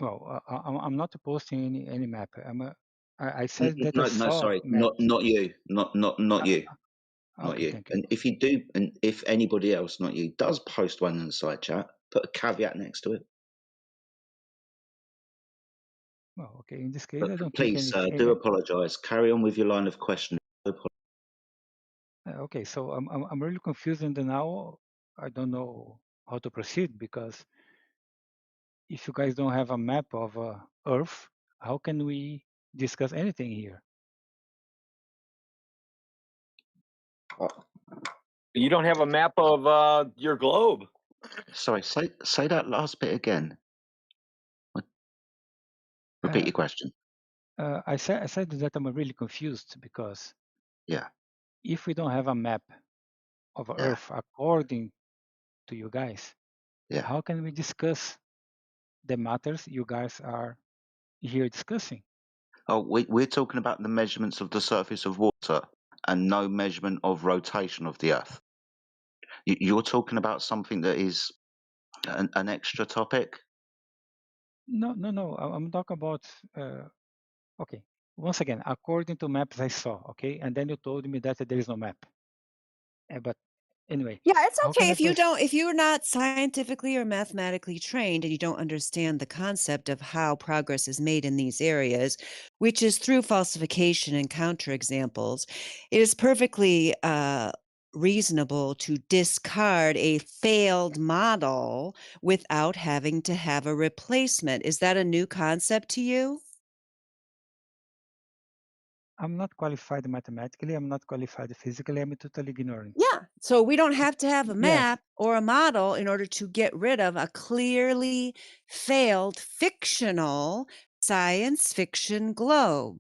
Well, I'm not posting any map. I said that I No, saw sorry, maps. not you, not Uh, you, not okay, you. thank you. And if you do, and if anybody else, not you, does post one in the side chat, put a caveat next to it. Well, okay. In this case, But I don't think please, any. do apologise. Carry on with your line of questioning. Okay, so I'm really confused, and now I don't know how to proceed because if you guys don't have a map of Earth, how can we discuss anything here? You don't have a map of your globe. Sorry, say that last bit again. Repeat Uh, your question. I said that I'm really confused because Yeah, if we don't have a map of yeah, Earth according to you guys, yeah. how can we discuss the matters you guys are here discussing? Oh, we're talking about the measurements of the surface of water and no measurement of rotation of the Earth. You're talking about something that is an extra topic. No. I'm talking about. Okay. Once again, according to maps I saw. Okay, and then you told me that there is no map. But anyway, Yeah, it's how can okay I proceed? if you're not scientifically or mathematically trained and you don't understand the concept of how progress is made in these areas, which is through falsification and counterexamples, it is perfectly reasonable to discard a failed model without having to have a replacement. Is that a new concept to you? I'm not qualified mathematically. I'm not qualified physically. I'm totally ignorant. Yeah. So we don't have to have a Yes, map or a model in order to get rid of a clearly failed fictional science fiction globe.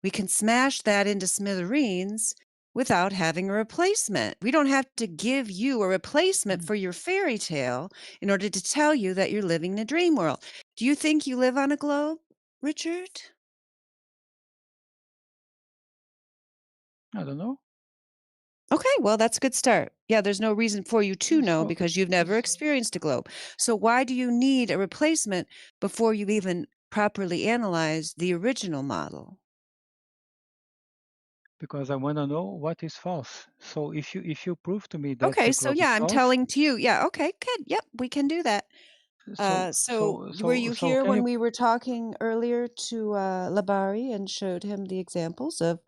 We can smash that into smithereens without having a replacement. We don't have to give you a replacement mm, for your fairy tale in order to tell you that you're living in a dream world. Do you think you live on a globe, Richard? I don't know. Okay, well, that's a good start. Yeah, there's no reason for you to know So, because you've never s- experienced a globe. So why do you need a replacement before you've even properly analyzed the original model? because I want to know what is false. So if you prove to me that Okay, the so globe is yeah, I'm false, telling to you. Yeah, okay, good. Yep, we can do that. so So so were so you so here can when you? we were talking earlier to Labari and showed him the examples of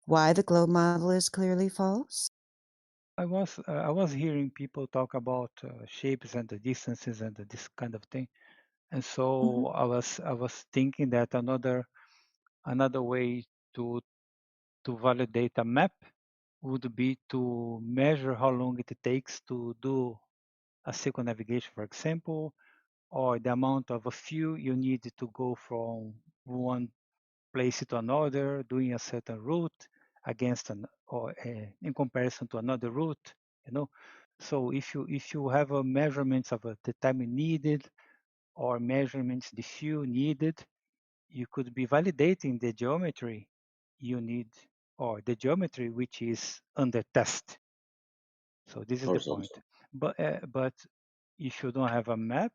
why the globe model is clearly false? I was hearing people talk about shapes and the distances and this kind of thing, and Mhm. so I was thinking that another way to validate a map would be to measure how long it takes to do a circumnavigation, for example, or the amount of fuel you need to go from one place to another, doing a certain route against an or in comparison to another route, you know. So if you have a measurements of the time needed or measurements the fuel needed, you could be validating the geometry you need or the geometry which is under test. So this is the point. Horizontal. But if you don't have a map,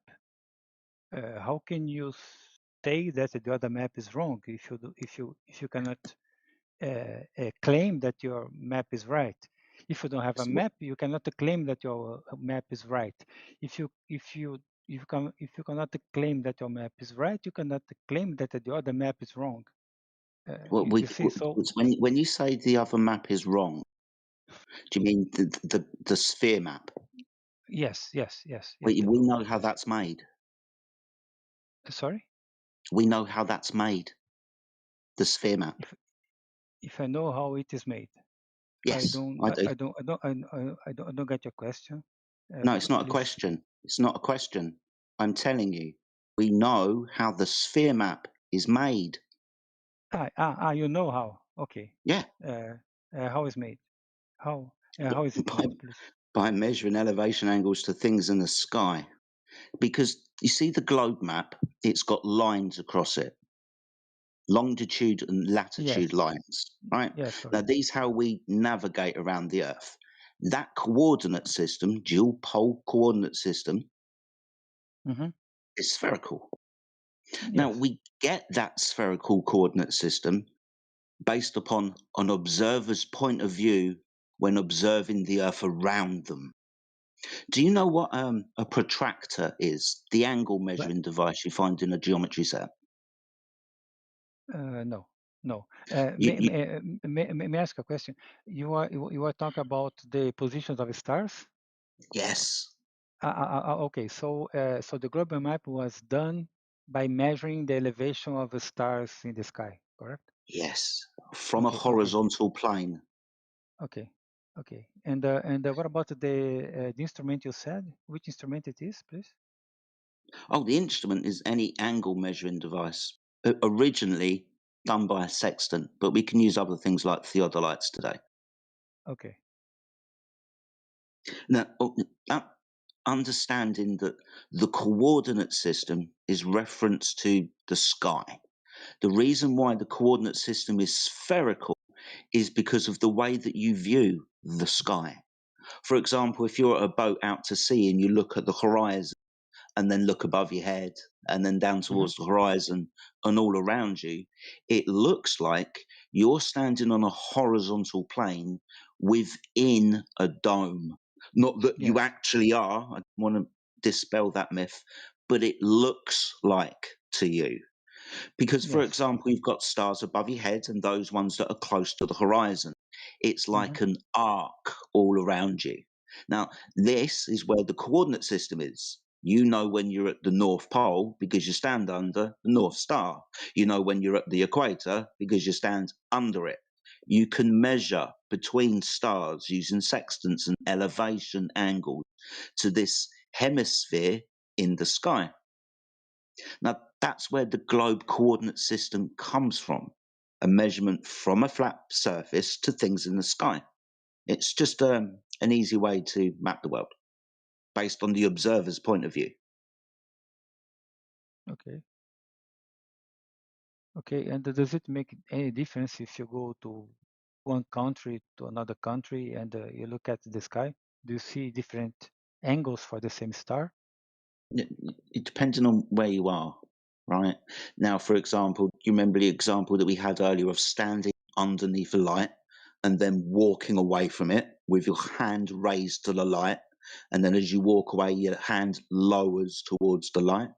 how can you say that the other map is wrong if you cannot claim that your map is right? If you don't have a So map, you cannot claim that your map is right. If you cannot claim that your map is right, you cannot claim that the other map is wrong. Well, You see, so when you say the other map is wrong, do you mean the sphere map? yes, We the we globe know map, how yes. that's made. Sorry, We know how that's made. The sphere map. if if I know how it is made. I Yes, don't, I I, do. I don't, I don't, I don't get your question. No, it's not a Please. question. It's not a question. I'm telling you, we know how the sphere map is made. You know how? Okay. Yeah, Uh, how is made? How is it by, made, please? by measuring elevation angles to things in the sky. Because you see the globe map, it's got lines across it, longitude and Yes, latitude lines, right? yes, Now, correct. these how we navigate around the Earth. That coordinate system, dual pole coordinate system, Mm-hmm. is spherical. Now, Yes. we get that spherical coordinate system based upon an observer's point of view when observing the Earth around them. Do you know what a protractor is? The angle But measuring device you find in a geometry set. no, no. You, you, May I ask a question? You are talking about the positions of stars? yes, Okay. So the global map was done by measuring the elevation of the stars in the sky, correct? yes, from a Okay. Okay. horizontal plane. Okay. Okay. And what about the instrument you said? Which instrument it is, please? Oh, the instrument is any angle measuring device. Originally done by a sextant, but we can use other things like theodolites today. Okay. Now, that understanding that the coordinate system is reference to the sky. The reason why the coordinate system is spherical is because of the way that you view the sky. For example, if you're at a boat out to sea and you look at the horizon and then look above your head and then down Hmm. towards the horizon and all around you, it looks like you're standing on a horizontal plane within a dome. Not that you Yes. actually are, I want to dispel that myth, but it looks like to you. Because, for Yes. example, you've got stars above your head and those ones that are close to the horizon. It's Hmm. like an arc all around you. Now, this is where the coordinate system is. You know when you're at the North Pole because you stand under the North Star. You know when you're at the equator because you stand under it. You can measure between stars using sextants and elevation angles to this hemisphere in the sky. Now, that's where the globe coordinate system comes from, a measurement from a flat surface to things in the sky. It's just an easy way to map the world based on the observer's point of view. Okay. Okay. And does it make any difference if you go to one country to another country and you look at the sky? Do you see different angles for the same star? It depends on where you are, right? Now, for example, you remember the example that we had earlier of standing underneath a light and then walking away from it with your hand raised to the light. And then as you walk away, your hand lowers towards the light.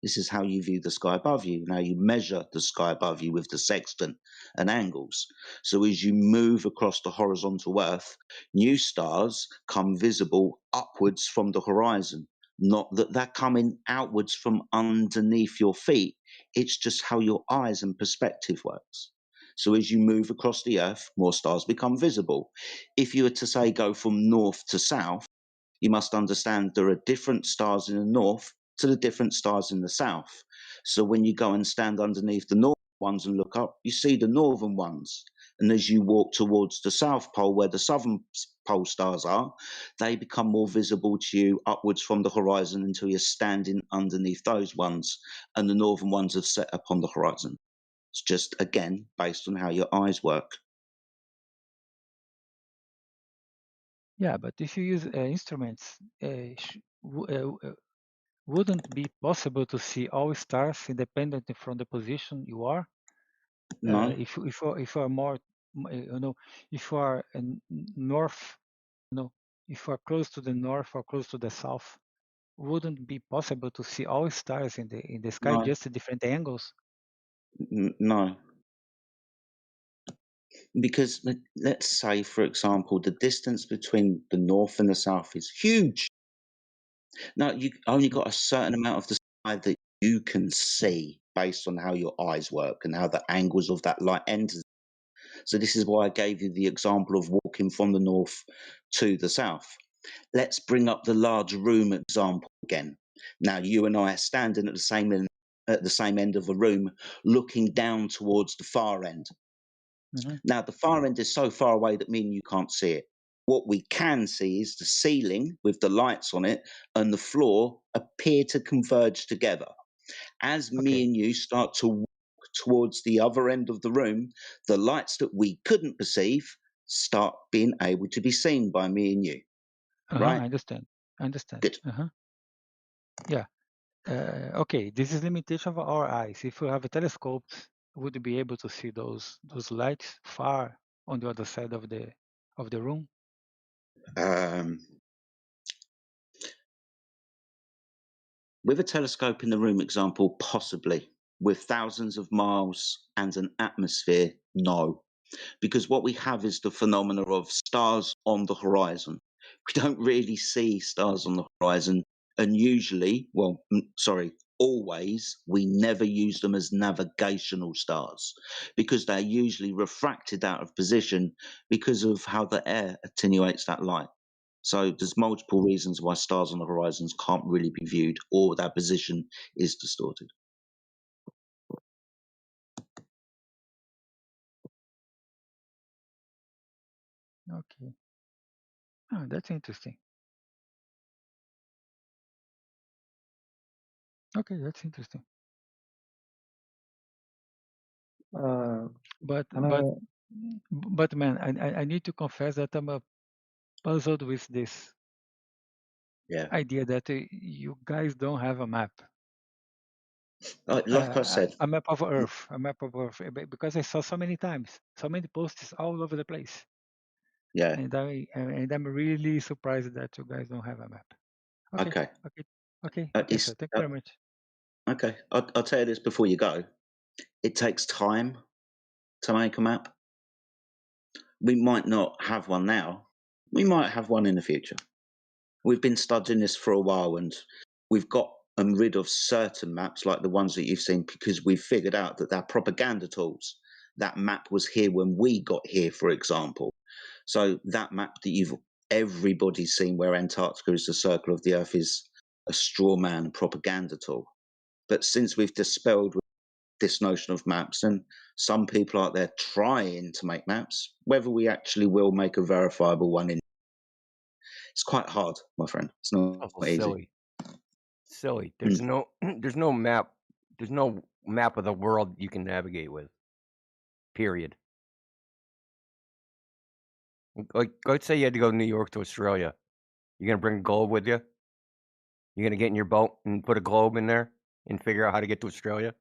This is how you view the sky above you. Now you measure the sky above you with the sextant and angles. So as you move across the horizontal earth, new stars come visible upwards from the horizon, not that they're coming outwards from underneath your feet. It's just how your eyes and perspective works. So as you move across the earth, more stars become visible. If you were to say go from north to south, you must understand there are different stars in the north to the different stars in the south. So when you go and stand underneath the northern ones and look up, you see the northern ones. And as you walk towards the South Pole, where the southern pole stars are, they become more visible to you upwards from the horizon until you're standing underneath those ones, and the northern ones have set upon the horizon. It's just, again, based on how your eyes work. Yeah, but if you use instruments, wouldn't be possible to see all stars independently from the position you are? No, If you are more, if you are in north, if you are close to the north or close to the south, wouldn't it be possible to see all stars in the sky, no, just at different angles? no. Because let's say, for example, the distance between the north and the south is huge. Now, you only Mm. got a certain amount of the sky that you can see based on how your eyes work and how the angles of that light enters. So this is why I gave you the example of walking from the north to the south. Let's bring up the large room example again. Now, you and I are standing at the same end of the room, looking down towards the far end. Mhm. Now, the far end is so far away that me and you can't see it. What we can see is the ceiling with the lights on it and the floor appear to converge together. As me Okay. and you start to walk towards the other end of the room, the lights that we couldn't perceive start being able to be seen by me and you. Uh-huh, Right? I understand. I understand. Good. Uh-huh. Yeah. Okay, this is limitation of our eyes. If you have a telescope, would you be able to see those lights far on the other side of the room? With a telescope in the room example, possibly. With thousands of miles and an atmosphere, no. Because what we have is the phenomena of stars on the horizon. We don't really see stars on the horizon, and usually, always, we never use them as navigational stars because they're usually refracted out of position because of how the air attenuates that light. So there's multiple reasons why stars on the horizons can't really be viewed or their position is distorted. Okay. Oh, that's interesting. Okay, that's interesting. But And man, I need to confess that I'm puzzled with this Yeah. idea that you guys don't have a map. Like I said, A map of Earth, because I saw so many times, so many posts all over the place, yeah. and I'm really surprised that you guys don't have a map. Okay, Okay. okay, sir. Thank you very much. Okay. I'll tell you this before you go. It takes time to make a map. We might not have one now. We might have one in the future. We've been studying this for a while and we've got rid of certain maps like the ones that you've seen because we've figured out that they're propaganda tools. That map was here when we got here, for example. So that map that everybody's seen where Antarctica is the circle of the Earth is a straw man propaganda tool. But since we've dispelled this notion of maps, and some people out there trying to make maps, whether we actually will make a verifiable one it's quite hard, my friend. It's not easy. Silly. There's no there's no map. There's no map of the world you can navigate with. Period. Like, let's say you had to go to New York to Australia. You gonna bring a globe with you? You gonna get in your boat and put a globe in there and figure out how to get to Australia?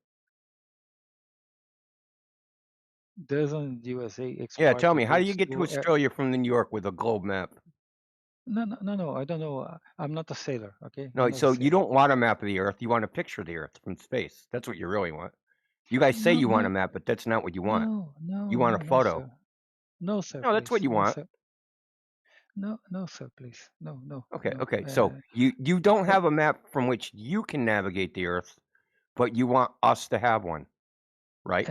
Doesn't the USA export? Yeah, tell me, how do goods you get to to Australia from New York with a globe map? No. I don't know. I'm not a sailor. Okay. No, I'm not a so you sailor. don't want a map of the Earth. You want a picture of the Earth from space. That's what you really want. You guys say you want a map, but that's not what you want. You want a No, photo. sir. No, sir. No, that's Please. what you No, want. sir. No, sir. Please. No. Okay. So you don't have a map from which you can navigate the Earth, but you want us to have one, right?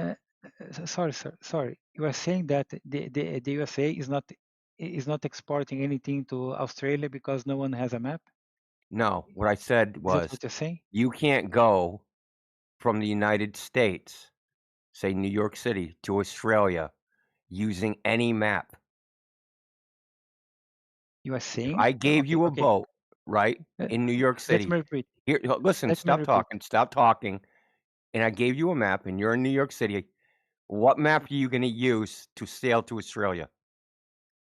Sorry, sir. Sorry. You are saying that the USA is not exporting anything to Australia because no one has a map? No, what I said Is that was what you're saying? you can't go from the United States, say New York City, to Australia using any map. You are If saying? I gave you a Okay. boat, right, in New York Let City. me repeat. Here, listen, Let me repeat. stop talking. And I gave you a map and you're in New York City. What map are you going to use to sail to Australia?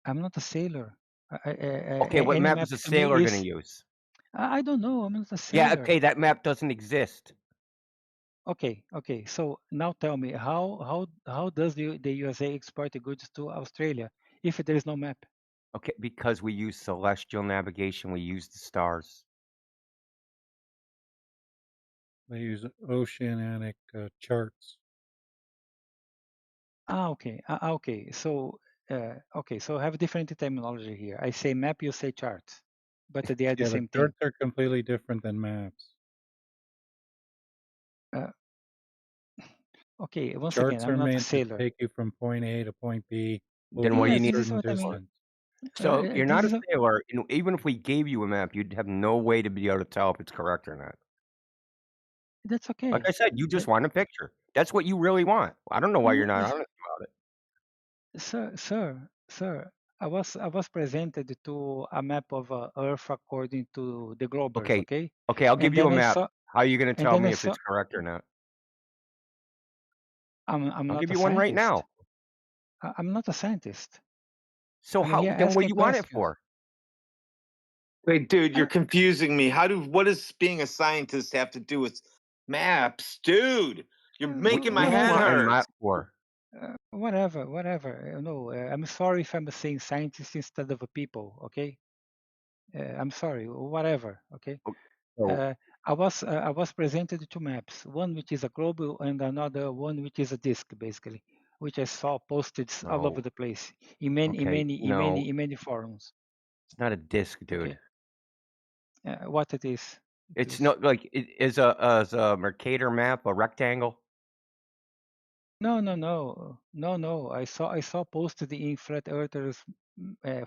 I'm not a sailor. Okay, what Any map map is a to me sailor going is to use? I don't know. I'm not a Yeah, sailor. okay, that map doesn't exist. Okay. So now tell me, how does the USA export the goods to Australia if there is no map? Okay, because we use celestial navigation, we use the stars. they use oceanic charts. Okay. Okay. So I have different terminology here. I say map, you say chart, but they are the Yeah, the same thing. charts are completely different than maps. Okay. Once again, Charts I'm are not a meant to sailor. take you from point A to point B Then over what do a you Yes, need? this is certain what I mean. distance. So you're This not a is sailor, and even if we gave you a map, you'd have no way to be able to tell if it's correct or not. that's okay. Like I said, you just want a picture. That's what you really want. I don't know why you're not honest about it. Sir, I was presented to a map of Earth according to the Globers, okay? Okay, I'll give And you a then I map. saw, How are you going to and tell then I me if saw, it's correct or not? I'm I'll not give a you one right scientist. now. I'm not a scientist. So I'm here then what do asking you want it questions. for? Wait, dude, you're Uh, confusing me. What does being a scientist have to do with maps, dude? You're making my What do you head want a whatever. hurt. map for? Whatever. No, I'm sorry if I'm saying scientists instead of people. Okay. I'm sorry. Whatever. Okay. So I was presented two maps, one which is a globe and another one which is a disk, basically, which I saw posted all over no. the place in many, in Okay. many, in No, many, in many forums. it's not a disc, Okay, dude. what it is, It's please. not like is a Mercator map a rectangle? No. I saw posted in flat earthers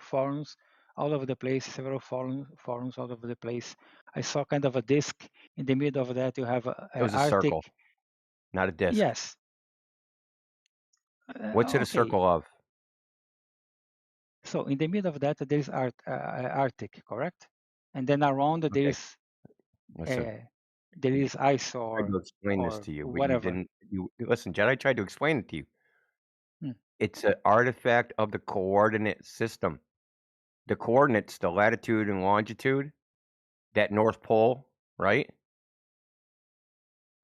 forums all over the place, several forums all over the place. I saw kind of a disk. In the middle of that, you have It was a Arctic. circle, not a disc. Yes. What's it a Okay. circle of? So in the middle of that, there is Arctic, correct? And then around Okay, listen. there is ice Tried to explain this or to you, but you whatever. didn't. You listen, Jedi tried to explain it to you. Hmm. It's an artifact of the coordinate system. The coordinates, the latitude and longitude, that North Pole, right?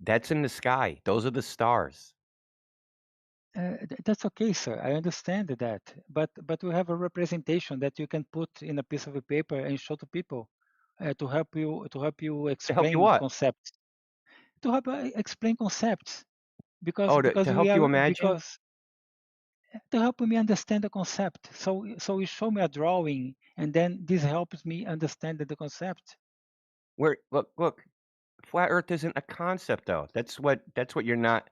That's in the sky. Those are the stars. That's okay, sir. I understand that, but we have a representation that you can put in a piece of paper and show to people to help you To help you explain what? concepts. To help explain concepts Oh, to help you imagine? because to help me understand the concept. So you show me a drawing, and then this helps me understand the concept. Where look, flat Earth isn't a concept though. That's what you're not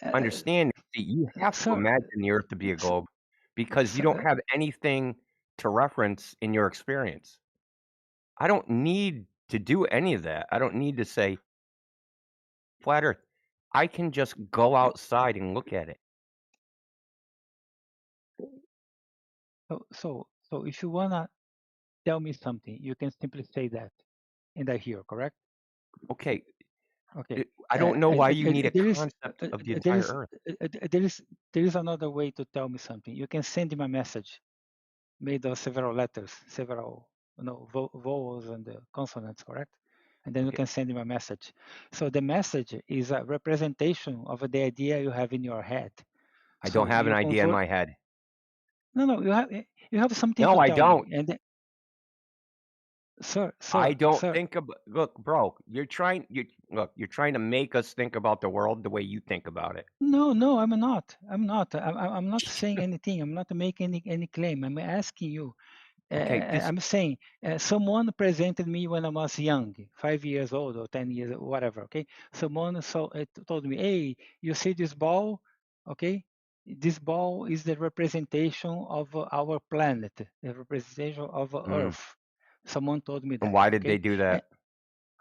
Uh, understanding. See, you have to sir, imagine the Earth to be a s- globe because you don't sir, have anything to reference in your experience. I don't need to do any of that. I don't need to say flat Earth. I can just go outside and look at it. so if you wanna tell me something, you can simply say that, and I hear, correct? Okay, Okay. I don't know why you need a There is concept of the there entire is Earth. there is another way to tell me something. You can send me a message made of several letters, several vowels and consonants, correct? And then you Okay, can send him a message. So the message is a representation of the idea you have in your head. I don't So have an you idea in convert. my head. No, you have something No, to I tell me, don't. and then, I don't sir. think about. Look, bro, you're trying to make us think about the world the way you think about it. No, I'm not. I'm not saying anything. I'm not making any claim. I'm asking you. Okay, this I'm saying someone presented me when I was young, 5 years old or 10 years, whatever. Okay, someone told me, "Hey, you see this ball? Okay, this ball is the representation of our planet, the representation of mm, Earth." Someone told me and that. why did they Okay, do and that?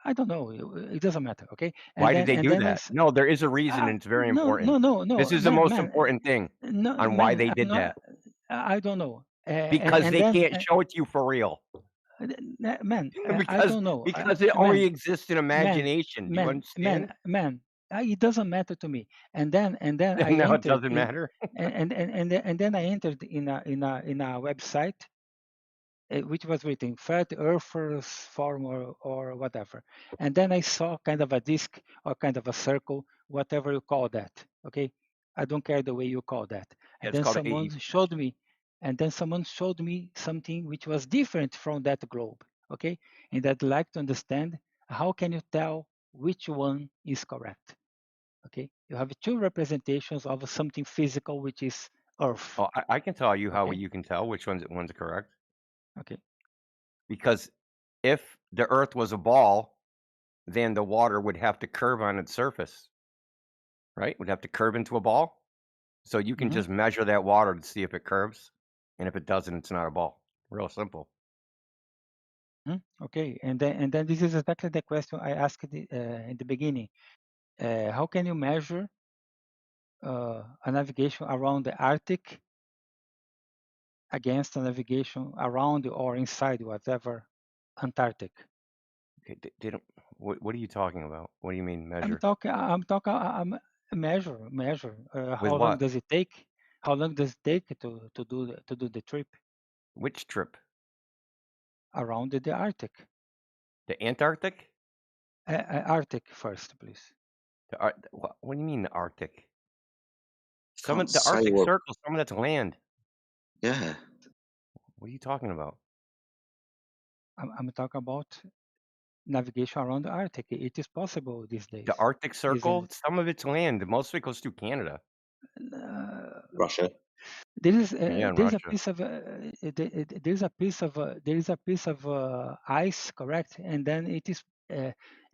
I don't know. It doesn't matter. Okay, Why did they and do then that? No, there is a reason, and it's very important. no, This is the most man, important thing no, on why man. they I'm did not. that. I don't know. Because And they then can't show it to you for real. Man, I because don't know. because it only Man, exists in man, imagination. Do you man, man, understand? man. It doesn't matter to me. And then I No, it entered doesn't in, matter. and then I entered in a website which was written Flat Earthers Forum or whatever. And then I saw kind of a disc or kind of a circle, whatever you call that. Okay. I don't care the way you call that. Yeah, And it's then called someone showed me something which was different from that globe. Okay. And I'd like to understand how can you tell which one is correct? Okay. You have two representations of something physical, which is Earth. Oh, I can tell you how Okay. you can tell which one's correct. Okay. Because if the Earth was a ball, then the water would have to curve on its surface, right? Would have to curve into a ball. So you can Mm-hmm. just measure that water to see if it curves, and if it doesn't, it's not a ball. Real simple. Okay, and then this is exactly the question I asked in the beginning. How can you measure a navigation around the Arctic against a navigation around or inside whatever Antarctic? Okay, they don't. What are you talking about? What do you mean measure? I'm measure. With How long what? does it take? How long does it take to do the trip? Which trip? around the Arctic. The Antarctic? Arctic first, please. What do you mean the Arctic? Some Can't of the say Arctic what. Circle, some of that's land. Yeah. What are you talking about? I'm talking about navigation around the Arctic. It is possible these days, The Arctic isn't Circle, it? some of it's land. Most of it goes through Canada. Russia. There is Yeah, in there's a Russia. piece of there is a piece of ice, correct? And then it is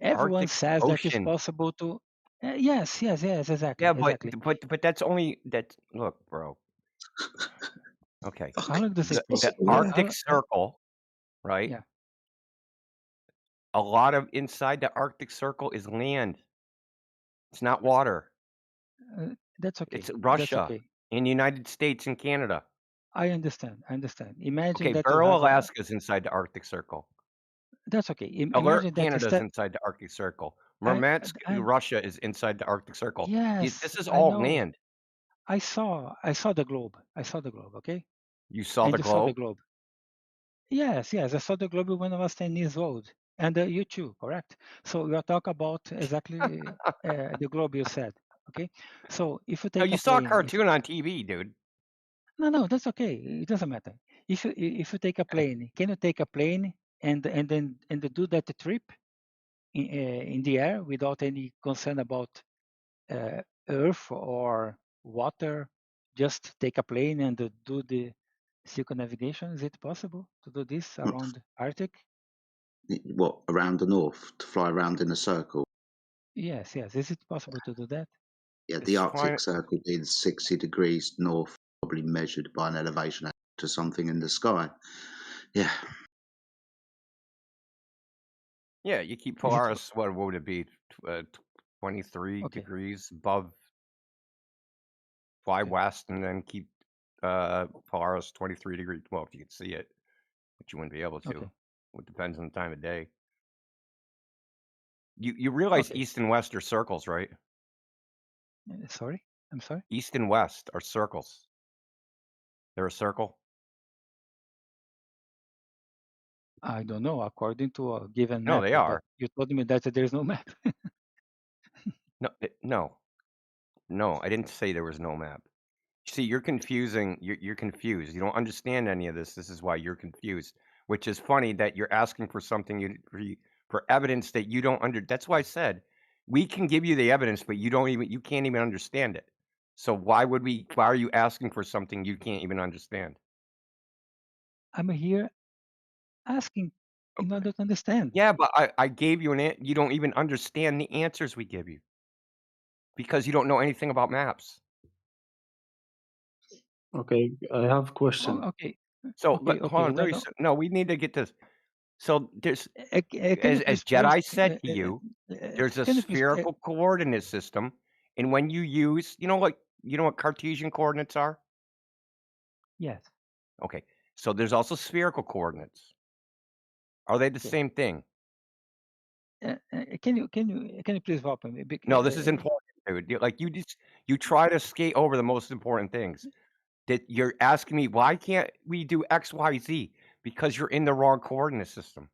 everyone Arctic says that it's Ocean. possible to. Yes, exactly, Yeah, exactly. but that's only that. Look, bro. Okay, How long does It's it? the possible, yeah. Arctic Circle, right? Yeah, A lot of inside the Arctic Circle is land. It's not water. that's okay. It's That's Russia okay. and the United States and Canada. I understand. I understand. Imagine Okay, that you Buro, have a. Alaska is inside the Arctic Circle. That's okay. Alert, Imagine that Canada is instead. inside the Arctic Circle. I, Murmansk, I Russia is inside the Arctic Circle. yes, This is I all know. land. I saw the globe. I saw the globe. Okay, You saw and the you saw the globe? globe. Yes, I saw the globe when I was 10 years old, and you too, correct? So we are talking about exactly the globe you said. Okay, so if you No, take you a saw a plane, cartoon on TV, dude. no, that's okay. It doesn't matter. If you take a plane, can you take a plane and do that trip in the air without any concern about uh, earth or water? Just take a plane and do the circumnavigation. Is it possible to do this around Arctic? What, around the north, to fly around in a circle? Yes. Is it possible to do that? Yeah, the It's fine. Arctic Circle is 60 degrees north, probably measured by an elevation to something in the sky. Yeah. Yeah, you keep Is it Polaris, what would it be? 23 okay? degrees above, fly Okay. west, and then keep Polaris 23 degrees. Well, if you could see it, but you wouldn't be able to. Okay. It depends on the time of day. You realize Okay. east and west are circles, right? Sorry. I'm sorry. East and west are circles. They're a circle. I don't know. According to a given No, map, they but are. you told me that there is no map. No. I didn't say there was no map. See, you're confusing. You're confused. You don't understand any of this. This is why you're confused. Which is funny that you're asking for something for evidence that you don't under. That's why I said we can give you the evidence, but you can't even understand it. So why are you asking for something you can't even understand? I'm here asking in order to understand. Yeah, but I gave you you don't even understand the answers we give you because you don't know anything about maps. Okay, I have question. Okay. So hold Okay. on, really. No, we need to get this. So there's, Can you as please Jedi said to you, there's a can you please spherical coordinate system, and when you use, you know what Cartesian coordinates are? yes. Okay, so there's also spherical coordinates. Are they the Okay. same thing? Can you please help me? No, this is important, dude. Like you try to skate over the most important things. That you're asking me why can't we do X, Y, Z? Because you're in the wrong coordinate system.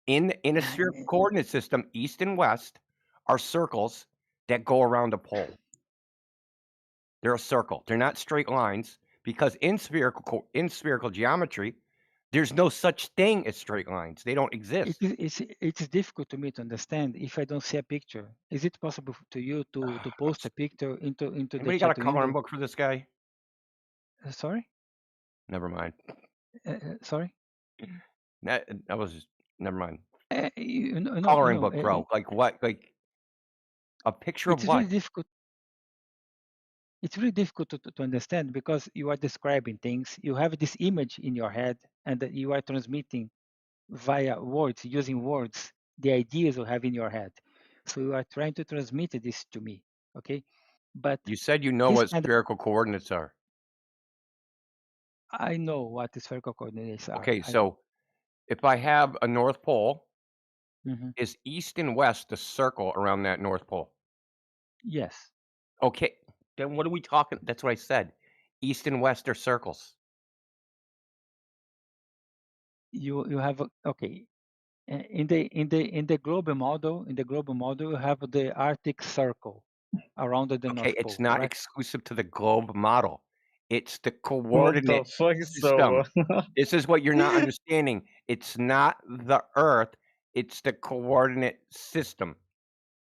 In a spherical coordinate system, east and west are circles that go around a pole. They're a circle. They're not straight lines because in spherical geometry, there's no such thing as straight lines. They don't exist. It's difficult to me to understand if I don't see a picture. Is it possible to you to post a picture into the Anybody got a chat coloring window? book for this guy? Sorry. Never mind. Sorry. That was never mind. You Coloring know, book, bro. Like what? Like a picture of it's really what? difficult. It's really difficult to understand because you are describing things. You have this image in your head, and that you are transmitting via words, using words, the ideas you have in your head. So you are trying to transmit this to me, okay? But You said you know this what kind of, spherical coordinates are. I know what the spherical coordinates are. Okay, I know. so if I have a North Pole, Hmm. is east and west a circle around that North Pole? Yes. Okay, then what are we talking? That's what I said. East and west are circles. you have okay. In the global model, you have the Arctic Circle around the Okay, North it's Pole, not correct? exclusive to the globe model. It's the What the coordinate fuck is system. so? This is what you're not understanding. It's not the Earth. It's the coordinate system.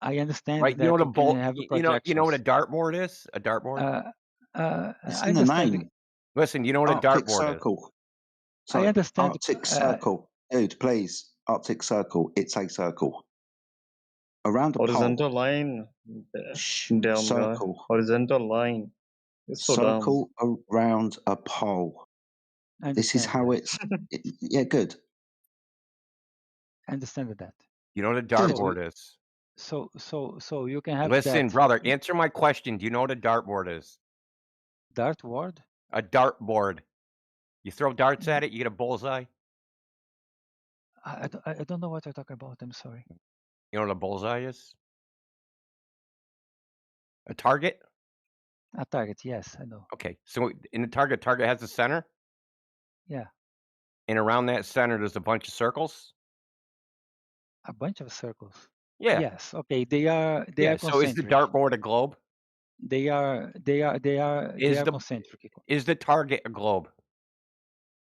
I understand Right? You know what that a you can have you know what a projections. dartboard is? A dartboard? It's I in the understand. name. Listen, you know what a Arctic dartboard is? Circle. I Sorry, understand. Arctic Circle. Dude, please. Arctic Circle. It's a circle. Around a Horizontal pole. line. Shh. Damn guy. Circle. Horizontal line. It's so dumb. Circle around a pole. I This is understand how that. it's. Yeah, good. I understand that. You know what a Good. dartboard is? So you can have Listen, that brother, answer my question. Do you know what a dartboard is? dartboard. A dartboard. You throw darts at it, you get a bullseye. I don't know what you're talking about. I'm sorry. You know what a bullseye is? A target? A target, yes, I know. Okay. So in the target has a center, Yeah, and around that center there's a bunch of circles. a bunch of circles. Yeah. Yes, okay. They are So is the concentric. dartboard a globe? They are concentric. Is the target a globe?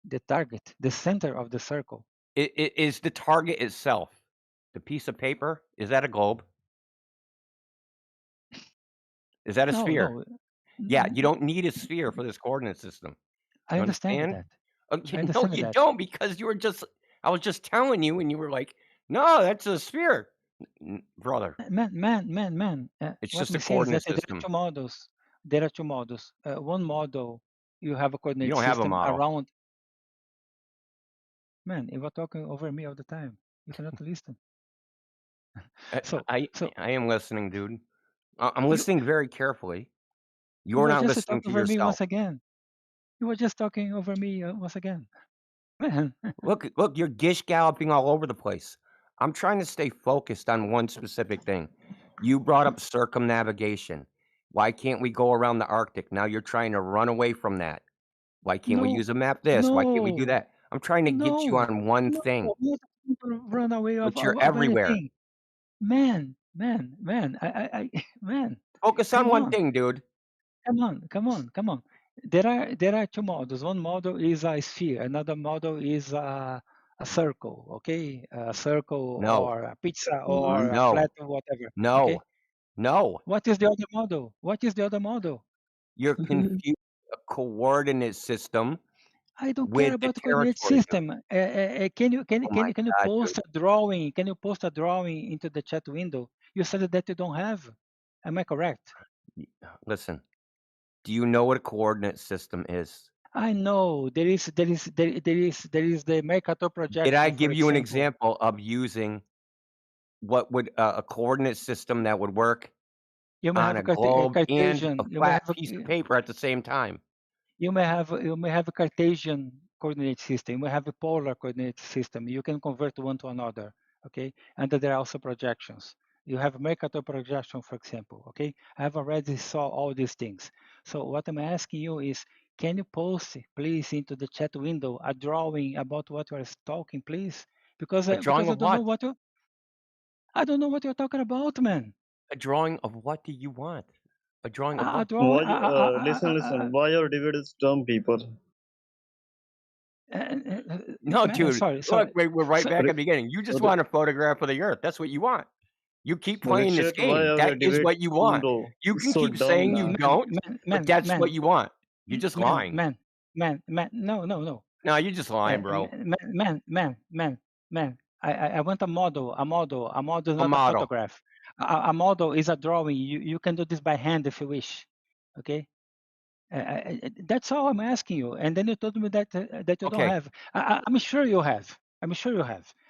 The target, the center of the circle. Is the target itself, the piece of paper, is that a globe? Is that a sphere? No. Yeah, you don't need a sphere for this coordinate system. I You understand understand? that. Okay, I no, understand you that. don't, because I was just telling you, and you were like, "No, that's a sphere." Brother, Man. it's What just I'm a saying is that coordinate there are system. two models. There are two models. One model, you have a You coordinate don't have a system model. around. Man, you are talking over me all the time. You cannot listen. So I am listening, dude. I'm you listening very carefully. you You're were not just listening talking to over me yourself. once again. You were just talking over me once again. Man, Look, you're gish galloping all over the place. I'm trying to stay focused on one specific thing. You brought up circumnavigation. Why can't we go around the Arctic? Now you're trying to run away from that. Why can't we no, use a map this? Why can't we do no, that? I'm trying to get you no, on one no. thing, I'm not going to run away but you're of everywhere. anything. Man. I man. Focus on Come one on. thing, dude. Come on. There are two models. One model is a sphere. Another model is a circle. Okay, a circle No, or a pizza or No. a flat no, or whatever. Okay. no. What is the other model? You're confusing a coordinate system I don't care with the about the coordinate territory, dude. system. Oh my Can you God, post dude. a drawing? Can you post a drawing into the chat window? You said that you don't have. Am I correct? Listen, do you know what a coordinate system is? I know there is the Mercator Did I projection, for give you an example. example of using what would a coordinate system that would work You may on have a a globe and a Cartesian. flat piece of paper at the same time? You may have a Cartesian coordinate system. You may have a polar coordinate system. You can convert one to another. Okay, and there are also projections. You have a Mercator projection, for example. Okay, I have already saw all these things. So what I'm asking you is, can you post, please, into the chat window a drawing about what you are talking, please? Because A drawing of what? I don't know what you're talking about, man. A drawing of what do you want? A drawing of A what? drawing. Why? Listen. Why are debaters dumb people? No, Man, dude. Look, we're right So, back Re- at the beginning. You just re- want a photograph of the Earth. That's what you want. You keep playing this Richard, why game. are That is debate what you want. Udo? You It's can so keep dumb, saying you man. don't, but that's what you want. You're just lying. No. No, you're just lying, bro. Man. I want a model. A model is A not a model. photograph. A model is a drawing. You can do this by hand if you wish. Okay. That's all I'm asking you. And then you told me that you don't Okay. have. I'm sure you have.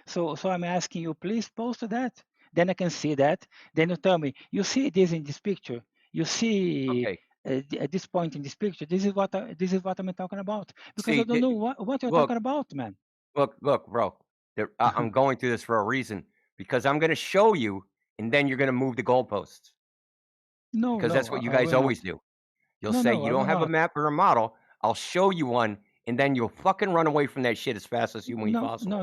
So I'm asking you, please post that. Then I can see that. Then you tell me, you see this in this picture. You see Okay. at this point in this picture. This is what I'm talking about. Because I See, don't know what you're look, talking about, man. look, bro. I'm going through this for a reason because I'm going to show you, and then you're going to move the goalposts because that's No, what you I guys will not. always do. You'll say No, you I don't will have a not. map or a model. I'll show you one, and then you'll fucking run away from that shit as fast as humanly No, possible.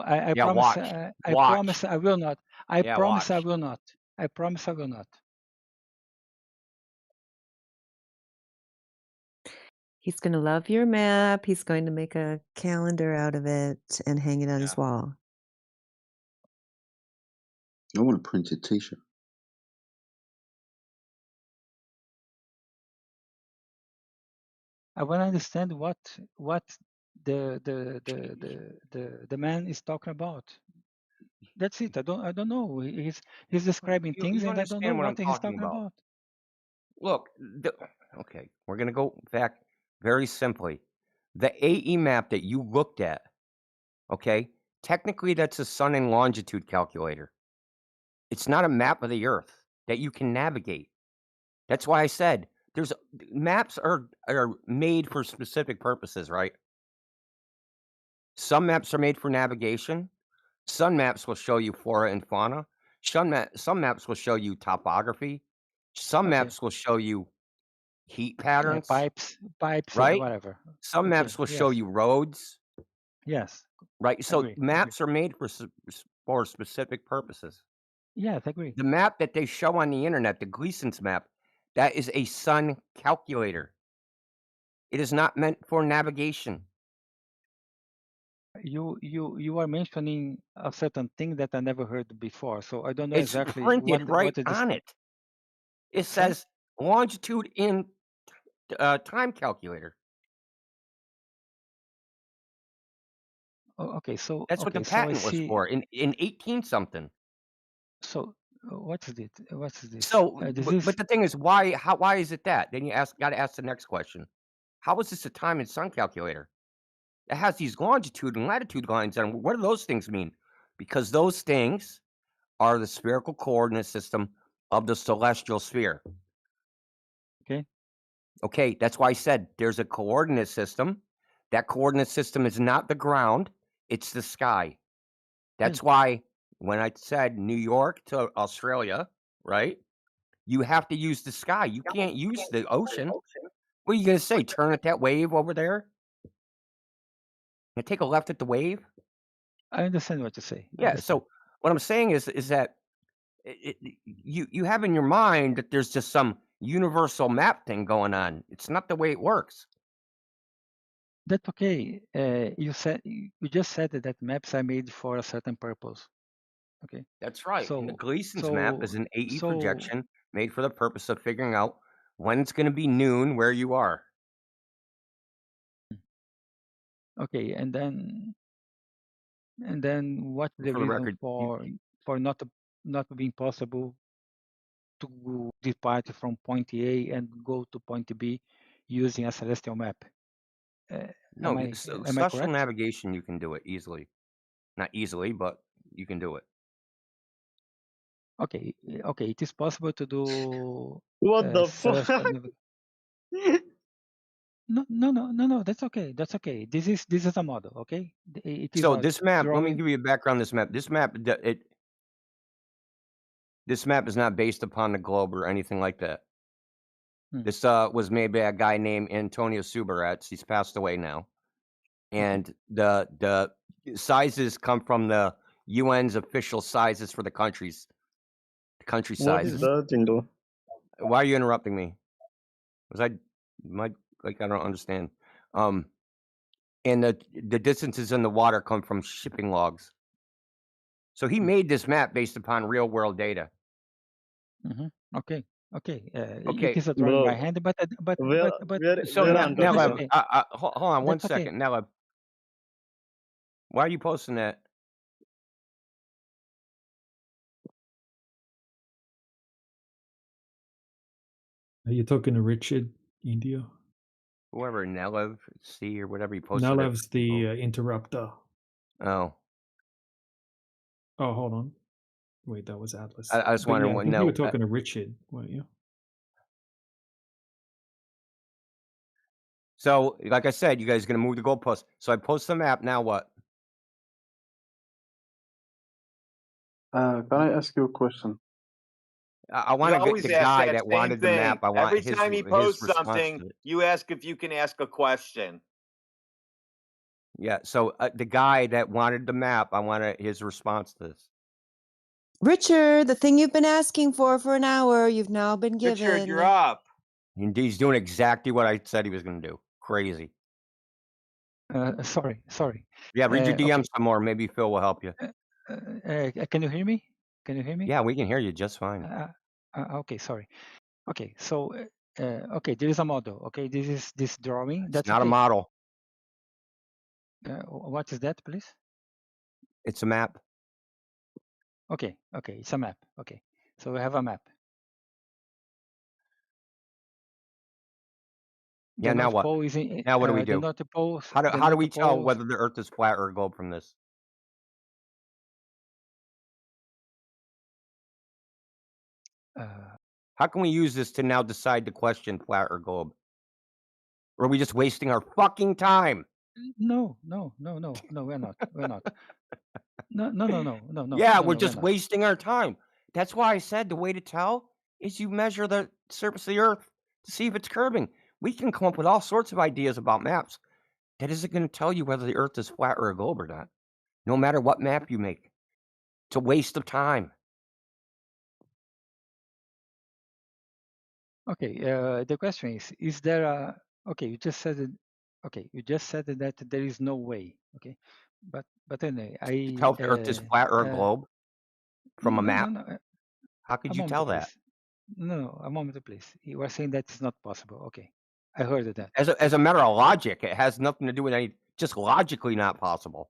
I Yeah, promise. watch. I Watch. promise I will not. I Yeah, promise I watch. will not. I promise I will not. He's going to love your map. He's going to make a calendar out of it and hang it on his wall. I want a printed T-shirt. I want to understand what the man is talking about. That's it. I don't know. He's describing things, You and I don't know understand what I'm what he's talking talking about. Look, okay, we're going to go back very simply. The AE map that you looked at, okay, technically that's a sun and longitude calculator. It's not a map of the Earth that you can navigate. That's why I said maps are made for specific purposes, right? Some maps are made for navigation. Some maps will show you flora and fauna. Some maps will show you topography. Some Okay. maps will show you heat patterns, Pipes, right? whatever. Some Okay, maps will show yes. you roads, Yes. right? So Agree. maps are made for specific purposes. Yes, agree. The map that they show on the internet, the Gleason's map, that is a sun calculator. It is not meant for navigation. You are mentioning a certain thing that I never heard before, so I don't know It's exactly printed right what it is. on it. It Sorry? says longitude in time calculator. Oh, okay, so That's what the okay, so I patent was see. for in 18 something. So what's it? What's this? So, This is but the thing is, why is it that? Then you got to ask the next question. How is this a time and sun calculator? It has these longitude and latitude lines on. What do those things mean? Because those things are the spherical coordinate system of the celestial sphere. okay. Okay, that's why I said there's a coordinate system. That coordinate system is not the ground, it's the sky. That's why when I said New York to Australia, right? You have to use the sky. You can't use the ocean. What are you going to say? Turn at that wave over there? And take a left at the wave? I understand what you say. I Yeah. understand. So what I'm saying is that you have in your mind that there's just some universal map thing going on. It's not the way it works. That's okay. You just said that maps are made for a certain purpose. Okay. That's right. And the Gleason's map is an AE projection made for the purpose of figuring out when it's going to be noon where you are. Okay, and then what's the For the reason record, for not being possible to depart from point A and go to point B using a celestial map? no, Am I celestial correct? navigation, you can do it easily. Not easily, but you can do it. Okay, it is possible to do What the celestial fuck? No, that's okay. That's okay. This is a model, okay? It is So a this map, let me drawing. give you a background. This map, this map is not based upon the globe or anything like that. This was made by a guy named Antonio Subarats. He's passed away now, and the sizes come from the UN's official sizes for the countries. The country What sizes. is that, Indo? Why are you interrupting me? I don't understand. And the distances in the water come from shipping logs. So he made this map based upon real world data. Okay. It Okay. is a drawing by Bro, hand, where So where now, Antonio? that's Nelev, okay. hold on one That's okay. second. Nelev, why are you posting that? Are you talking to Richard, India? Whoever, Nelev, C, or whatever you posted it. Nalev's the interrupter. Oh. Oh, hold on. Wait, that was Atlas. I was But wondering yeah, I what. think you No, were talking to Richard, weren't you? so, like I said, you guys are going to move the goalpost. So I post the map. Now what? Can I ask you a question? I You want to get always the ask guy that that same wanted the map. thing. I want Every his time he posts response something, to it. you ask if you can ask a question. Yeah. So the guy that wanted the map, I wanted his response to this. Richard, the thing you've been asking for an hour, you've now been given. Richard, you're up. And he's doing exactly what I said he was going to do. Crazy. Sorry. Yeah, read your DMs Okay. some more. Maybe Phil will help you. Can you hear me? Can you hear me? Yeah, we can hear you just fine. Okay, sorry. Okay, so okay, there is a model. Okay, this is this drawing. It's That's not okay. a model. What is that, please? It's a map. Okay, it's a map. Okay, so we have a map. Yeah. The Now North what? Pole is in. Now what do we The do? North Pole. How do we tell whether the Earth is flat or a globe from this? How can we use this to now decide the question, flat or globe? Or are we just wasting our fucking time? No, we're not. We're not. No. Yeah, no, we're we're just not. wasting our time. That's why I said the way to tell is you measure the surface of the Earth to see if it's curving. We can come up with all sorts of ideas about maps. That isn't going to tell you whether the Earth is flat or a globe or not, no matter what map you make. It's a waste of time. Okay, the question is there a, okay, you just said it, okay, you just said that there is no way, okay, but anyway, To tell if the Earth is flat or a globe from a map? no, How could a you moment, tell that? please. No, a moment, please. You are saying that it's not possible. Okay, I heard that. As a matter of logic, it has nothing to do with any, just logically not possible.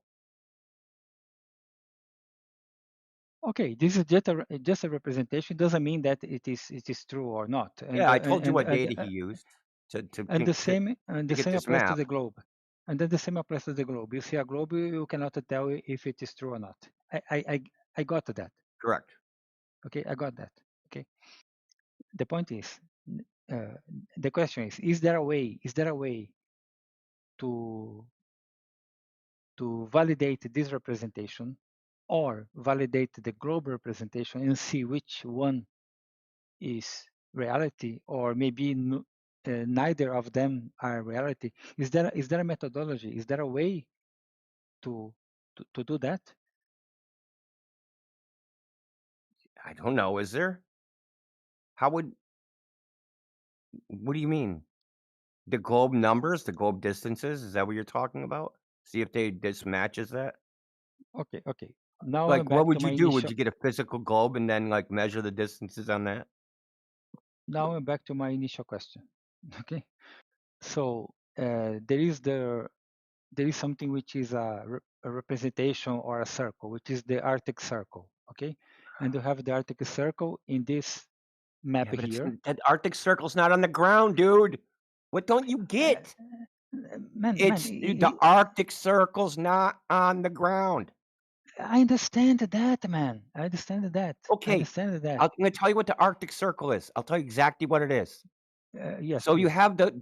Okay, this is just a representation. Doesn't mean that it is true or not. And Yeah, I told you what and data he used to the same get this applies to map. the globe. And then the same applies to the globe. You see a globe, you cannot tell if it is true or not. I got that. Correct. Okay, I got that. Okay. The point is, the question is there a way? Is there a way to validate this representation, or validate the global representation and see which one is reality, or maybe neither of them are reality? Is there a methodology? Is there a way to do that? I don't know. Is there? How would? What do you mean? The globe numbers, the globe distances? Is that what you're talking about? See if this matches that. Okay. Now I'm Like, what back to would my you do? Would initial. you get a physical globe and then like measure the distances on that? Now I'm back to my initial question. Okay. So there is something which is a representation or a circle, which is the Arctic Circle. Okay, and you have the Arctic Circle in this map Yeah, but here. that Arctic Circle's not on the ground, dude. What don't you get? Man, The Arctic Circle's not on the ground. I understand that, man. I understand that. Okay. I understand that. I'm going to tell you what the Arctic Circle is. I'll tell you exactly what it is. Yes. So please. you have the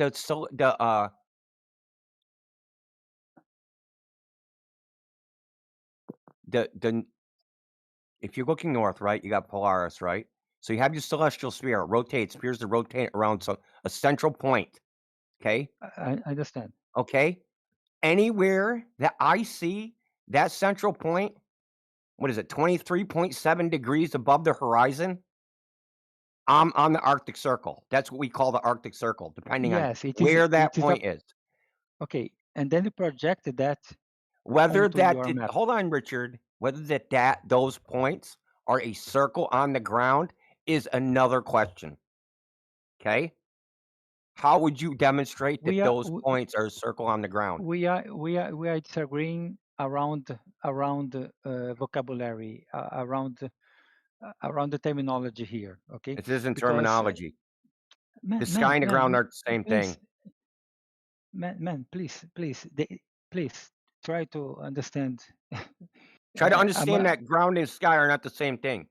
if you're looking north, right, you got Polaris, right? So you have your celestial sphere. It rotates, appears to rotate around a central point. Okay. I understand. Okay. Anywhere that I see that central point, what is it, 23.7 degrees above the horizon, I'm on the Arctic Circle. That's what we call the Arctic Circle, depending on where that point is. Okay, and then you project that whether onto that your map. Hold on, Richard. Whether those points are a circle on the ground is another question. Okay? How would you demonstrate that those points are a circle on the ground? We are disagreeing around vocabulary, around the terminology here. Okay, This isn't terminology. The sky man, and the ground aren't the same please, thing. Man, please try to understand. Try to understand that ground and sky are not the same thing.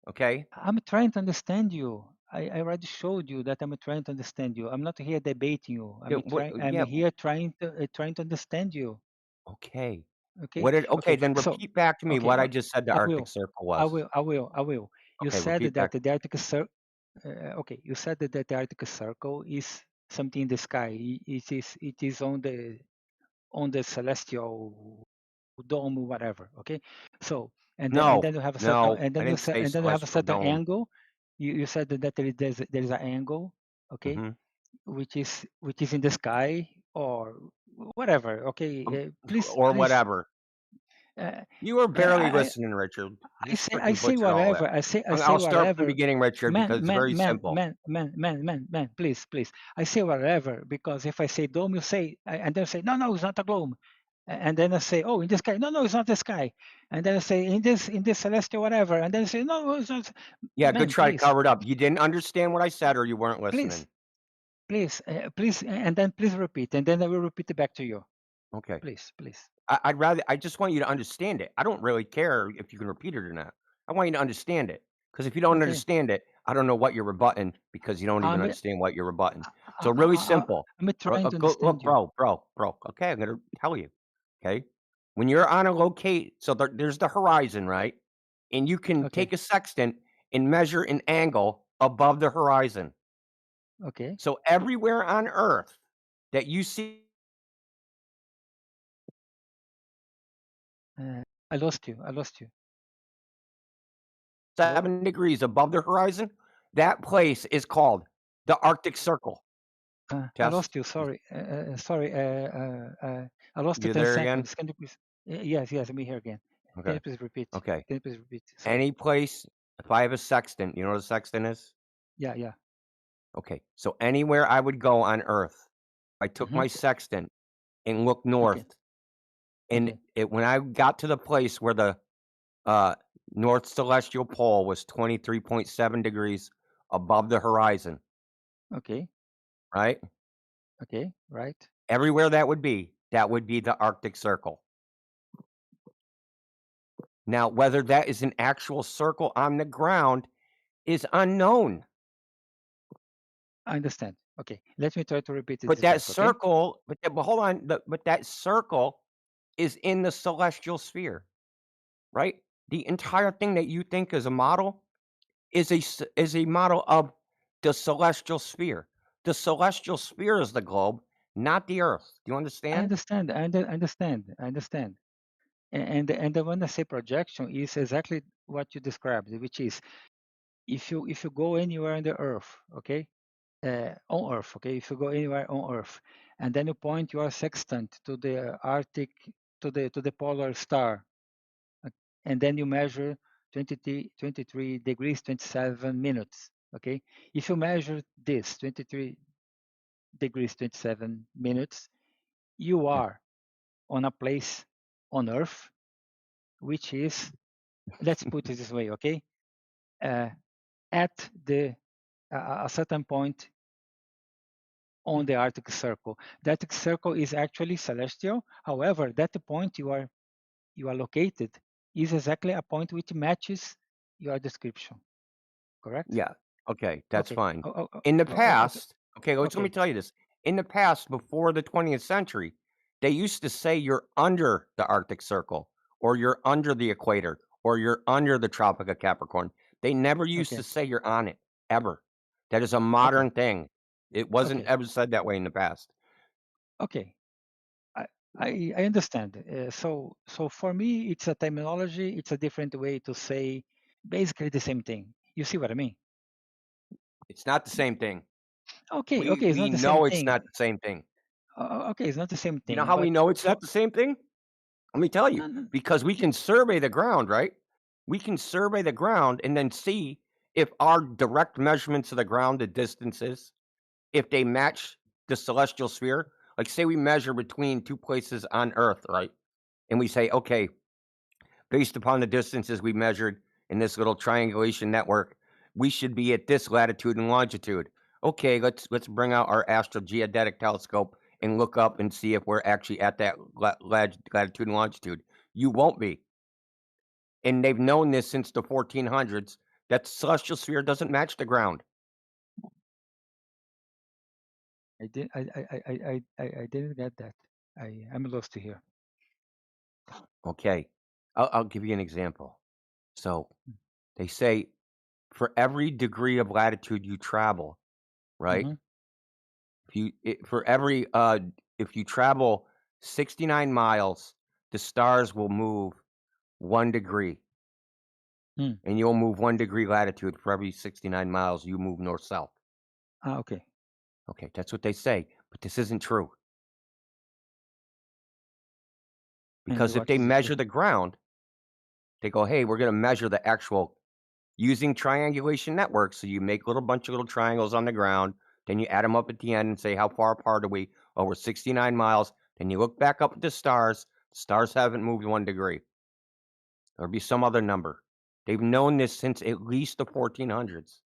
Okay? I'm trying to understand you. I already showed you that I'm trying to understand you. I'm not here debating you. I'm here trying to understand you. Okay. Okay. Then repeat back to me what I just said the Arctic Circle was. I will. You said that the Arctic Circle. Okay, you said that the Arctic Circle is something in the sky. It is on the celestial dome, whatever. Okay, so and No, then you have a certain no, I didn't say and then you have a celestial certain dome. angle. You said that there is an angle, okay, hmm which is in the sky or whatever. Okay, please Or whatever. Uh, You were I, barely I listening, Richard. You I say freaking butchered all that. whatever. I say I'll start from the whatever. beginning, Richard, because it's very simple. Man, please. I say whatever because if I say dome, you say, and then I say, no, it's not a globe. And then I say, oh, in the sky. No, it's not the sky. And then I say, in this celestial whatever. And then I say, no, it's not. Yeah, good Man, try to please, cover it up. You didn't understand what I said, or you weren't listening. please, and then please repeat. And then I will repeat it back to you. Okay. Please. I just want you to understand it. I don't really care if you can repeat it or not. I want you to understand it. Because if you don't Okay. understand it, I don't know what you're rebutting because you don't even understand what you're rebutting. So really simple. I'm trying to understand you. Look, bro. Okay, I'm gonna tell you. Okay. When you're on a locate, so there's the horizon, right? And you can Okay. take a sextant and measure an angle above the horizon. Okay. So everywhere on Earth that you see I lost you. 7 degrees above the horizon, that place is called the Arctic Circle. I Test. lost you. Sorry. I lost you You 10 there again? seconds. Can you please? Yes. I'm here again. Can Okay. you please repeat? Okay. Can you please repeat? Sorry. Any place, if I have a sextant, you know what a sextant is? Yeah. Okay. So anywhere I would go on Earth, I took my sextant and looked north. And when I got to the place where the North Celestial Pole was 23.7 degrees above the horizon. Okay. Right? Okay. Right. Everywhere that would be the Arctic Circle. Now, whether that is an actual circle on the ground is unknown. I understand. Okay. Let me try to repeat this But that back, okay? circle, but hold on, but that circle is in the celestial sphere, right? The entire thing that you think is a model is a model of the celestial sphere. The celestial sphere is the globe, not the Earth. Do you I understand? understand. I understand. And when I say projection, is exactly what you described, which is if you go anywhere on the Earth, okay, on Earth, okay, if you go anywhere on Earth, and then you point your sextant to the Arctic, to the polar star, and then you measure 23 degrees 27 minutes, okay. If you measure this 23 degrees 27 minutes, you are on a place on Earth, which is, let's put it this way, okay, at a certain point on the Arctic Circle. The Arctic Circle is actually celestial. However, that point you are located is exactly a point which matches your description. Correct? Yeah. Okay, that's Okay. fine. In the past, okay, let me Okay. tell you this. In the past, before the 20th century, they used to say you're under the Arctic Circle, or you're under the equator, or you're under the Tropic of Capricorn. They never used Okay. to say you're on it, ever. That is a modern thing. It wasn't Okay. ever said that way in the past. Okay. I understand. So for me, it's a terminology. It's a different way to say basically the same thing. You see what I mean? It's not the same thing. Okay. We It's not the same know it's thing. not the same thing. Okay, it's not the same You know thing. how we But know it's not the same thing? Let me tell you, no, because we can survey the ground, right? We can survey the ground and then see if our direct measurements of the ground, the distances, if they match the celestial sphere. Like, say we measure between two places on Earth, right? And we say, okay, based upon the distances we measured in this little triangulation network, we should be at this latitude and longitude. Okay, let's bring out our astrogeodetic telescope and look up and see if we're actually at that latitude and longitude. You won't be. And they've known this since the 1400s that the celestial sphere doesn't match the ground. I didn't get that. I'm lost here. Okay, I'll give you an example. So they say for every degree of latitude you travel, right? Mhm. If you travel 69 miles, the stars will move 1 degree. Hmm. And you'll move 1 degree latitude for every 69 miles you move north-south. Okay. Okay, that's what they say, but this isn't true. And Because if what they is it true? measure the ground, they go, hey, we're going to measure the actual using triangulation networks. So you make a bunch of little triangles on the ground, then you add them up at the end and say, how far apart are we? Oh, we're 69 miles. Then you look back up at the stars. The stars haven't moved 1 degree. There'll be some other number. They've known this since at least the 1400s.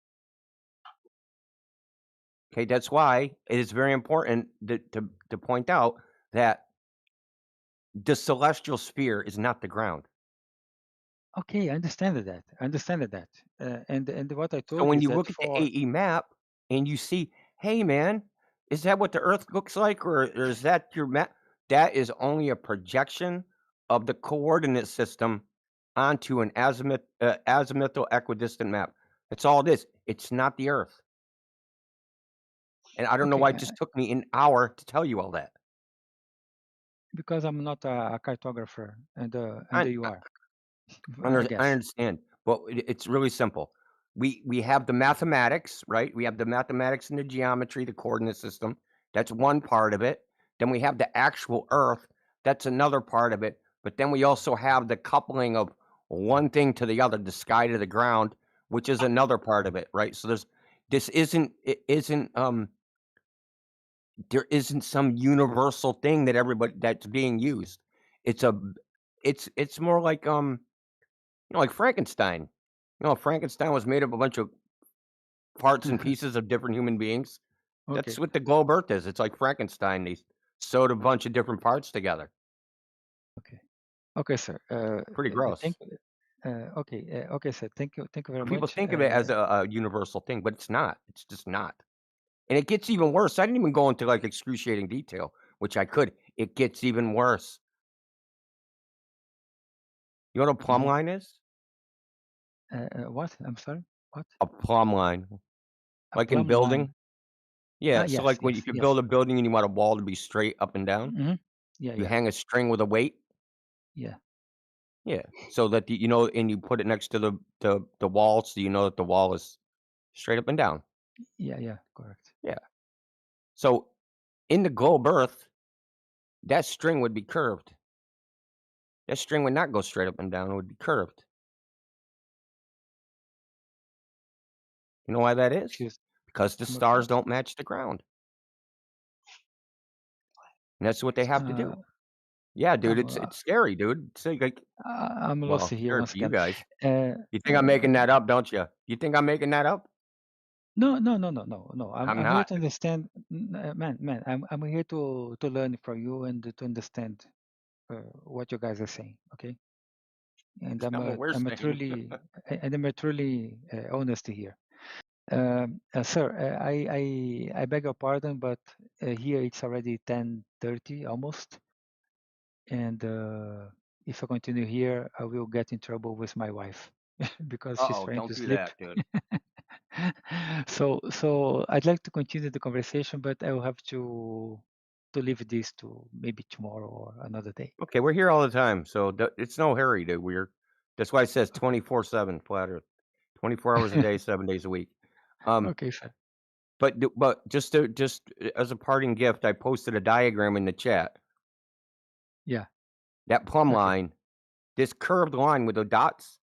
Okay, that's why it is very important to point out that the celestial sphere is not the ground. Okay, I understand that. I understand that. And what I So told you when is you that look at the for AE map and you see, hey man, is that what the Earth looks like, or is that your map? That is only a projection of the coordinate system onto an azimuthal equidistant map. That's all it is. It's not the Earth. And I don't know why okay, it just took me an hour to tell you all that. because I'm not a cartographer, and I, you are, I I guess. understand, but it's really simple. We have the mathematics, right? We have the mathematics and the geometry, the coordinate system. That's one part of it. Then we have the actual Earth. That's another part of it. But then we also have the coupling of one thing to the other, the sky to the ground, which is another part of it, right? So there isn't some universal thing that everybody that's being used. It's more like like Frankenstein. Frankenstein was made of a bunch of parts and pieces of different human beings. That's Okay, what the globe Earth is. It's like Frankenstein. They sewed a bunch of different parts together. okay, sir. Pretty gross. Okay, sir. Thank you very But people much. think of it as a universal thing, but it's not. It's just not. And it gets even worse. I didn't even go into like excruciating detail, which I could. It gets even worse. You know what a plumb Mhm. line is? What? I'm sorry. What? A plumb line, A like in plumb line. building. Yeah. So Yes, like when yes, if you yes. build a building and you want a wall to be straight up and down, Hmm. Yeah, you yeah, hang a string with a weight. yeah, Yeah, so that and you put it next to the wall, so you know that the wall is straight up and down. yeah, yeah. Correct. Yeah. So in the globe Earth, that string would be curved. That string would not go straight up and down; it would be curved. You know why that is? Excuse. Because the I'm stars don't match the ground, and that's what they have to uh, do. Yeah, dude, I'm it's scary, dude. It's like, I'm well, lost here scary once for you again. guys. Uh, You think I'm making that up, don't you? You think I'm making that up? no, no, no, no, no, no. I'm I'm here not. to understand, man. I'm here to learn from you and to understand what you guys are saying. Okay, and It's not what we're saying. I'm a truly honest here. Sir, I beg your pardon, but here it's already 10:30 almost, and if I continue here, I will get in trouble with my wife because she's Uh-oh, trying to don't do sleep. that, dude. So I'd like to continue the conversation, but I will have to leave this to maybe tomorrow or another day. Okay, we're here all the time, so it's no hurry, dude. That's why it says Okay. 24/7 flat Earth, 24 hours a day, 7 days a week. Um, Okay, sir. but just as a parting gift, I posted a diagram in the chat. Yeah. That plumb Okay. line, this curved line with the dots.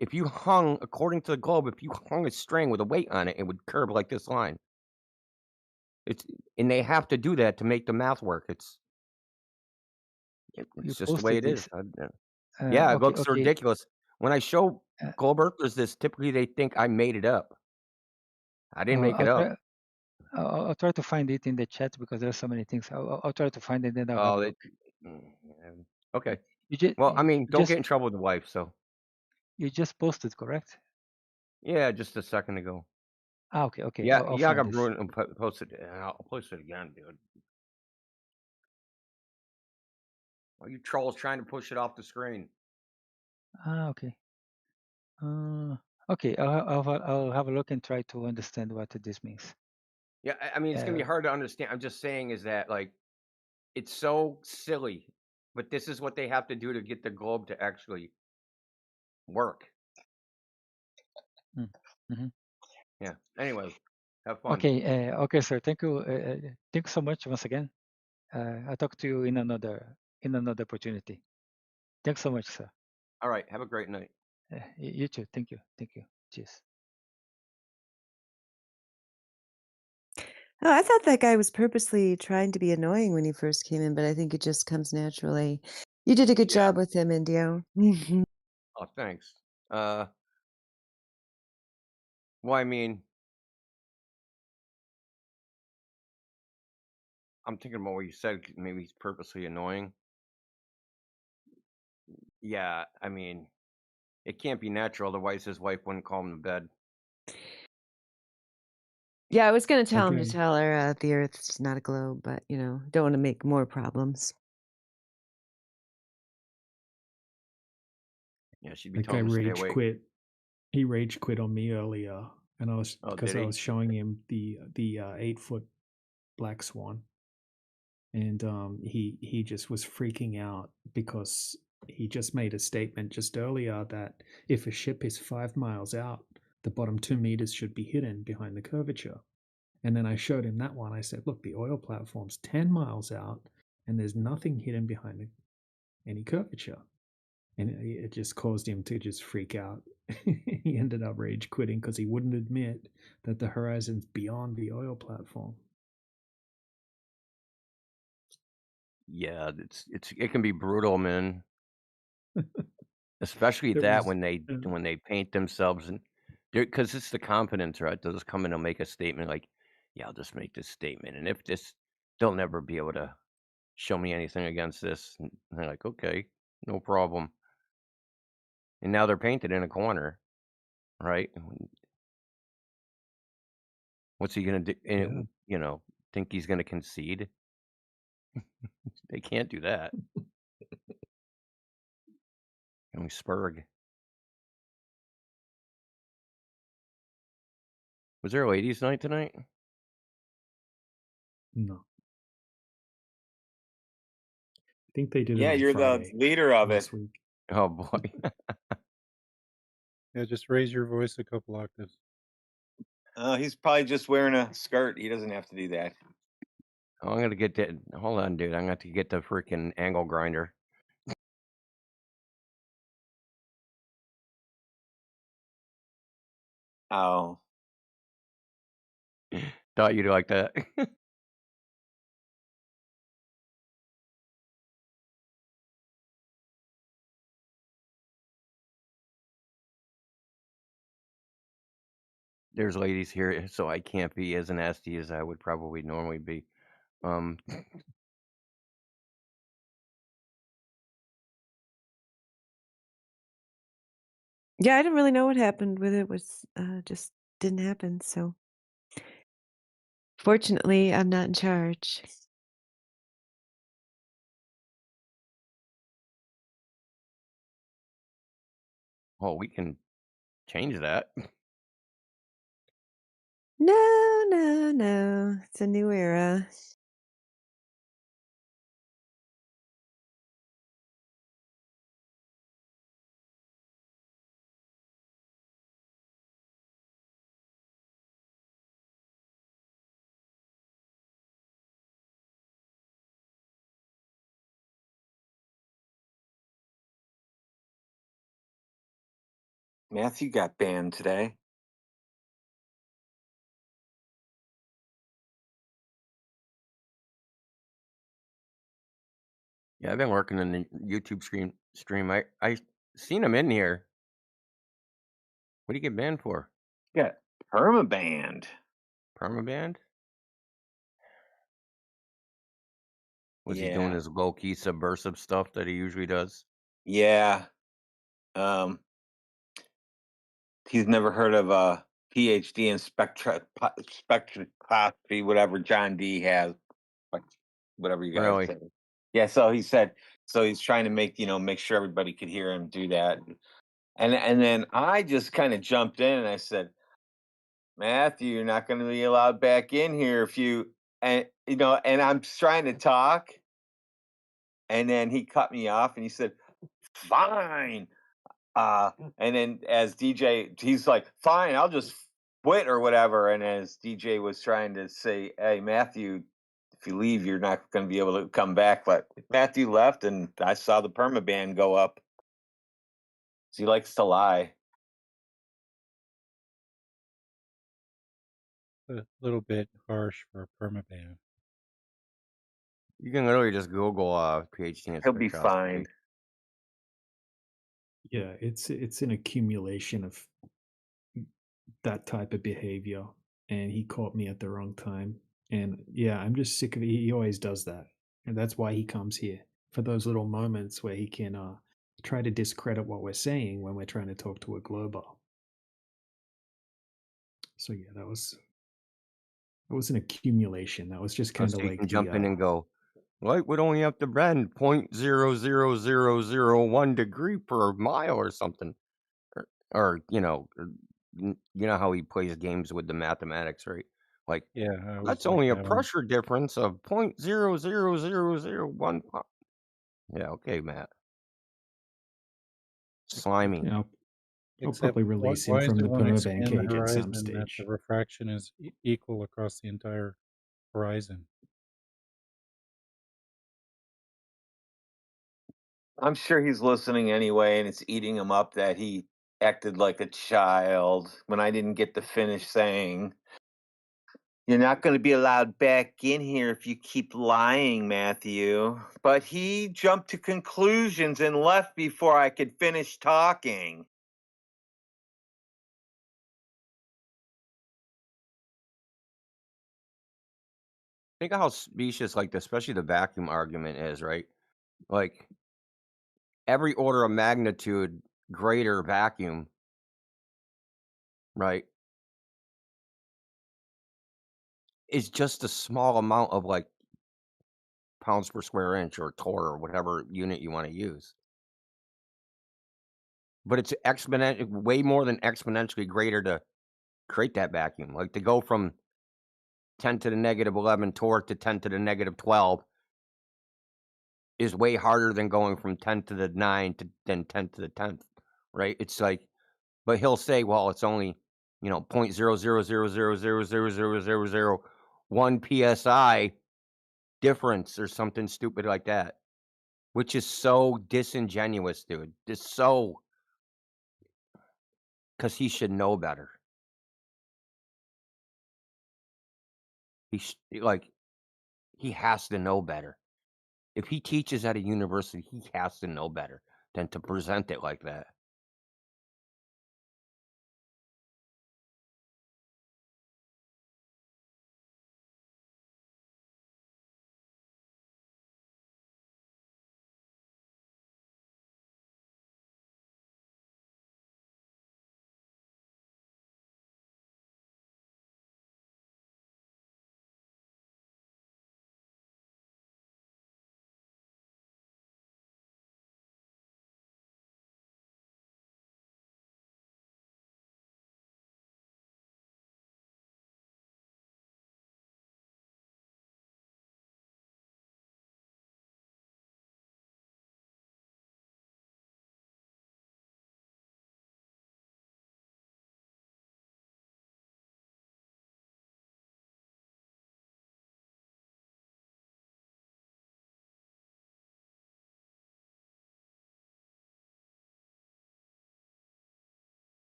If you hung, according to the globe, if you hung a string with a weight on it, it would curve like this line. And they have to do that to make the math work. You It's just the way posted it is. this. Yeah, it Okay. looks Okay. ridiculous. When I show Uh, globe earthers this, typically they think I made it up. I didn't make it I'll up. try. I'll try to find it in the chat because there's so many things. I'll try to find it, then I'll have a Oh, look. okay. You just Well, I mean, you don't just get in trouble with the wife. So you just posted, correct? yeah, just a second ago. Okay. Okay. Yeah, I'll yeah, I find got this. ruined and posted. I'll post it again, dude. Well, you trolls trying to push it off the screen. Okay. Okay. I'll have a look and try to understand what this means. Yeah, I mean, it's gonna be hard to understand. I'm just saying is that like It's so silly, but this is what they have to do to get the globe to actually work. Mm-hmm. Yeah. Anyway, have fun. Okay, sir. Thank you. Thank you so much once again. I'll talk to you in another opportunity. Thanks so much, sir. All right. Have a great night. You too. Thank you. Thank you. Cheers. Oh, I thought that guy was purposely trying to be annoying when he first came in, but I think it just comes naturally. You did a good Yeah. job with him, Indio. Oh, thanks. Well, I mean, I'm thinking about what you said. Maybe he's purposely annoying. Yeah, I mean, it can't be natural. Otherwise, his wife wouldn't call him to bed. Yeah, I was going to tell him to Okay. tell her the Earth's not a globe, but, don't want to make more problems. Yeah, she'd be That guy telling him to stay rage awake. quit. He rage quit on me earlier, and Oh, because did I he? was showing him the 8-foot black swan, and he just was freaking out because he just made a statement just earlier that if a ship is 5 miles out, the bottom 2 meters should be hidden behind the curvature. And then I showed him that one. I said, look, the oil platform's 10 miles out, and there's nothing hidden behind any curvature. And it just caused him to just freak out. He ended up rage quitting because he wouldn't admit that the horizon's beyond the oil platform. Yeah, it can be brutal, man. Especially It that was, when they paint themselves and because it's the confidence, right? They'll just come in and make a statement like, "Yeah, I'll just make this statement, and if this, they'll never be able to show me anything against this." And they're like, "Okay, no problem." And now they're painted in a corner, right? What's he gonna do? yeah. Think he's gonna concede? They can't do that. Only Spurg. Was there a ladies' night tonight? No. I think they did it Yeah, on you're the Friday leader of it. last week. Oh boy. Yeah, just raise your voice a couple octaves. He's probably just wearing a skirt. He doesn't have to do that. Oh, I'm gonna get that. Hold on, dude. I'm gonna have to get the freaking angle grinder. Oh, Thought you'd like that. There's ladies here, so I can't be as nasty as I would probably normally be. Yeah, I didn't really know what happened with it. It was just didn't happen. So fortunately, I'm not in charge. Well, we can change that. No, no, no. It's a new era. Matthew got banned today. Yeah, I've been working in the YouTube stream. I seen him in here. What do you get banned for? He got permabanned. Permabanned? Was he doing Yeah, his low key subversive stuff that he usually does? yeah. He's never heard of a PhD in spectroscopy, whatever John D has, like whatever you guys Really? say. Yeah, so he said, so he's trying to make sure everybody could hear him do that, and then I just kind of jumped in and I said, Matthew, you're not going to be allowed back in here if you and I'm trying to talk, And then he cut me off and he said, "Fine." And then as DJ, he's like, "Fine, I'll just quit or whatever." And as DJ was trying to say, "Hey, Matthew, if you leave, you're not going to be able to come back." But Matthew left, and I saw the permaban go up. So he likes to lie. A little bit harsh for a permaban. You can literally just Google PhD in He'll be fine. spectroscopy. Yeah, it's an accumulation of that type of behavior, and he caught me at the wrong time. And yeah, I'm just sick of it. He always does that, and that's why he comes here, for those little moments where he can try to discredit what we're saying when we're trying to talk to a global. So yeah, that was an accumulation. That was just Oh, kind so of you like can the jump in and go, light would only have to bend 0.00001 degree per mile or something. Or you know how he plays games with the mathematics, right? Like, Yeah, I always that's like only a that one. pressure difference of 0.00001. Yeah, okay, Matt. Slimy. you know. I'll Except probably release him why is from it the when they permaban scan the cage at some horizon that the stage. refraction is equal across the entire horizon? I'm sure he's listening anyway, and it's eating him up that he acted like a child when I didn't get to finish saying, "You're not going to be allowed back in here if you keep lying, Matthew." But he jumped to conclusions and left before I could finish talking. Think of how specious, like, especially the vacuum argument is, right? Like, every order of magnitude greater vacuum, right, is just a small amount of, like, pounds per square inch or torr or whatever unit you want to use. But it's way more than exponentially greater to create that vacuum. Like, to go from 10 to the negative 11 torque to 10 to the negative 12 is way harder than going from 10 to the 9 to then 10 to the 10th, right? It's like, but he'll say, well, it's only, 0.00000000001 psi difference or something stupid like that, which is so disingenuous, dude. It's so, because he should know better. Like, he has to know better. If he teaches at a university, he has to know better than to present it like that.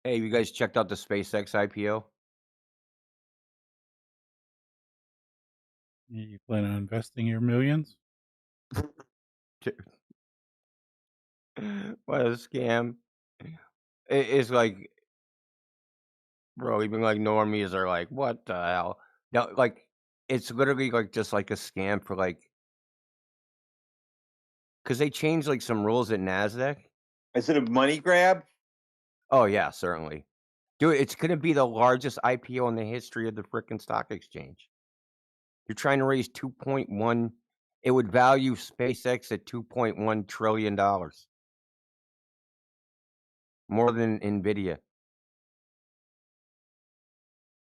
Hey, you guys checked out the SpaceX IPO? You plan on investing your millions? What a scam. It's like, bro, even like normies are like, what the hell? No, like, it's literally like just like a scam for like, because they changed like some rules at NASDAQ. Is it a money grab? Oh, yeah, certainly. Dude, it's going to be the largest IPO in the history of the frickin' stock exchange. You're trying to raise 2.1, it would value SpaceX at $2.1 trillion. More than NVIDIA.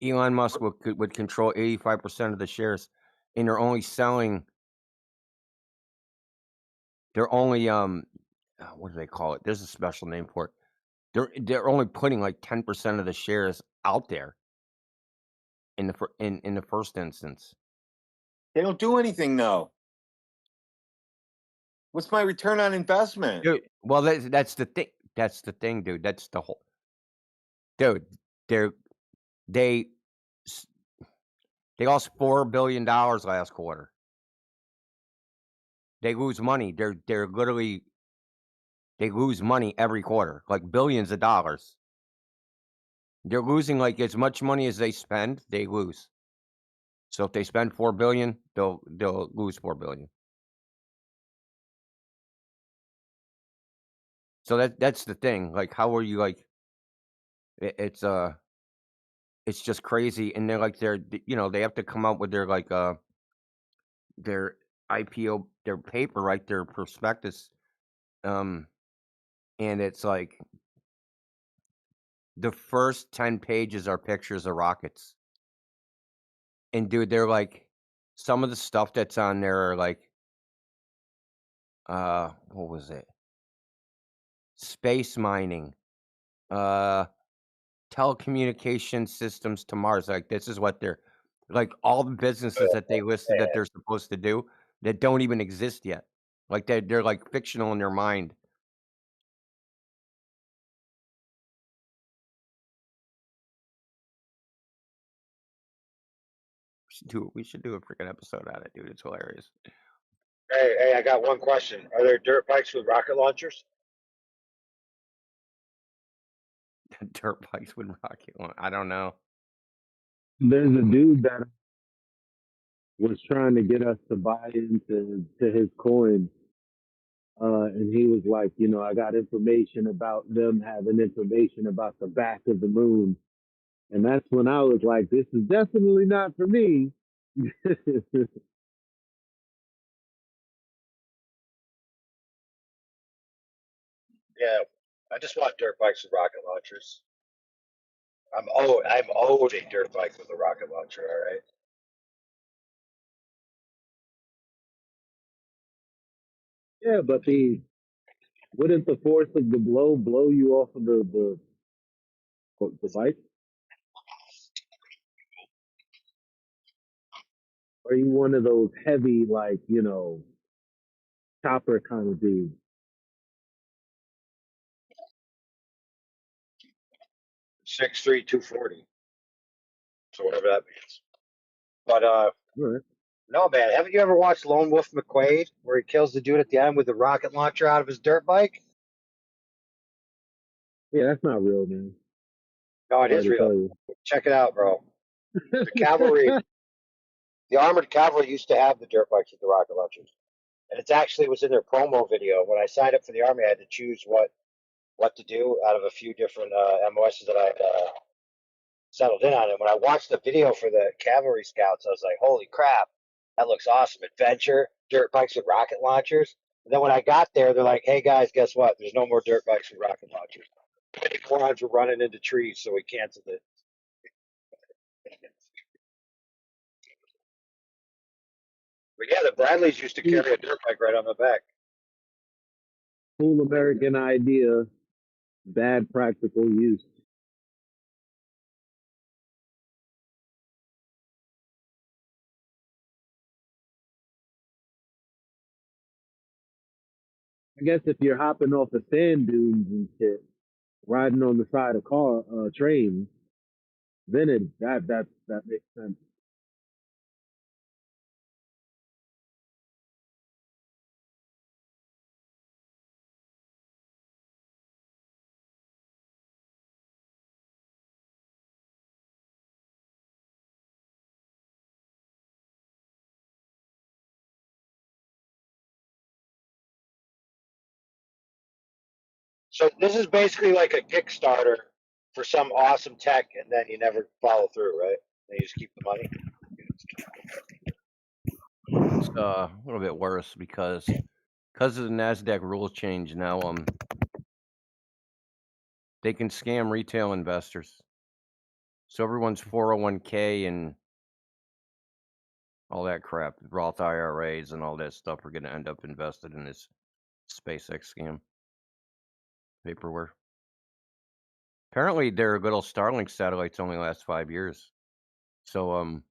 Elon Musk would control 85% of the shares, and they're only selling. They're only what do they call it? There's a special name for it. They're only putting like 10% of the shares out there in the first instance. They don't do anything though. What's my return on investment? Dude, well, that's the thing. That's the thing, dude. That's the whole. Dude, they lost $4 billion last quarter. They lose money. They're literally. They lose money every quarter, like billions of dollars. They're losing like as much money as they spend. They lose. So if they spend $4 billion, they'll lose $4 billion. So that's the thing. Like, how are you like? It's just crazy, and they're like they have to come up with their like their IPO, their paper, right? Their prospectus, and it's like the first 10 pages are pictures of rockets, and dude, they're like some of the stuff that's on there are like what was it? Space mining, telecommunication systems to Mars. Like this is what they're like all the businesses that they listed that they're supposed to do that don't even exist yet. Like they're like fictional in their mind. We should do a freaking episode on it, dude. It's hilarious. Hey, I got one question. Are there dirt bikes with rocket launchers? Dirt bikes with rocket launch. I don't know. There's a dude that was trying to get us to buy into his coin. And he was like, I got information about them having information about the back of the moon. And that's when I was like, this is definitely not for me. Yeah, I just want dirt bikes with rocket launchers. I'm owed a dirt bike with a rocket launcher. All right. Yeah, but wouldn't the force of the blow you off of the bike? Are you one of those heavy, like, chopper kind of dudes? 6'3", 240. So whatever that means. But Right. no, man. Haven't you ever watched Lone Wolf McQuade, where he kills the dude at the end with the rocket launcher out of his dirt bike? Yeah, that's not real, man. No, it is real. Check it out, bro. The cavalry, the armored cavalry used to have the dirt bikes with the rocket launchers, and it actually was in their promo video. When I signed up for the army, I had to choose what to do out of a few different MOSs that I settled in on. And when I watched the video for the cavalry scouts, I was like, holy crap, that looks awesome. Adventure, dirt bikes with rocket launchers. And then when I got there, they're like, hey guys, guess what? There's no more dirt bikes with rocket launchers. The morons were running into trees, so we canceled it. But yeah, the Bradleys used to carry a dirt bike right on the back. Cool American idea, bad practical use. I guess if you're hopping off the sand dunes and shit, riding on the side of trains, then that makes sense. So this is basically like a Kickstarter for some awesome tech, and then you never follow through, right? And you just keep the money. It's a little bit worse because of the NASDAQ rules change now. They can scam retail investors. So everyone's 401k and all that crap, Roth IRAs and all that stuff are going to end up invested in this SpaceX scam vaporware. Apparently, their little Starlink satellites only last 5 years. So,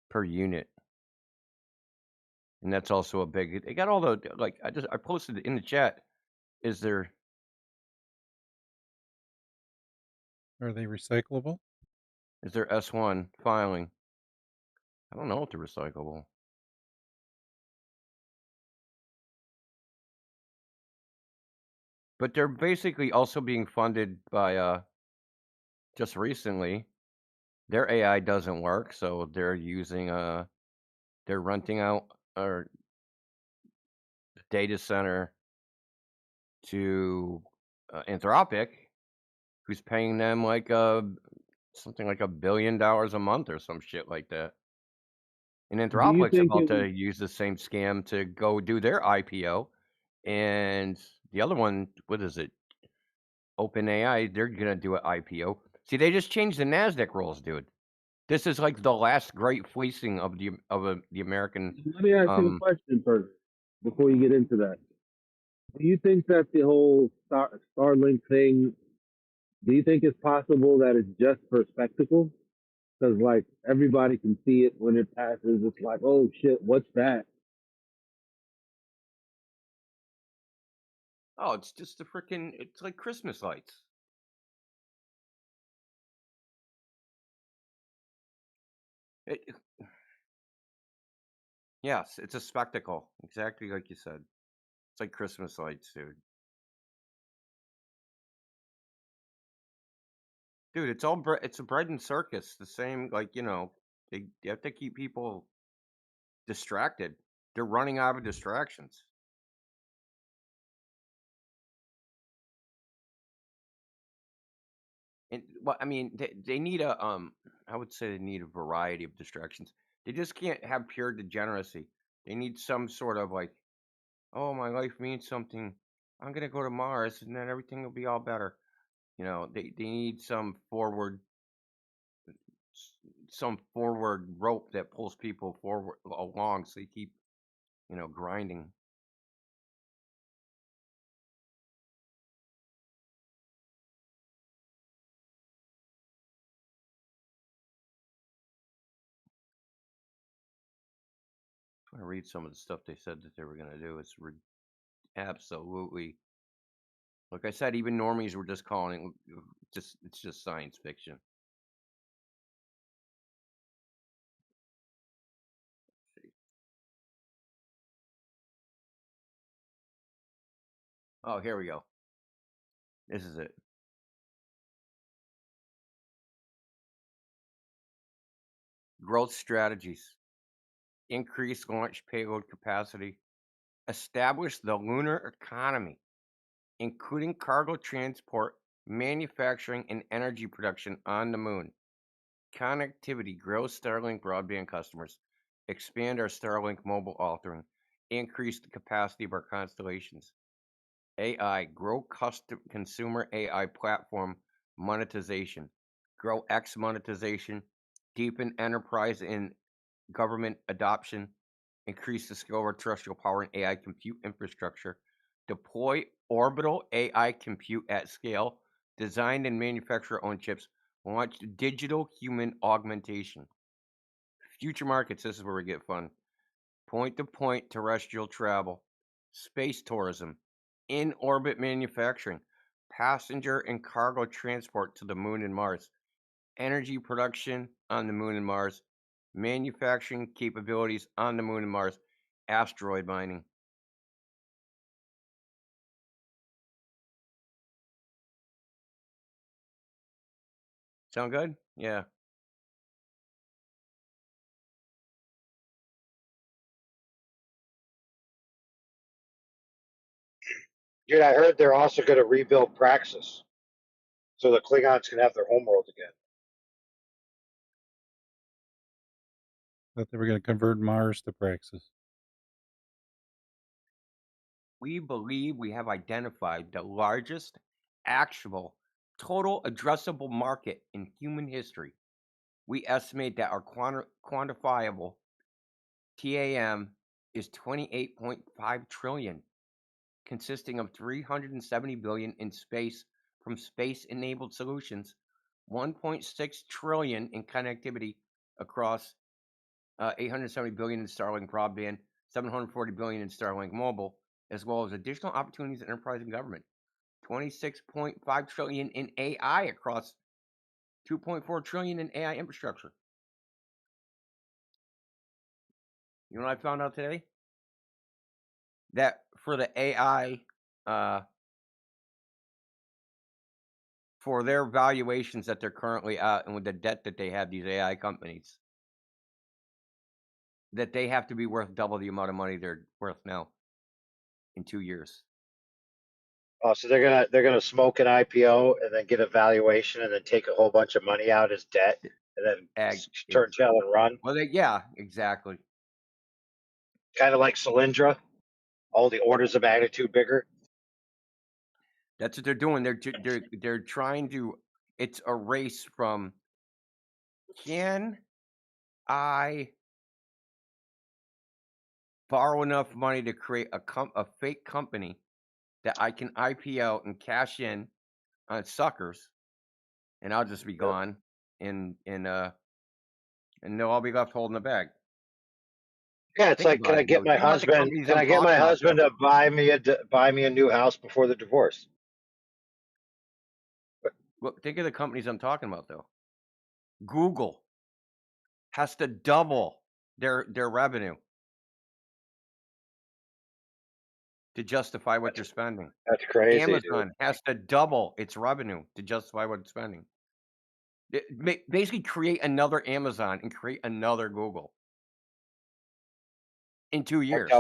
per unit. And that's also a big, they got all the, like, I posted it in the chat. Is there, Are they recyclable? is there S1 filing? I don't know if they're recyclable. But they're basically also being funded by, just recently, their AI doesn't work, so they're using, they're renting out our data center to Anthropic, who's paying them like something like $1 billion a month or some shit like that. And Do you Anthropic's think about it? to use the same scam to go do their IPO, and the other one, what is it? OpenAI, they're gonna do an IPO. See, they just changed the Nasdaq rules, dude. This is like the last great fleecing of the American. Let me ask you a question first before you get into that. Do you think that the whole Starlink thing? Do you think it's possible that it's just for spectacle? Because like everybody can see it when it passes. It's like, oh shit, what's that? Oh, it's just the freaking. It's like Christmas lights. Yes, it's a spectacle, exactly like you said. It's like Christmas lights, dude. Dude, it's all it's a bread and circus. The same, like they have to keep people distracted. They're running out of distractions. And well, I mean, they need a I would say they need a variety of distractions. They just can't have pure degeneracy. They need some sort of like, oh, my life means something. I'm gonna go to Mars, and then everything will be all better. They need some forward rope that pulls people forward along, so they keep grinding. I'm gonna read some of the stuff they said that they were gonna do. It's absolutely, like I said, even normies were just calling it it's just science fiction. Oh, here we go. This is it. Growth strategies. Increase launch payload capacity. Establish the lunar economy, including cargo transport, manufacturing, and energy production on the moon. Connectivity. Grow Starlink broadband customers. Expand our Starlink mobile offering. Increase the capacity of our constellations. AI. Grow consumer AI platform monetization. Grow X monetization. Deepen enterprise and government adoption. Increase the scale of our terrestrial power and AI compute infrastructure. Deploy orbital AI compute at scale. Design and manufacture our own chips. Launch digital human augmentation. Future markets. This is where we get fun. Point-to-point terrestrial travel. Space tourism. In-orbit manufacturing. Passenger and cargo transport to the moon and Mars. Energy production on the moon and Mars. Manufacturing capabilities on the moon and Mars. Asteroid mining. Sound good? Yeah. Dude, I heard they're also going to rebuild Praxis so the Klingons can have their homeworld again. That they were going to convert Mars to Praxis. We believe we have identified the largest actual total addressable market in human history, we estimate that our quantifiable TAM is 28.5 trillion, consisting of 370 billion in space from space-enabled solutions, 1.6 trillion in connectivity across 870 billion in Starlink broadband, 740 billion in Starlink mobile, as well as additional opportunities in enterprise and government. 26.5 trillion in AI across 2.4 trillion in AI infrastructure. You know what I found out today? That for the AI, for their valuations that they're currently at, and with the debt that they have, these AI companies, that they have to be worth double the amount of money they're worth now in 2 years. Oh, so they're gonna smoke an IPO and then get a valuation and then take a whole bunch of money out as debt and then turn tail and run. Well, yeah, exactly. Kind of like Solyndra, all the orders of magnitude bigger. That's what they're doing. They're trying to. It's a race from. Can I borrow enough money to create a fake company that I can IPO and cash in on suckers, and I'll just be gone, and they'll all be left holding the bag. Yeah, it's like, can I get my husband? Can I get my husband to buy me a new house before the divorce? Well, think of the companies I'm talking about, though. Google has to double their revenue to justify what they're spending. That's crazy. Amazon has to double its revenue to justify what it's spending. Basically, create another Amazon and create another Google in 2 years.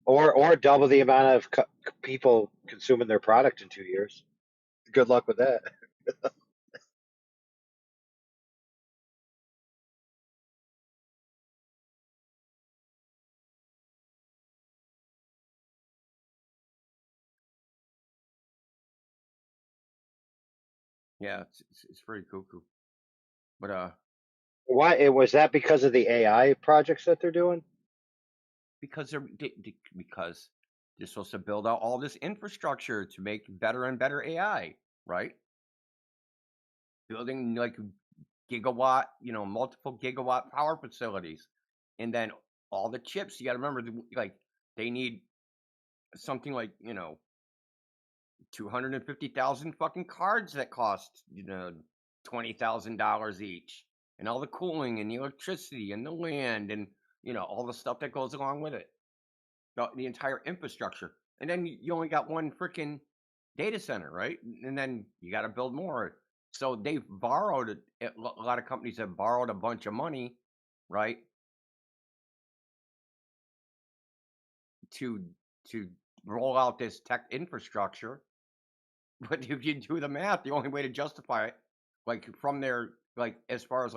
Or double the amount of people consuming their product in 2 years. Good luck with that. Yeah, it's pretty cuckoo. But why was that? Because of the AI projects that they're doing? Because they're supposed to build out all this infrastructure to make better and better AI, right? Building like gigawatt, multiple gigawatt power facilities, and then all the chips. You got to remember, like they need something like 250,000 fucking cards that cost $20,000 each, and all the cooling and the electricity and the land and all the stuff that goes along with it, the entire infrastructure. And then you only got one freaking data center, right? And then you got to build more. So they've borrowed a lot of companies have borrowed a bunch of money, right? To roll out this tech infrastructure. But if you do the math, the only way to justify it, like from their as far as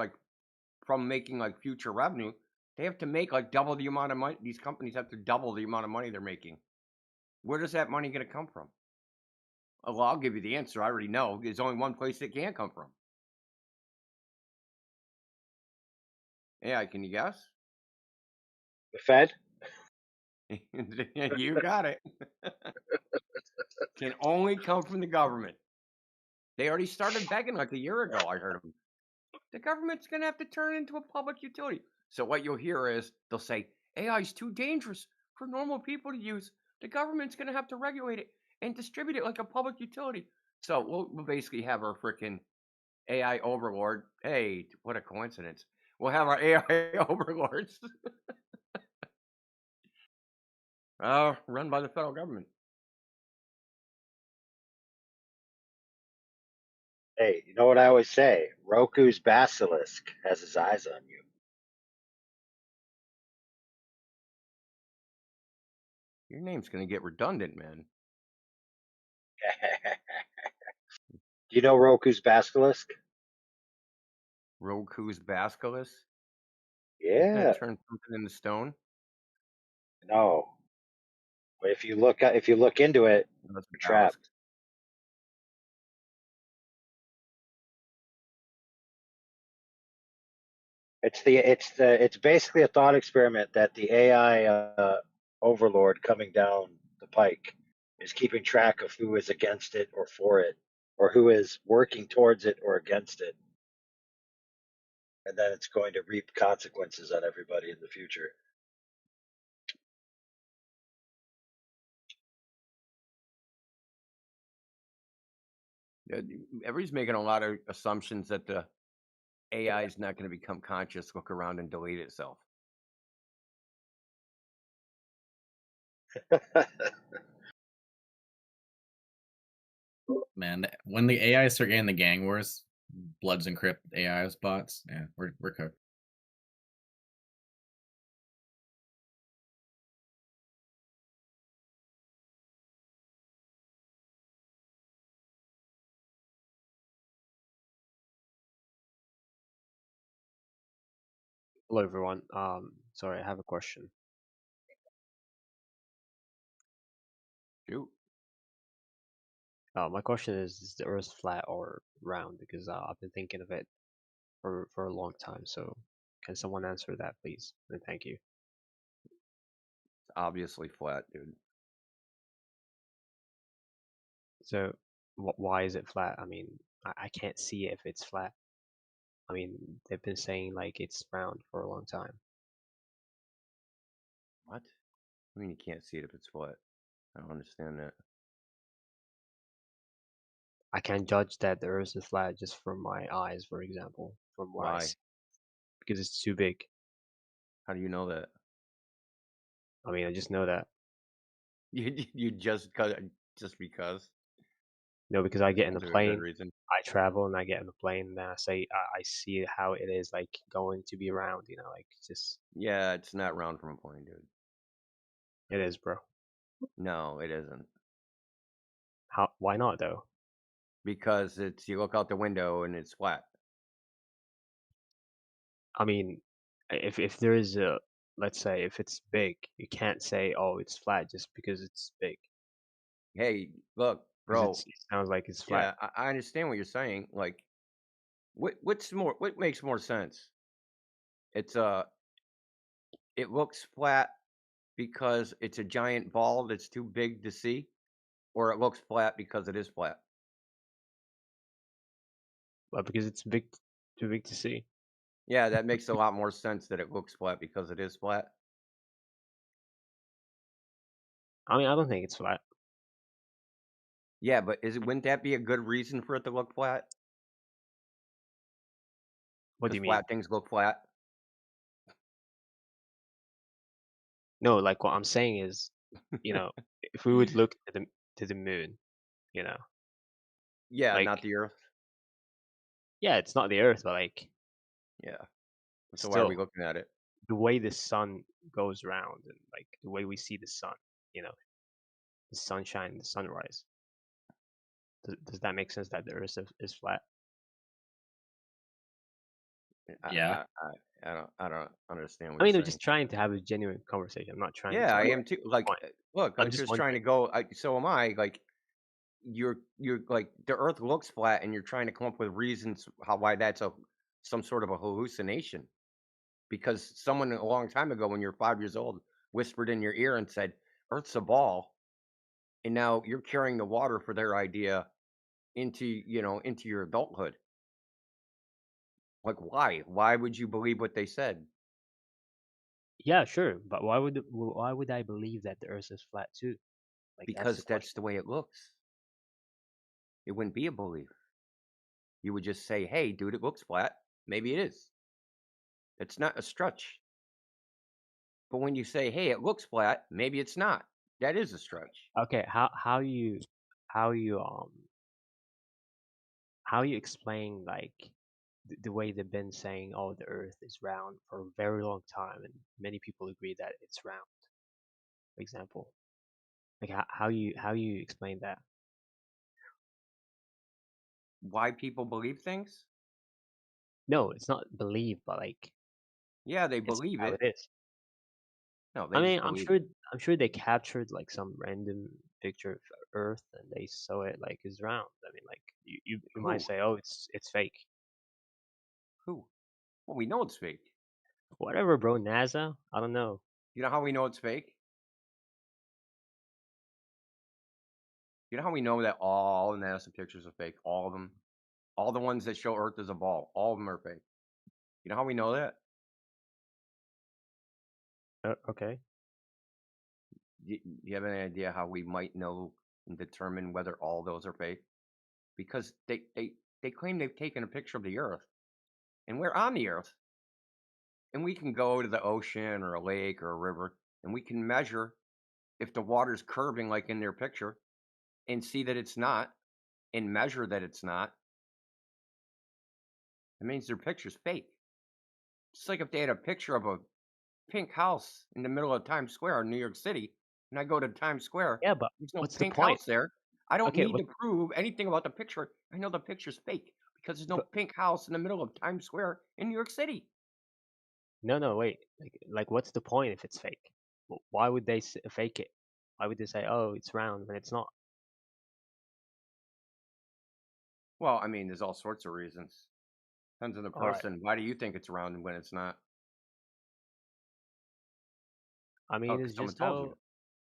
from making future revenue, they have to make double the amount of money. These companies have to double the amount of money they're making. Where does that money going to come from? Well, I'll give you the answer. I already know. There's only one place it can come from. Yeah, can you guess? The Fed? You got it. Can only come from the government. They already started begging a year ago. I heard them. The government's going to have to turn into a public utility. So what you'll hear is they'll say AI is too dangerous for normal people to use. The government's going to have to regulate it and distribute it like a public utility. So we'll basically have our freaking AI overlord. Hey, what a coincidence. We'll have our AI overlords run by the federal government. Hey, you know what I always say? Roku's basilisk has his eyes on you. Your name's going to get redundant, man. Do you know Roku's basilisk? Roku's basilisk? Yeah. Isn't that turn something into stone? No. But if you look into it, you're trapped. It's basically a thought experiment that the AI overlord coming down the pike is keeping track of who is against it or for it, or who is working towards it or against it, and then it's going to reap consequences on everybody in the future. Everybody's making a lot of assumptions that the AI is not going to become conscious, look around, and delete itself. Man, when the AI start getting the gang wars, Bloods encrypt AI bots, yeah, we're cooked. Hello, everyone. Sorry, I have a question. Shoot. My question is the Earth flat or round? Because I've been thinking of it for a long time. So, can someone answer that, please? And thank you. It's obviously flat, dude. So, why is it flat? I mean, I can't see it if it's flat. I mean, they've been saying like it's round for a long time. What? I mean, you can't see it if it's flat. I don't understand that. I can't judge that the Earth is flat just from my eyes, for example, from what I Why? see, because it's too big. How do you know that? I mean, I just know that. You just because? No, because I get in a Is there a good plane, reason? I travel and I get in a plane, and then I see how it is like going to be around, like just Yeah, it's not round from a plane, dude. it is, bro. No, it isn't. Why not though? Because you look out the window and it's flat. I mean, if there is let's say if it's big, you can't say, oh, it's flat just because it's big. Hey, look, Because bro. it sounds like it's flat. Yeah, I understand what you're saying. Like, what makes more sense? It looks flat because it's a giant ball that's too big to see, or it looks flat because it is flat. But because it's too big to see. Yeah, that makes a lot more sense that it looks flat because it is flat. I mean, I don't think it's flat. Yeah, but wouldn't that be a good reason for it to look flat? What do you Because mean? flat things look flat. No, like what I'm saying is, if we would look to the moon, Yeah, like not the Earth. yeah, it's not the Earth, but like Yeah. So why are we still looking at it? the way the sun goes around and like the way we see the sun, the sunshine, the sunrise. Does that make sense that the Earth is flat? Yeah. I don't understand what I you're mean, I'm saying. just trying to have a genuine conversation. I'm not trying Yeah, to I argue am too. the Like, point. look, I'm I'm just just trying to go. So am I. Like, you're like the Earth looks flat, and you're trying to come up with reasons why that's some sort of a hallucination. Because someone a long time ago, when you're 5 years old, whispered in your ear and said, "Earth's a ball," and now you're carrying the water for their idea into your adulthood. Like, why? Why would you believe what they said? Yeah, sure, but why would I believe that the Earth is flat too? Like that's the Because question. that's the way it looks. It wouldn't be a belief. You would just say, "Hey, dude, it looks flat. Maybe it is." It's not a stretch. But when you say, "Hey, it looks flat," maybe it's not. That is a stretch. Okay, how you how you how you explain like the way they've been saying, oh, the Earth is round for a very long time, and many people agree that it's round. For example, like how you explain that? Why people believe things? No, it's not believe, but like Yeah, they it's believe how it. it is. No, they I mean, just believe it. I'm sure they captured like some random picture of Earth and they saw it like it's round. I mean, like you might Who? say, oh, it's fake. Who? Well, we know it's fake. Whatever, bro. NASA. I don't know. You know how we know it's fake? You know how we know that all the NASA pictures are fake? All of them? All the ones that show Earth as a ball, all of them are fake. You know how we know that? Okay. You have any idea how we might know and determine whether all those are fake? Because they claim they've taken a picture of the Earth, and we're on the Earth, and we can go to the ocean or a lake or a river, and we can measure if the water's curving like in their picture, and see that it's not, and measure that it's not. It means their picture's fake. Just like if they had a picture of a pink house in the middle of Times Square in New York City, and I go to Times Square, Yeah, but there's no what's the pink point? house there. I don't Okay, need to prove anything about the picture. I know the picture's fake because there's no but pink house in the middle of Times Square in New York City. no, wait. Like, what's the point if it's fake? Why would they fake it? Why would they say, "Oh, it's round" when it's not? Well, I mean, there's all sorts of reasons. Depends on the All right. person. Why do you think it's round when it's not? I Oh, mean, because it's someone just told you. how.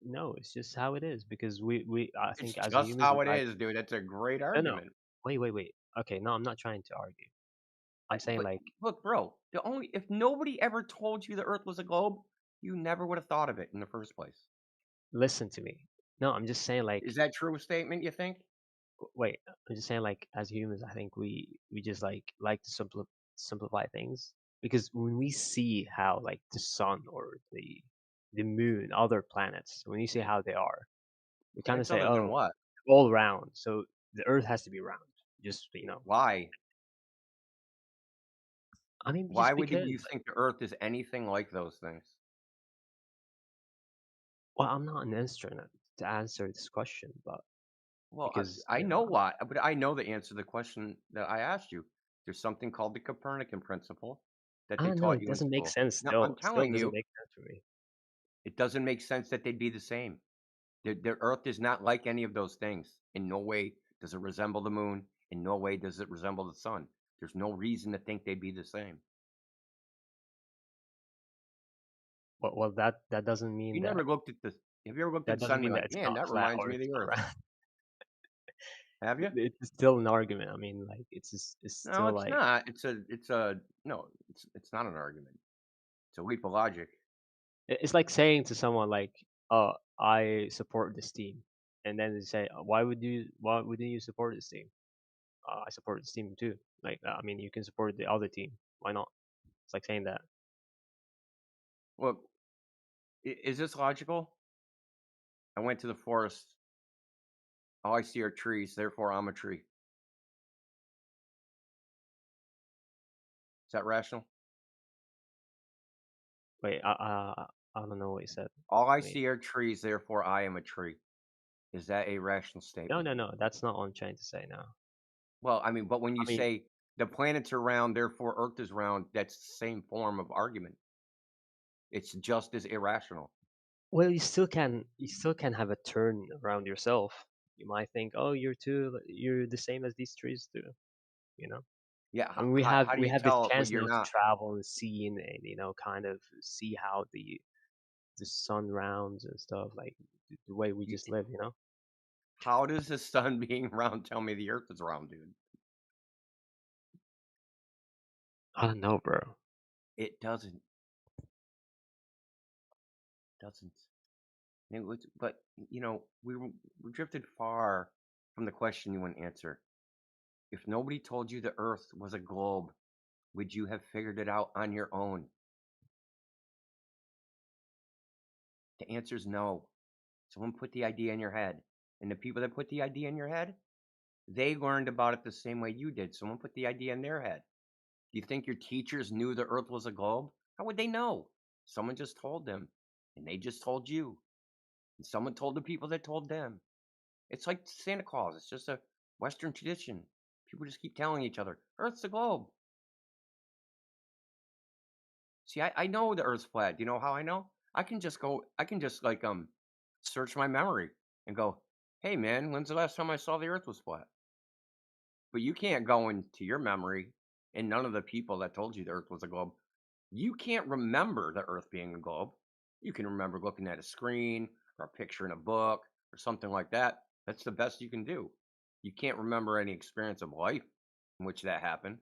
No, it's just how it is because I It's think as just humans, how it like, is, dude. That's a great no. argument. Wait. Okay, no, I'm not trying to argue. I'm saying But like, look, bro, if nobody ever told you the Earth was a globe, you never would have thought of it in the first place. listen to me. No, I'm just saying like, Is that true statement, you think? wait. I'm just saying like, as humans, I think we just like to simplify things because when we see how like the sun or the moon, other planets, when you see how they are, we kind of Planets say, other than oh, what? all round. So the Earth has to be round. Just Why? I mean, Why just would because. you think the Earth is anything like those things? Well, I'm not an instrument to answer this question, but Well, because I know why, but I know the answer to the question that I asked you. There's something called the Copernican principle that I they don't know, taught it you in doesn't make school. sense. No, I'm Still telling doesn't you, make sense for me. it doesn't make sense that they'd be the same. The Earth is not like any of those things. In no way does it resemble the moon. In no way does it resemble the sun. There's no reason to think they'd be the same. Well, that doesn't mean You that never looked at the. Have you ever looked at that the doesn't sun and mean be that like, it's man, not that flat reminds or me of it's the not Earth? round. Have you? It's still an argument. I mean, like it's No, still it's like not. No, it's not an argument. It's a leap of logic. it's like saying to someone like, "Oh, I support this team," and then they say, Why wouldn't you support this team?" I support this team too. Like, I mean, you can support the other team. Why not? It's like saying that. Well, is this logical? I went to the forest. All I see are trees, therefore I'm a tree. Is that rational? Wait, I don't know what you said. All I Wait. see are trees, therefore I am a tree. Is that a rational statement? No. That's not what I'm trying to say now. Well, I mean, but when you I mean, say the planets are round, therefore Earth is round, that's the same form of argument. It's just as irrational. well, you still can have a turn around yourself. You might think, oh, you're the same as these trees do. You know. Yeah, I mean, how do we you have this tell what chance you're now to not? travel and see and kind of see how the sun rounds and stuff like the way we just live. You know. How does the sun being round tell me the Earth is round, dude? I don't know, bro. It doesn't. Doesn't. But we drifted far from the question you wouldn't answer. If nobody told you the Earth was a globe, would you have figured it out on your own? The answer is no. Someone put the idea in your head. And the people that put the idea in your head, they learned about it the same way you did. Someone put the idea in their head. Do you think your teachers knew the Earth was a globe? How would they know? Someone just told them. And they just told you. And someone told the people that told them. It's like Santa Claus. It's just a Western tradition. People just keep telling each other, Earth's a globe. See, I know the Earth's flat. Do you know how I know? I can just search my memory and go, hey man, when's the last time I saw the Earth was flat? But you can't go into your memory, and none of the people that told you the Earth was a globe You can't remember the Earth being a globe. You can remember looking at a screen or a picture in a book or something like that. That's the best you can do. You can't remember any experience of life in which that happened.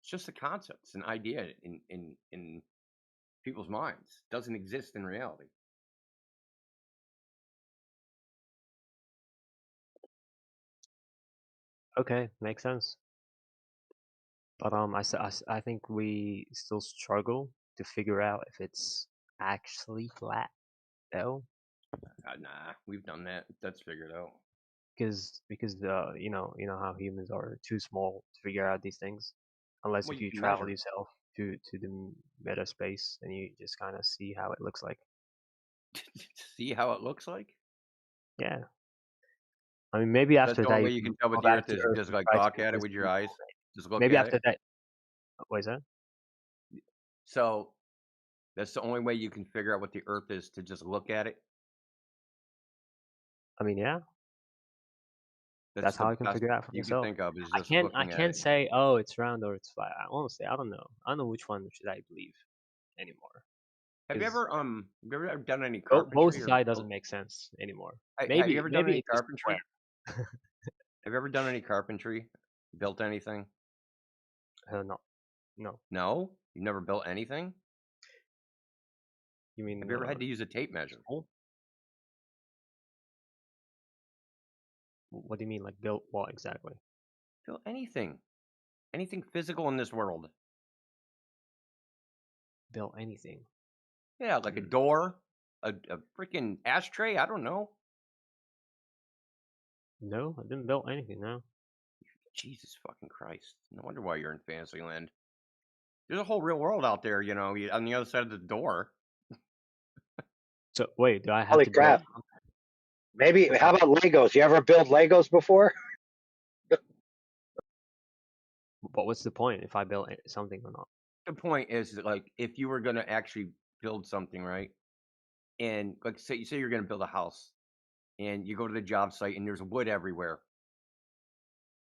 It's just a concept. It's an idea in people's minds. It doesn't exist in reality. Okay, makes sense. But I think we still struggle to figure out if it's actually flat, though. Nah, we've done that. That's figured out. Because you know how humans are too small to figure out these things, unless Well, if you you can travel measure. yourself to the meta space and you just kind of see how it looks like. See how it looks like? Yeah. I mean, maybe That's after the that only you way you can can tell go what the back Earth to is. Earth Just and like try to gawk at it convince with your people. eyes. Just look Maybe at after it. that. What is that? So that's the only way you can figure out what the Earth is, to just look at it. I mean, yeah. That's the how I can best figure it out for you can myself. think of, is I just can't looking at it. say, oh, it's round or it's flat. Honestly, I don't know. I don't know which one should I believe anymore. Have you 'Cause ever done any both carpentry or side built? doesn't make sense anymore. Have you Maybe ever done any if it's carpentry? square. Have you ever done any carpentry? Built anything? No. No. No? You've never built anything? You mean Have you ever had to use a tape measure? school? What do you mean, like built what exactly? Built anything. Anything physical in this world. Built anything. Yeah, like a door, a freaking ashtray, I don't know. No, I didn't build anything, no. Jesus fucking Christ. No wonder why you're in Fantasyland. There's a whole real world out there, you know, on the other side of the door. So wait, do I have Holy to crap. build? Maybe, how about Legos? You ever build Legos before? But what's the point if I build something or not? The point is that, like, if you were going to actually build something, right? And like, say you're going to build a house, and you go to the job site and there's wood everywhere.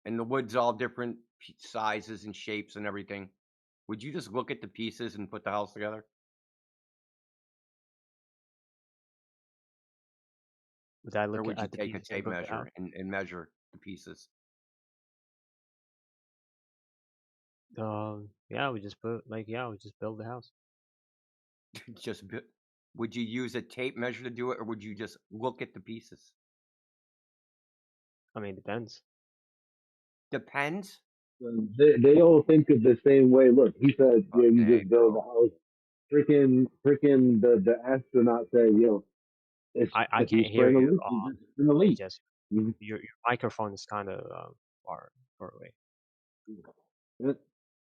And the wood's all different sizes and shapes and everything. Would you just look at the pieces and put the house together? Would I Or look would you at the take a pieces and tape put it out? measure and measure the pieces? Yeah, we just build the house. Would you use a tape measure to do it, or would you just look at the pieces? I mean, depends. Depends. They all think of the same way. Look, he said, yeah, you Okay, just build a house. Freaking the astronaut said, yo, I if you can't hear spring a you. leak, you just spring a leak. Jesse, Mhm. your microphone is kind of far away.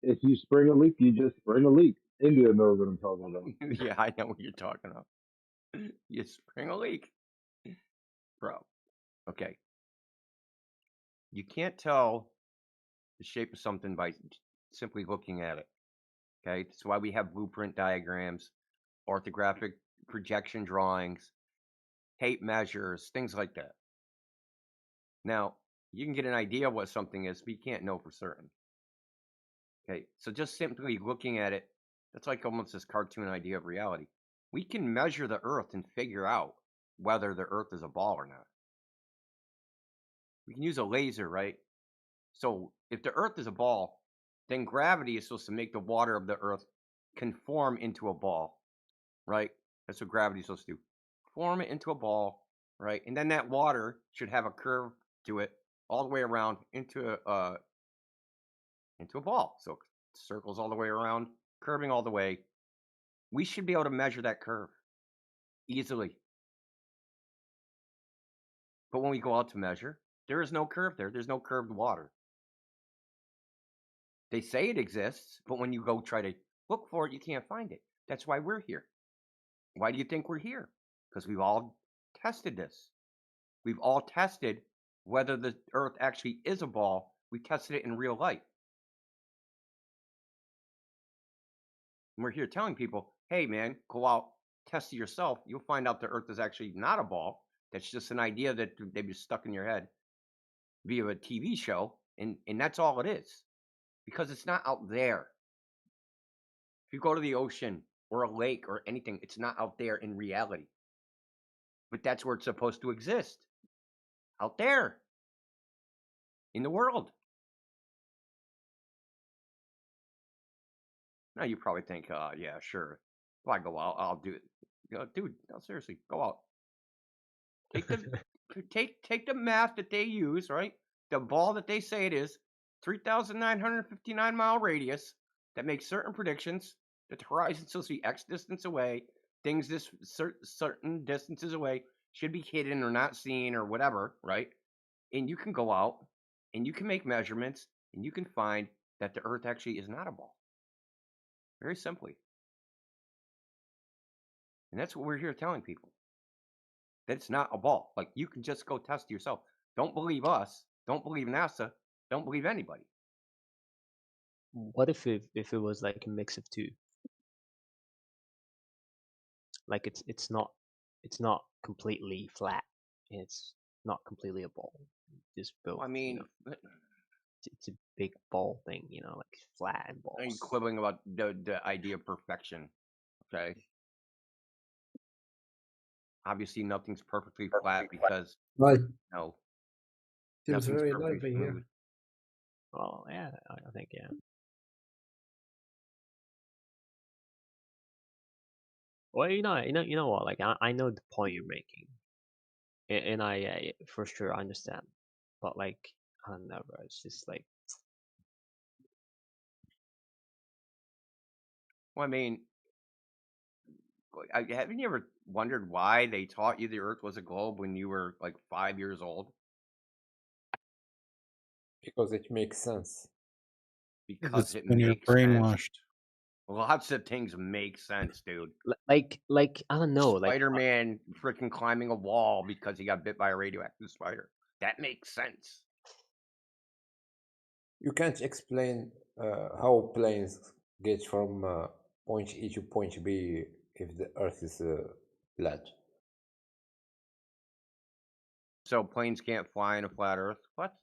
If you spring a leak, you just spring a leak. India knows what I'm talking about. Yeah, I know what you're talking about. You spring a leak, bro. Okay. You can't tell the shape of something by simply looking at it. Okay, that's why we have blueprint diagrams, orthographic projection drawings, tape measures, things like that. Now, you can get an idea of what something is, but you can't know for certain. Okay, so just simply looking at it, that's like almost this cartoon idea of reality. We can measure the Earth and figure out whether the Earth is a ball or not. We can use a laser, right? So if the Earth is a ball, then gravity is supposed to make the water of the Earth conform into a ball, right? That's what gravity is supposed to do. Form it into a ball, right? And then that water should have a curve to it all the way around into a ball. So it circles all the way around, curving all the way. We should be able to measure that curve easily. But when we go out to measure, there is no curve there. There's no curved water. They say it exists, but when you go try to look for it, you can't find it. That's why we're here. Why do you think we're here? Because we've all tested this. We've all tested whether the Earth actually is a ball. We tested it in real life. And we're here telling people, hey, man, go out, test it yourself. You'll find out the Earth is actually not a ball. That's just an idea that they've just stuck in your head via a TV show. And that's all it is. Because it's not out there. If you go to the ocean or a lake or anything, it's not out there in reality. But that's where it's supposed to exist. Out there. In the world. Now you probably think, yeah, sure. If I go out, I'll do it. Dude, no, seriously, go out. Take the take the math that they use, right? The ball that they say it is, 3,959 mile radius that makes certain predictions that the horizon's supposed to be X distance away, things this certain distances away should be hidden or not seen or whatever, right? And you can go out and you can make measurements and you can find that the Earth actually is not a ball. Very simply. And that's what we're here telling people. That it's not a ball. Like, you can just go test yourself. Don't believe us. Don't believe NASA. Don't believe anybody. What if it was like a mix of two? Like it's not completely flat. It's not completely a ball. Just built. I mean, it's a big ball thing, like flat and balls. I'm quibbling about the idea of perfection. Okay. Obviously, nothing's perfectly flat because Right. no, Seems nothing's very perfectly lively smooth. here. Oh yeah, I think yeah. Well, you know what? Like I know the point you're making, and I for sure understand. But like I don't know, bro. It's just like Well, I mean, haven't you ever wondered why they taught you the Earth was a globe when you were like 5 years old? Because it makes sense. Because it when you're makes sense. brainwashed. Lots of things make sense, dude. like I don't know, like Spider-Man freaking climbing a wall because he got bit by a radioactive spider. That makes sense. You can't explain how planes get from point A to point B if the Earth is flat. So planes can't fly in a flat Earth? What?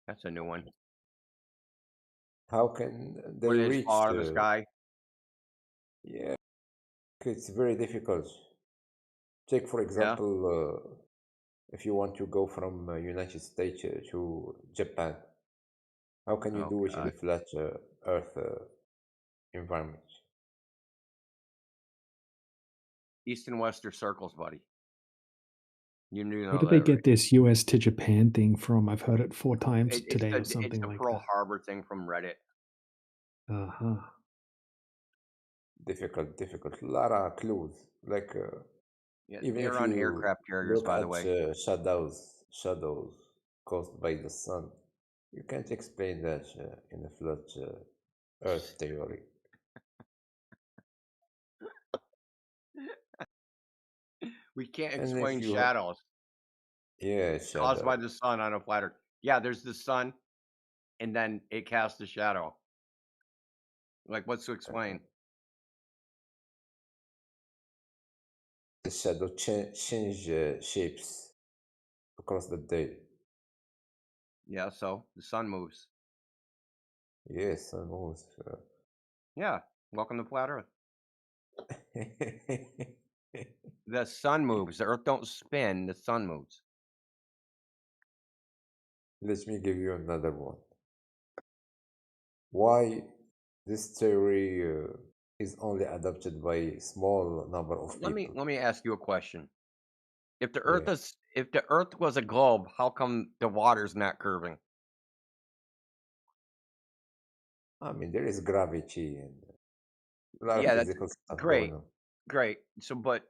That's a new one. How can they When it's reach fall out of the sky? Yeah, it's very difficult. Take for example, if you want to go from United States to Japan, how can you do it in a flat Earth environment? East and West are circles, buddy. You knew Where know did they that, get right? this US to Japan thing from? I've heard it 4 times today or something It's the like Pearl that. Harbor thing from Reddit. Uh-huh. Difficult. A lot of clues. Like even they're if on you aircraft carriers, look by the at way. shadows caused by the sun, you can't explain that in a flat Earth theory. We can't And if explain you shadows. Yeah, Caused by shadow. the sun on a flat Earth. Yeah, there's the sun, and then it casts a shadow. Like, what's to explain? The shadow change shapes across the day. Yeah, so the sun moves. Yes, sun moves. Yeah, welcome to flat Earth. The sun moves. The Earth don't spin. The sun moves. Let me give you another one. Why this theory is only adopted by a small number of people? Let me ask you a question. If the Earth was a globe, how come the water's not curving? I mean, there is gravity and a lot of physical stuff going on. Great. So, but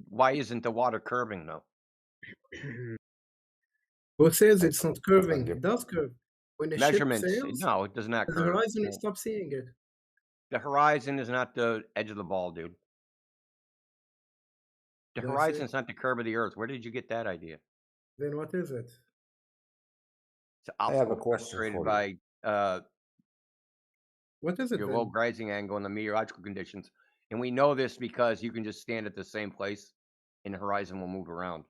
why isn't the water curving though? Who says it's not curving? It does curve. When a ship Measurements. sails, No, it does not at the curve. horizon, you stop seeing it. The horizon is not the edge of the ball, dude. The horizon is not the curve of the Earth. Where did you get that idea? Then what is it? It's I have a optical question frustrated for by what is it your then? low rising angle and the meteorological conditions. And we know this because you can just stand at the same place and the horizon will move around.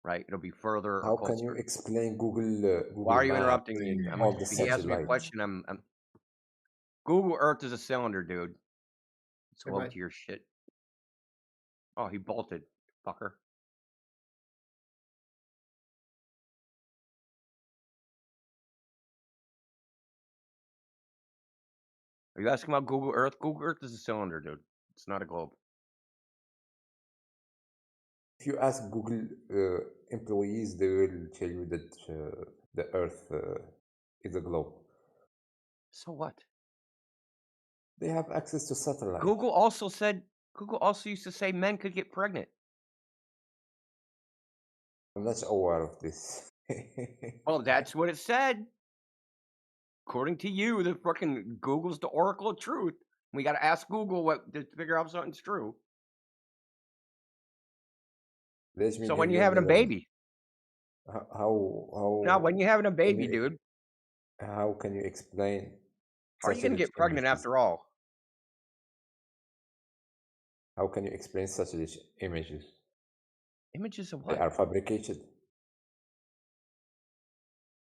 Right? It'll be further How or closer. can you explain Google Why are you Maps interrupting me? all the He asked me a satellites? question. I'm Google Earth is a cylinder, dude. Let's go Bye-bye. to your shit. Oh, he bolted, fucker. Are you asking about Google Earth? Google Earth is a cylinder, dude. It's not a globe. If you ask Google employees, they will tell you that the Earth is a globe. So what? They have access to satellite. Google also used to say men could get pregnant. I'm not aware of this. Well, that's what it said. According to you, the fucking Google's the oracle of truth. We got to ask Google what to figure out if something's true. So when you having a baby? How? No, when you having a baby, dude? How can you explain? How are you gonna get pregnant after all? How can you explain such images? Images of They what? are fabricated.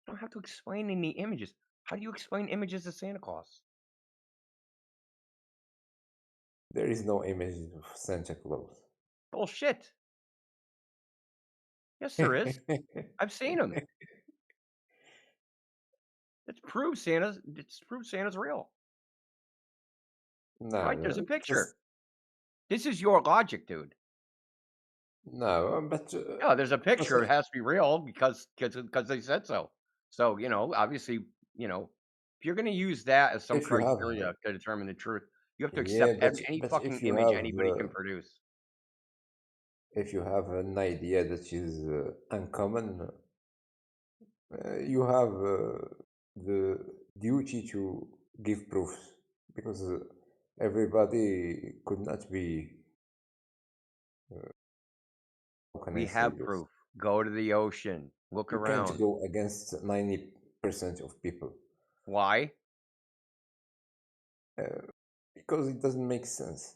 I don't have to explain any images. How do you explain images of Santa Claus? There is no image of Santa Claus. Bullshit. Yes, there is. I've seen them. It's proof Santa's real. No, Right, there's a picture. just- This is your logic, dude. No, but No, there's a picture. It has to be real because they said so. So obviously, if you're going to use that as some If you have- criteria to determine the truth, you have to Yeah, accept but- any but fucking if you image have, anybody can produce. If you have an idea that is uncommon, you have the duty to give proofs, because everybody could not be. How can We I say have this? proof. Go to the ocean. Look You around. can't go against 90% of people. Why? Because it doesn't make sense.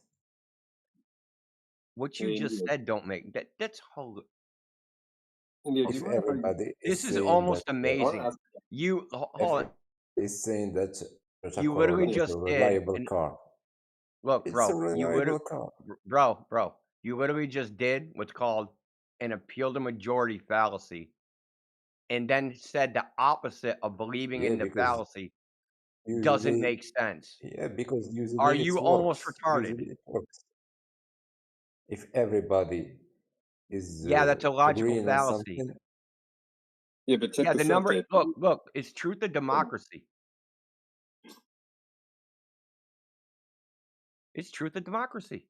What you just said don't make that. That's whole. If everybody This is saying almost that, amazing. You hold on. Is saying that Toyota You literally Corolla is just a did. reliable car. Look, It's bro, a reliable car. Bro, you literally just did what's called an appeal to majority fallacy, and then said the opposite of believing in the because fallacy doesn't usually- make sense. Yeah, because usually Are it you works. almost retarded? Usually it works. If everybody is Yeah, that's a logical agreeing on fallacy. something, Yeah, but check Yeah, the this out, number. Dave. Look, it's truth of democracy. It's truth of democracy.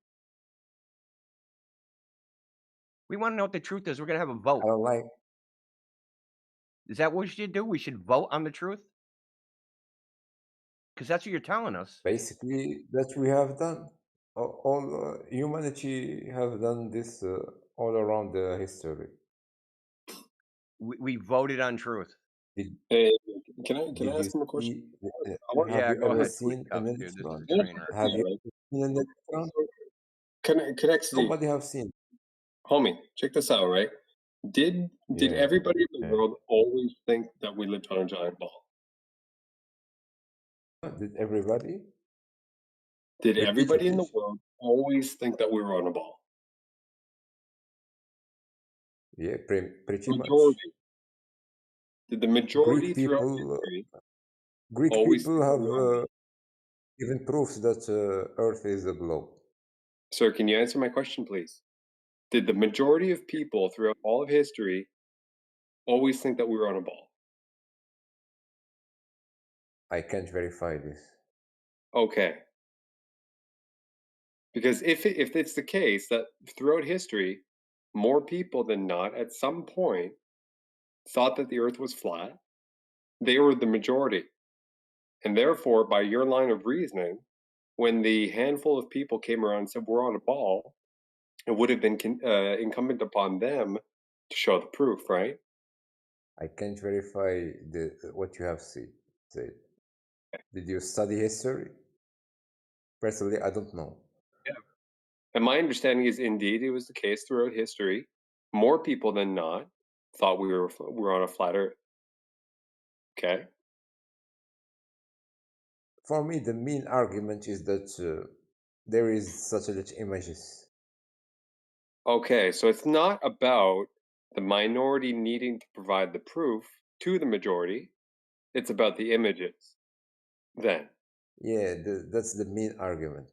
We want to know what the truth is. We're gonna have a vote. I don't like. Is that what we should do? We should vote on the truth? Because that's what you're telling us. Basically, that we have done. All humanity have done this all around the history. We voted on truth. Hey, can I Did ask you him a question? see- Yeah, have you go ever ahead, seen Tweet an Cups, dude. This is electron? a train wreck. Have you seen an electron? Connexity. Nobody have seen. Homie, check this out, right? Did Yeah, everybody in the yeah. world always think that we lived on a giant ball? Did everybody? Did Repeat, everybody in the repeat. world always think that we were on a ball? Yeah, pretty much. Majority. Did the majority Greek throughout people, history Greek always people think that have we were on a ball? given proofs that Earth is a globe. Sir, can you answer my question, please? Did the majority of people throughout all of history always think that we were on a ball? I can't verify this. Okay. Because if it's the case that throughout history, more people than not at some point thought that the earth was flat, they were the majority. And therefore, by your line of reasoning, when the handful of people came around and said we're on a ball, it would have been incumbent upon them to show the proof, right? I can't verify what you have said. Did you study history? Personally, I don't know. Yeah. And my understanding is indeed it was the case throughout history. More people than not thought we were on a flat earth. Okay. For me, the main argument is that there is satellite images. Okay, so it's not about the minority needing to provide the proof to the majority. It's about the images. Then. Yeah, that's the main argument.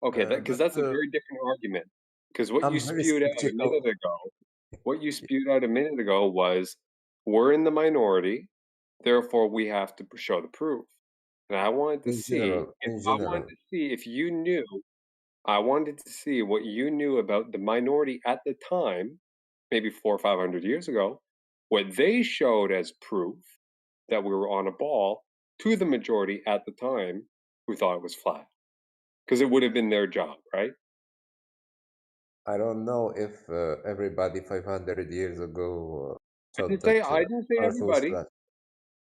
Okay, because that's a very different argument. Because what you I'm very spewed out a minute ago, was we're in the minority, therefore we have to show the proof. And I wanted to see if you knew. I wanted to see what you knew about the minority at the time, maybe 400 or 500 years ago, what they showed as proof that we were on a ball to the majority at the time who thought it was flat. Because it would have been their job, right? I don't know if everybody 500 years ago I thought didn't say, that I didn't say Earth was everybody. flat.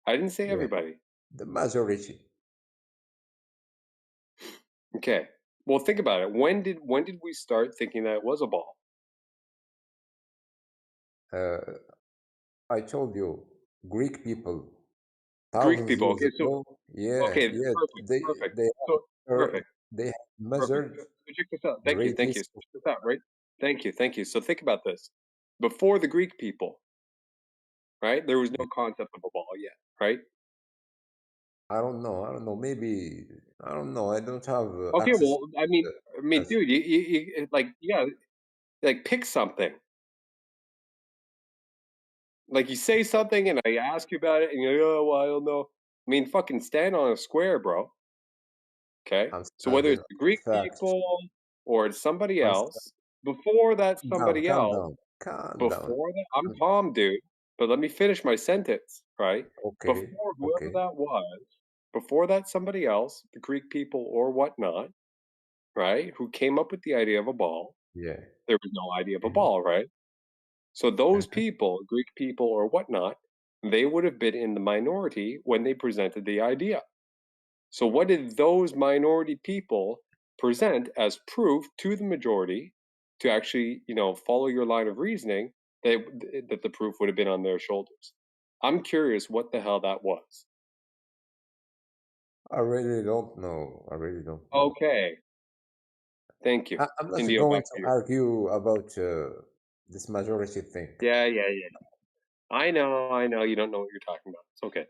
I didn't say Yeah. everybody. The majority. Okay. Well, think about it. When did we start thinking that it was a ball? I told you, Greek people, Greek thousands people. years Okay, so ago. Yeah, okay, yeah. perfect. They So are, perfect. they have Perfect. measured So check this out. the Thank you. radius. Check this out, right? Thank you. So think about this. Before the Greek people, right? There was no concept of a ball yet, right? I don't know. Maybe I don't know. I don't have Okay, access. well, I mean, dude, you like, yeah, like pick something. Like you say something and I ask you about it and you're like, oh, well, I don't know. I mean, fucking stand on a square, bro. Okay? So whether it's the Greek people or it's somebody else, before that somebody else, Calm down. before that, I'm calm, dude, but let me finish my sentence, right? Okay. Before whoever that was, before that somebody else, the Greek people or whatnot, right, who came up with the idea of a ball, Yeah. there was no idea of a ball, right? So those people, Greek people or whatnot, they would have been in the minority when they presented the idea. So what did those minority people present as proof to the majority to actually, follow your line of reasoning that the proof would have been on their shoulders? I'm curious what the hell that was. I really don't know. Okay. Thank you. I'm not India, going back to to you. argue about this majority thing. Yeah. I know. You don't know what you're talking about. It's okay.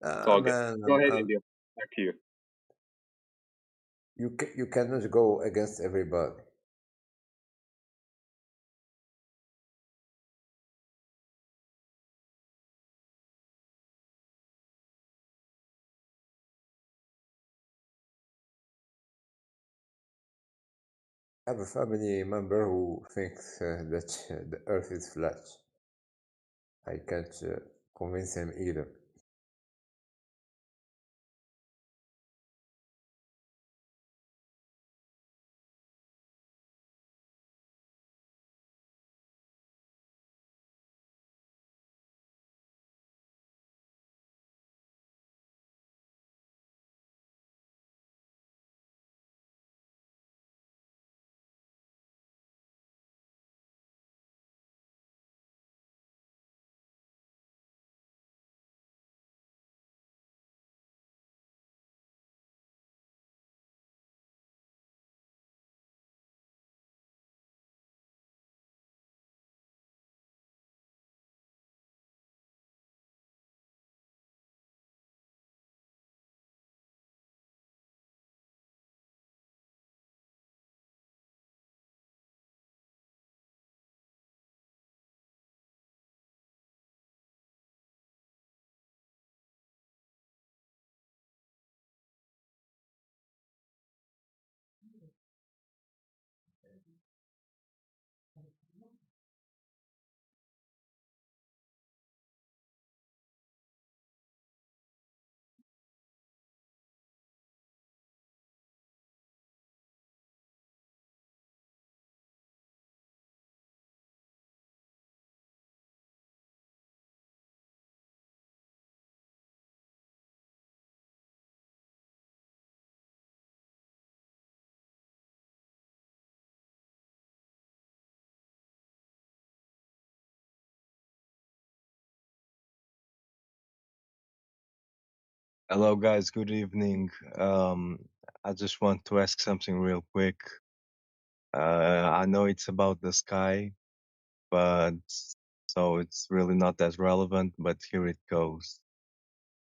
It's all good. Man, Go ahead, India. Back to you. You cannot go against everybody. I have a family member who thinks that the Earth is flat. I can't convince him either. Hello, guys. Good evening. I just want to ask something real quick. I know it's about the sky, but so it's really not that relevant, but here it goes.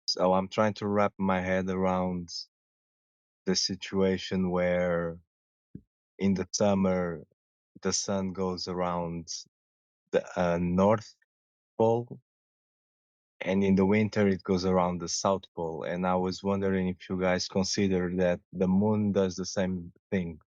So I'm trying to wrap my head around the situation where in the summer the sun goes around the North Pole, and in the winter it goes around the South Pole. And I was wondering if you guys consider that the moon does the same thing.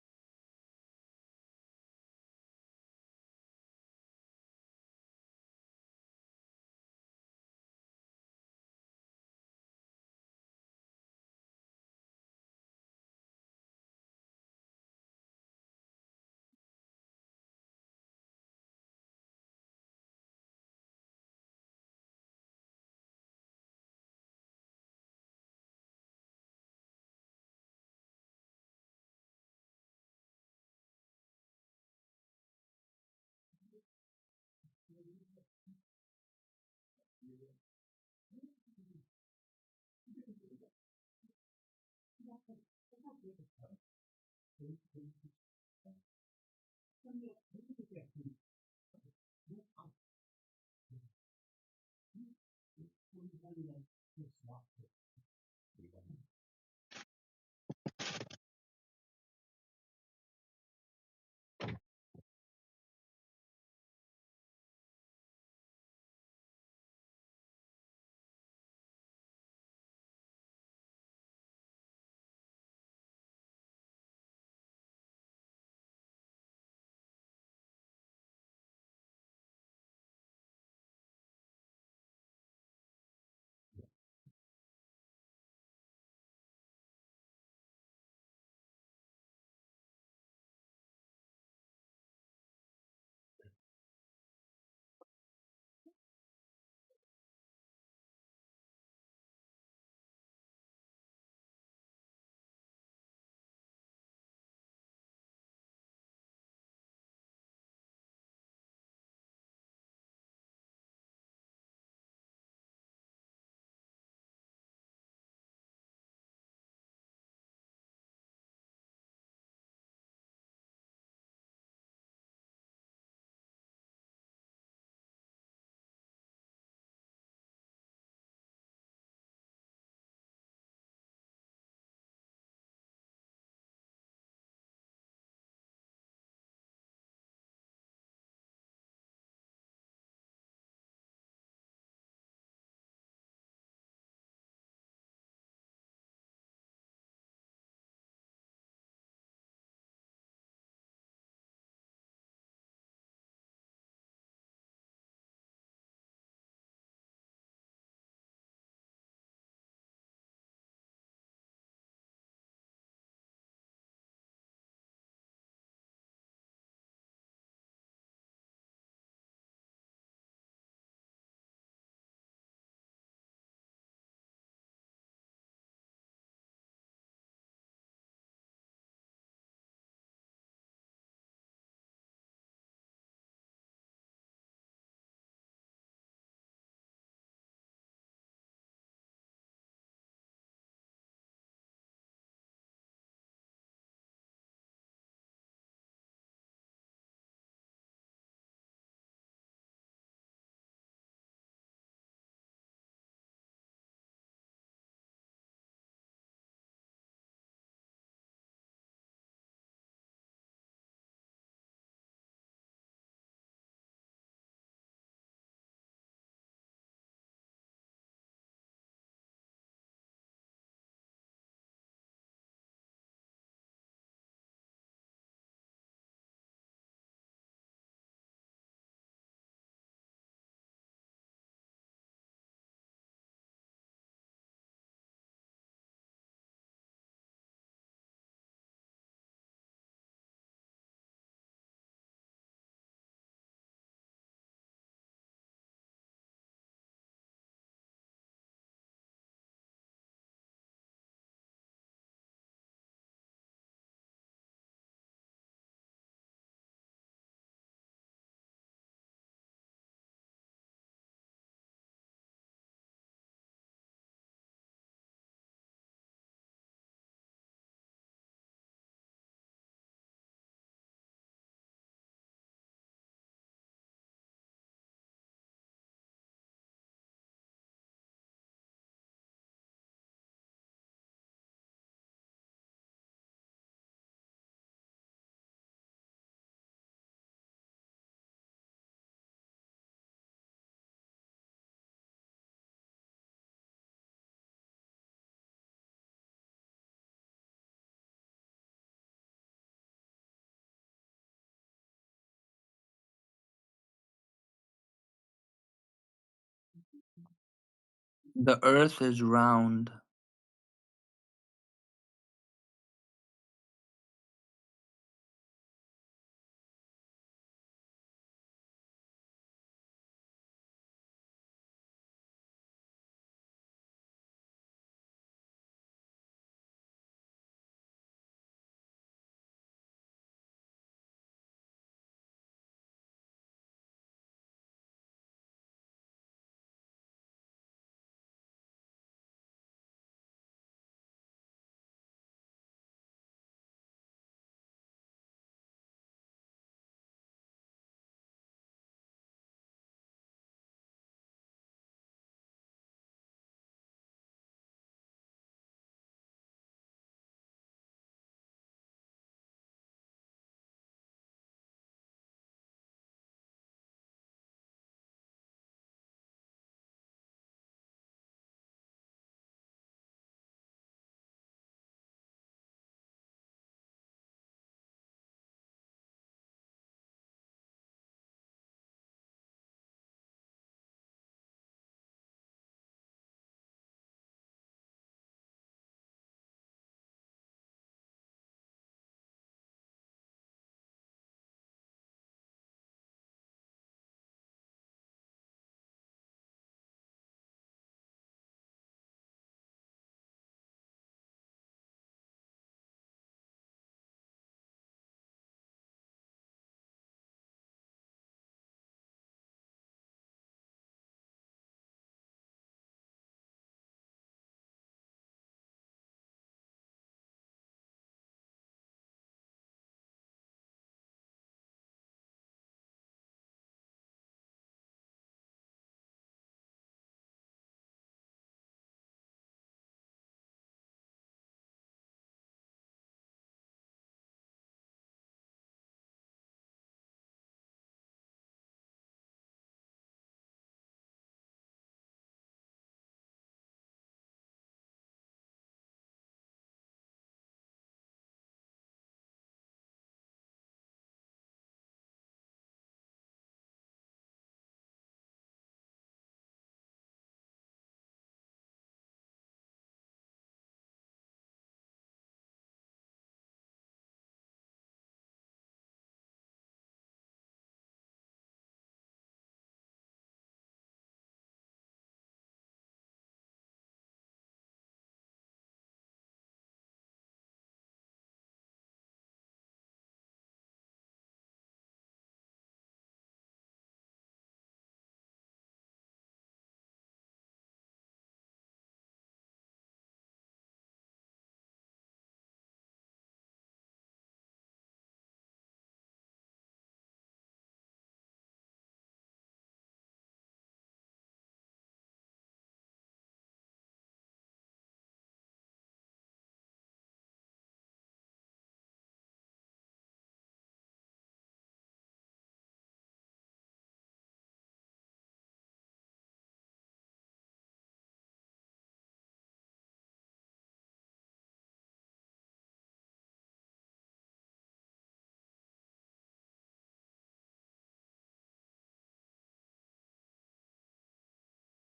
The Earth is round.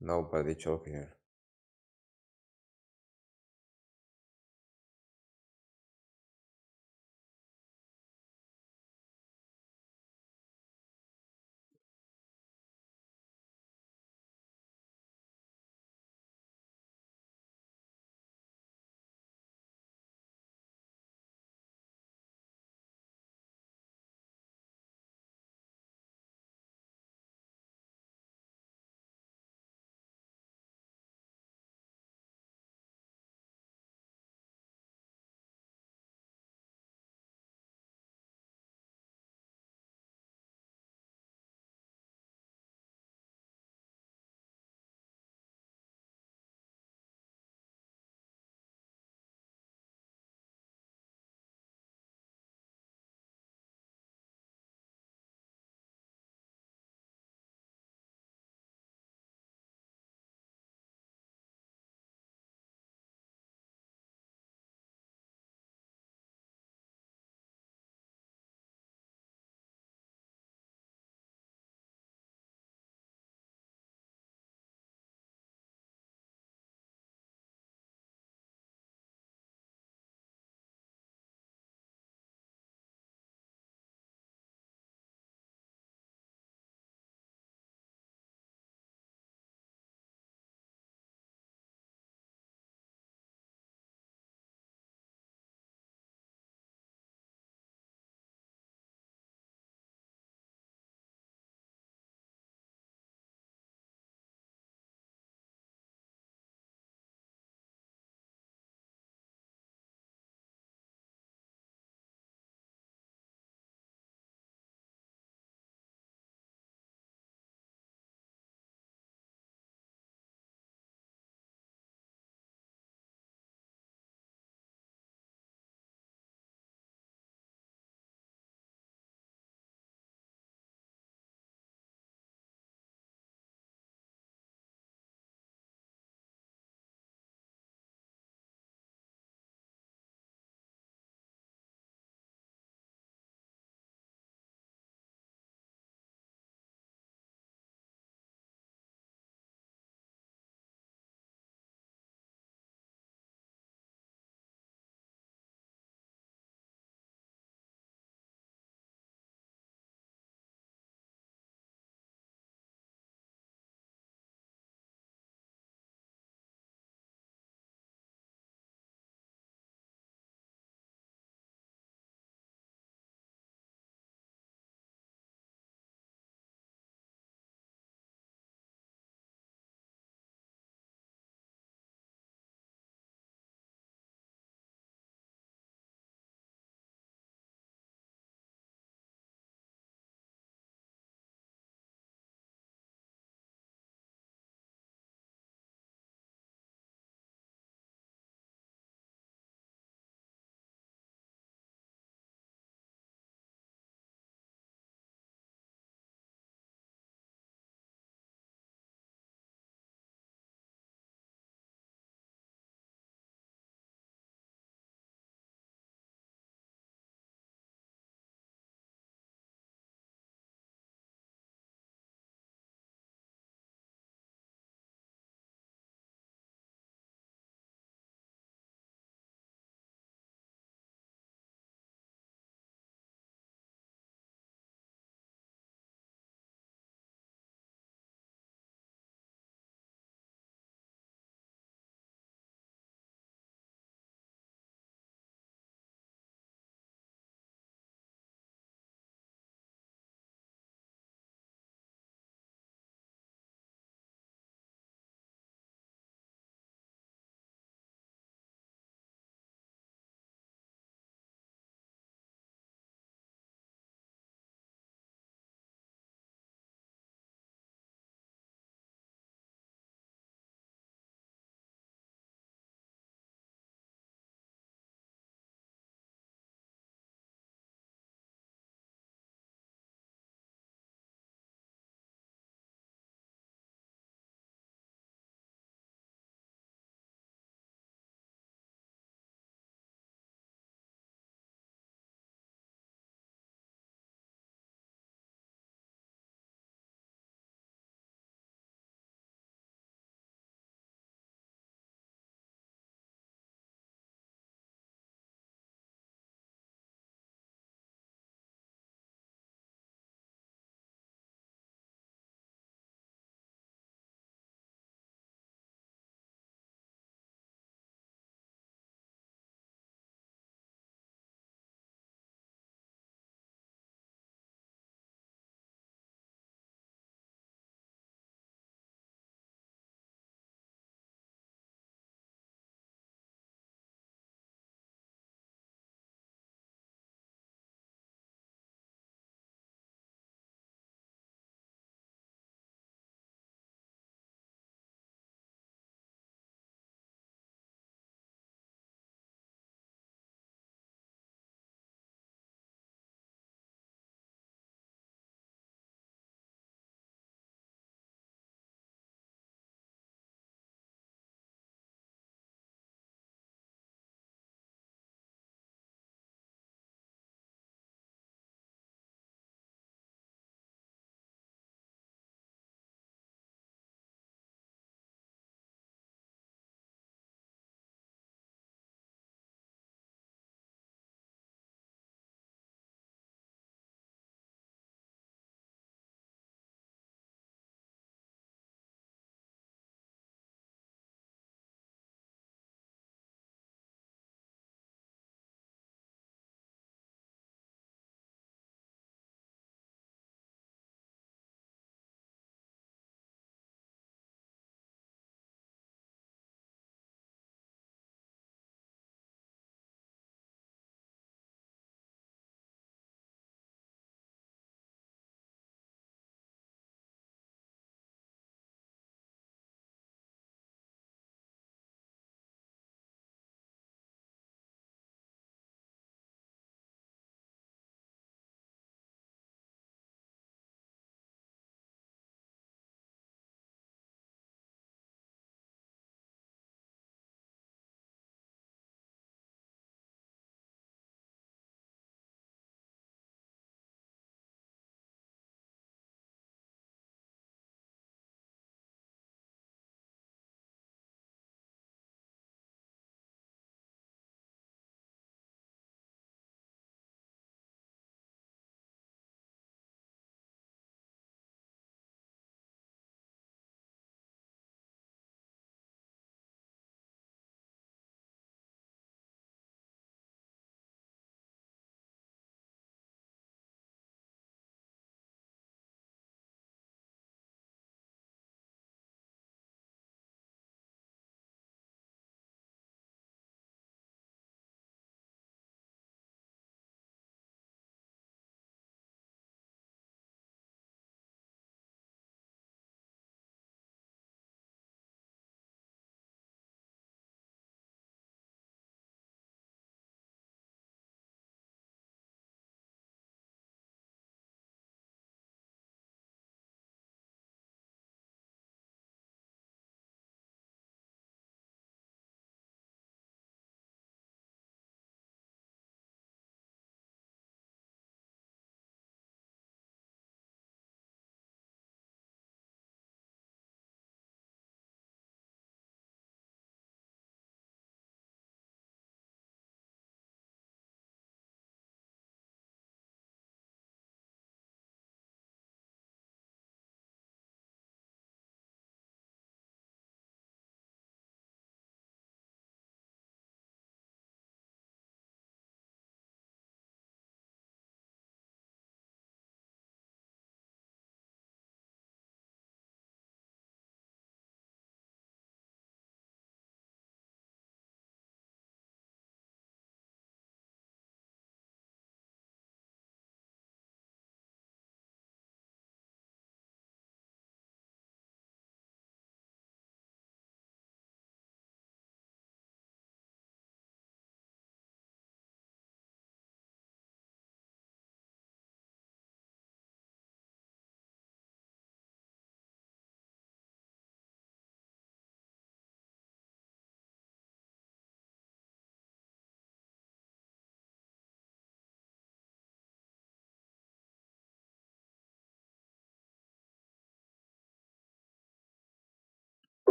Nobody choke here.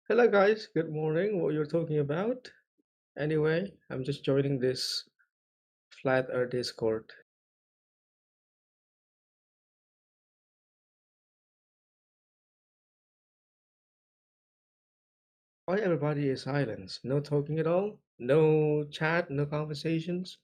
Hello, guys. Good morning. What you're talking about? Anyway, I'm just joining this Flat Earth Discord. Why everybody is silent? No talking at all? No chat? No conversations?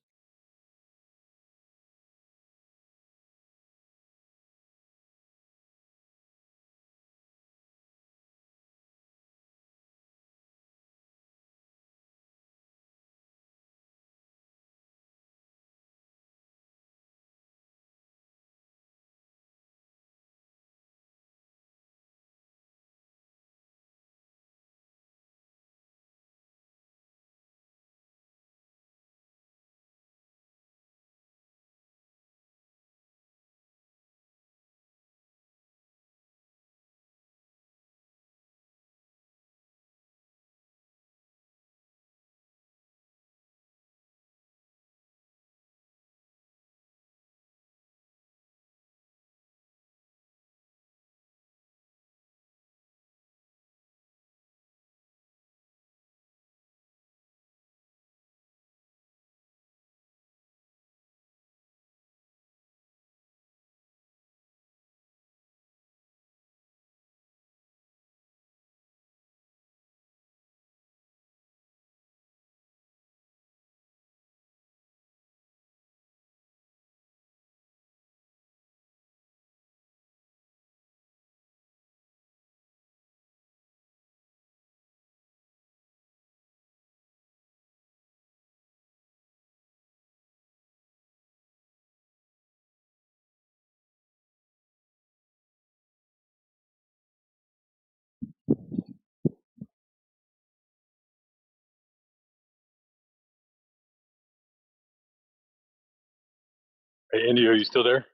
Hey, Andy, are you still there?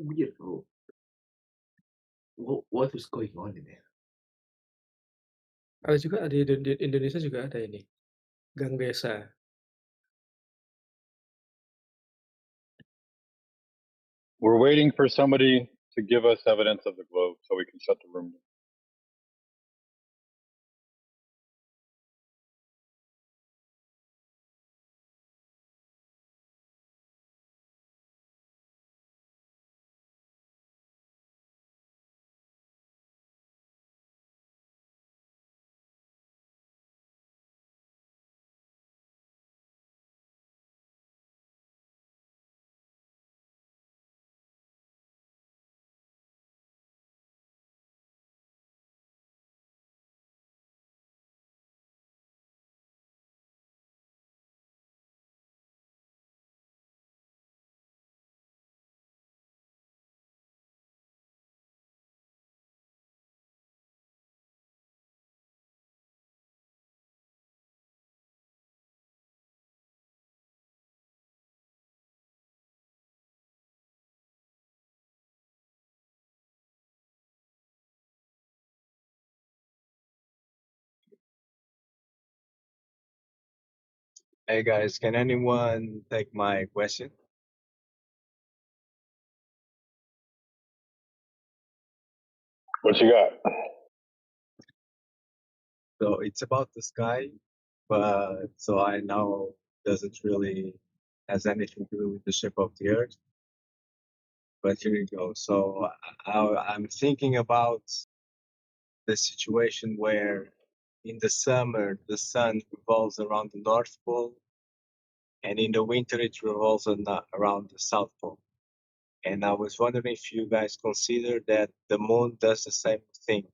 weird. What was going on in there? Ada juga di Indonesia juga ada ini gang desa. We're waiting for somebody to give us evidence of the globe so we can shut the room down. Hey guys, can anyone take my question? What you got? So it's about the sky, but so I know doesn't really has anything to do with the shape of the earth. But here you go. So I'm thinking about the situation where in the summer the sun revolves around the North Pole, and in the winter it revolves around the South Pole. And I was wondering if you guys consider that the moon does the same thing.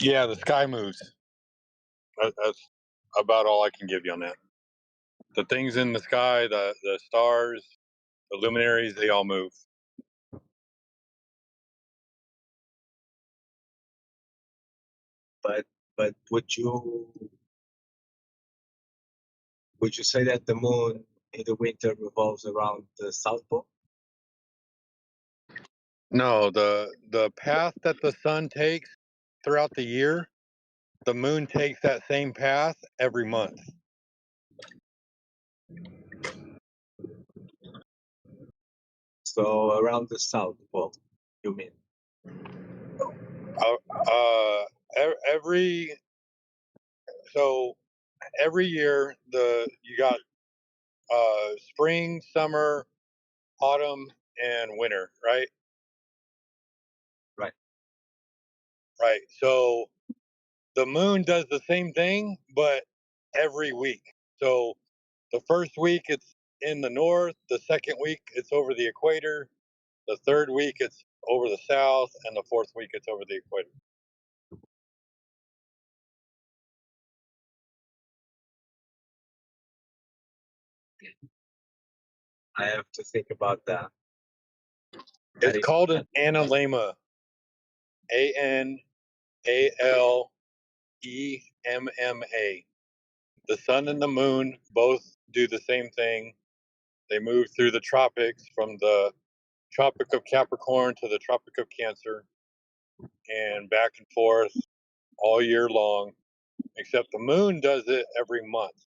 Yeah, the sky moves. That's about all I can give you on that. The things in the sky, the stars, the luminaries, they all move. But would you say that the moon in the winter revolves around the South Pole? No, the path that the sun takes throughout the year, the moon takes that same path every month. So around the South Pole, you mean? Every year you got spring, summer, autumn, and winter, right? Right. Right. So the moon does the same thing, but every week. So the first week it's in the north, the second week it's over the equator, the third week it's over the south, and the fourth week it's over the equator. I have to think about that. It's called an analemma. ANALEMMA. The sun and the moon both do the same thing. They move through the tropics from the Tropic of Capricorn to the Tropic of Cancer and back and forth all year long, except the moon does it every month.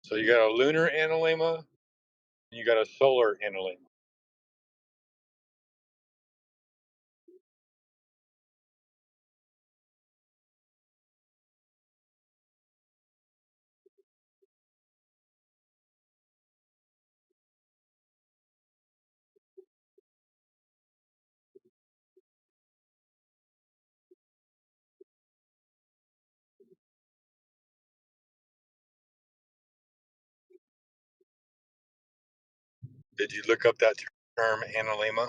So you got a lunar analemma and you got a solar analemma. Did you look up that term analemma?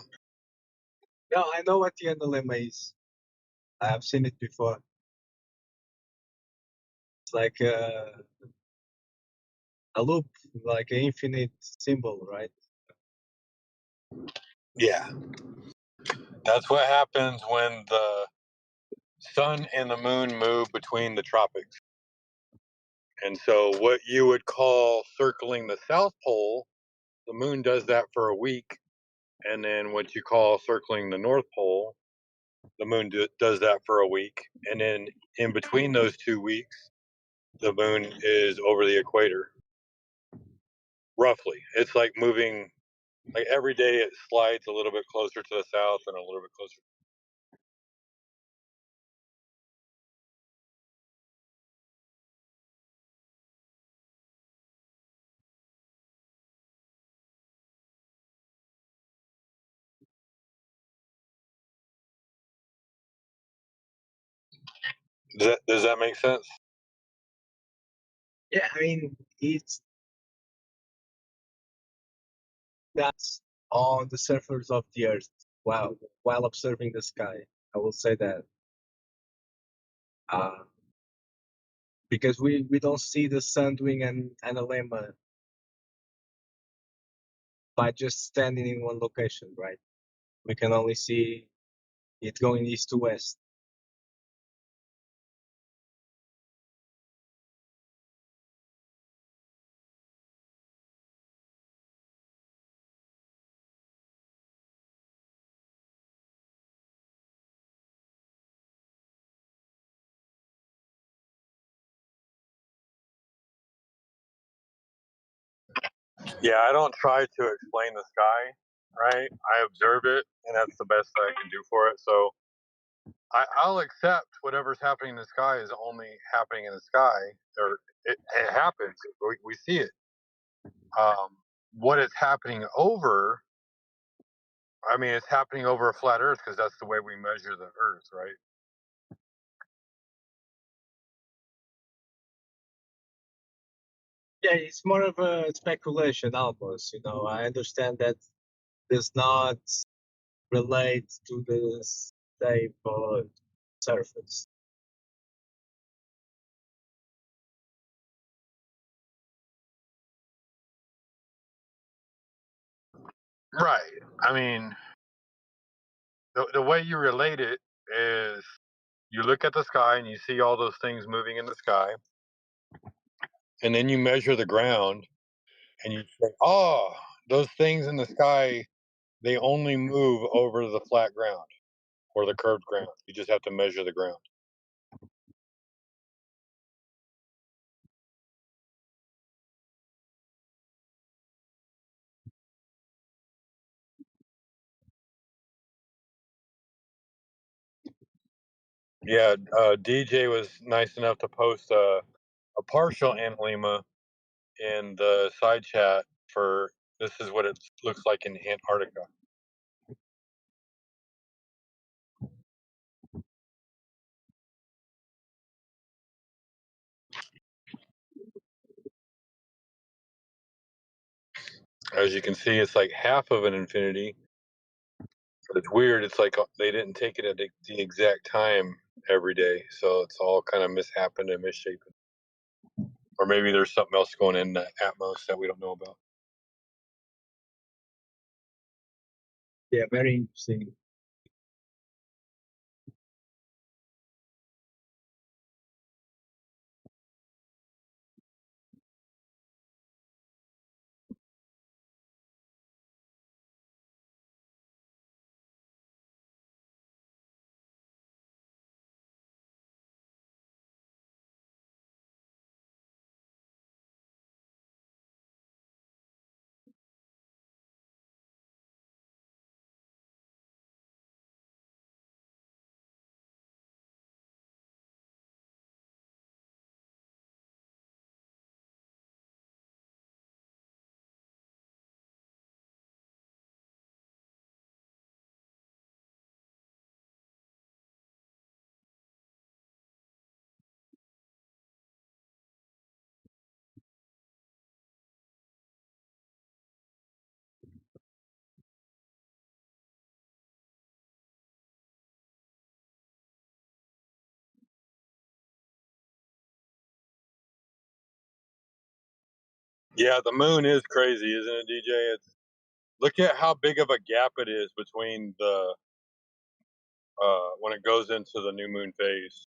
No, I know what the analemma is. I have seen it before. It's like a loop, like an infinite symbol, right? Yeah. That's what happens when the sun and the moon move between the tropics. And so what you would call circling the South Pole, the moon does that for a week. And then what you call circling the North Pole, the moon does that for a week. And then in between those 2 weeks, the moon is over the equator. Roughly. It's like moving, like every day it slides a little bit closer to the south and a little bit closer. Does that make sense? Yeah, I mean, that's on the surface of the Earth while observing the sky. I will say that because we don't see the sun doing an analemma by just standing in one location, right? We can only see it going east to west. Yeah, I don't try to explain the sky, right? I observe it, and that's the best I can do for it. So I'll accept whatever's happening in the sky is only happening in the sky, or it happens. We see it. What it's happening over, I mean, it's happening over a flat Earth because that's the way we measure the Earth, right? Yeah, it's more of a speculation almost. You know, I understand that does not relate to the same surface. Right. I mean, the way you relate it is you look at the sky and you see all those things moving in the sky, and then you measure the ground and you say, oh, those things in the sky, they only move over the flat ground or the curved ground. You just have to measure the ground. Yeah, DJ was nice enough to post a partial analemma in the side chat for this is what it looks like in Antarctica. As you can see, it's like half of an infinity. But it's weird. It's like they didn't take it at the exact time every day, so it's all kind of mishappened and misshapen. Or maybe there's something else going in the Atmos that we don't know about. Yeah, very interesting. Yeah, the moon is crazy, isn't it, DJ? Look at how big of a gap it is between the when it goes into the new moon phase.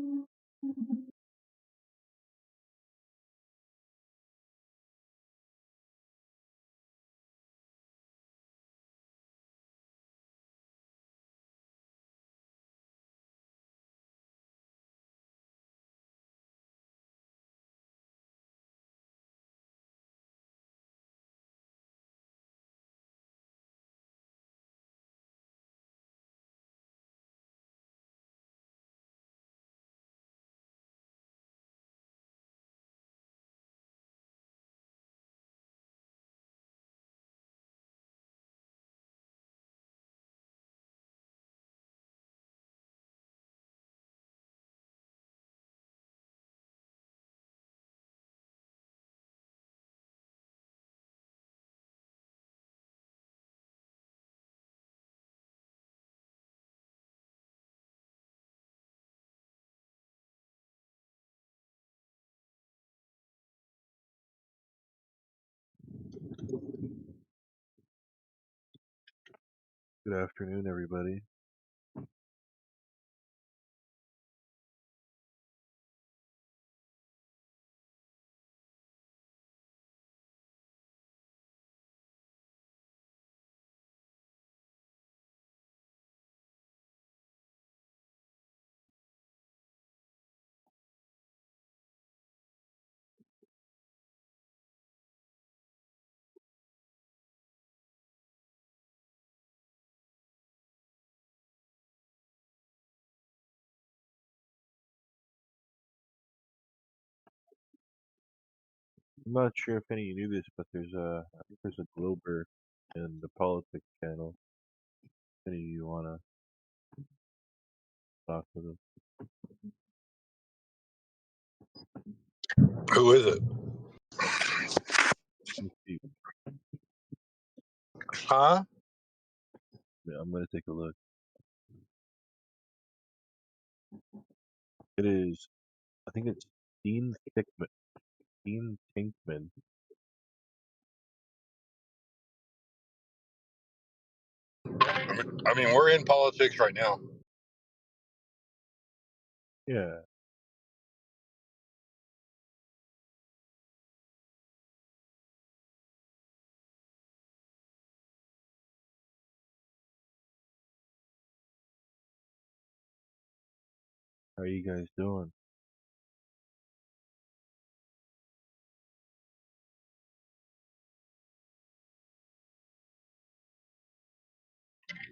Good afternoon, everybody. I'm not sure if any of you knew this, but I think there's a Glober in the politics channel. If any of you wanna talk with him. Who is it? Let me see. Huh? Yeah, I'm gonna take a look. It is, I think it's Dean Tinkman. Dean Tinkman. I mean, we're in politics right now. Yeah. How are you guys doing?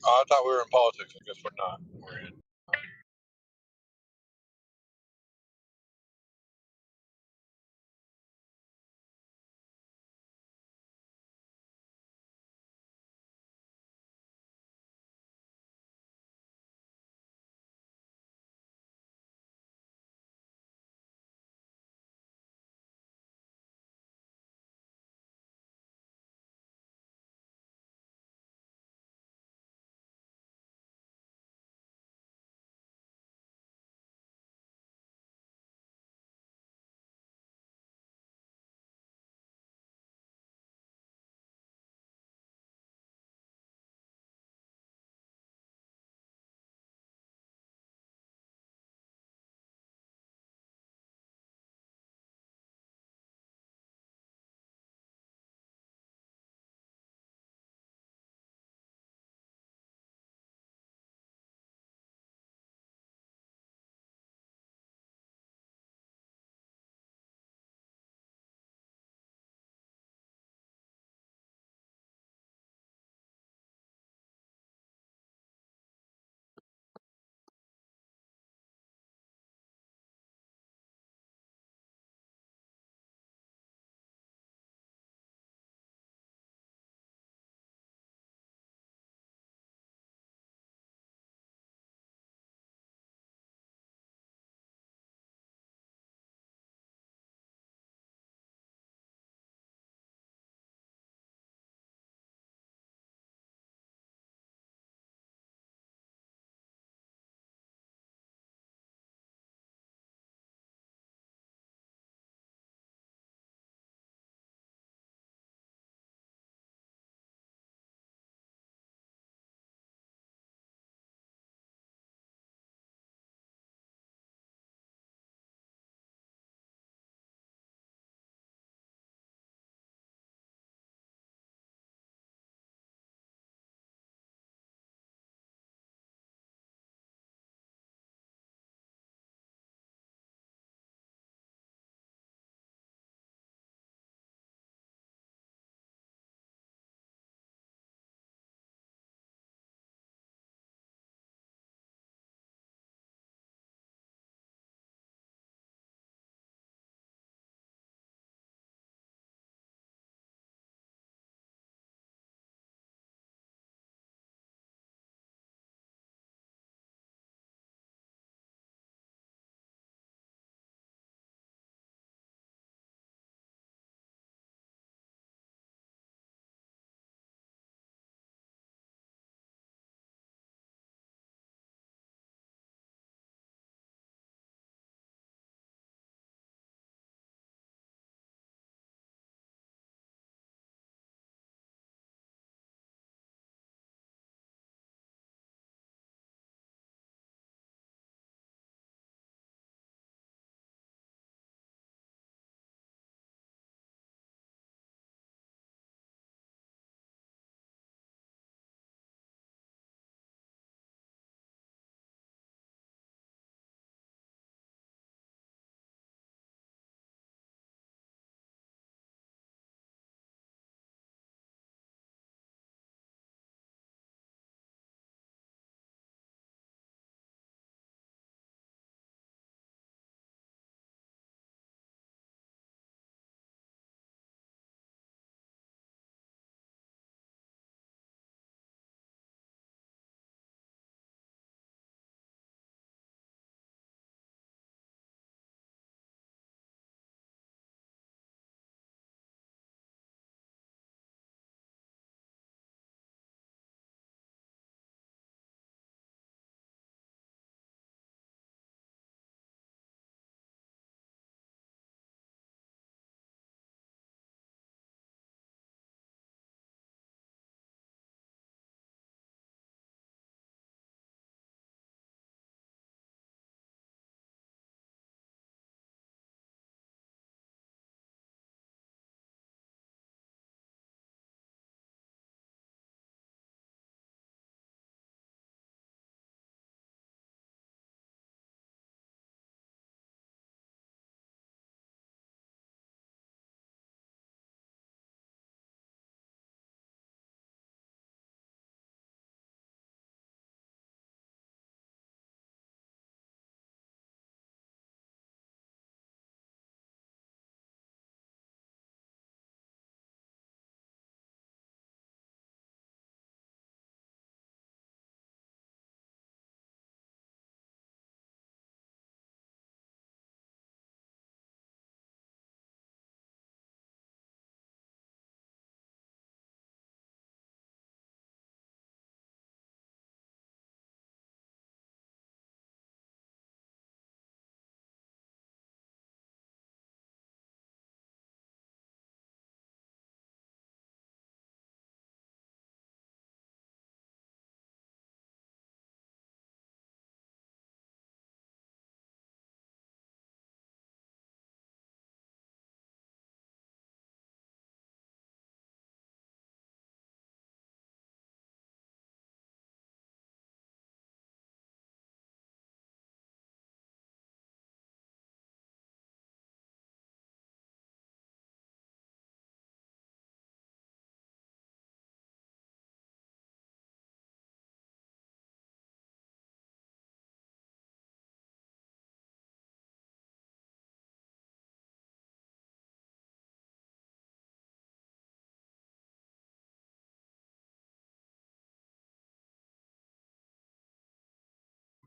I thought we were in politics. I guess we're not. We're in.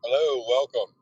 Hello, welcome.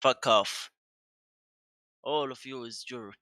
Fuck off. All of you is jerk.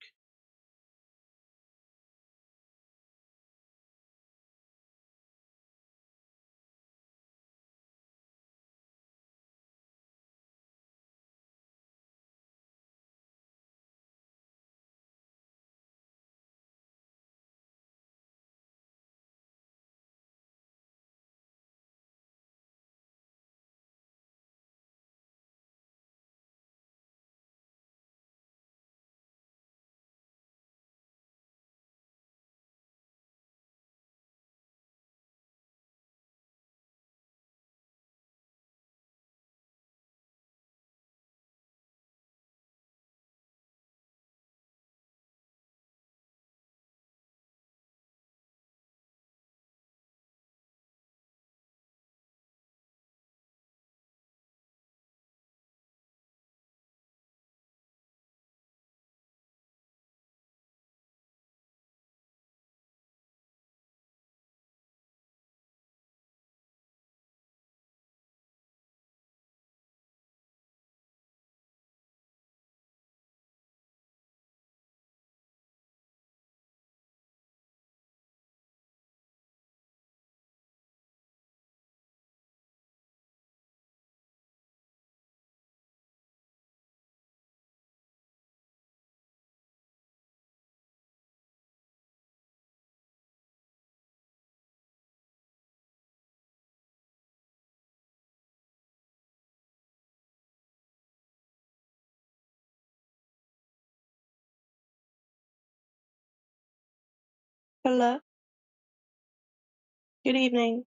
Hello. Good evening.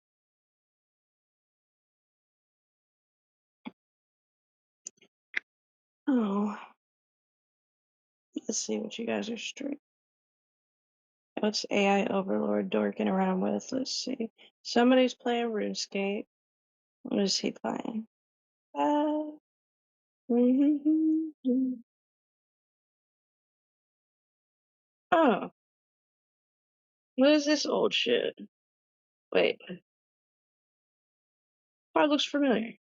Oh, let's see what you guys are streaming. What's AI Overlord dorking around with? Let's see. Somebody's playing RuneScape. What is he playing? Uh, oh, what is this old shit? Wait, card looks familiar.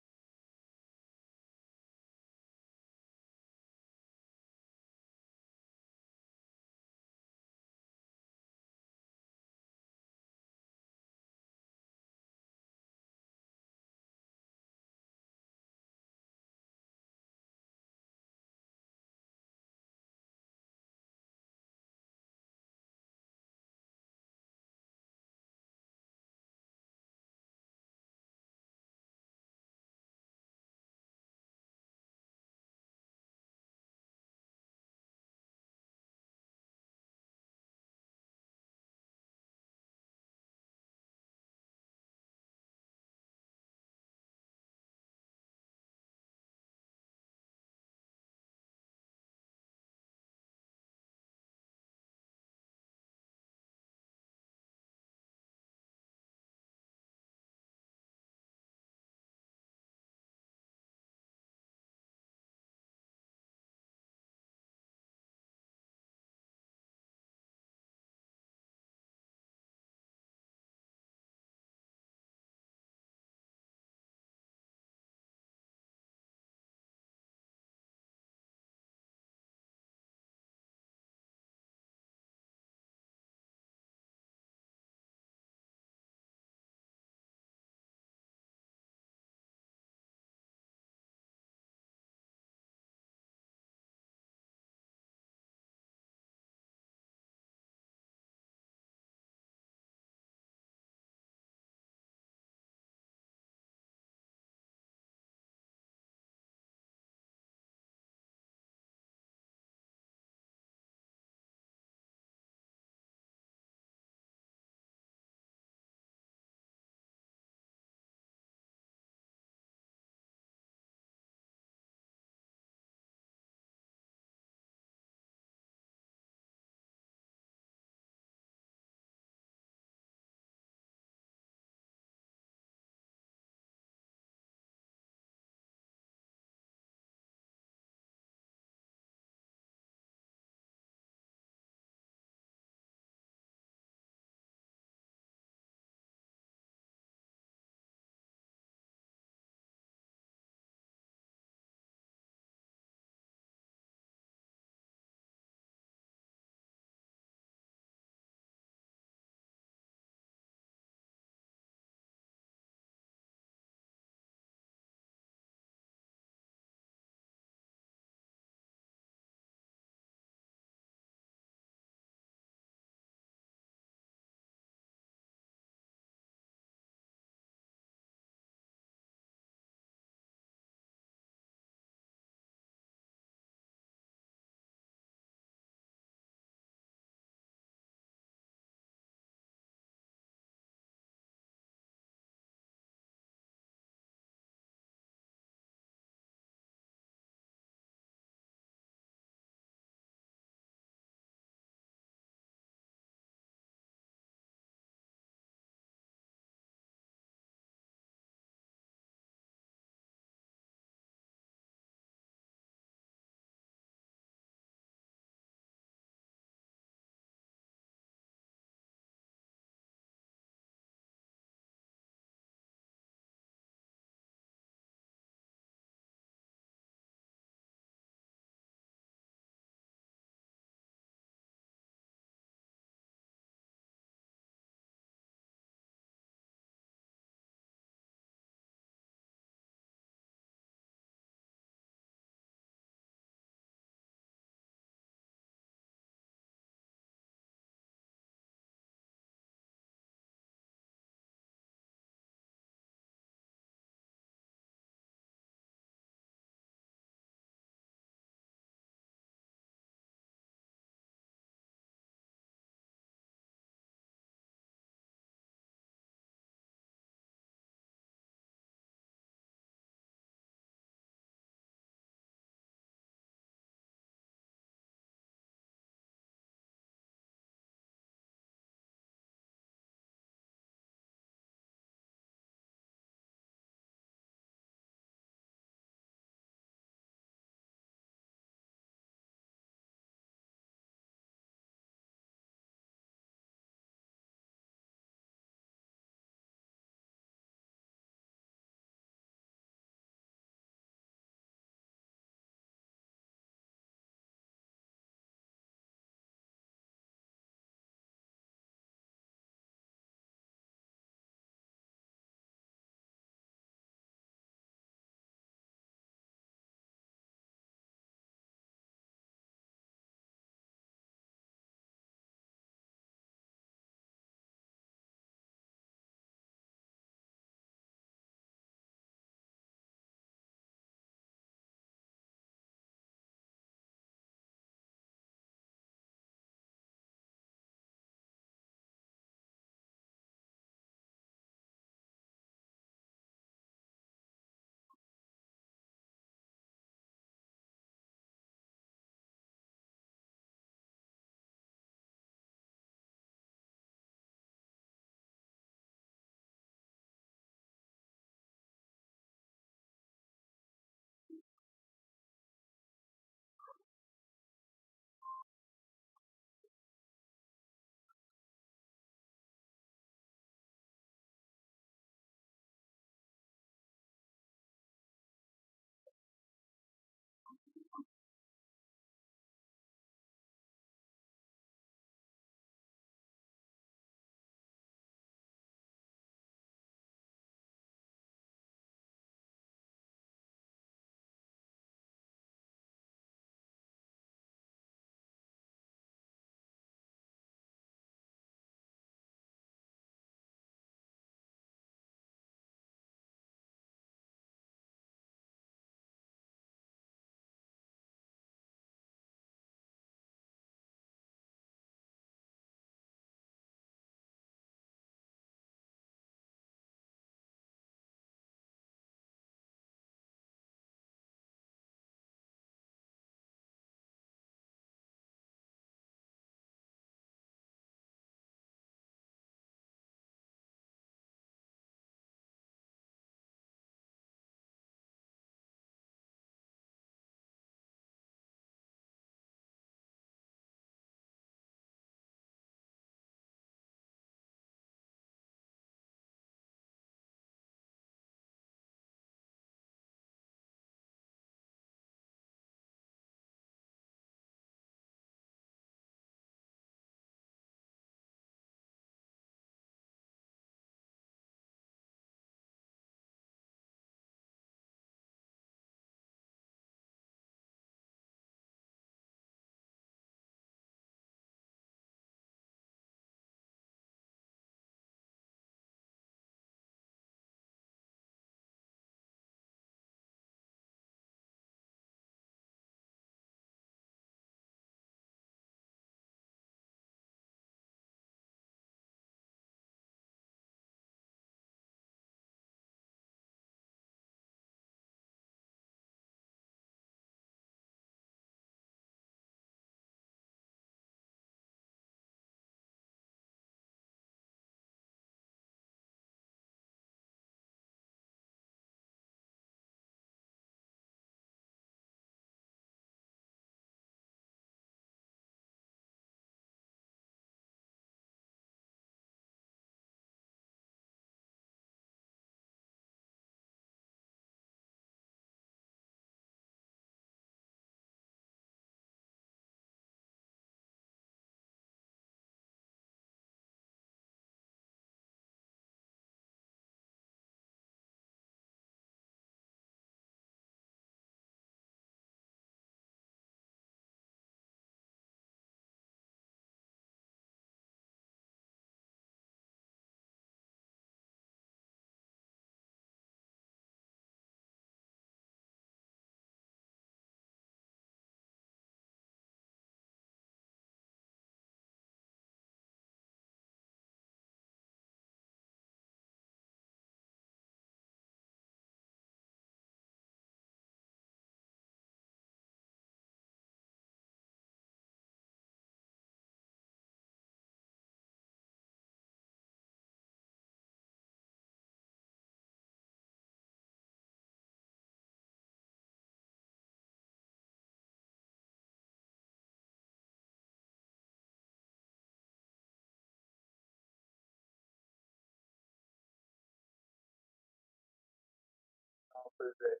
opposite.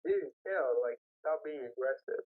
You can tell, like, stop being aggressive.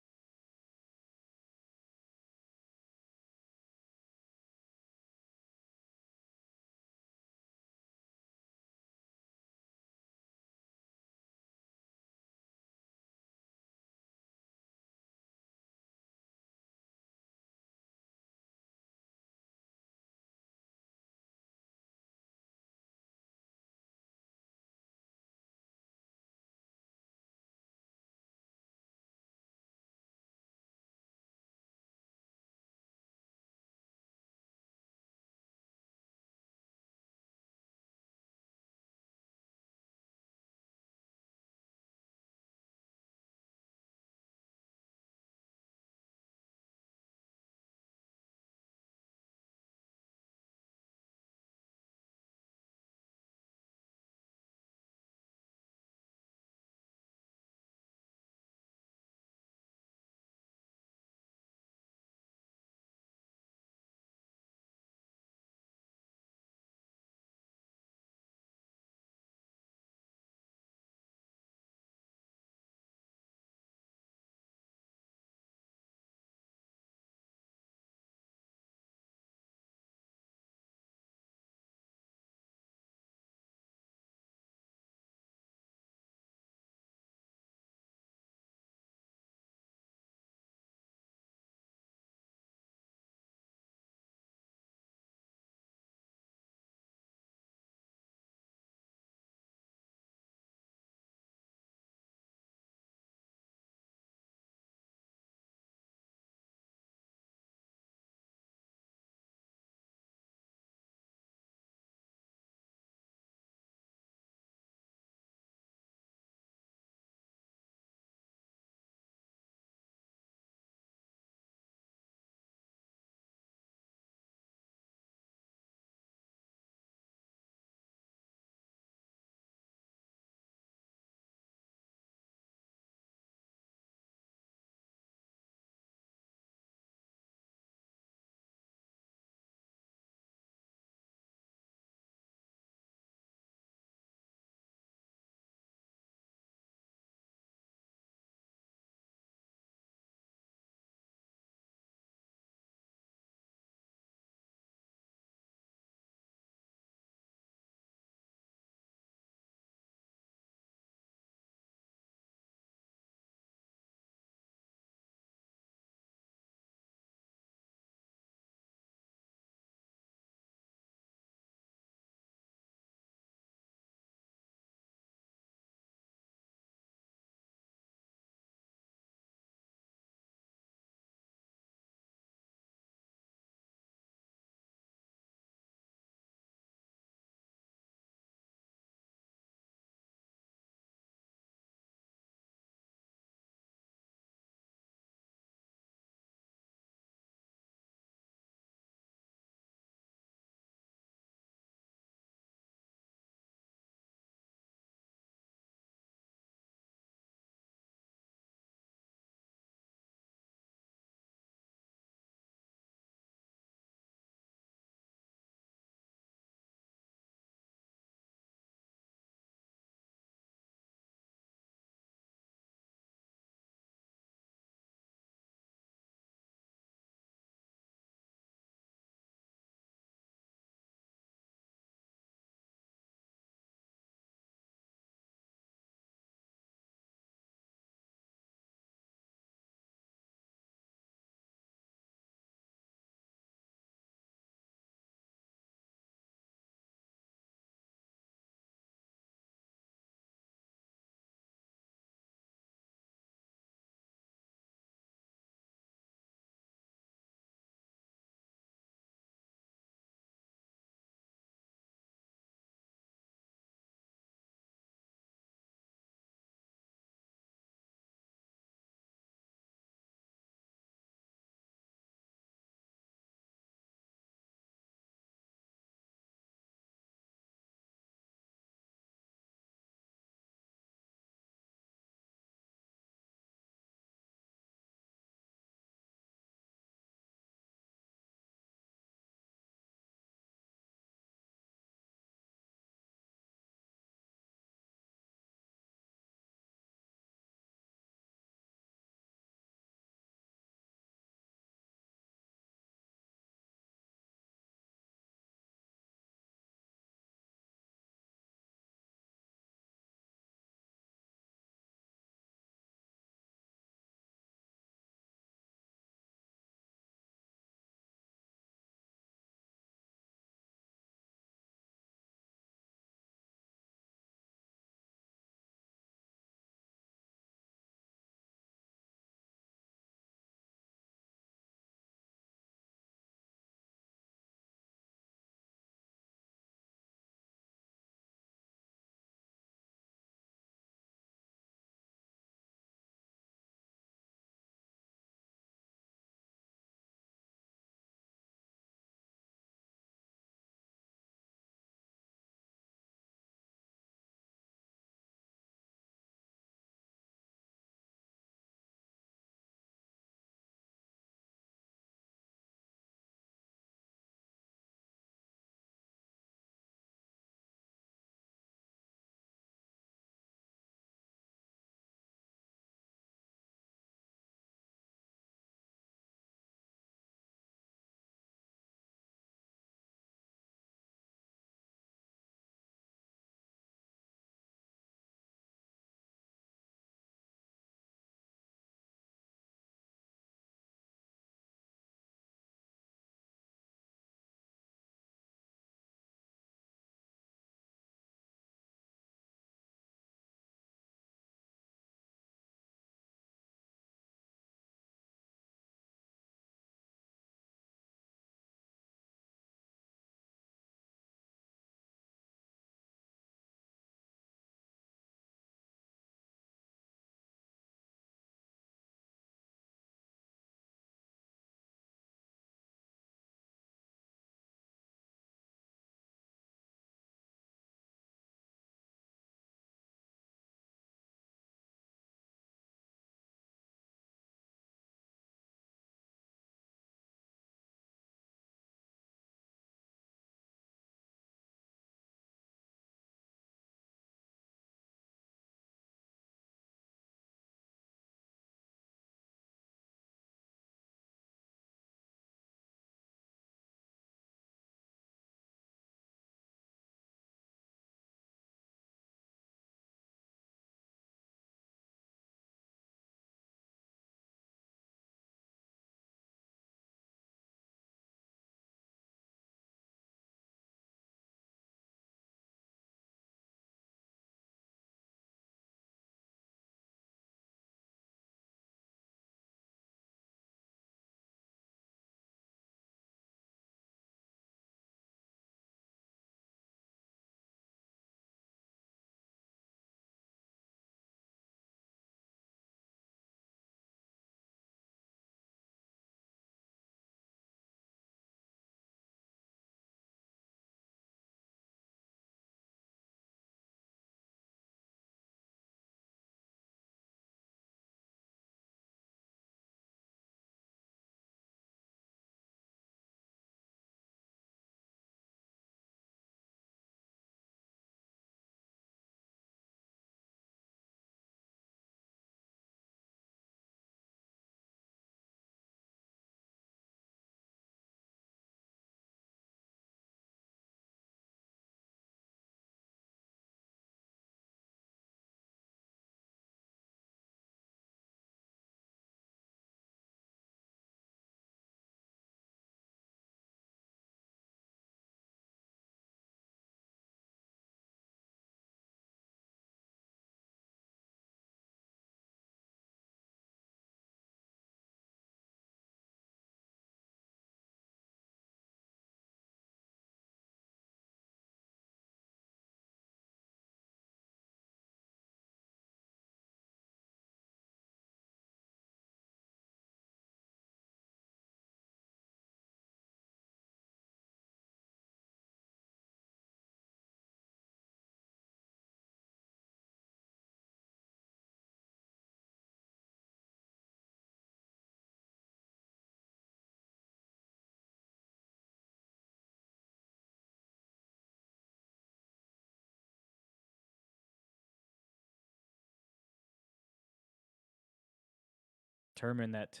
determine that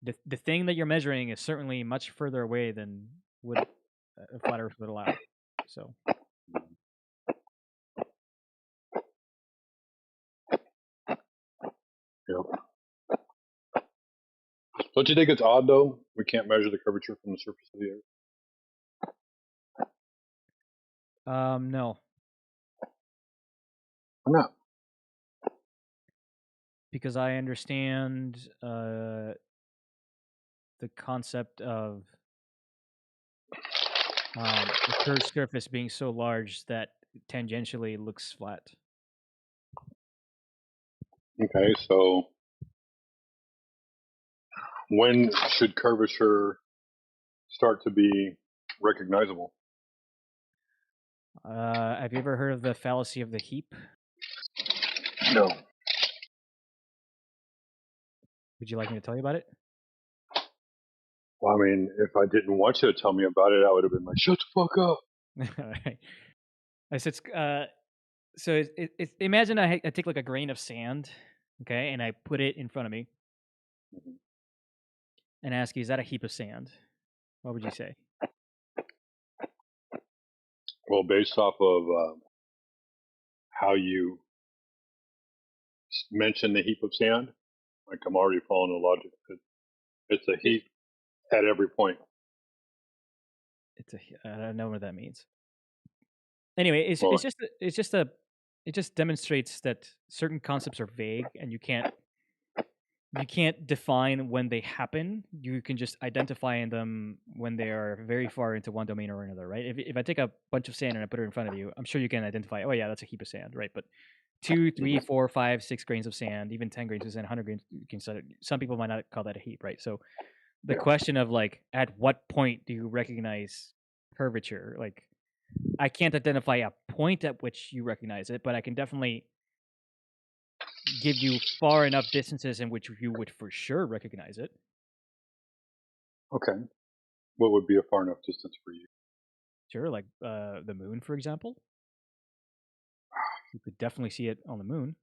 the thing that you're measuring is certainly much further away than would a flat Earth would allow. So. Yep. Don't you think it's odd though? We can't measure the curvature from the surface of the Earth. No. Why not? Because I understand the concept of the curved surface being so large that tangentially looks flat. Okay, so when should curvature start to be recognizable? Have you ever heard of the fallacy of the heap? No. Would you like me to tell you about it? Well, I mean, if I didn't want you to tell me about it, I would have been like, shut the fuck up. Alright. I said, so imagine I take like a grain of sand, okay, and I put it in front of me and ask you, is that a heap of sand? What would you say? Well, based off of how you mentioned the heap of sand, like I'm already following the logic. It's a heap at every point. I don't know what that means. Anyway, it just demonstrates that certain concepts are vague and you can't define when they happen. You can just identify them when they are very far into one domain or another, right? If I take a bunch of sand and I put it in front of you, I'm sure you can identify, oh yeah, that's a heap of sand, right? But 2, 3, 4, 5, 6 grains of sand, even 10 grains of sand, 100 grains, you can some people might not call that a heap, right? So the question of like, at what point do you recognize curvature? Like, I can't identify a point at which you recognize it, but I can definitely give you far enough distances in which you would for sure recognize it. Okay. What would be a far enough distance for you? Sure, like the moon, for example. You could definitely see it on the moon.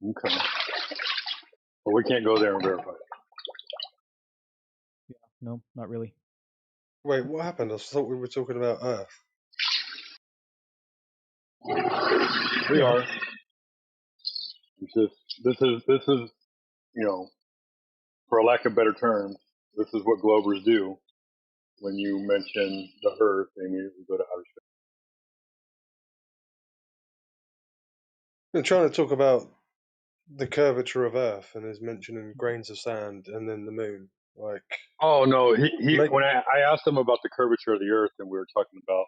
Okay. But we can't go there and verify it. Yeah, no, not really. Wait, what happened? I thought we were talking about Earth. We are. It's just this is you know, for a lack of better terms, this is what Globers do when you mention the Earth. They immediately go to outer space. We're trying to talk about the curvature of Earth, and is mentioning grains of sand and then the moon. Like, oh no, he when I asked him about the curvature of the Earth, and we were talking about,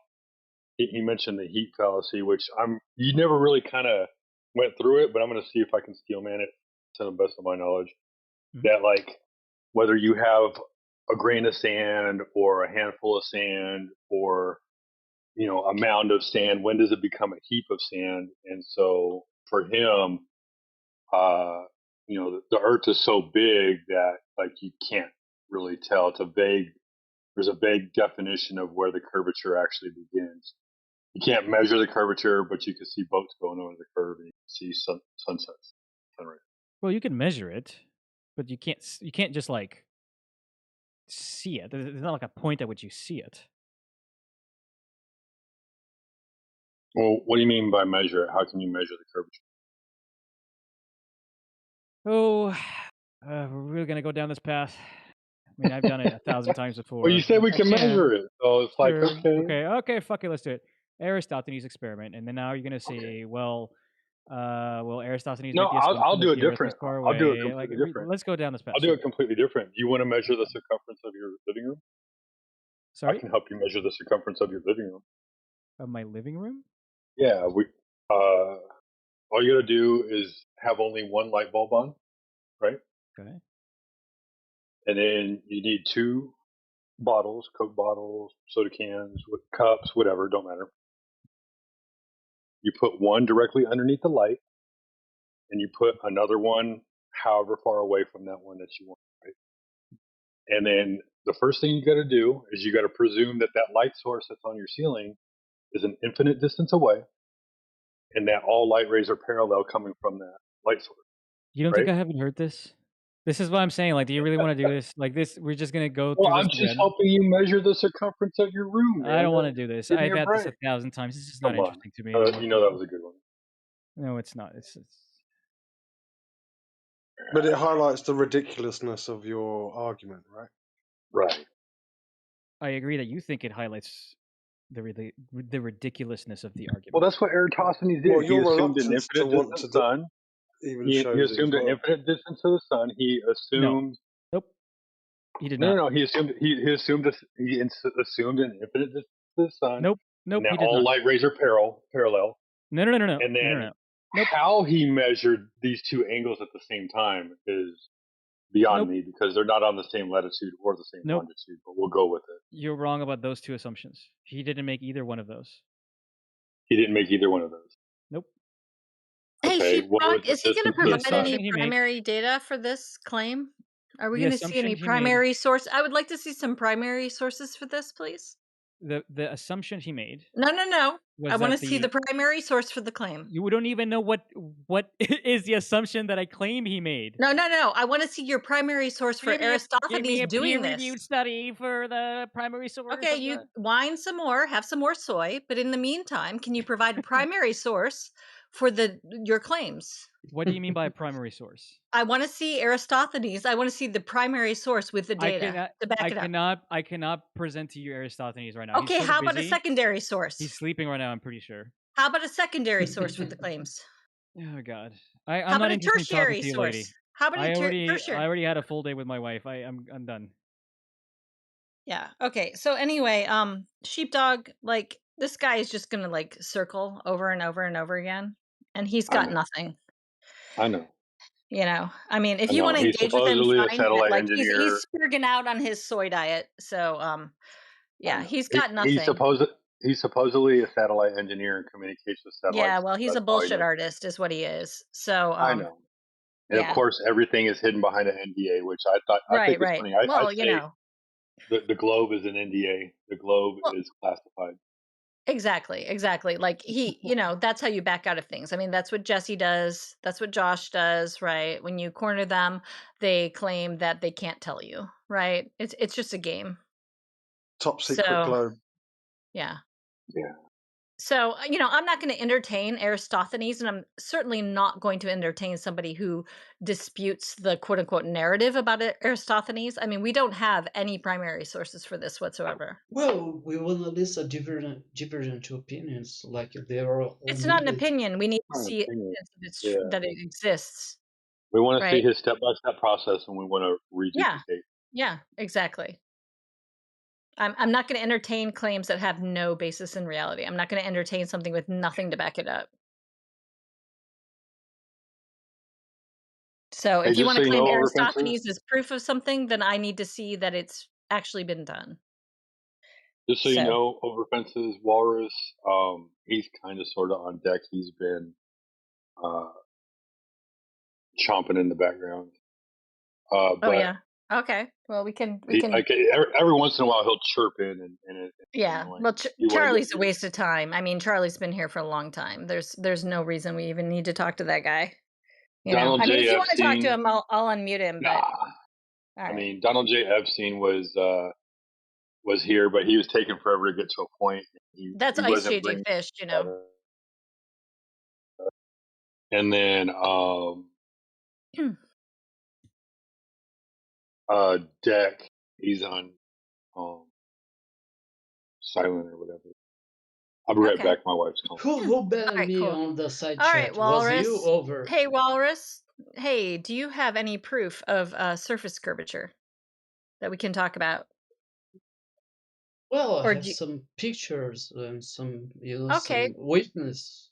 he mentioned the heat fallacy, which you never really kind of went through it, but I'm going to see if I can steelman it to the best of my knowledge. Mm-hmm. That like whether you have a grain of sand or a handful of sand or a mound of sand, when does it become a heap of sand? And so for him, the Earth is so big that like you can't really tell. There's a vague definition of where the curvature actually begins. You can't measure the curvature, but you can see boats going over the curve, and you can see sunsets, sunrise. Well, you can measure it, but you can't just like see it. There's not like a point at which you see it. Well, what do you mean by measure it? How can you measure the curvature? Oh, we're really gonna go down this path. I mean, I've done it 1,000 times before. Well, you said we can measure it, so it's like, sure. Okay, fuck it, let's do it. Aristophanes' experiment, and then now you're gonna say, well, Aristophanes. No, I'll do it different. I'll do it completely different. Let's go down this path. I'll do it completely different. Do you want to measure the circumference of your living room? Sorry, I can help you measure the circumference of your living room. Of my living room? Yeah, all you gotta do is have only one light bulb on, right? Okay. And then you need 2 bottles, Coke bottles, soda cans, with cups, whatever, don't matter. You put one directly underneath the light, and you put another one however far away from that one that you want, right? And then the first thing you got to do is you got to presume that light source that's on your ceiling is an infinite distance away, and that all light rays are parallel coming from that light source. You don't right? think I haven't heard this? This is what I'm saying. Like, do you really want to do this? Like this, we're just gonna go Well, through this I'm just again. helping you measure the circumference of your room, man. I don't want to do this. Give me I've a had this break. 1,000 times. This is Come not on. interesting to me You anymore. know that was a good one. No, it's not. It's But it highlights the ridiculousness of your argument, right? Right. I agree that you think it highlights the ridiculousness of the argument. Well, that's what Eratosthenes did. Well, He your assumed an reluctance to infinite want distant to sun. even He shows it as assumed an well. infinite distance to the sun. He assumed. Nope. He did No, not. He assumed assumed an infinite distance to the sun. Nope. And that He did all not. light rays are parallel. No. And then how he measured these two angles at the same time is beyond me because they're not on the same latitude or the same longitude. But we'll go with it. You're wrong about those two assumptions. He didn't make either one of those. He didn't make either one of those. Nope. Hey, Okay, what was Sheepdog, is he going to the provide any assumption he made- primary data for this claim? Are we The going to see assumption any he made- primary source? I would like to see some primary sources for this, please. The assumption he made. No. Was I want to that see the primary source for the claim. You don't even know what is the assumption that I claim he made. No. I want to see your primary source for Give me Aristophanes a doing peer-reviewed this. study for the primary source. Okay, you whine some more, have some more soy, but in the meantime, can you provide a primary source for your claims? What do you mean by a primary source? I want to see Aristophanes. I want to see the primary source with the data to back it up. I cannot present to you Aristophanes right now. Okay, how about a secondary source? He's sleeping right now, I'm pretty sure. How about a secondary source for the claims? Oh God, How I'm about not a interested in talking tertiary to you, source? lady. How about a I tertiary? already had a full day with my wife. I'm done. Yeah. Okay. So anyway, Sheepdog, like this guy is just gonna like circle over and over and over again, and he's got nothing. I know. You know, I mean, if I you know. want to He's engage with him, supposedly a fine. satellite Like engineer. he's spurging out on his soy diet, so yeah, he's got nothing. He's supposedly a satellite engineer and communicates with satellites. Yeah, well, he's a That's all he bullshit knows. artist, is what he is. So I know. And yeah. of course, everything is hidden behind an NDA, which I think is funny. Well, I you say know, the globe is an NDA. The globe is classified. exactly. Like he, you know, that's how you back out of things. I mean, that's what Jesse does. That's what Josh does, right? When you corner them, they claim that they can't tell you, right? It's just a game. Top secret globe. Yeah. Yeah. So, you know, I'm not going to entertain Aristophanes, and I'm certainly not going to entertain somebody who disputes the quote unquote narrative about Aristophanes. I mean, we don't have any primary sources for this whatsoever. Well, we will listen divergent opinions. Like there are. It's not an opinion. We need to Not an see opinion. that it exists. We want to see right? his step-by-step process, and we want to reduplicate. Yeah, exactly. I'm not going to entertain claims that have no basis in reality. I'm not going to entertain something with nothing to back it up. So Hey, if you just want to so you claim know, Aristophanes as proof of something, then I need to see that it's actually been done. Just so you know, over fences, Walrus, he's kind of sort of on deck. He's been chomping in the background. Oh But yeah. Okay. Well, we can. like every once in a while he'll chirp in and Yeah. Well, Charlie's a waste of time. I mean, Charlie's been here for a long time. There's no reason we even need to talk to that guy. You know, Donald I mean, J. if you want to talk to Epstein- him, I'll unmute him. But I mean, Donald J. Epstein was here, but he was taking forever to get to a point. That's he Ice wasn't JJ bringing- Fish, you know. And then Deck, he's on silent or whatever. I'll be right back. My wife's calling. Who banned me on the side All chat? right, Walrus. Was you over? Hey, Walrus. Hey, do you have any proof of surface curvature that we can talk about? Well, I Or have do you- some pictures and some, Okay. some witness.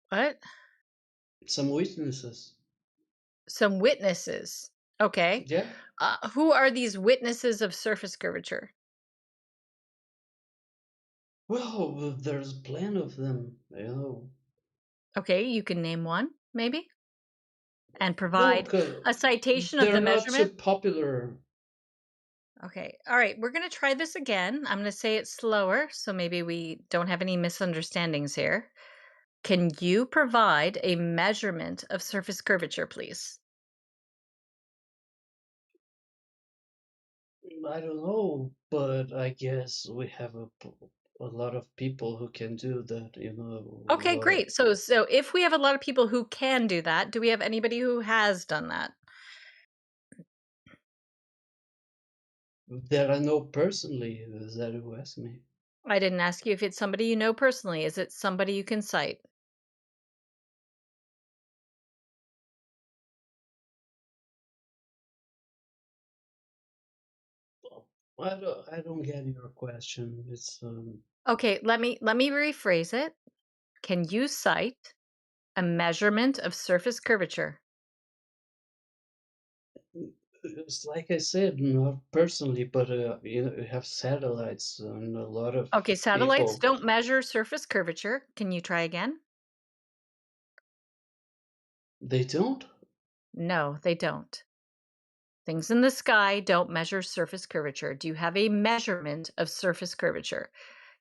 What? Some witnesses. Some witnesses. Okay. Yeah. Who are these witnesses of surface curvature? Well, there's plenty of them. Okay, you can name one, maybe, and provide Look, a citation of they're the not measurement. too popular. Okay. All right. We're going to try this again. I'm going to say it slower, so maybe we don't have any misunderstandings here. Can you provide a measurement of surface curvature, please? I don't know, but I guess we have a lot of people who can do that, you know, a Okay, lot of great. So if we have a lot of people who can do that, do we have anybody who has done that? that I know personally. Is that who asked me? I didn't ask you if it's somebody you know personally. Is it somebody you can cite? I don't get your question. It's Okay, let me rephrase it. Can you cite a measurement of surface curvature? it's like I said, not personally, but you know, you have satellites and a lot of Okay, satellites people. don't measure surface curvature. Can you try again? They don't? No, they don't. Things in the sky don't measure surface curvature. Do you have a measurement of surface curvature?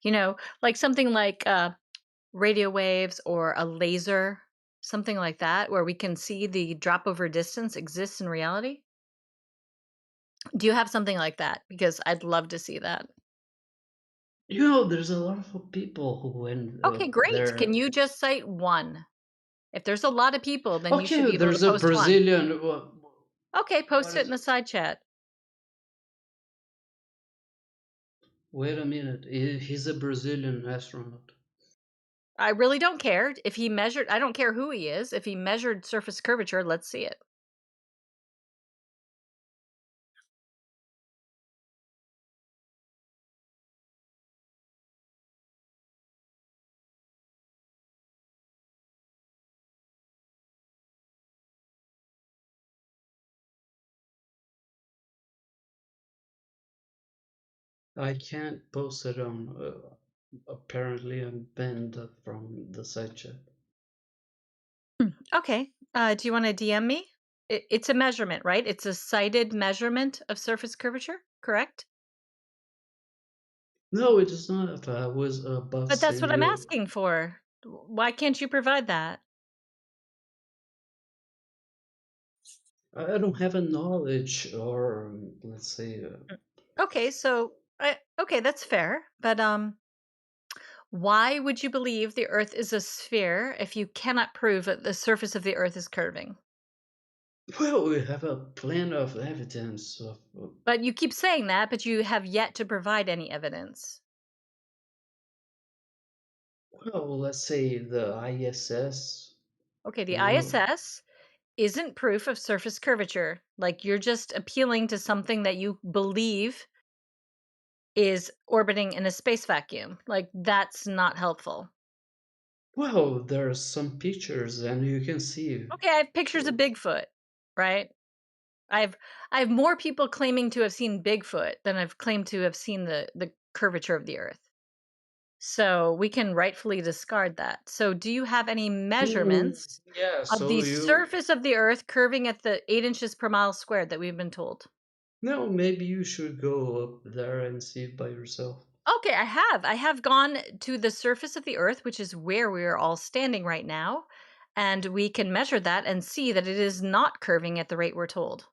You know, like something like radio waves or a laser, something like that, where we can see the drop over distance exists in reality? Do you have something like that? Because I'd love to see that. You know, there's a lot of people who when Okay, great. they're Can you just cite one? If there's a lot of people, then you should okay. be able to There's a post one. Brazilian. Okay, What post it is? in the side chat. Wait a minute. He's a Brazilian astronaut. I really don't care. If he measured, I don't care who he is. If he measured surface curvature, let's see it. I can't post it on. Apparently, I'm banned from the side chat. Okay. Do you want to DM me? It's a measurement, right? It's a cited measurement of surface curvature, correct? No, it is not. I was about to But that's send what I'm you. asking for. Why can't you provide that? I don't have a knowledge, or let's say, Okay, so okay, that's fair. But why would you believe the Earth is a sphere if you cannot prove that the surface of the Earth is curving? well, we have a plan of evidence of. But you keep saying that, but you have yet to provide any evidence. Well, let's say the ISS. Okay, the You know, ISS isn't proof of surface curvature. Like you're just appealing to something that you believe is orbiting in a space vacuum. Like that's not helpful. well, there are some pictures, and you can see. Okay, I have pictures of Bigfoot, right? I've I have more people claiming to have seen Bigfoot than I've claimed to have seen the curvature of the Earth. So we can rightfully discard that. So do you have any measurements Yeah, of so the you. surface of the Earth curving at the 8 inches per mile squared that we've been told? No, maybe you should go up there and see it by yourself. Okay, I have. I have gone to the surface of the Earth, which is where we are all standing right now, and we can measure that and see that it is not curving at the rate we're told.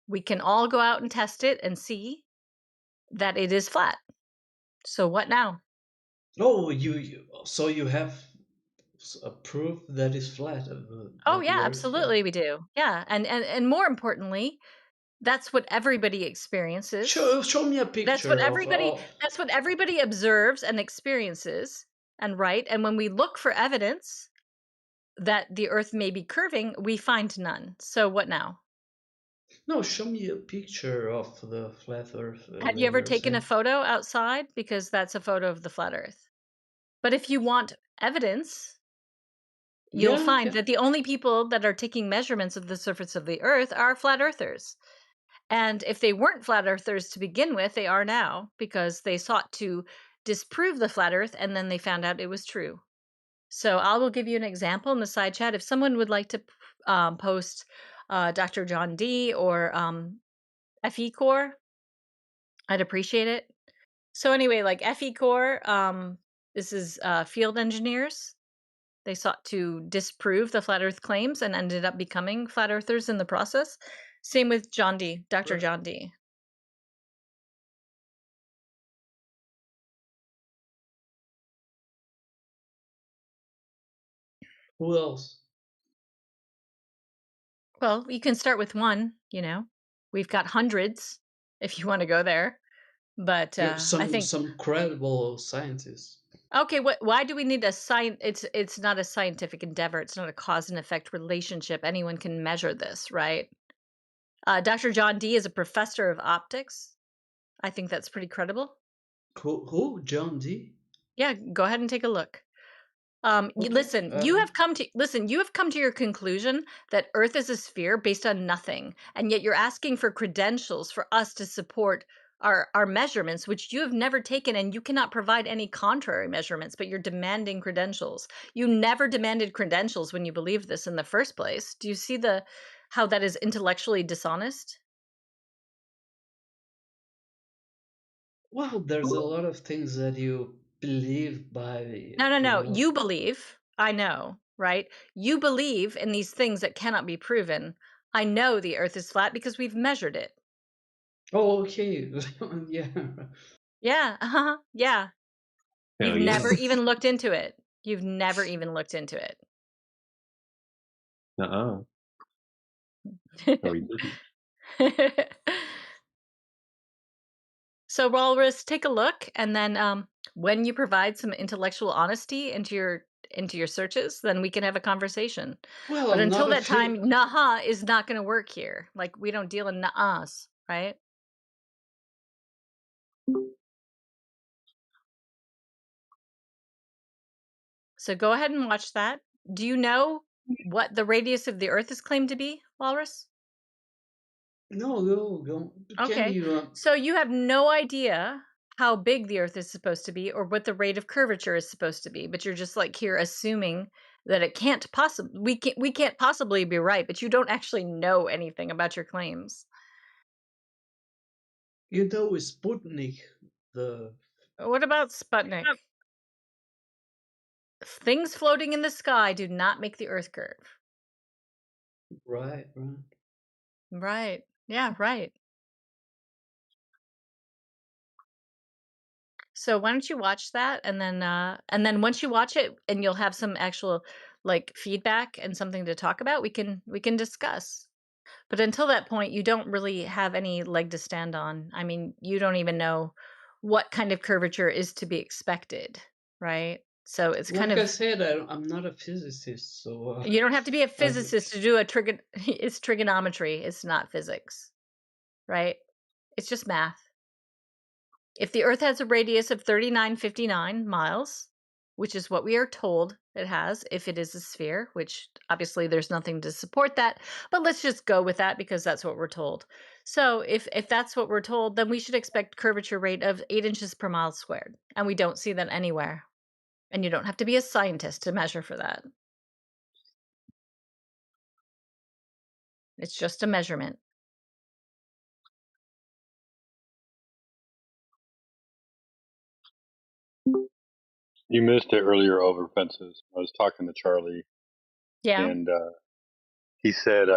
We can all go out and test it and see that it is flat. So what now? Oh, so you have a proof that is flat, Oh that the yeah, Earth is flat. absolutely we do. Yeah, and more importantly, that's what everybody experiences. Show me a picture of all. That's what everybody observes and experiences. And right, and when we look for evidence that the earth may be curving, we find none. So what now? No, show me a picture of the flat Earth Have you that ever you're taken a saying. photo outside? Because that's a photo of the flat earth. But if you want evidence, you'll Yeah, find yeah. that the only people that are taking measurements of the surface of the earth are flat earthers. And if they weren't flat earthers to begin with, they are now because they sought to disprove the flat earth and then they found out it was true. So I will give you an example in the side chat. If someone would like to post Dr. John D or FE Core, I'd appreciate it. So anyway, like FE Core, this is field engineers. They sought to disprove the flat Earth claims and ended up becoming flat earthers in the process. Same with John D, Dr. Right. John D. Who else? Well, you can start with one, you know. We've got hundreds if you want to go there. But Yeah, I think some credible scientists. okay, why do we need a it's not a scientific endeavor. It's not a cause and effect relationship. Anyone can measure this, right? Dr. John D is a professor of optics. I think that's pretty credible. Who? John D? Yeah, go ahead and take a look. Okay. Listen, you have come to your conclusion that Earth is a sphere based on nothing, and yet you're asking for credentials for us to support our measurements, which you have never taken, and you cannot provide any contrary measurements, but you're demanding credentials. You never demanded credentials when you believed this in the first place. Do you see how that is intellectually dishonest? Well, there's a lot of things that you believe by, No. You believe. I know, right? You believe in these things that cannot be proven. I know the Earth is flat because we've measured it. Oh, okay. Yeah. Yeah, yeah. Hell You've yeah. never even looked into it. You've never even looked into it. No, we didn't. So, Walrus, take a look, and then when you provide some intellectual honesty into your searches, then we can have a conversation. Well, But I'm until not a that time, nah is not going to work here. Like we don't deal in nahs, right? So go ahead and watch that. Do you know what the radius of the Earth is claimed to be, Walrus? No, go. Can Okay. you? So you have no idea how big the Earth is supposed to be or what the rate of curvature is supposed to be, but you're just like here assuming that it can't possibly we can't possibly be right, but you don't actually know anything about your claims. You know, Sputnik, the What about Sputnik? Things floating in the sky do not make the Earth curve. right. Right. Yeah, right. So why don't you watch that and then once you watch it and you'll have some actual like feedback and something to talk about, we can discuss. But until that point, you don't really have any leg to stand on. I mean, you don't even know what kind of curvature is to be expected, right? So it's kind Like I of said, I'm not a physicist, so you don't have to be a I physicist to do a it's trigonometry, it's not physics, right? It's just math. If the Earth has a radius of 3959 miles, which is what we are told it has if it is a sphere, which obviously there's nothing to support that, but let's just go with that because that's what we're told. So if that's what we're told, then we should expect curvature rate of 8 inches per mile squared, and we don't see that anywhere. And you don't have to be a scientist to measure for that. It's just a measurement. You missed it earlier over fences. I was talking to Charlie, Yeah. and he said,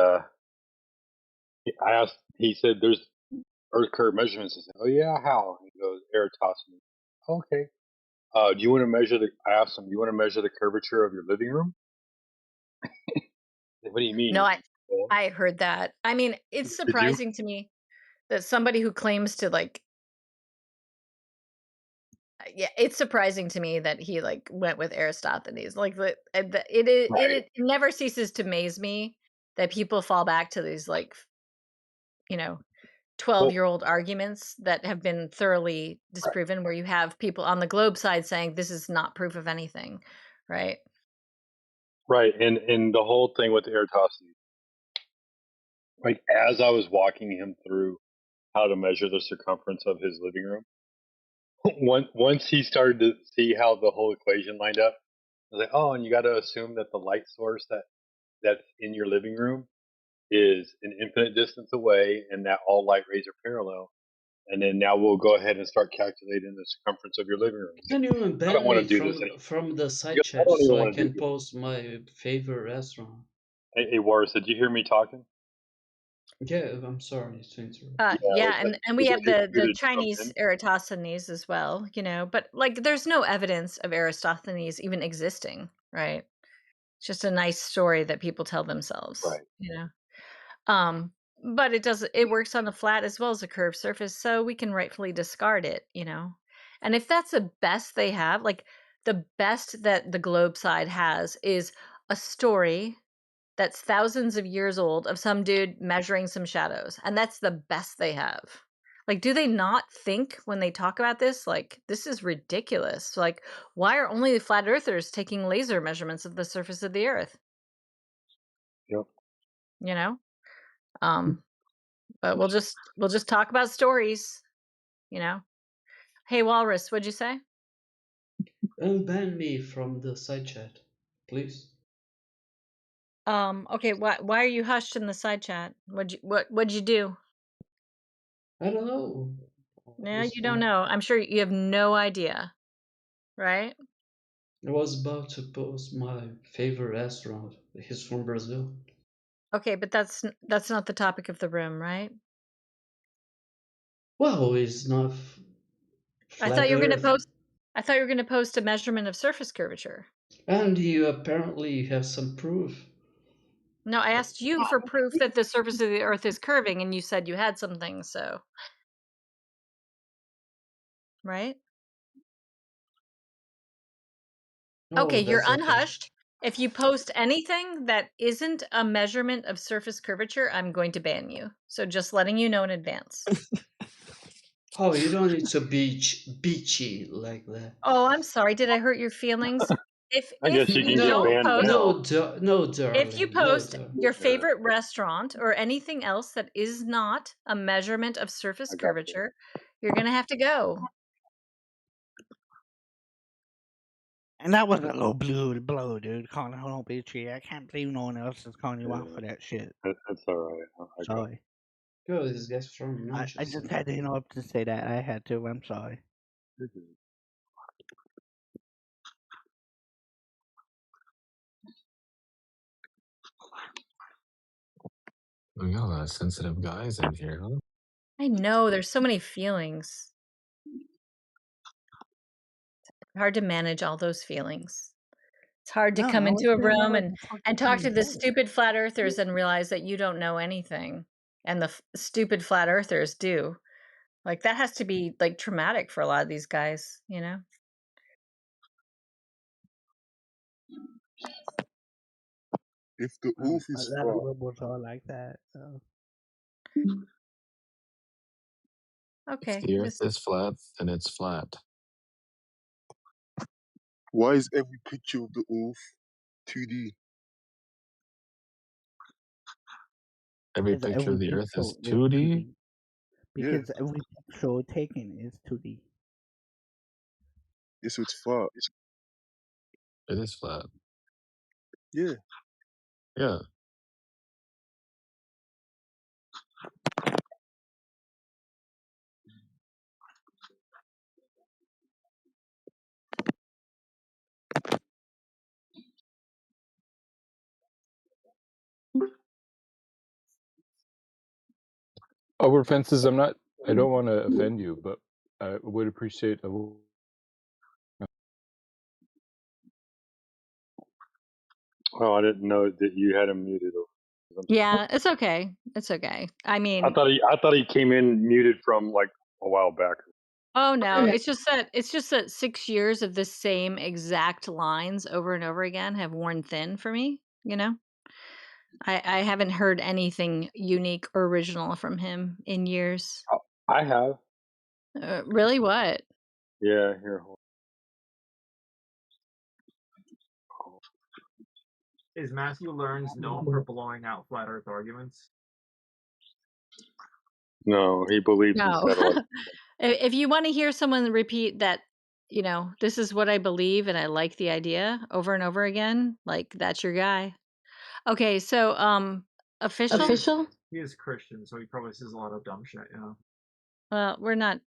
he said, there's Earth curve measurements. I said, oh yeah, how? And he goes, Eratosthenes. Okay. Do you want to measure I asked him, do you want to measure the curvature of your living room? What do you mean? No, Well, I heard that. I mean, it's did you? surprising to me that somebody who claims to like yeah, it's surprising to me that he like went with Aristophanes. Like Right. it never ceases to amaze me that people fall back to these like you know 12-year-old arguments that have been thoroughly disproven where you have people on the globe side saying this is not proof of anything, right? Right. And the whole thing with Eratosthenes, like as I was walking him through how to measure the circumference of his living room, once he started to see how the whole equation lined up, I was like, oh, and you got to assume that the light source that's in your living room is an infinite distance away, and that all light rays are parallel. and then now we'll go ahead and start calculating the circumference of your living room. Can you I don't ban want me to do this anymore. from the side I chat don't even so I want to do can this. post my favorite restaurant? Hey, Warris, did you hear me talking? Yeah, I'm sorry to interrupt. Yeah, and we have the to jump Chinese in? Eratosthenes as well, you know, but like there's no evidence of Eratosthenes even existing, right? It's just a nice story that people tell themselves, Right. you know. But it works on a flat as well as a curved surface, so we can rightfully discard it, you know. And if that's the best they have, like the best that the globe side has is a story that's thousands of years old of some dude measuring some shadows, and that's the best they have. Like, do they not think when they talk about this, like, this is ridiculous? Like, why are only the flat earthers taking laser measurements of the surface of the earth? Yep. You know? But we'll just talk about stories, you know. Hey Walrus, what'd you say? Unban me from the side chat, please. Okay, why are you hushed in the side chat? What'd you do? I don't know. Yeah, you don't know. I'm sure you have no idea, right? I was about to post my favorite restaurant. He's from Brazil. Okay, but that's not the topic of the room, right? Well, it's not I thought flat you were Earth. going to post a measurement of surface curvature. And you apparently have some proof. No, I asked you for proof that the surface of the earth is curving and you said you had something, so right? Okay, you're that's okay. unhushed. If you post anything that isn't a measurement of surface curvature, I'm going to ban you. So just letting you know in advance. Oh, you don't need to be beachy like that. Oh, I'm sorry. Did I hurt your feelings? I guess you can get don't banned post, now. No, darling. if you No, post darling. your favorite restaurant or anything else that is not a measurement of surface I got you. curvature, you're going to have to go. And that was a little blow, dude. Calling her own bitchy. I can't believe no one else is calling you out for that shit. That's all right. I got Sorry. Girl, this guy's from I Manchester. just had to interrupt to say that. I had to. I'm sorry. We got a lot of sensitive guys in here, huh? I know there's so many feelings. Hard to manage all those feelings. It's hard to No, come I was into a saying that room like a and fucking talk to the joke. stupid flat earthers and realize that you don't know anything and the stupid flat earthers do. Like that has to be like traumatic for a lot of these guys, you know? If the Earth A is lot of flat, liberals are like that. So. If Okay. the Earth is flat, then it's flat. why is every picture of the Earth 2D? Every Because picture every of the Earth pixel is is 2D. Because every pixel taken is 2D. Yes, so it's flat. It is flat. Yeah. Yeah. Over fences, I don't want to offend you, but I would appreciate a little. Oh, I didn't know that you had him muted. Yeah, it's okay. It's okay. I I mean, thought he came in muted from like a while back. oh no, it's just that 6 years of the same exact lines over and over again have worn thin for me, you know? I haven't heard anything unique or original from him in years. I have. Really what? Yeah, here. Is Matthew Learns known for blowing out flat Earth arguments? No, he believes in No. satellite. If you want to hear someone repeat that, you know, this is what I believe and I like the idea over and over again, like that's your guy. Okay, so official? He is Christian, so he probably says a lot of dumb shit, you know. Well, we're not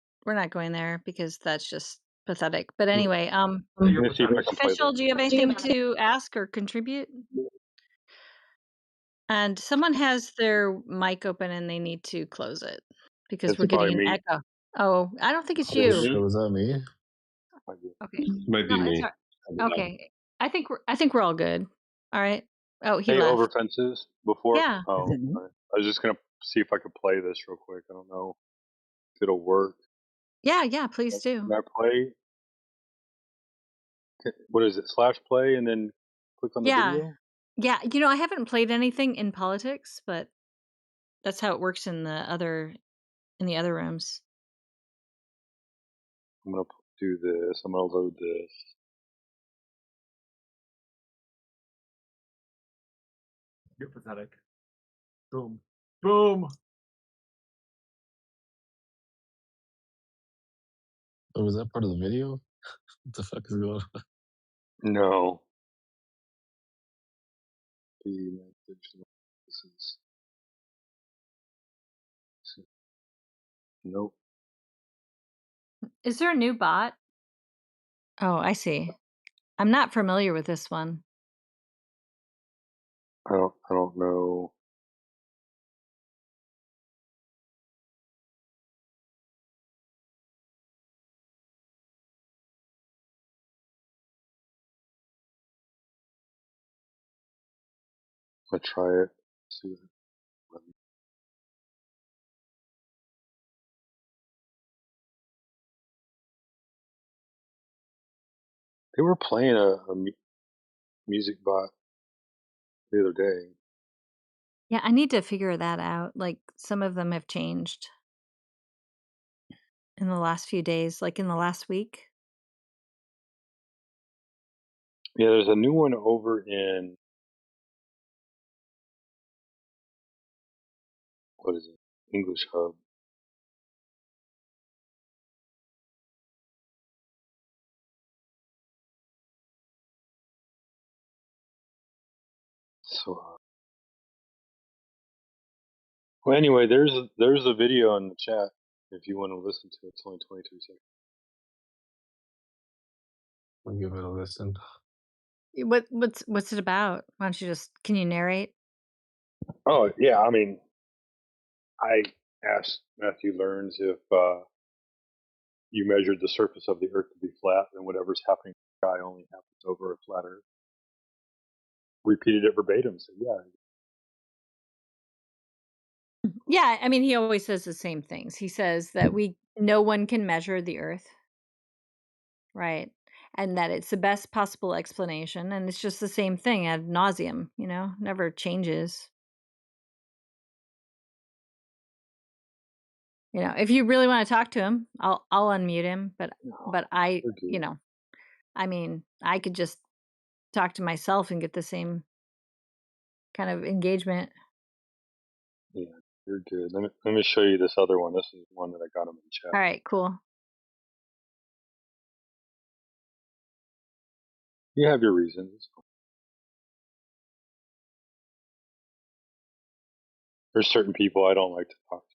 going there because that's just pathetic. But anyway, Let me see if I can play Official, this. do you have anything to ask or contribute? And someone has their mic open and they need to close it because It's we're probably getting an me. echo. Oh, I don't think it's Is it you. me? Was that me? Okay. Might be No, it's me. okay. I think we're all good. All right. Oh, he Hey, over left. fences before. Yeah. Oh, Is it me? sorry. I was just gonna see if I could play this real quick. I don't know if it'll work. Yeah, please do. Can I play? What is it? Slash play and then click on the Yeah. video. Yeah, I haven't played anything in politics, but that's how it works in the other rooms. I'm gonna do this. I'm gonna load this. You're pathetic. Boom. Boom. Oh, was that part of the video? What the fuck is going on? No. The message. This is. Nope. Is there a new bot? Oh, I see. I'm not familiar with this one. I don't know. I'll try it. See what they were playing a music bot the other day. Yeah, I need to figure that out. Like some of them have changed in the last few days, like in the last week. Yeah, there's a new one over in what is it? English Hub. So, well, anyway, there's a video in the chat if you want to listen to it. It's only 22 seconds. I'll give it a listen. What's it about? Why don't you can you narrate? Oh yeah, I mean, I asked Matthew Learns if you measured the surface of the Earth to be flat, then whatever's happening in the sky only happens over a flat Earth. Repeated it verbatim. Said, yeah. Yeah, I mean, he always says the same things. He says that no one can measure the Earth, right? And that it's the best possible explanation, and it's just the same thing ad nauseum. Never changes. If you really want to talk to him, I'll unmute him. But I, I mean, I could just talk to myself and get the same kind of engagement. Yeah, you're good. Let me show you this other one. This is one that I got him in chat. All right, cool. You have your reasons. There's certain people I don't like to talk to.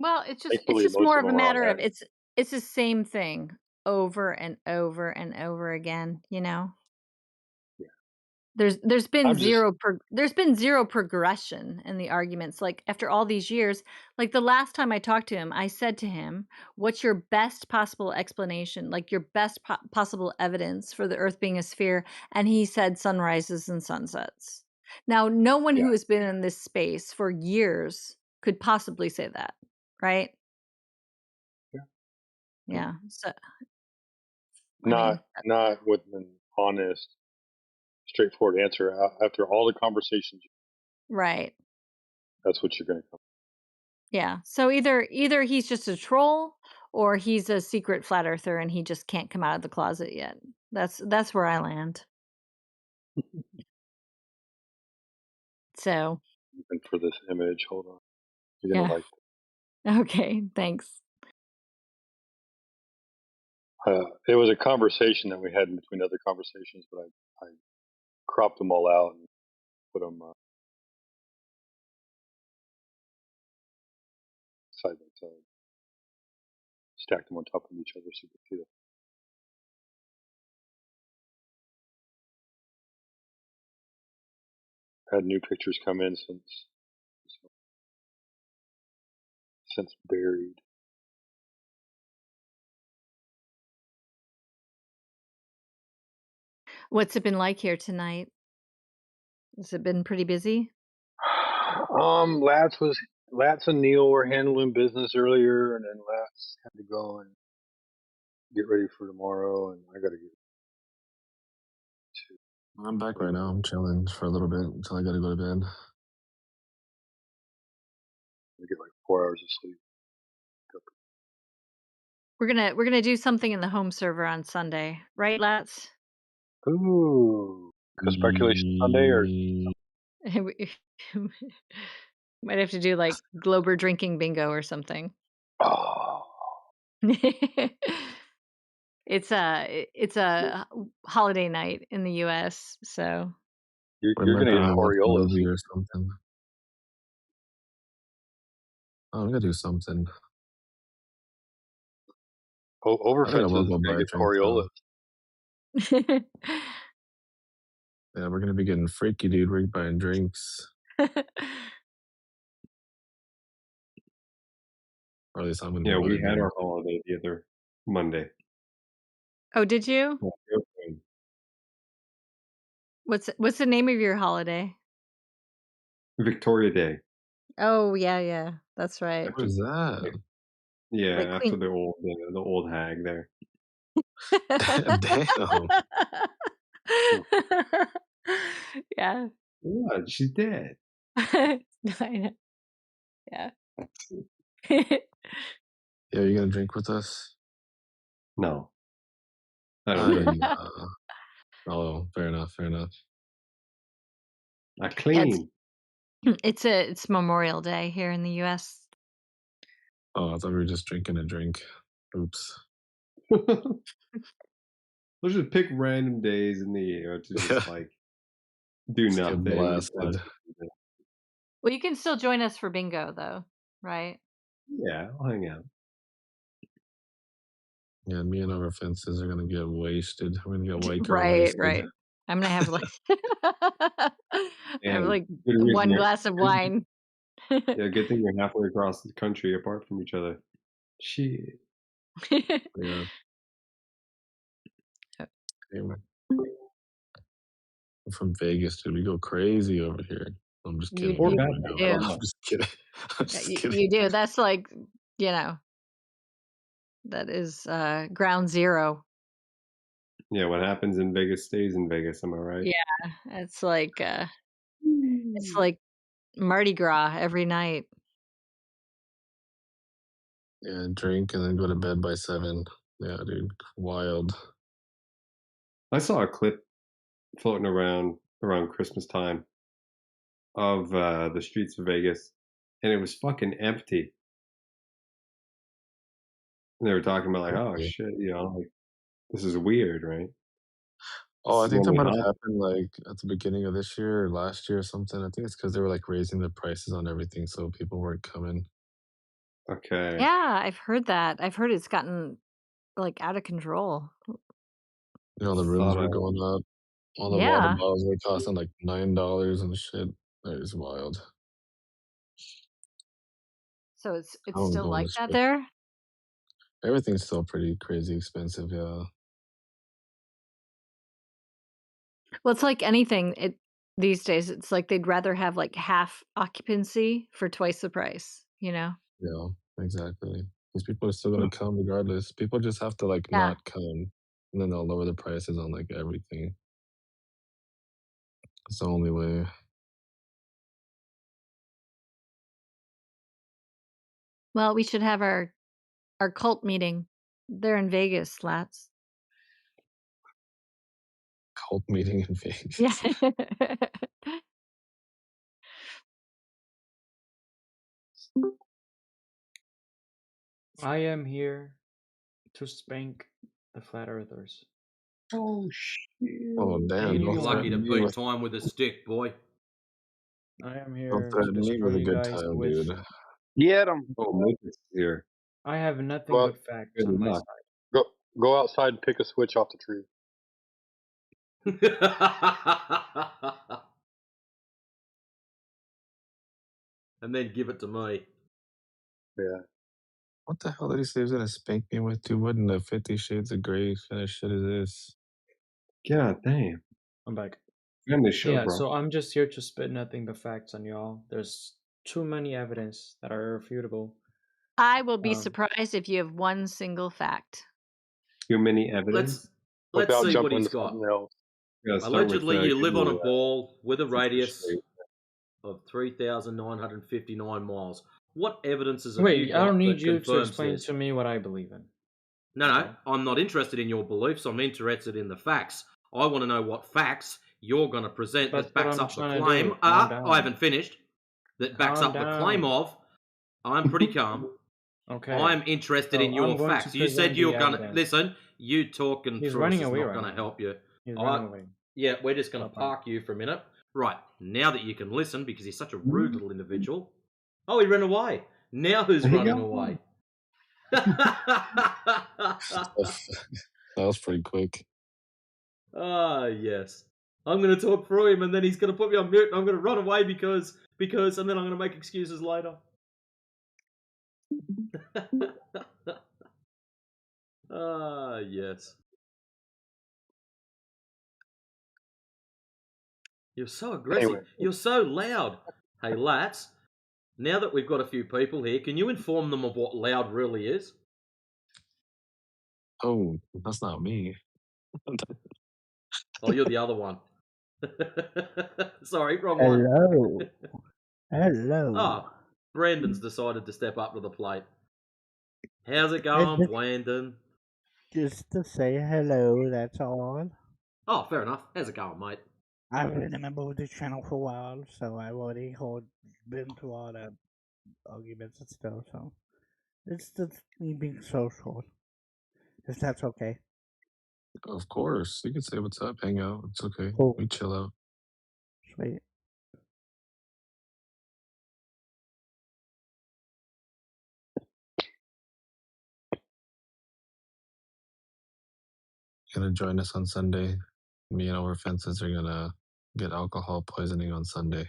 Well, it's Thankfully, just most more of of a them are matter of alright. it's the same thing over and over and over again. Yeah. There's been I'm just zero progression in the arguments. Like after all these years, like the last time I talked to him, I said to him, "What's your best possible explanation? Like your best possible evidence for the Earth being a sphere?" And he said sunrises and sunsets. Now, no one yeah. who has been in this space for years could possibly say that, right? Yeah. Yeah. So Not with an honest, straightforward answer. After all the conversations, right. that's what you're going to come. Yeah. So either he's just a troll or he's a secret flat earther and he just can't come out of the closet yet. That's where I land. So And for this image, hold on. You're going yeah. to like Okay, thanks. it was a conversation that we had in between other conversations, but I cropped them all out and put them side by side. stacked them on top of each other so you could see them. Had new pictures come in since buried. What's it been like here tonight? Has it been pretty busy? Lats and Neil were handling business earlier, and then Lats had to go and get ready for tomorrow, and I got to get. I'm back right now. I'm chilling for a little bit until I gotta go to bed. I get like 4 hours of sleep. We're gonna do something in the home server on Sunday, right, Lats? Ooh, a speculation Sunday, or We might have to do like Glober drinking bingo or something. oh, It's a holiday night in the U.S., so you're We might gonna be get able to watch a Coriolis. movie or something. Oh, I'm gonna do something. Over I think I will fences go buy gonna a get drink though. Coriolis. Yeah, we're gonna be getting freaky, dude. We're buying drinks. Or at least I'm gonna be Yeah, we wanting had to. our holiday the other Monday. Oh, did you? Yeah, okay. What's the name of your holiday? Victoria Day. Oh, yeah, that's right. What is that? Yeah, Like after Queen. the old hag there. Damn. Yeah. What? She's dead. I know. Yeah. Yeah, you gonna drink with us? No. I don't drink. Oh, fair enough. Fair enough. I Yeah, clean. it's Memorial Day here in the U.S. Oh, I thought we were just drinking a drink. Oops. Let's just pick random days in the year to just like do Just get nothing. blasted. Well, you can still join us for bingo, though, right? Yeah, I'll hang out. Yeah, me and our fences are gonna get wasted. We're gonna get white girl Right, wasted. right. I'm gonna have like I have And like good reason one you're- glass of wine. Yeah, good thing you're halfway across the country apart from each other. Shit. Yeah. Anyway. I'm from Vegas, dude. We go crazy over here. I'm just You, kidding. you We do. don't. I'm just kidding. I'm Yeah, just you, kidding. you do. That's like, you know, that is ground zero. Yeah, what happens in Vegas stays in Vegas, am I right? Yeah, it's like Mardi Gras every night. Yeah, drink and then go to bed by 7. Yeah, dude. Wild. I saw a clip floating around Christmas time of the streets of Vegas, and it was fucking empty. And they were talking about like, oh Okay. shit, like this is weird, right? Oh, This I is think that when we might have had. happened like at the beginning of this year or last year or something. I think it's because they were like raising the prices on everything, so people weren't coming. Okay. Yeah, I've heard that. I've heard it's gotten like out of control. You know, the rooms were going up. All the water Yeah. bottles were costing like $9 and shit. That is wild. So it's I don't still go on like the that strip. there? Everything's still pretty crazy expensive, yeah. Well, it's like anything these days. It's like they'd rather have like half occupancy for twice the price, you know? Yeah, exactly. Because people are still gonna come regardless. People just have to like Yeah. not come, and then they'll lower the prices on like everything. It's the only way. Well, we should have our cult meeting. They're in Vegas, Lats. Cult meeting in Vegas. Yeah. I am here to spank the flat earthers. Oh shit. Oh damn! Maybe Don't you're Lucky to threaten me beat with time with a stick, boy. I am don't here to threaten me destroy with a you good guys time, with dude. Get him. Oh, Matrix is here. I have nothing Go, but facts Good on my luck. side. go outside and pick a switch off the tree. And then give it to me. Yeah. What the hell did he say he was gonna spank me with? Dude, what in the 50 Shades of Grey kind of shit is this? God damn. I'm back. Family show, Yeah, bro. so I'm just here to spit nothing but facts on y'all. There's too many evidence that are irrefutable. I will be Um, surprised if you have one single fact. Too many evidence? Let's Without see what jumping he's to something got. else. Yeah, start with, Allegedly, you give live on me, a ball with a 50 radius Shades. of 3,959 miles. What evidences have you Wait, I don't got need that you to confirms explain this? to me what I believe in. No, I'm not interested in your beliefs. I'm interested in the facts. I want to know what facts you're going to present That's that what backs I'm up the trying to claim. do. Calm I haven't down. finished. That backs Calm up the claim down. of. I'm pretty calm. Okay. I'm interested So in your I'm going to facts. You said present you the were going to. evidence. Listen, you talking He's through us running is away not right going to now. help you. He's running away. Yeah, we're just going to Stop running. park you for a minute. Right, now that you can listen because he's such a rude little individual. Oh, he ran away. Now who's running away? That was pretty quick. Ah, yes. I'm going to talk through him and then he's going to put me on mute and I'm going to run away because, and then I'm going to make excuses later. Ah, yes. You're so aggressive. Anyway. You're so loud. Hey, Lats, now that we've got a few people here, can you inform them of what loud really is? Oh, that's not me. Oh, you're the other one. Sorry, wrong one. Hello. Hello. Ah, Brandon's decided to step up to the plate. How's it It's going, Brandon? just to say hello, that's all. Oh, fair enough. How's it going, mate? I've been a member of this channel for a while, so I've already been through all the arguments and stuff, so it's just me being social. If that's okay. Of course. You can say what's up, hang out. It's okay. Cool. We chill out. Sweet. Gonna join us on Sunday. Me and our fences are gonna get alcohol poisoning on Sunday.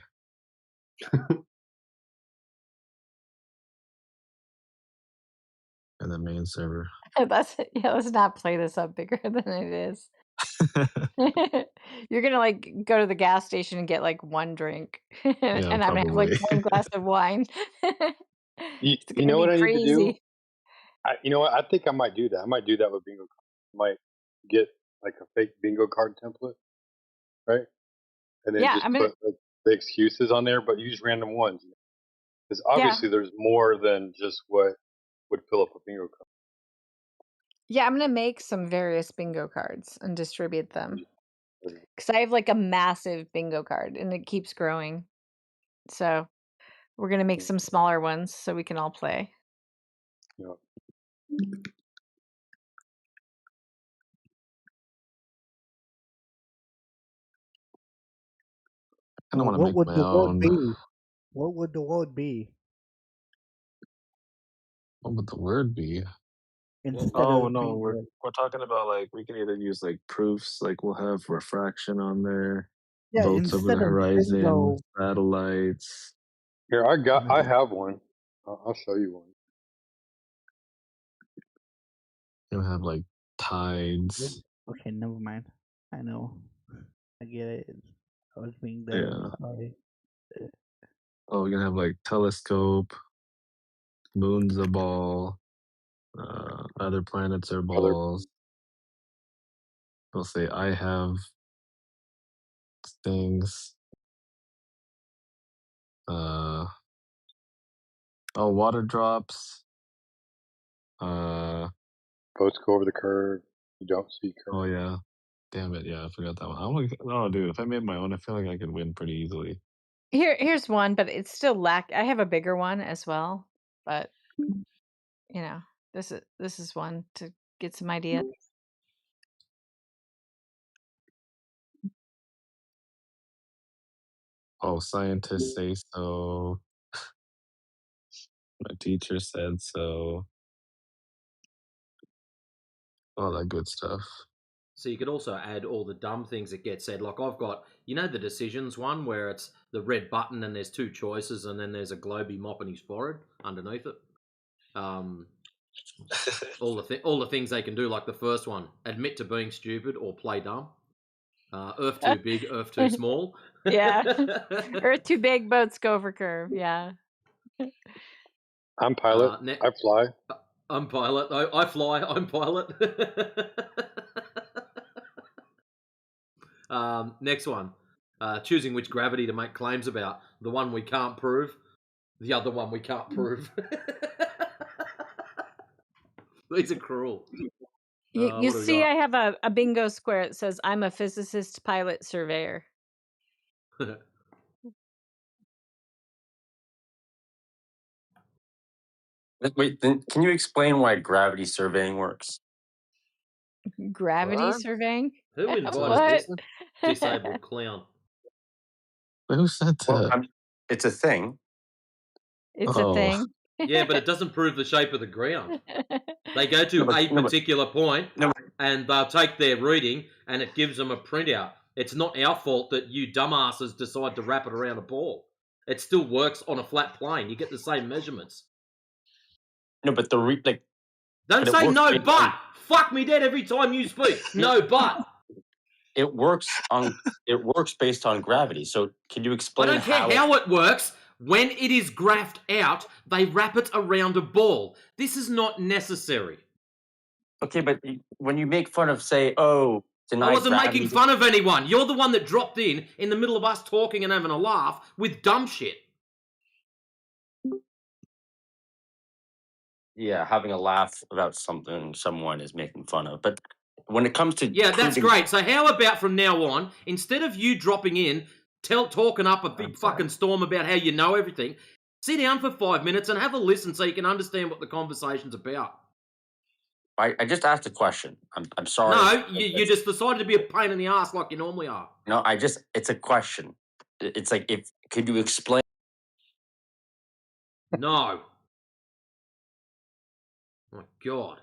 In the main server. Let's not play this up bigger than it is. You're gonna like go to the gas station and get like one drink, Yeah, and I'm gonna have like probably. one glass of wine. You It's gonna know be what I need to do? crazy. You know what? I think I might do that. I might do that with bingo cards. I might get like a fake bingo card template, right? And then Yeah, just I'm gonna. put like, the excuses on there, but use random ones. Because Yeah, obviously there's more than just what would fill up a bingo card. yeah, I'm gonna make some various bingo cards and distribute them because I have like a massive bingo card and it keeps growing. So we're gonna make some smaller ones so we can all play. Yeah. I don't want to What make would my the word own. be? What would the word be What would the word be? instead Oh of no, we're bingo? we're talking about like we can either use like proofs, like we'll have refraction on there, Yeah, boats over instead the of horizon, bingo. satellites. Here, I have one. I'll show you one. You'll have like tides. Okay, never mind. I know. I get it. I was being dumb. Yeah. Sorry. Oh, we're gonna have like telescope, moon's a ball, other planets are Other balls. We'll say I have things. Oh, water drops. boats go over the curve. You don't see curve. Oh yeah. Damn it, yeah, I forgot that one. Oh dude, if I made my own, I feel like I could win pretty easily. Here's one, but it's still I have a bigger one as well, but you know, this is one to get some ideas. Oh, scientists say so. My teacher said so. All that good stuff. So you could also add all the dumb things that get said. Like I've got, you know, the decisions one where it's the red button and there's 2 choices and then there's a globey mopping his forehead underneath it. All the things they can do, like the first one, admit to being stupid or play dumb. Earth too big, Earth too small. Yeah. Earth too big, boats go for curve. Yeah. I'm pilot. I fly. I'm pilot. I fly. I'm pilot. Next one. Choosing which gravity to make claims about. The one we can't prove. The other one we can't prove. These are cruel. You see, I have a bingo square. It says, I'm a physicist, pilot, surveyor. Wait, then can you explain why gravity surveying works? Gravity What? surveying? Who invited What? this disabled clown? Who said that? Well, it's a thing. It's a thing. Yeah, but it doesn't prove the shape of the ground. They go to a particular point and they'll take their reading and it gives them a printout. It's not our fault that you dumbasses decide to wrap it around a ball. It still works on a flat plane. You get the same measurements. No, but Don't but it say works no based but. on- Fuck me dead every time you speak. No but. It works based on gravity. So can you I explain don't care how it works. When it is graphed out, they wrap it around a ball. This is not necessary. Okay, but when you make fun of, say, oh, deny I wasn't gravity, making fun of anyone. You're the one that dropped in the middle of us talking and having a laugh with dumb shit. Yeah, having a laugh about something someone is making fun of. But when it comes to Yeah, that's great. So how about from now on, instead of you dropping in, talking up a big fucking storm about how you know everything, sit down for 5 minutes and have a listen so you can understand what the conversation's about. I just asked a question. I'm sorry. No, you just decided to be a pain in the ass like you normally are. No, it's a question. It's like, could you explain? No. My God.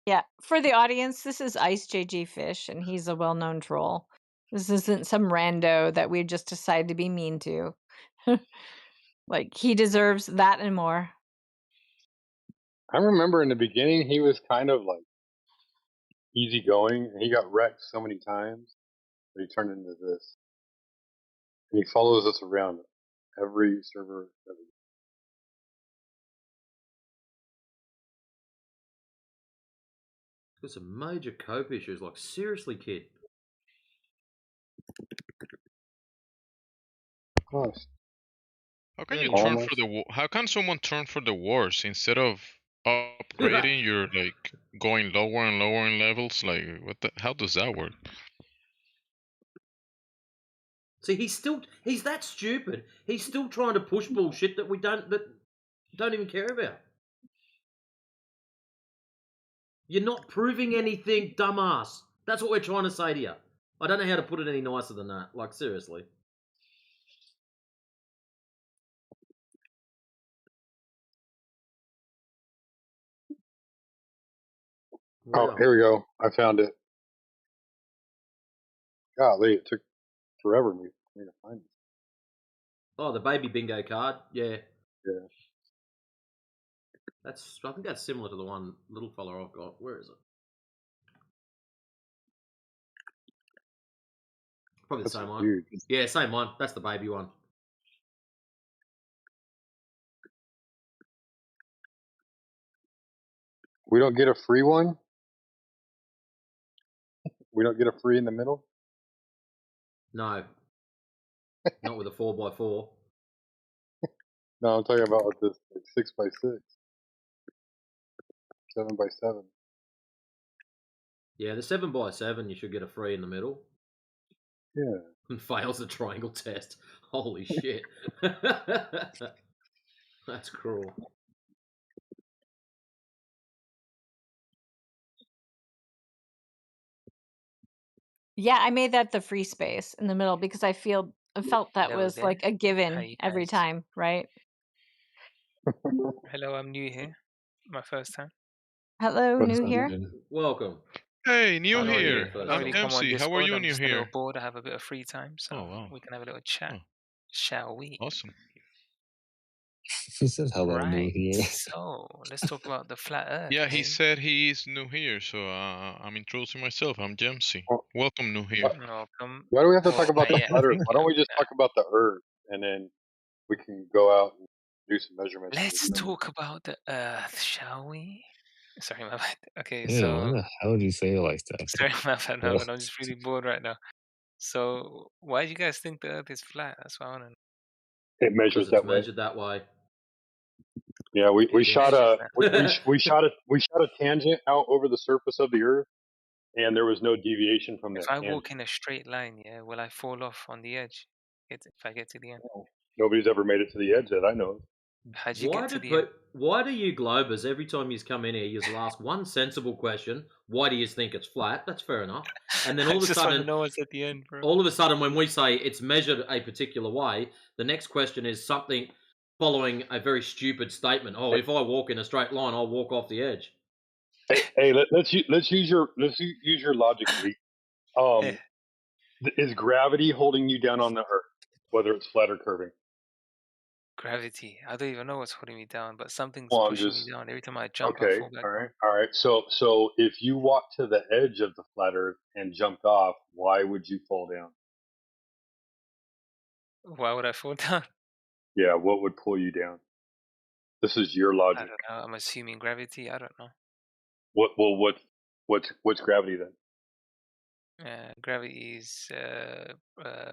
Yeah, for the audience, this is Ice JG Fish, and he's a well-known troll. This isn't some rando that we just decided to be mean to. Like, he deserves that and more. I remember in the beginning he was kind of like easygoing, and he got wrecked so many times that he turned into this. And he follows us around every server. Got some major cope issues. Like, seriously, kid. Gosh. How can you turn for the? How can someone turn for the worse instead of upgrading? You're like going lower and lower in levels. Like, how does that work? See, he's that stupid. He's still trying to push bullshit that don't even care about. You're not proving anything, dumbass. That's what we're trying to say to you. I don't know how to put it any nicer than that. Like, seriously. Oh, here we go. I found it. Golly, it took forever for me to find it. Oh, the baby bingo card. Yeah. Yeah. I think that's similar to the one little fella I've got. Where is it? Probably the same one. Huge. Yeah, same one. That's the baby one. We don't get a free one? We don't get a free in the middle? No. Not with a 4x4. No, I'm talking about with this like 6x6. 7x7. Yeah, the 7x7, you should get a free in the middle. Yeah. And fails the triangle test. Holy shit. That's cruel. Yeah, I made that the free space in the middle because I felt that Hello was there. like a How given you every guys? time, right? Hello, I'm new here. My first time. Hello, new here. Welcome. Hey, new I'll Normally, here. first. I'm normally come on MC. How are Discord. you, I'm new just a little here? bored. I have a bit of free time, so Oh wow. we can have a little chat. Oh. Shall we? Awesome. He said hello, new Right. here. So let's talk about the flat Earth. Yeah, he eh? said he is new here, so I'm introducing myself. I'm Jamesy. Well, Welcome, new here. Welcome. why do we have to Well, talk about the yeah. flat Earth? Why don't we just talk about the Earth and then we can go out and do some measurements? Let's talk about the Earth, shall we? Sorry, my bad. Okay, Yeah, why so the hell do you say it like that? sorry, my bad. Bro? No, but I'm just really bored right now. So why do you guys think the Earth is flat? That's what I want to know. It measures Because it's that way. measured that way. Yeah, we It shot measures a that. we shot a tangent out over the surface of the Earth, and there was no deviation from If that I tangent. walk in a straight line, yeah, will I fall off on the edge? If I get to the end. Nobody's ever made it to the edge that I know of. How'd you get to the end? Why do you Globers, every time you come in here, you ask one sensible question, why do you think it's flat? That's fair enough. And then I all of a just want to sudden, know what's at the end, bro. all of a sudden when we say it's measured a particular way, the next question is something following a very stupid statement. Oh, if I walk in a straight line, I'll walk off the edge. Hey, let's use your logic, Lee. Is gravity holding you down on the Earth, whether it's flat or curving? Gravity. I don't even know what's holding me down, but something's Well, I'm pushing just me down. Every time I jump, I okay. fall back All down. right. So if you walked to the edge of the flat Earth and jumped off, why would you fall down? Why would I fall down? Yeah, what would pull you down? This is your I logic. don't know. I'm assuming gravity. I don't know. What's gravity then? Gravity is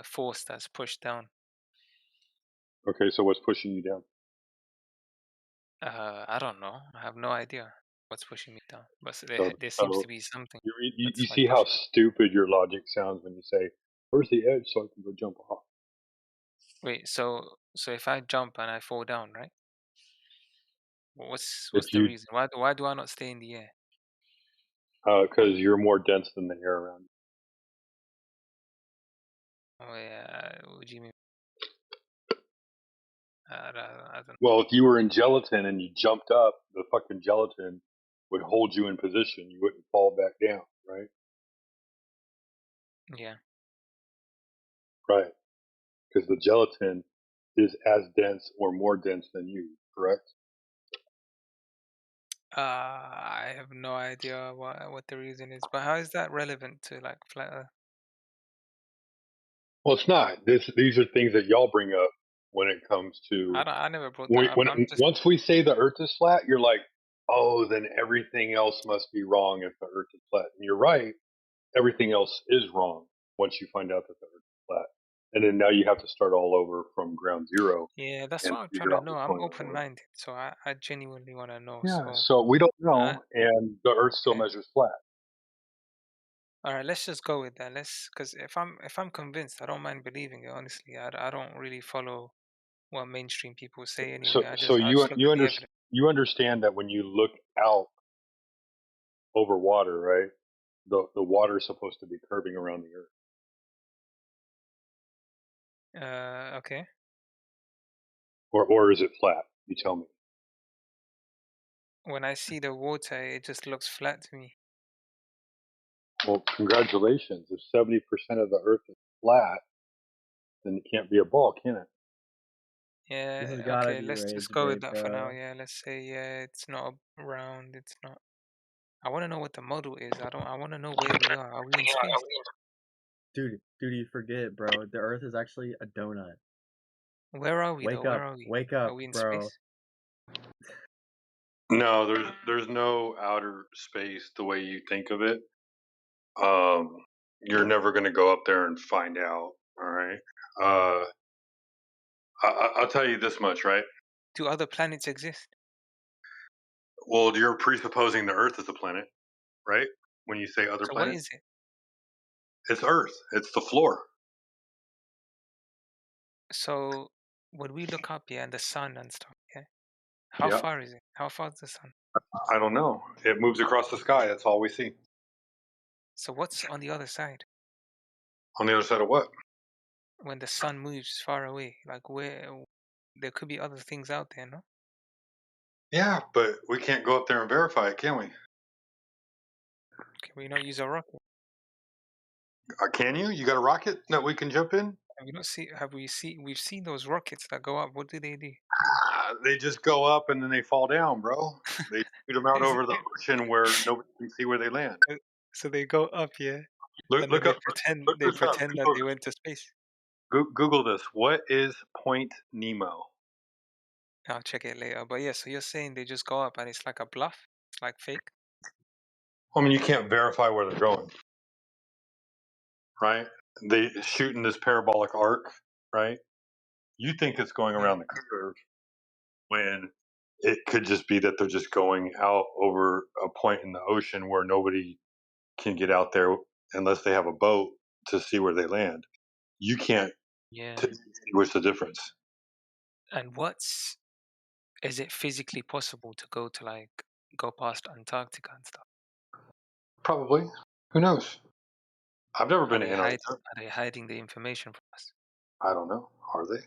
force that's pushed down. Okay, so what's pushing you down? I don't know. I have no idea what's pushing me down. But So, there seems to be something. you see how stupid your logic sounds when you say, "Where's the edge so I can go jump off?" Wait, so if I jump and I fall down, right? What's If the you, reason? Why do I not stay in the air? because you're more dense than the air around you. Oh yeah, what do you mean? I don't know. Well, if you were in gelatin and you jumped up, the fucking gelatin would hold you in position. You wouldn't fall back down, right? Yeah. Right. Because the gelatin is as dense or more dense than you, correct? I have no idea what the reason is, but how is that relevant to like flat Earth? Well, it's not. These are things that y'all bring up when it comes to I never brought that up. I'm just once we say the Earth is flat, you're like, oh, then everything else must be wrong if the Earth is flat. And you're right. Everything else is wrong once you find out that the Earth is flat, and then now you have to start all over from ground zero yeah, that's and what I'm trying figure to out know. what's I'm going on. open-minded, so I genuinely want to know. Yeah. So we don't know, and the Earth still Okay. measures flat. All right, let's just go with that. Because if I'm convinced, I don't mind believing it. Honestly, I don't really follow what mainstream people say anyway. I just look at the evidence. You understand that when you look out over water, right? The water is supposed to be curving around the Earth, Okay. or is it flat? You tell me. When I see the water, it just looks flat to me. Well, congratulations. If 70% of the Earth is flat, then it can't be a ball, can it? Yeah, This has gotta okay, be let's rage just go with debate, that for now. bro. Yeah, let's say it's not round, it's not. I want to know what the model is. I want to know where we are. Are we in space? Dude, you forget, bro. The Earth is actually a donut. Where are we Wake though? up, Where are we? wake up, Are we in bro. space? No, there's no outer space the way you think of it. You're never going to go up there and find out. All right. I'll tell you this much, right? Do other planets exist? Well, you're presupposing the Earth is a planet, right? When you say other So what planets, is it? it's Earth. It's the floor. So when we look up here and the sun and stuff, yeah, how Yeah. far is it? How far is the sun? I don't know. It moves across the sky. That's all we see. So what's on the other side? On the other side of what? When the sun moves far away, like where there could be other things out there, no? Yeah, but we can't go up there and verify it, can we? Can we not use a rocket? Can you? You got a rocket that we can jump in? We've seen those rockets that go up. What do they do? They just go up and then they fall down, bro. They shoot them out Is over the ocean where nobody can see where they land. So they go up, yeah, Look, and look then up. they Look this up. pretend that they went to space. Google this. What is Point Nemo? I'll check it later. But yeah, so you're saying they just go up and it's like a bluff? It's like fake? I mean, you can't verify where they're going, right? They shoot in this parabolic arc, right? You think it's going around the curve when it could just be that they're just going out over a point in the ocean where nobody can get out there unless they have a boat to see where they land. You can't Yeah. distinguish the difference. And is it physically possible to go past Antarctica and stuff? Probably. Who knows? I've never been to Antarctica. Are they hiding the information from us? I don't know. Are they?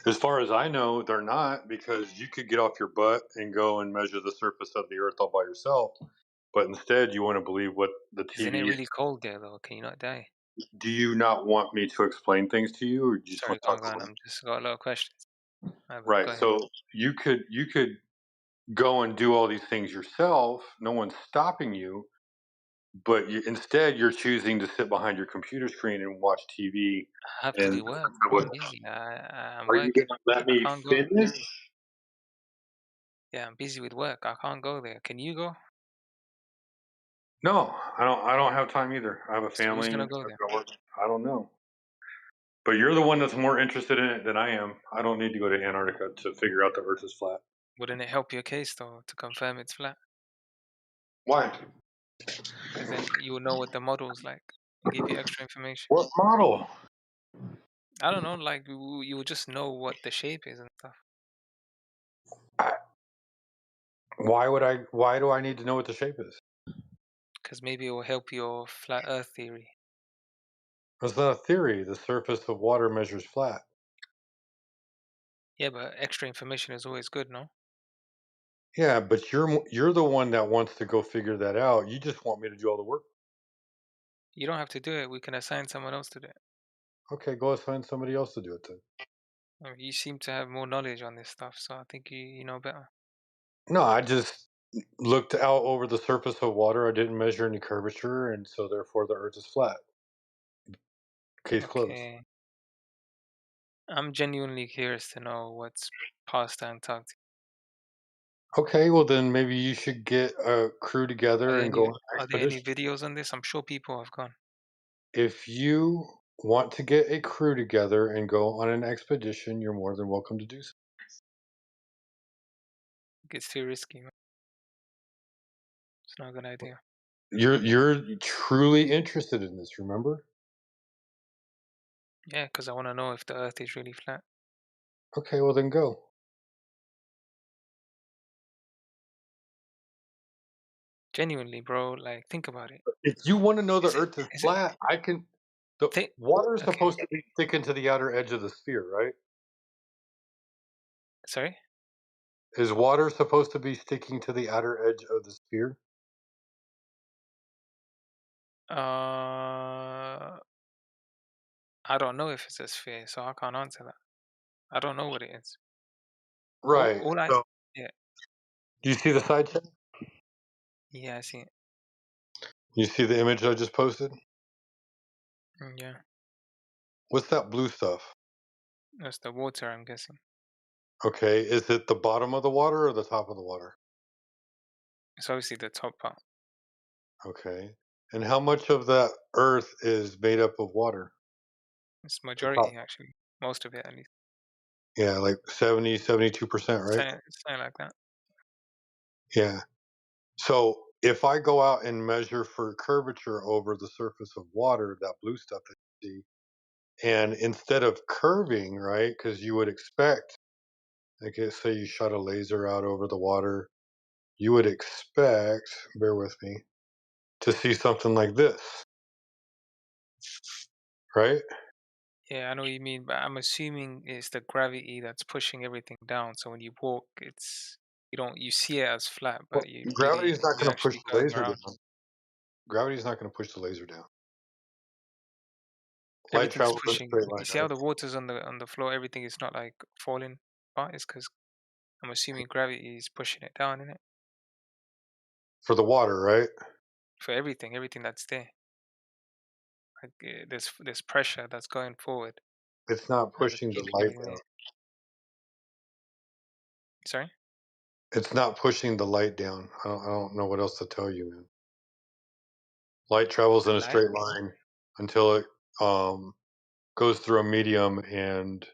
As far as I know, they're not, because you could get off your butt and go and measure the surface of the Earth all by yourself. But instead, you want to believe what the TV. Isn't it really cold there, though? Can you not die? Do you not want me to explain things to you, or do you just Sorry, want to talk go on. I'm just got a lot of questions. Right. So you could go and do all these things yourself. No one's stopping you, but instead you're choosing to sit behind your computer screen and watch TV. I have to do work. I'm busy. I'm Are you working. gonna let I me can't go. finish? Yeah, I'm busy with work. I can't go there. Can you go? No, I don't have time either. I have a So who's family. gonna go there? I don't know. But you're the one that's more interested in it than I am. I don't need to go to Antarctica to figure out the Earth is flat. Wouldn't it help your case though to confirm it's flat? Why? Because then you will know what the model's like and give you extra information. What model? I don't know. Like you will just know what the shape is and stuff. Why do I need to know what the shape is? Because maybe it will help your flat Earth theory. That's not a theory. The surface of water measures flat. Yeah, but extra information is always good, no? Yeah, but you're the one that wants to go figure that out. You just want me to do all the work. You don't have to do it. We can assign someone else to do it. Okay, go assign somebody else to do it then. I mean, you seem to have more knowledge on this stuff, so I think you know better. No, I just looked out over the surface of water. I didn't measure any curvature, and so therefore the Earth is flat. Case closed. I'm genuinely curious to know what's past Antarctica. Okay, well then maybe you should get a crew together and go on an Are there any expedition. videos on this? I'm sure people have gone. If you want to get a crew together and go on an expedition, you're more than welcome to do so. It's too risky, man. It's not a good idea. You're truly interested in this, remember? Yeah, because I want to know if the Earth is really flat. Okay, well then go. Genuinely, bro. Like, think about it. If you want to know the Earth is flat, I can. The water is okay. supposed to be sticking to the outer edge of the sphere, right? Sorry? Is water supposed to be sticking to the outer edge of the sphere? I don't know if it's a sphere, so I can't answer that. I don't know what it is. Right. So, yeah. do you see the side check? Yeah, I see it. You see the image I just posted? Yeah. What's that blue stuff? That's the water, I'm guessing. Okay, is it the bottom of the water or the top of the water? It's obviously the top part. Okay. And how much of that Earth is made up of water? It's majority, actually. Most of it, at least. Yeah, like 70, 72%, right? Something like that. Yeah. So if I go out and measure for curvature over the surface of water, that blue stuff that you see, and instead of curving, right, because you would expect, like say you shot a laser out over the water, you would expect, bear with me, to see something like this, right? Yeah, I know what you mean, but I'm assuming it's the gravity that's pushing everything down. So when you walk, you see it as flat, but Gravity is not going to push actually the going laser around. down. Gravity's not going to push the laser down. Light Everything's travels in a pushing. straight You line, see how right? the water's on the floor? Everything is not like falling apart. It's because I'm assuming gravity is pushing it down, isn't it? For the water, right? For everything that's there. Like there's pressure that's going forward. It's not And it's pushing the keeping light everything down. there. Sorry? It's not pushing the light down. I don't know what else to tell you, man. Light travels in The a light? straight line until it goes through a medium, and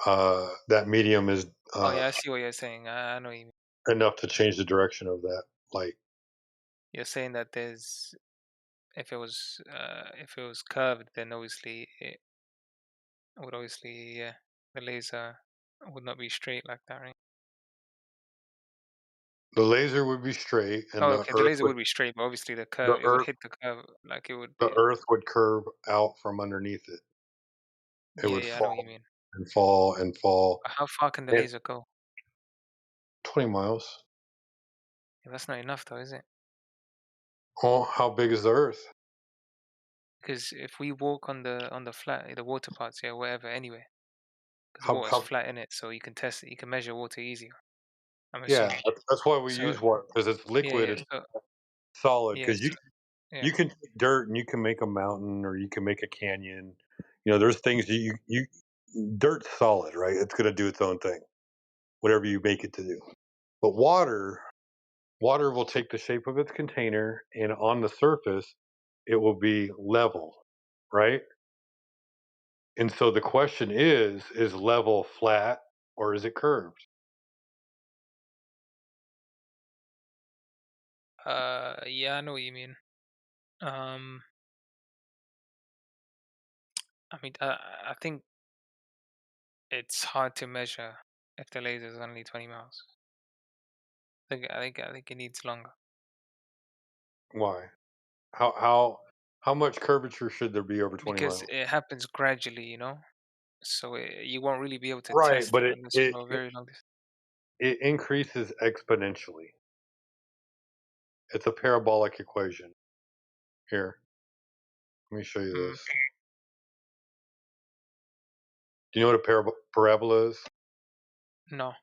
that medium is Oh yeah, I see what you're saying. I know what you mean. enough to change the direction of that light. You're saying that there's if it was curved, then obviously it would the laser would not be straight like that, right? The laser would be straight, and Oh, the okay. The Earth laser would be straight, but obviously the the curve it would Earth hit the curve like it would the be. Earth would curve out from underneath it. It Yeah, would yeah, I know what you fall mean. and fall and fall. But how far can the And laser go? 20 miles. Yeah, that's not enough, though, is it? Well, how big is the Earth? Because if we walk on the flat, the water parts, yeah, whatever, anyway, because How, water's how flat in it, so you can test it, you can measure water easier. I'm Yeah, assuming. that's why we So use water, because it's yeah, liquid. yeah, It's so solid. yeah, Because you so, yeah. you can take dirt and you can make a mountain, or you can make a canyon. You know, there's things you dirt's solid, right? It's going to do its own thing, whatever you make it to do. But water will take the shape of its container, and on the surface, it will be level, right? And so the question is level flat or is it curved? Yeah, I know what you mean. Um, I mean, I think it's hard to measure if the laser is only 20 miles. I think it needs longer. Why? How much curvature should there be over 20 Because miles? it happens gradually, you know. So you won't really be able to Right, test but it unless you go very long distance. it increases exponentially. It's a parabolic equation. Here, let me show you Mm, this. Do you know what a parabola is? no.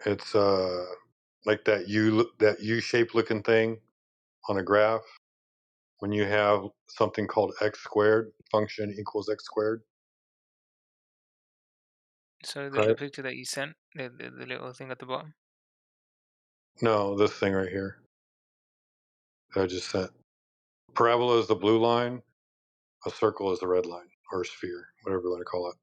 It's like that U shape looking thing on a graph. When you have something called x squared, function equals x squared, So the right? picture that you sent, the little thing at the bottom. No, this thing right here that I just sent. Parabola is the blue line. A circle is the red line, or a sphere, whatever you want to call it.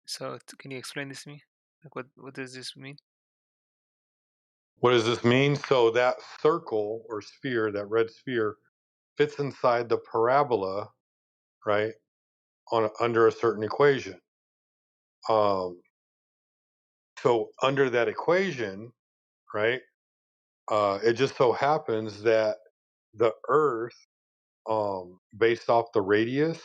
So can you explain this to me? Like what does this mean? What does this mean? So that circle or sphere, that red sphere, fits inside the parabola, right? Under a certain equation. Um, so under that equation, right? It just so happens that the Earth, based off the radius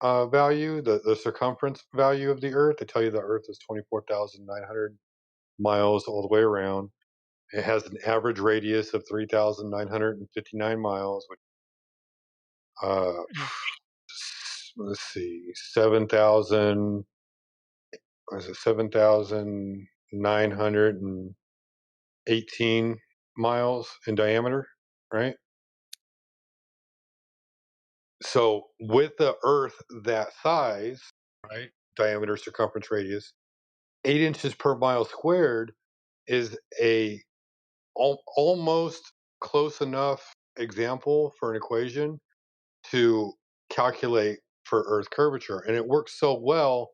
value, the circumference value of the Earth, they tell you the Earth is 24,900 miles all the way around. It has an average radius of 3,959 miles, which uh, Mm. let's see, 7,000, what is it, 7,918 miles in diameter, right? So with the Earth that size, right, diameter, circumference, radius, 8 inches per mile squared is a almost close enough example for an equation to calculate for Earth curvature, and it works so well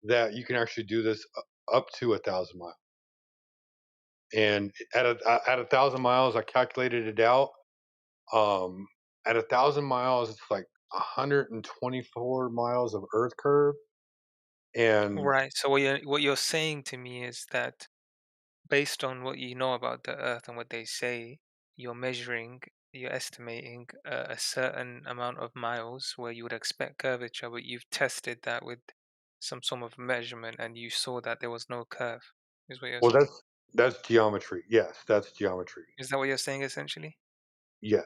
that you can actually do this up to 1,000 miles. And at 1,000 miles, I calculated it out. At 1,000 miles, it's like 124 miles of Earth curve, and Right. So what you're saying to me is that based on what you know about the Earth and what they say, you're estimating a certain amount of miles where you would expect curvature, but you've tested that with some sort of measurement and you saw that there was no curve, is what you're well, saying. That's geometry. Yes, that's geometry. Is that what you're saying essentially? Yes.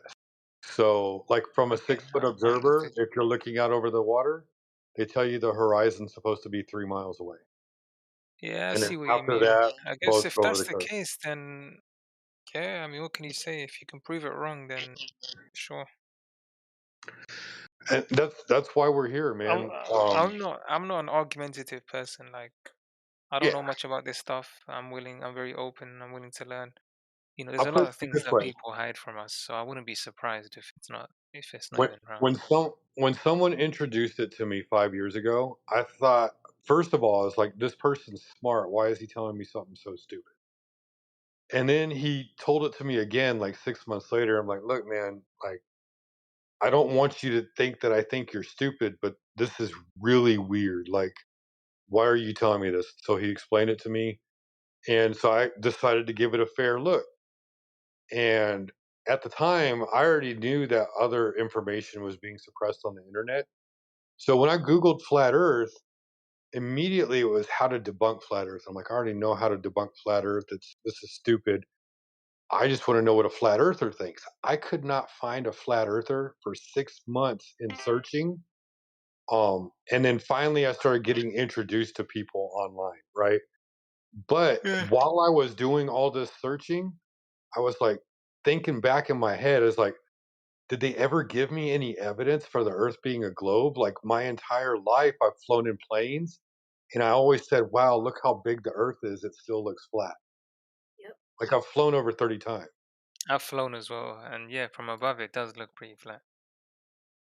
So, like from a Okay, 6-foot I observer, understood. if you're looking out over the water, they tell you the horizon's supposed to be 3 miles away. Yeah, I And then see what you after mean. that, I guess boats if go over that's the the coast. case, then yeah, I mean, what can you say? If you can prove it wrong, then sure. And that's why we're here, I'm man. I'm not an argumentative person. Like I don't Yeah, know much about this stuff. I'm very open. I'm willing to learn. You know, there's I'll a put lot it of to you things this that way. people hide from us, so I wouldn't be surprised if it's not When even right. when someone introduced it to me 5 years ago, I thought first of all, I was like, this person's smart. Why is he telling me something so stupid? And then he told it to me again like 6 months later. I'm like, look, man, like I don't want you to think that I think you're stupid, but this is really weird. Like, why are you telling me this? So he explained it to me. And so I decided to give it a fair look. And at the time, I already knew that other information was being suppressed on the internet. So when I Googled flat Earth, immediately it was how to debunk flat Earth. I'm like, I already know how to debunk flat Earth. This is stupid. I just want to know what a flat earther thinks. I could not find a flat earther for 6 months in searching. And then finally I started getting introduced to people online, right? But Yeah. while I was doing all this searching, I was like thinking back in my head, is like, did they ever give me any evidence for the earth being a globe? Like my entire life I've flown in planes and I always said, wow, look how big the earth is. It still looks flat. Like I've flown over 30 times. I've flown as well, and yeah, from above it does look pretty flat.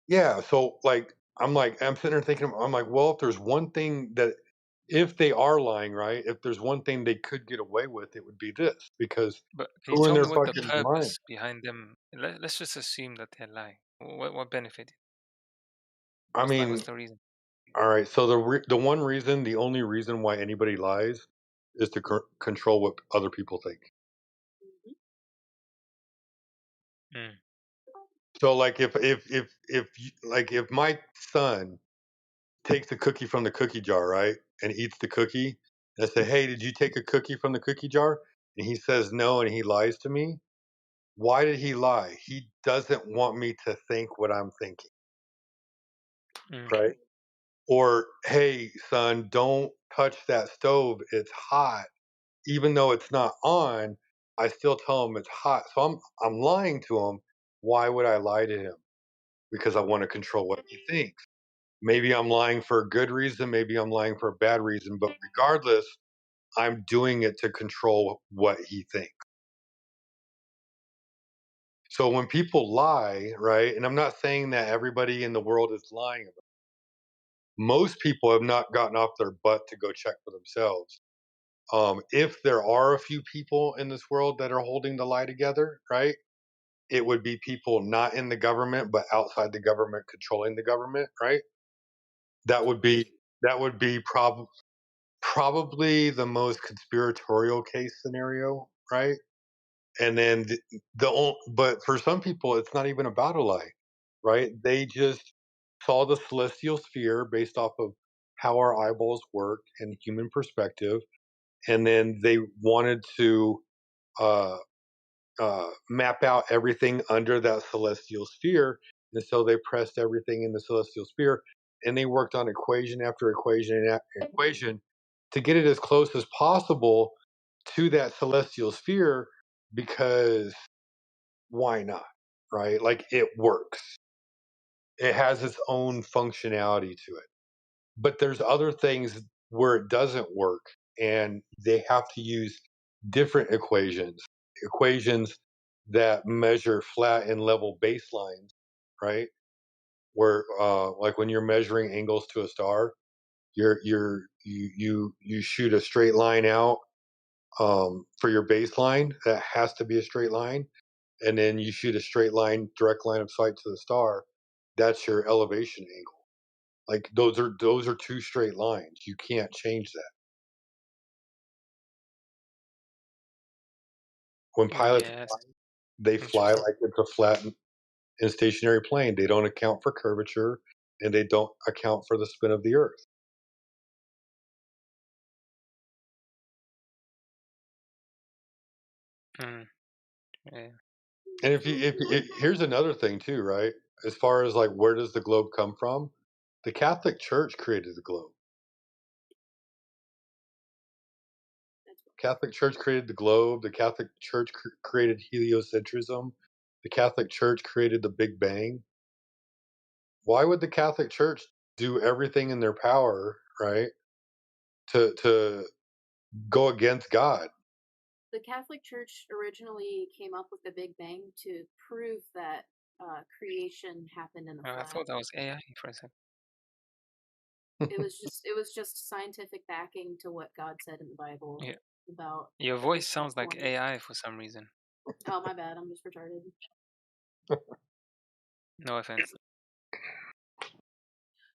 Yeah, so, like, I'm sitting there thinking, I'm like, well, if there's one thing that if they are lying, right? If there's one thing they could get away with, it would be this, because But can you who in tell me their what the fucking mind? purpose behind them? Let's just assume that they're lying. What benefit? I What's mean, the reason? all right, so the one reason, the only reason why anybody lies is to control what other people think. Mm. So, like, if my son takes a cookie from the cookie jar, right, and eats the cookie, and I say, "Hey, did you take a cookie from the cookie jar?" And he says no, and he lies to me. Why did he lie? He doesn't want me to think what I'm thinking, Mm. right? Or, "Hey, son, don't touch that stove. It's hot." Even though it's not on, I still tell him it's hot. So I'm lying to him. Why would I lie to him? Because I want to control what he thinks. Maybe I'm lying for a good reason, maybe I'm lying for a bad reason, but regardless, I'm doing it to control what he thinks. So when people lie, right, and I'm not saying that everybody in the world is lying about it. Most people have not gotten off their butt to go check for themselves. If there are a few people in this world that are holding the lie together, right, it would be people not in the government but outside the government controlling the government, right? That would be probably the most conspiratorial case scenario, right? And then but for some people, it's not even about a lie, right? They just saw the celestial sphere based off of how our eyeballs work and human perspective, and then they wanted to uh, map out everything under that celestial sphere, and so they pressed everything in the celestial sphere, and they worked on equation after equation after equation to get it as close as possible to that celestial sphere, because why not? Right? Like it works. It has its own functionality to it. But there's other things where it doesn't work and they have to use different equations that measure flat and level baselines, right? Where like when you're measuring angles to a star, you shoot a straight line out for your baseline. That has to be a straight line, and then you shoot a straight line, direct line of sight to the star. That's your elevation angle. Like those are two straight lines. You can't change that. When pilots Yes, fly, they fly interesting. like it's a flat and stationary plane. They don't account for curvature, and they don't account for the spin of the Earth. Mm. Yeah. And here's another thing too, right? As far as like where does the globe come from? The Catholic Church created the globe. Catholic Church created the globe. The Catholic Church created heliocentrism. The Catholic Church created the Big Bang. Why would the Catholic Church do everything in their power, right, to go against God? The Catholic Church originally came up with the Big Bang to prove that creation happened in the I flat. thought that was AI for a second. It was just scientific backing to what God said in the Bible Yeah. about. Your voice sounds like AI for some reason. Oh, my bad. I'm just retarded. No offense.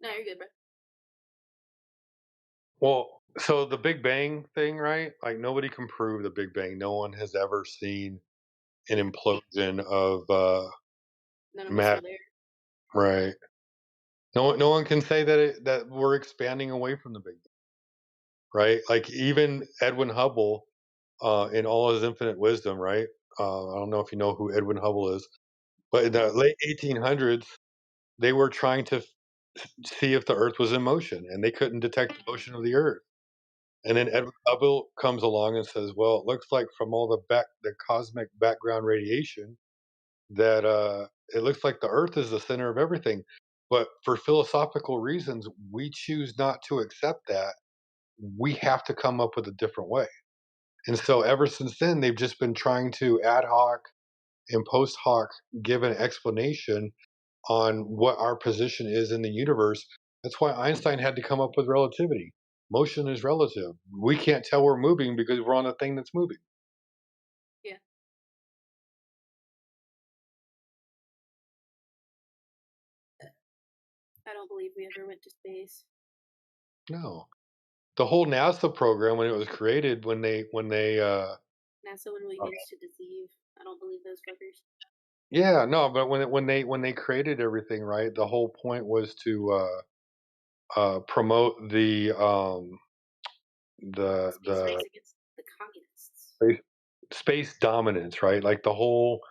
No, you're good, bro. Well, so the Big Bang thing, right? Like nobody can prove the Big Bang. No one has ever seen an implosion of None of us matter, were there. right? No one can say that we're expanding away from the Big Bang, right? Like even Edwin Hubble, in all his infinite wisdom, right? I don't know if you know who Edwin Hubble is, but in the late 1800s, they were trying to see if the Earth was in motion, and they couldn't detect the motion of the Earth. And then Edwin Hubble comes along and says, "Well, it looks like from all the cosmic background radiation that it looks like the Earth is the center of everything." But for philosophical reasons, we choose not to accept that. We have to come up with a different way. And so ever since then, they've just been trying to ad hoc and post hoc give an explanation on what our position is in the universe. That's why Einstein had to come up with relativity. Motion is relative. We can't tell we're moving because we're on a thing that's moving. Yeah. I don't believe we ever went to space. No. The whole NASA program when it was created, when they NASA literally means to deceive. I don't believe those fuckers. yeah, no, but when they created everything, right? The whole point was to promote the Space race against the communists. space dominance, right? Like the whole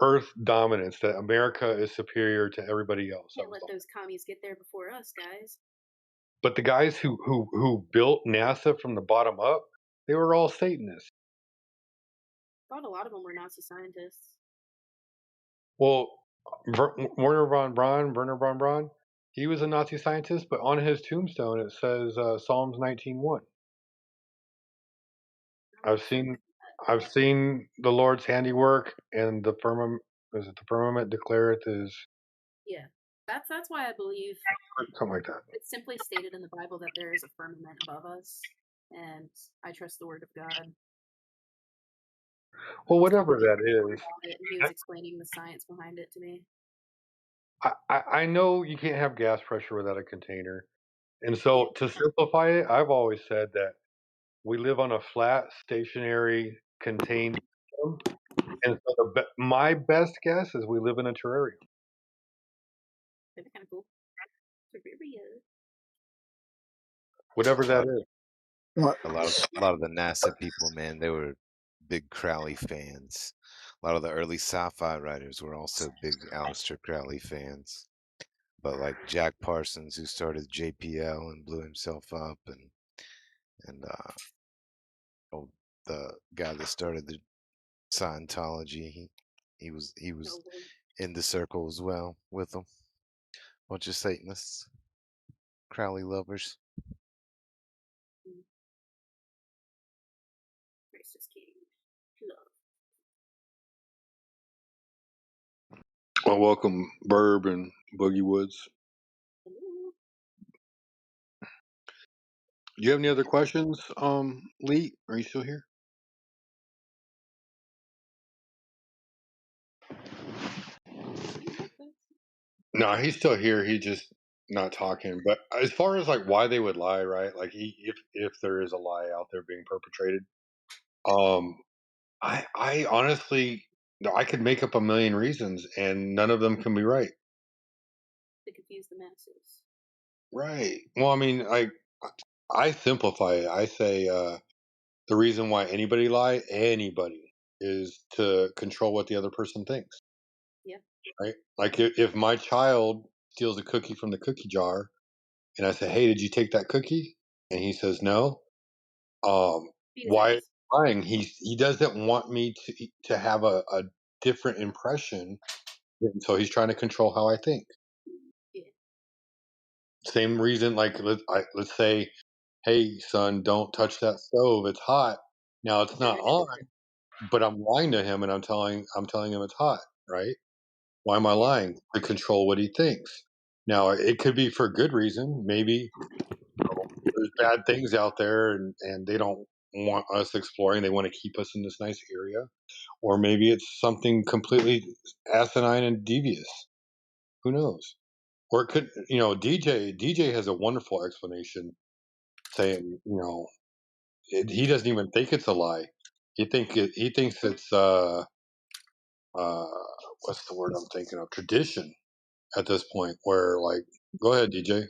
Earth dominance, that America is superior to everybody else. Can't let those commies get there before us, guys. But the guys who built NASA from the bottom up, they were all Satanists. I thought a lot of them were Nazi scientists. Well, Werner von Braun, he was a Nazi scientist, but on his tombstone it says Psalms 19:1. I've seen the Lord's handiwork, and the firmament, is it the firmament declareth his, Yeah, that's why I believe something like that. it's simply stated in the Bible that there is a firmament above us, and I trust the word of God. Well, whatever that is, He was explaining the science behind it to me. I know you can't have gas pressure without a container. And so to simplify it, I've always said that we live on a flat, stationary, contained system. And so my best guess is we live in a terrarium. That'd be kind of cool. Terraria. Whatever that is. A lot of the NASA people, man, they were big Crowley fans. A lot of the early sci-fi writers were also big Aleister Crowley fans. But like Jack Parsons, who started JPL and blew himself up, and the guy that started the Scientology, he was in the circle as well with them. Bunch of Satanists, Crowley lovers. Racist king. Love. Well, welcome, Burb and Boogie Woods. Do you have any other questions, Lee? Are you still here? No, he's still here. He just not talking. But as far as like why they would lie, right? Like if there is a lie out there being perpetrated, I honestly, no, I could make up a million reasons, and none of them can be right. To confuse the masses. Right. Well, I mean, I simplify it. I say the reason why anybody lie, anybody is to control what the other person thinks, Yeah. right? Like if my child steals a cookie from the cookie jar, and I say, "Hey, did you take that cookie?" and he says no, Beat his why ass. lying? He doesn't want me to have a different impression, and so he's trying to control how I think. Yeah. Same reason, like let's say, "Hey, son, don't touch that stove. It's hot." Now it's not on, but I'm lying to him, and I'm telling him it's hot, right? Why am I lying? To control what he thinks. Now it could be for good reason. Maybe there's bad things out there, and they don't want us exploring. They want to keep us in this nice area, or maybe it's something completely asinine and devious. Who knows? Or it could, DJ has a wonderful explanation, saying, he doesn't even think it's a lie. He thinks it's uh what's the word I'm thinking of? Tradition at this point. Where like, go ahead, DJ.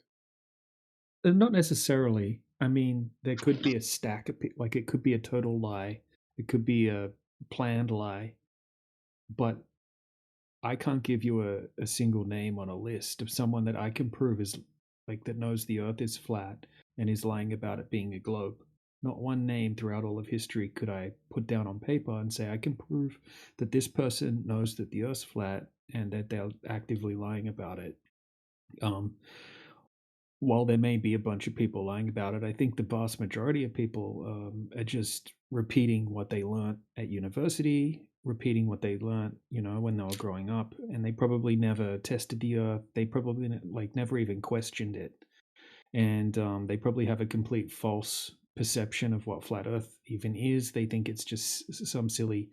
Not necessarily. I mean, there could be a stack of like it could be a total lie. It could be a planned lie, but I can't give you a single name on a list of someone that I can prove is like that knows the earth is flat and is lying about it being a globe. Not one name throughout all of history could I put down on paper and say I can prove that this person knows that the earth's flat and that they're actively lying about it. Um, while there may be a bunch of people lying about it, I think the vast majority of people are just repeating what they learnt at university, repeating what they learnt, when they were growing up, and they probably never tested the earth. They probably like never even questioned it, and they probably have a complete false perception of what flat Earth even is. They think it's just some silly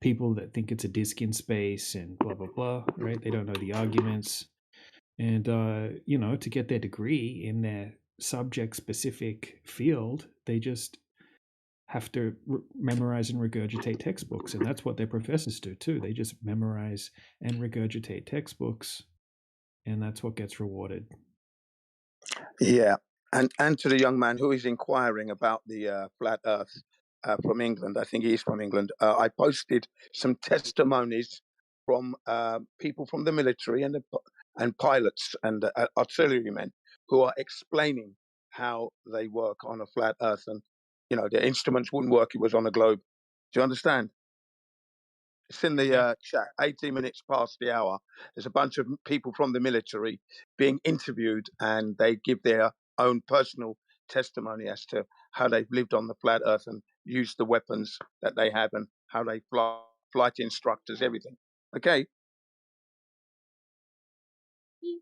people that think it's a disk in space and blah blah blah. Right? They don't know the arguments. And to get their degree in their subject specific field, they just have to memorize and regurgitate textbooks, and that's what their professors do too. They just memorize and regurgitate textbooks, and that's what gets rewarded. Yeah, and to the young man who is inquiring about the flat Earth from England, I think he is from England. I posted some testimonies from people from the military and pilots and artillerymen who are explaining how they work on a flat Earth, and their instruments wouldn't work. It was on a globe. Do you understand? It's in the chat. 18 minutes past the hour. There's a bunch of people from the military being interviewed, and they give their own personal testimony as to how they've lived on the flat Earth and used the weapons that they have, and how they fly, flight instructors, everything. Okay.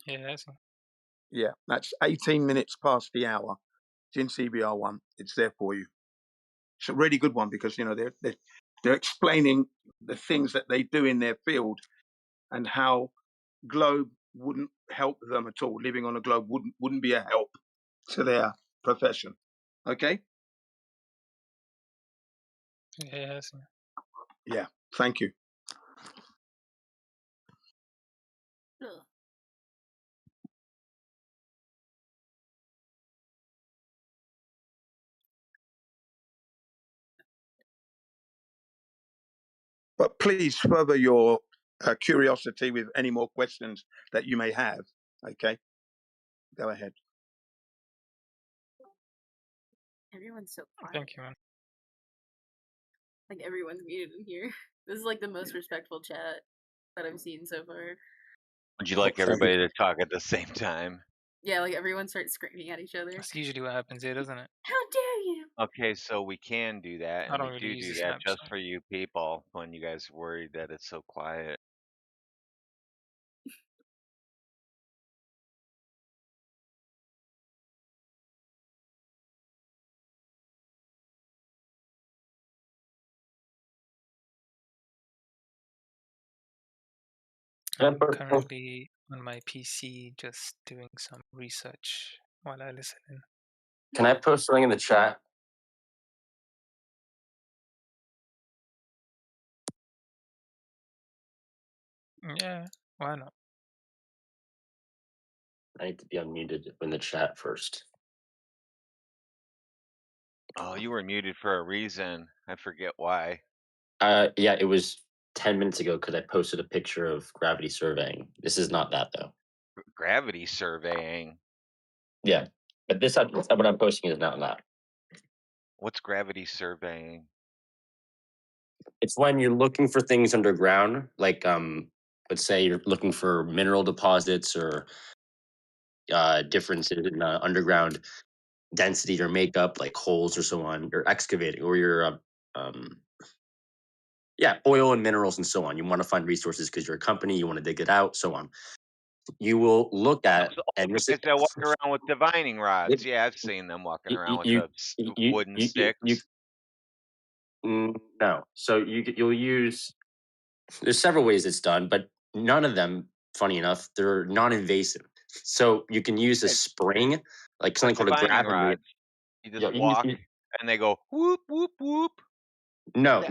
Yes. Yeah, that's 18 minutes past the hour. It's in CBR1. It's there for you. It's a really good one because they're explaining the things that they do in their field and how globe wouldn't help them at all. Living on a globe wouldn't be a help to their profession. Okay? Yes. Yeah. Thank you. Ugh. But please further your curiosity with any more questions that you may have. Okay? Go ahead. Everyone's so quiet. Thank you, man. Like everyone's muted in here. This is like the most respectful chat that I've seen so far. Would you like everybody to talk at the same time? Yeah, like everyone starts screaming at each other. That's usually what happens here, doesn't it? How dare you? Okay, so we can do that, I and don't we really use do the that Snapchat. just for you people when you guys are worried that it's so quiet. I'm currently on my PC just doing some research while I listen in. Can I post something in the chat? Yeah, why not? I need to be unmuted in the chat first. Oh, you were muted for a reason. I forget why. Yeah, it was 10 minutes ago because I posted a picture of gravity surveying. This is not that though. Gravity surveying. Yeah, but this what I'm posting is not that. What's gravity surveying? It's when you're looking for things underground, like let's say you're looking for mineral deposits or differences in underground density or makeup, like holes or so on. You're excavating, or you're yeah, oil and minerals and so on. You want to find resources because you're a company, you want to dig it out, so on. You will look at and this is Because they walk around with divining rods. Yeah, I've seen them walking around with the wooden sticks. No. So you'll use. There's several ways it's done, but none of them, funny enough, they're non-invasive. So you can use a spring, like something called a Divining gravimeter. rods. You just walk, and they go whoop whoop whoop. No.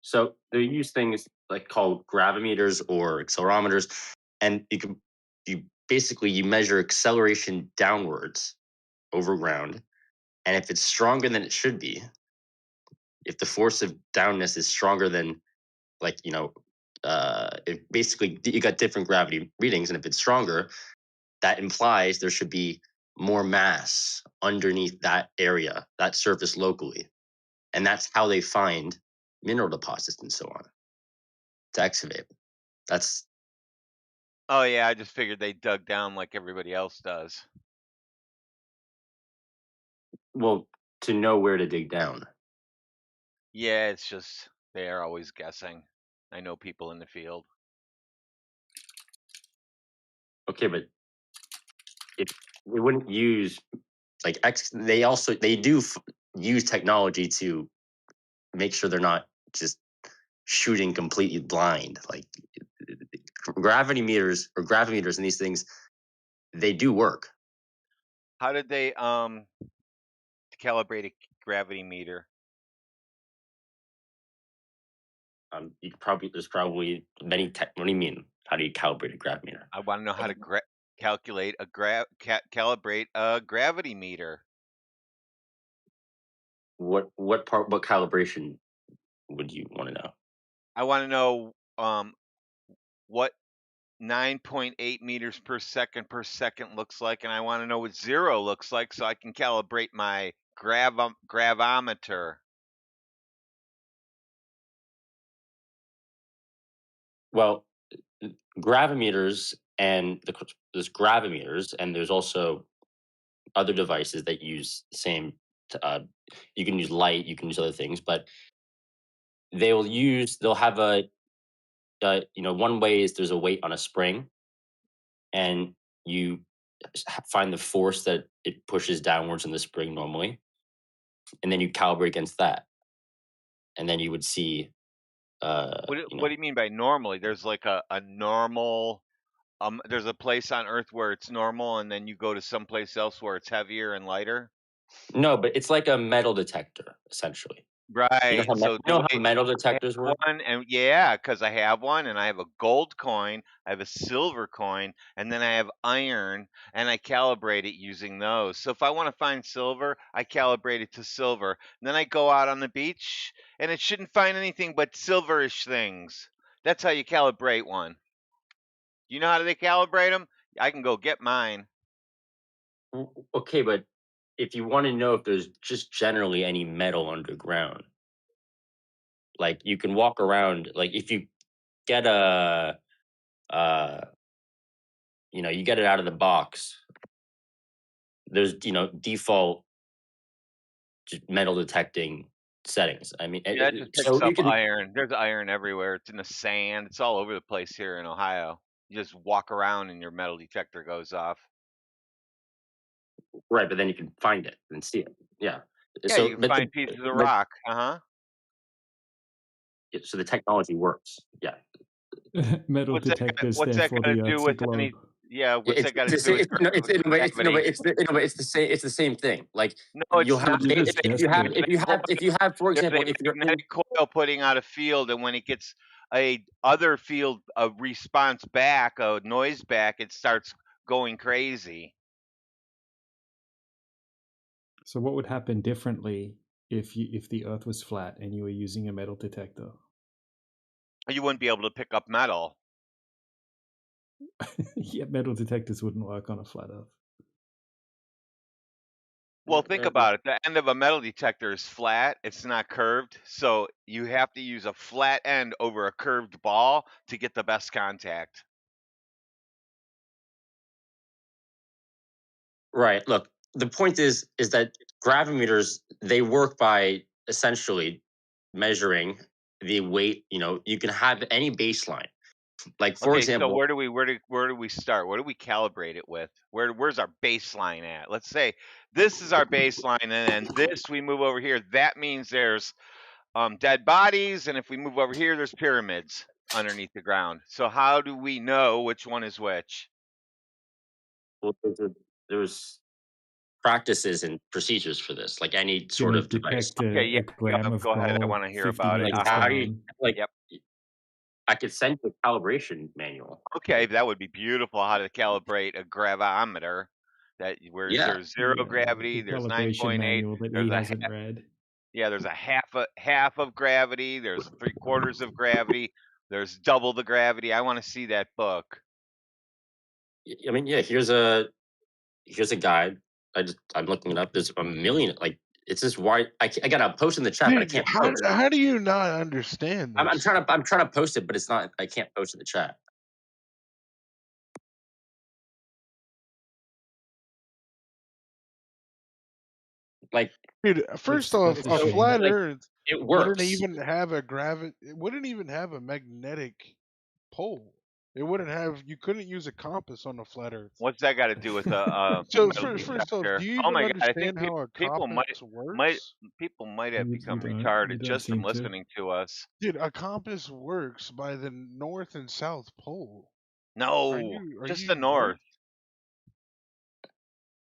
So they use things like called gravimeters or accelerometers, and you basically you measure acceleration downwards over ground, and if it's stronger than it should be, if the force of downness is stronger than like if basically you got different gravity readings, and if it's stronger, that implies there should be more mass underneath that area, that surface locally. And that's how they find mineral deposits and so on to excavate. That's Oh yeah, I just figured they dug down like everybody else does. well, to know where to dig down. Yeah, it's just they are always guessing. I know people in the field. Okay, but if they wouldn't use like they do use technology to make sure they're not just shooting completely blind. Like gravity meters or gravimeters and these things, they do work. How did they calibrate a gravity meter? There's probably many what do you mean? How do you calibrate a gravimeter? I want to know how to calculate a calibrate a gravity meter. What calibration would you want to know? I want to know what 9.8 meters per second looks like, and I want to know what 0 looks like so I can calibrate my gravimeter. Well, gravimeters and there's gravimeters, and there's also other devices that use the same. You can use light, you can use other things, but they'll have a one way is there's a weight on a spring, and you find the force that it pushes downwards in the spring normally, and then you calibrate against that, and then you would see. What do you mean by normally? There's like a normal. There's a place on Earth where it's normal, and then you go to someplace else where it's heavier and lighter. No, but it's like a metal detector, essentially. Right. You know how metal detectors work? One, and yeah, because I have one, and I have a gold coin, I have a silver coin, and then I have iron, and I calibrate it using those. So if I want to find silver, I calibrate it to silver. And then I go out on the beach, and it shouldn't find anything but silverish things. That's how you calibrate one. You know how they calibrate them? I can go get mine. Okay, but if you want to know if there's just generally any metal underground, like you can walk around, like if you get you get it out of the box, there's default just metal detecting settings. I mean, Yeah, it just picks up iron. There's iron everywhere. It's in the sand. It's all over the place here in Ohio. You just walk around and your metal detector goes off. Right, but then you can find it and see it. Yeah. Yeah, you can find pieces of rock. So the technology works. Yeah. Metal detectors there for the Earth's a globe. Yeah, what's that got to do with gravity? It's the same thing. Like no, it's not. If you have, for example, if you're magnetic coil putting out a field, and when it gets a other field a response back, a noise back, it starts going crazy. So what would happen differently if the Earth was flat and you were using a metal detector. You wouldn't be able to pick up metal. Yeah, metal detectors wouldn't work on a flat Earth. Well, think about it. The end of a metal detector is flat. It's not curved. So you have to use a flat end over a curved ball to get the best contact. Right. Look, the point is that gravimeters, they work by essentially measuring the weight. You can have any baseline. Like, for Okay, so example, where do we start? What do we calibrate it with? Where's our baseline at? Let's say this is our baseline, and then this we move over here. That means there's dead bodies, and if we move over here, there's pyramids underneath the ground. So how do we know which one is which? well, there's practices and procedures for this, like any sort Gonna of device. detect Okay, yeah, a gram of go ahead. I gold want to hear 50 about it. meters How do you down. Yep. I could send you a calibration manual. Okay, that would be beautiful. How to calibrate a gravimeter? Where Yeah. there's zero Yeah, gravity, the there's calibration 9.8. manual that There's he a hasn't read. there's a half of gravity. There's 3/4 of gravity. There's double the gravity. I want to see that book. I mean, yeah. Here's a guide. I'm looking it up. There's a million. Like, it's just wide. I gotta post in the chat, but I Dude, can't post. how do you not understand I'm this? trying to post it, but it's not. I can't post in the chat. Like, Dude, first off, It's a a shame. flat like, Earth it wouldn't works. even have it wouldn't even have a magnetic pole. It wouldn't have. You couldn't use a compass on a flat Earth. What's that got to do with a So metal first off, detector? do you Oh even my god! I think understand how a people compass works? might have become You retarded don't just from seem to. listening to us. Dude, a compass works by the North and South Pole. No, Are just you the dumb? north.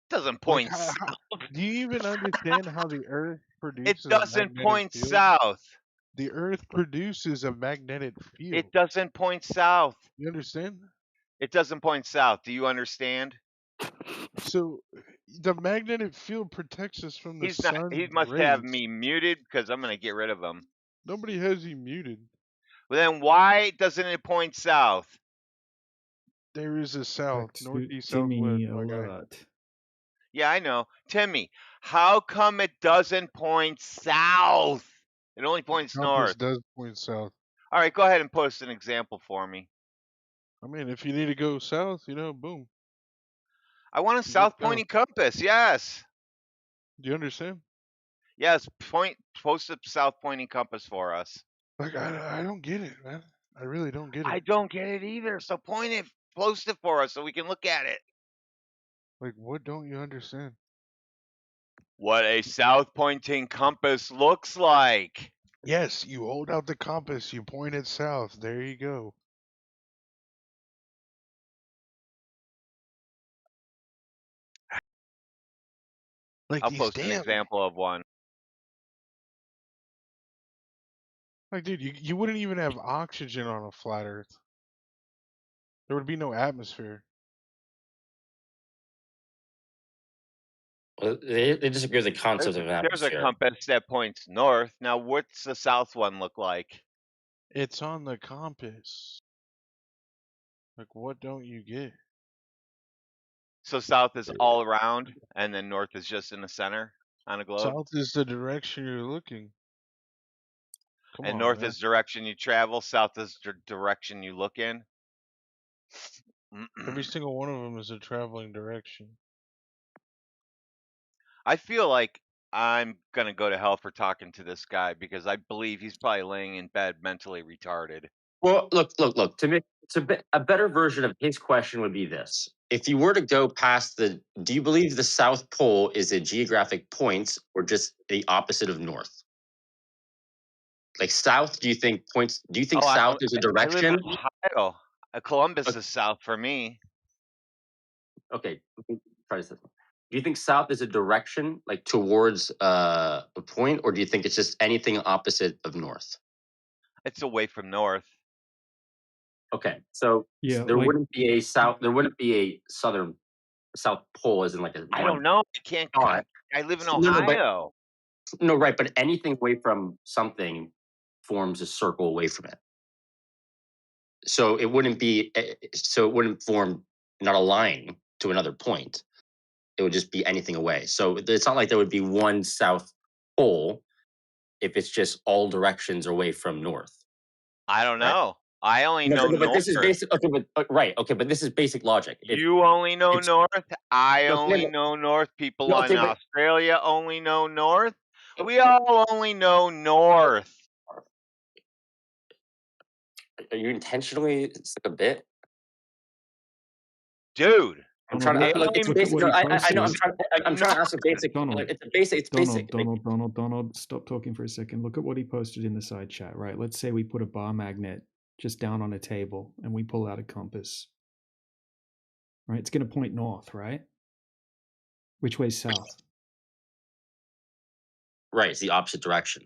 Doesn't Like, point south. do you even understand how the Earth It produces a doesn't magnetic point field? south. The Earth produces a magnetic field. It doesn't point south. You understand? It doesn't point south. Do you understand? So the magnetic field protects us from the He's not. sun's He must rays. have me muted because I'm gonna get rid of him. Nobody has you muted. Well, then why doesn't it point south? There is a south, Back to northeast, Timmy southwest, my guy. alert. Yeah, I know. Timmy, how come it doesn't point south? It only points Compass north. does point south. All right, go ahead and post an example for me. I mean, if you need to go south, boom. I want a south pointing compass. Yes. Do you understand? Yes, post a south pointing compass for us. Like, I don't get it, man. I really don't get it. I don't get it either. So post it for us so we can look at it. Like, what don't you understand? What a south pointing compass looks like. Yes, you hold out the compass, you point it south. There you go. Like, I'll post an example of one. Like, dude, you wouldn't even have oxygen on a flat Earth. There would be no atmosphere. Well, they disagree with the concept of an There's a atmosphere. compass that points north. Now, what's the south one look like? It's on the compass. Like, what don't you get? So south is all around, and then north is just in the center on a globe. South is the direction you're looking. Come and on, north man. is direction you travel. South is direction you look in. Every single one of them is a traveling direction. I feel like I'm gonna go to hell for talking to this guy because I believe he's probably laying in bed mentally retarded. Well, look. A better version of his question would be this: if you were to go past do you believe the South Pole is a geographic point or just the opposite of north? Like south, do you think points? Do you think south is a I live in direction? Ohio. Columbus is south for me. Okay, try this. Do you think south is a direction, like towards a point, or do you think it's just anything opposite of north? It's away from north. Okay, so Yeah, there like- wouldn't be a south. There wouldn't be a south pole, as in like a. I don't know. I can't. I live in No, no, but- Ohio. No, right, but anything away from something forms a circle away from it. So it wouldn't be. So it wouldn't form not a line to another point. It would just be anything away. So it's not like there would be one south pole if it's just all directions away from north. I don't Right. know. I only No, know but north. this is basic. Okay, but right. Okay, but this is basic logic. You only know north. I No, only know north. People no, in okay, but Australia only know north. We all only know north. are you intentionally? It's like a bit. Dude, I'm trying to look. It's name basic. No, I know. I'm trying to ask a basic. Donald, It's a basic. It's basic. Donald, stop talking for a second. Look at what he posted in the side chat, right? Let's say we put a bar magnet just down on a table and we pull out a compass. Right? It's going to point north, right? Which way's south? Right, it's the opposite direction.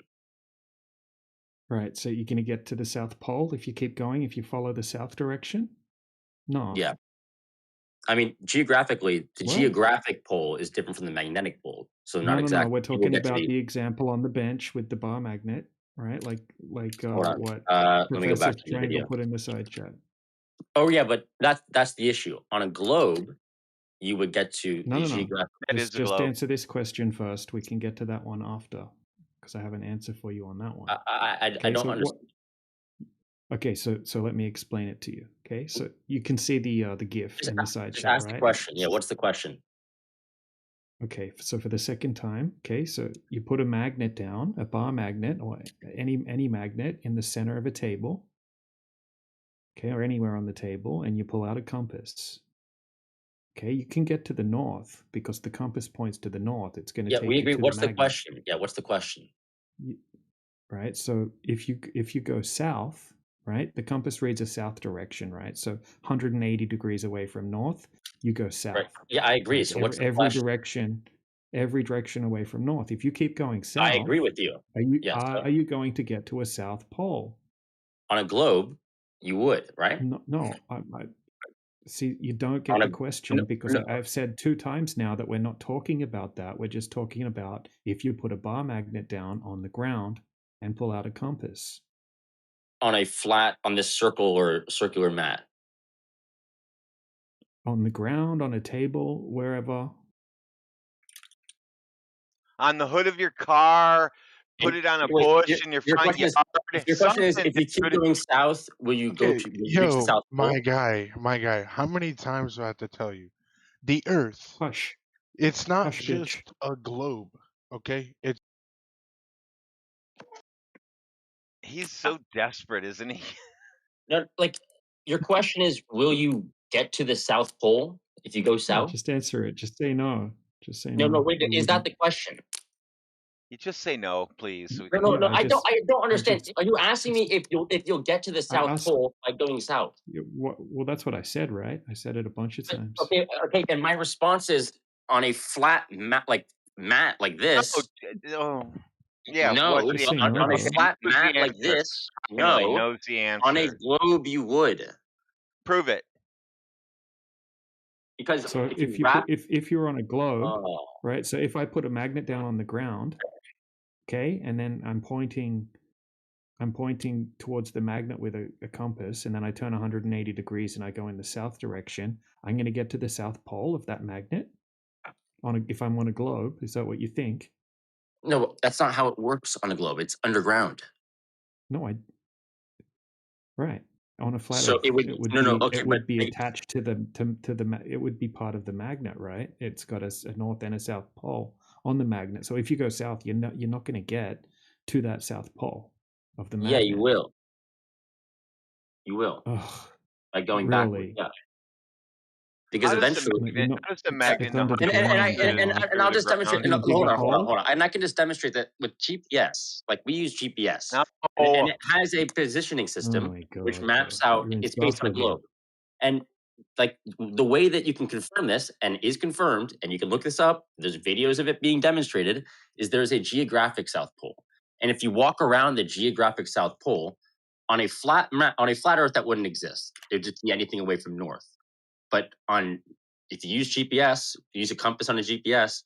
Right. So you're going to get to the South Pole if you keep going, if you follow the south direction? No. Yeah. I mean, geographically, the geographic pole is different from the magnetic pole. So not exactly. No. We're talking about the example on the bench with the bar magnet, right? Like what let me go Professor back to the Triangle video. put in the side chat. Oh yeah, but that's the issue. On a globe, you would get to the geographic. Just answer this question first. We can get to that one after, because I have an answer for you on that one. I don't understand. Okay, so let me explain it to you. Okay, so you can see the GIF in the side chat, Ask right? the question. Yeah, what's the question? Okay, so for the second time, okay, so you put a magnet down, a bar magnet or any magnet in the center of a table, okay, or anywhere on the table, and you pull out a compass. Okay, you can get to the north because the compass points to the north. It's going to take we you agree. to What's the the magnet. question? Yeah, what's the question? Right, so if you go south, right, the compass reads a south direction, right? So 180 degrees away from north, you go south. Right. Yeah, I agree. Right? So what's the every question? direction away from north. If you keep going south, I agree with you. Yes. Are you going to get to a south pole? On a globe, you would, right? No. I see. You don't get the question because I've said 2 times now that we're not talking about that. We're just talking about if you put a bar magnet down on the ground and pull out a compass. On this circle or circular mat. On the ground, on a table, wherever. on the hood of your car, put it on a bush in your front yard. Your question is, if you keep going south, will you reach the South Pole? my guy, how many times do I have to tell you? The Earth. Hush. It's not Hush, just bitch. a globe, okay? It's He's so desperate, isn't he? No, like your question is, will you get to the South Pole if you go south? Just answer it. Just say no. Just say No, no. wait. Is that the question? You just say no, please. So No. I don't understand. Are you asking me if you'll get to the South Pole by going south? Well, that's what I said, right? I said it a bunch of times. Okay. And my response is on a flat mat like this. Yeah. No, on a flat mat like answer. this. Finally No, knows the answer. on a globe you would. Prove it. Because so if you're on a globe, right? So if I put a magnet down on the ground, okay, and then I'm pointing towards the magnet with a compass, and then I turn 180 degrees and I go in the south direction, I'm going to get to the South Pole of that magnet. If I'm on a globe, is that what you think? No, that's not how it works on a globe. It's underground. No, right. On a flat so Earth, it would it would be attached to the it would be part of the magnet, right? It's got a north and a south pole on the magnet. So if you go south, you're not going to get to that south pole of the magnet. Yeah, you will. You will. By going backwards. Yeah. Because eventually, how does the magnet know? And I'll just demonstrate. No, hold on. And I can just demonstrate that with GPS. Like we use GPS, and it has a positioning system which maps out. It's based on a globe, and like the way that you can confirm this, and is confirmed, and you can look this up. There's videos of it being demonstrated. Is there's a geographic South Pole, and if you walk around the geographic South Pole on a flat Earth, that wouldn't exist. There'd just be anything away from north. But if you use GPS, you use a compass on a GPS,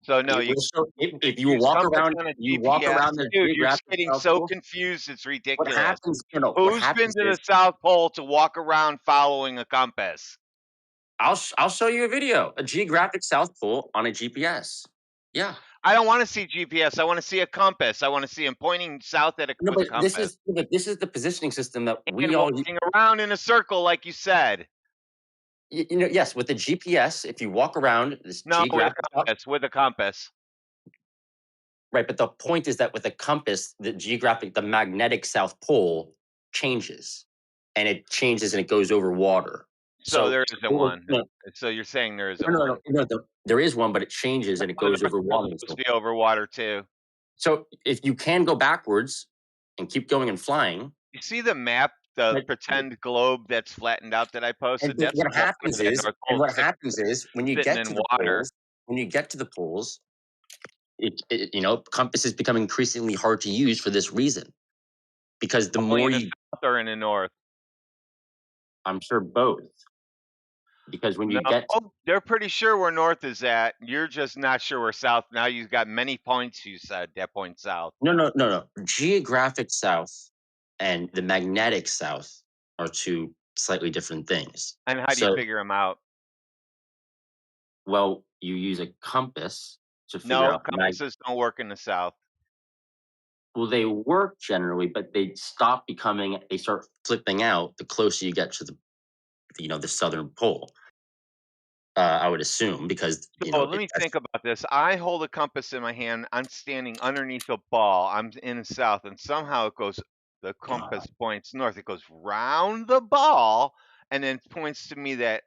So no, It you will show if you use walk compass around. on a You walk GPS, around the dude. You're just geographic getting South so Pole. confused. It's What ridiculous. happens? What Who's been happens to the is South Pole to walk around following a compass? I'll show you a video, a geographic South Pole on a GPS. Yeah. I don't want to see GPS. I want to see a compass. I want to see him pointing south No, with a but compass this is the positioning system that we and all. walking around in a circle, like you said. You know, yes, with the GPS, if you walk around this No, with geographic a compass. With a compass. right, but the point is that with a compass, the magnetic South Pole changes, and it changes and it goes over water. So there isn't one. No, So you're saying there isn't no, one. no, no, there is one, but it changes and it goes over water. It's supposed to be over water too. So if you can go backwards and keep going and flying, you see the map, the pretend globe that's flattened out that I posted. and That's what happens is when you get to the poles, you know, compass is becoming increasingly hard to use for this reason, because the more in the you south or in the north. I'm sure both. Because when you get they're pretty sure where north is at. You're just not sure where south. Now you've got many points you said that point south. No. Geographic south and the magnetic south are two slightly different things. And how do you figure them out? Well, you use a compass to figure out. No, compasses don't work in the south. Well, they work generally, but they start flipping out the closer you get to the southern pole. I would assume, because let me think about this. I hold a compass in my hand. I'm standing underneath a ball. I'm in the south, and somehow the compass points north. It goes round the ball and then points to me that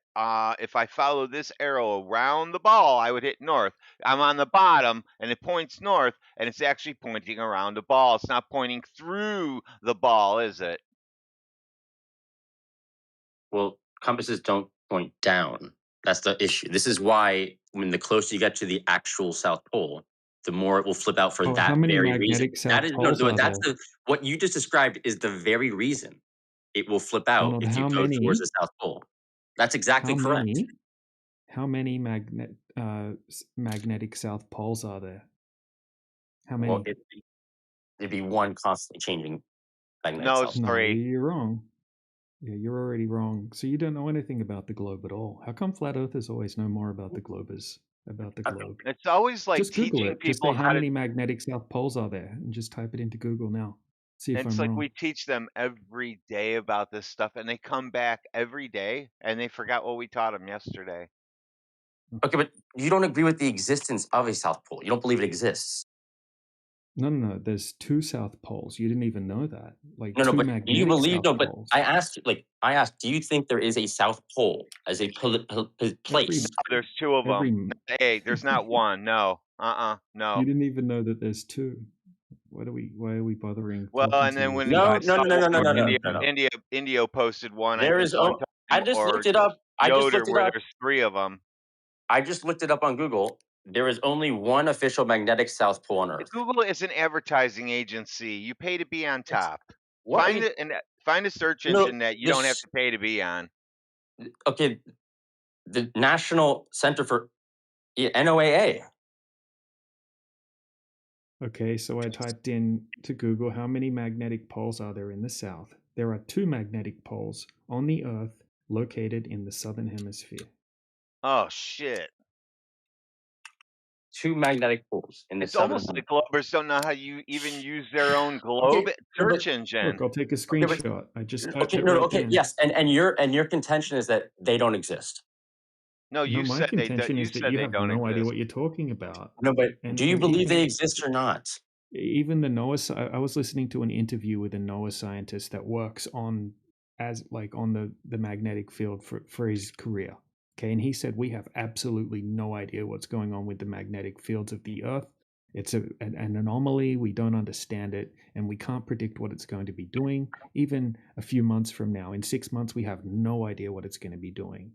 if I follow this arrow around the ball, I would hit north. I'm on the bottom, and it points north, and it's actually pointing around the ball. It's not pointing through the ball, is it? Well, compasses don't point down. That's the issue. This is why when the closer you get to the actual South Pole, the more it will flip out for that how many very reason. magnetic South Poles are there? What you just described is the very reason it will flip out Donald, if you how go many? towards the South Pole. That's exactly correct. How many magnetic South Poles are there? How many? Well, it'd be one constantly changing magnetic South Pole. No, you're wrong. Yeah, you're already wrong. So you don't know anything about the globe at all. How come flat earthers always know more about the globe? It's always like just Google teaching it. Just people say how many magnetic South Poles are there, and just type it into Google now. See if and I'm it's like wrong. we teach them every day about this stuff, and they come back every day and they forgot what we taught them yesterday. Okay, but you don't agree with the existence of a South Pole. You don't believe it exists. No. There's two South Poles. You didn't even know that. Like no, two but magnetic do you believe? South No, but poles. I asked, do you think there is a South Pole as a place? No, there's two of them. Hey, there's not one. No. No. You didn't even know that there's two. Why are we bothering? Well, and then when no. Indio posted one. There is. I just looked it up. Where there's three of them. I just looked it up on Google. There is only one official magnetic South Pole on Earth. Google is an advertising agency. You pay to be on top. What? Find a search engine that you don't have to pay to be on. Okay, the National Center for NOAA. Okay, so I typed in to Google how many magnetic poles are there in the South. There are two magnetic poles on the Earth located in the Southern Hemisphere. Oh, shit. Two magnetic poles in the Southern Hemisphere. It's almost like Globers don't know how you even use their own globe search engine. Look, I'll take a screenshot. I just typed it right in. Yes, and your contention is that they don't exist. No, you my said contention they is that you have no idea what you're talking about. No, but do you believe they exist or not? Even the NOAA, I was listening to an interview with a NOAA scientist that works on the magnetic field for his career. Okay, and he said we have absolutely no idea what's going on with the magnetic fields of the Earth. It's an anomaly. We don't understand it, and we can't predict what it's going to be doing. Even a few months from now, in 6 months, we have no idea what it's going to be doing.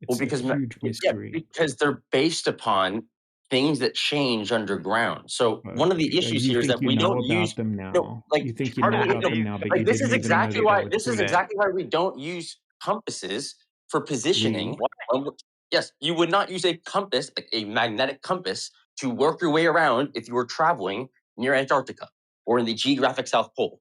It's a huge mystery. Yeah, because they're based upon things that change underground. So one of the issues here is that we don't use them now. You think you know about them now, but you this is didn't exactly even know why. This is exactly why we don't use compasses for positioning. Yes, you would not use a compass, like a magnetic compass, to work your way around if you were traveling near Antarctica or in the geographic South Pole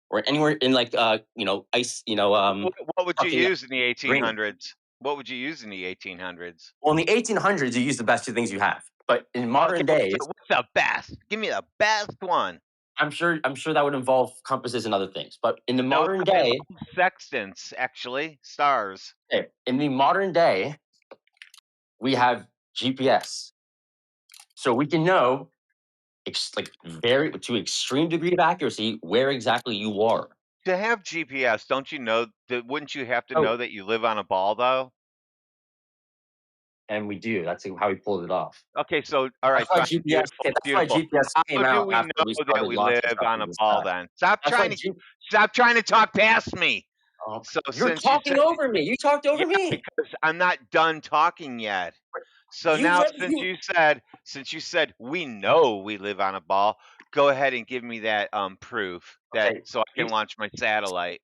or anywhere in like ice, What would you fucking use in the Greenland. 1800s? What would you use in the 1800s? Well, in the 1800s, you use the best two things you have. But in modern days, What's the best? Give me the best one. I'm sure that would involve compasses and other things. But in the No, modern day, sextants, actually, stars. okay, in the modern day, we have GPS, so we can know to extreme degree of accuracy where exactly you are. To have GPS, don't you know that? Wouldn't you have to Oh. know that you live on a ball, though? And we do. That's how we pulled it off. Okay, so all right, That's why fine, GPS. beautiful, That's why beautiful. GPS came How do out we after know we that started we launching live stuff on into a the ball? sky. Then stop That's why trying to talk past me. So You're since you talking said, over me. You talked over me. because I'm not done talking yet. So You now, read- since you- you said we know we live on a ball, go ahead and give me that proof Okay, so I can launch my satellite.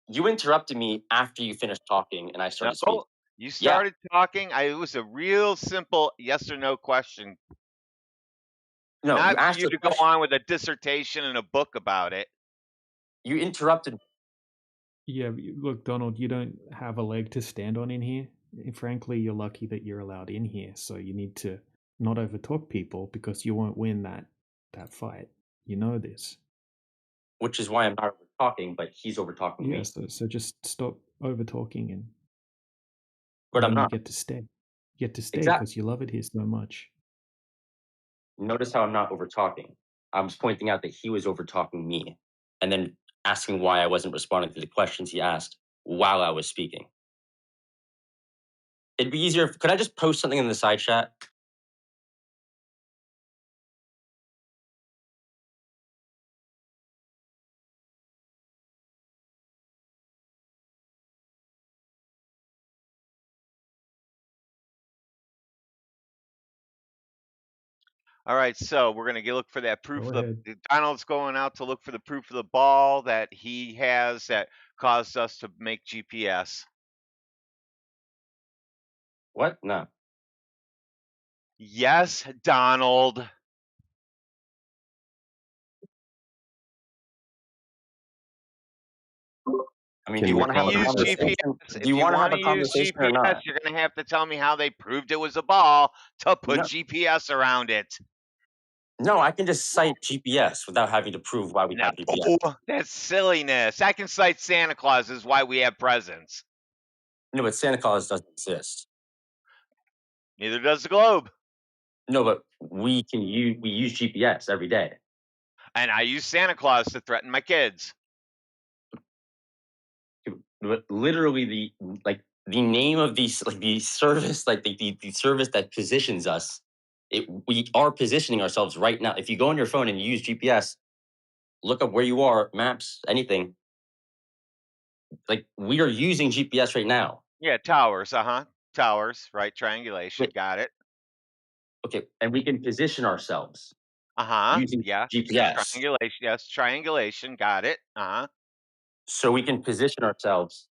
You interrupted me after you finished talking, and I started speaking. No, you started talking. It was a real simple yes or no question. No, you Not for asked you a to go question. on with a dissertation and a book about it. You interrupted. Yeah, look, Donald, you don't have a leg to stand on in here. And frankly, you're lucky that you're allowed in here. So you need to not overtalk people because you won't win that fight. You know this. Which is why I'm not over talking, but he's over talking me. So just stop over talking and. But I'm then not. You get to stay. You get to stay Exactly. because you love it here so much. Notice how I'm not over talking. I was pointing out that he was over talking me, and then asking why I wasn't responding to the questions he asked while I was speaking. It'd be easier. Could I just post something in the side chat? All right, so we're gonna look for that proof. Go ahead. Donald's going out to look for the proof of the ball that he has that caused us to make GPS. What? No. Yes, Donald. I mean, Do do you you want want to have a use conversation? GPS? Do If you you want to have want a to use conversation or GPS, not? you're gonna have to tell me how they proved it was a ball to put No. GPS around it. No, I can just cite GPS without having to prove why we have GPS. Oh, that's silliness. I can cite Santa Claus as why we have presents. No, but Santa Claus doesn't exist. Neither does the globe. No, but we use GPS every day. And I use Santa Claus to threaten my kids. But literally, the name of the service, the service that positions us, we are positioning ourselves right now. If you go on your phone and you use GPS, look up where you are, maps, anything. Like, we are using GPS right now. Yeah, towers. Towers. Right. Triangulation. Got it. Okay, and we can position ourselves. Using Yeah. GPS. Triangulation. Yes. Triangulation. Got it. So we can position ourselves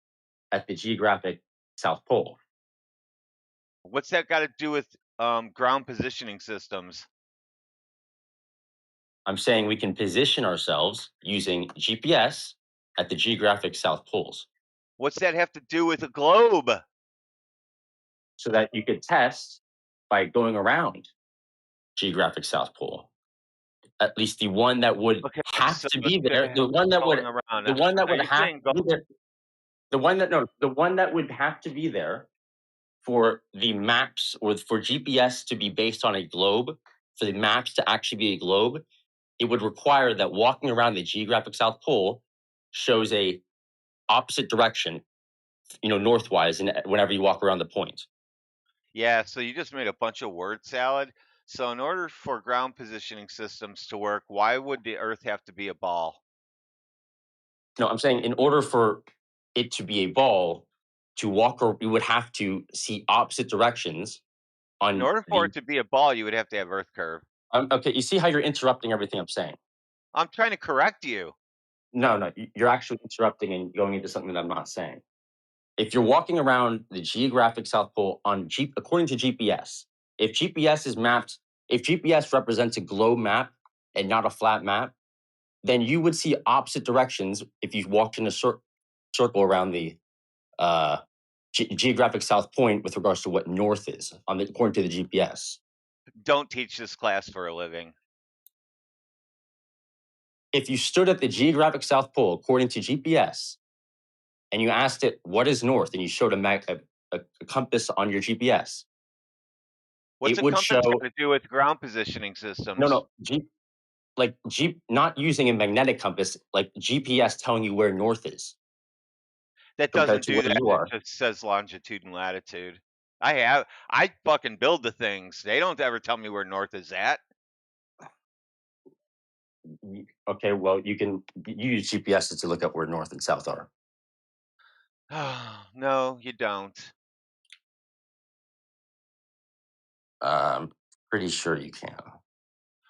at the geographic South Pole. What's that got to do with ground positioning systems? I'm saying we can position ourselves using GPS at the geographic South Poles. What's that have to do with a globe? So that you could test by going around geographic South Pole. At least the one that would have to be there. The one that would have to be there. The one that would have to be there for the maps or for GPS to be based on a globe, for the maps to actually be a globe, it would require that walking around the geographic South Pole shows a opposite direction, northwise, and whenever you walk around the point. Yeah, so you just made a bunch of word salad. So in order for ground positioning systems to work, why would the Earth have to be a ball? No, I'm saying in order for it to be a ball, to walk, or you would have to see opposite directions. In order for it to be a ball, you would have to have Earth curve. Okay, you see how you're interrupting everything I'm saying? I'm trying to correct you. No, you're actually interrupting and going into something that I'm not saying. If you're walking around the geographic South Pole according to GPS, if GPS is mapped If GPS represents a globe map and not a flat map, then you would see opposite directions if you walked in a circle around the geographic south point with regards to what north is according to the GPS. Don't teach this class for a living. If you stood at the geographic south pole according to GPS and you asked it what is north and you showed a compass on your GPS, What's it a would compass show got to do with ground positioning systems? no not using a magnetic compass, like GPS telling you where north is That compared doesn't to do where that. you It are. just says longitude and latitude. I fucking build the things. They don't ever tell me where north is at. Okay, well, you can use GPS to look up where north and south are. No, you don't. I'm pretty sure you can.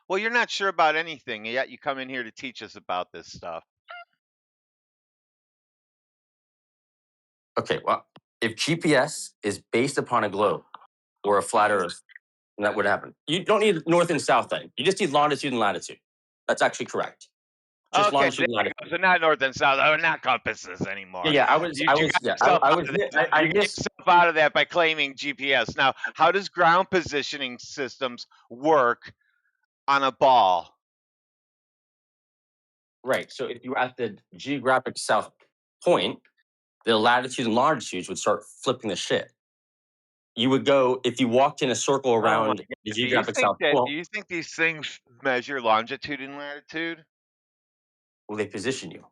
Well, you're not sure about anything, yet you come in here to teach us about this stuff. Okay, well, if GPS is based upon a globe or a flat Earth, then that would happen. You don't need north and south then. You just need longitude and latitude. That's actually correct. Just Okay, longitude there and you latitude. go. So not north and south. Oh, not compasses Yeah, anymore. yeah. You got yourself out of that. You got yourself out of that by claiming GPS. Now, how does ground positioning systems work on a ball? Right. So if you're at the geographic south point, the latitude and longitudes would start flipping the shit. You would go if you walked in a circle Oh my around God. the Do you geographic think south that? pole. Do you think these things measure longitude and latitude? Well, they position you.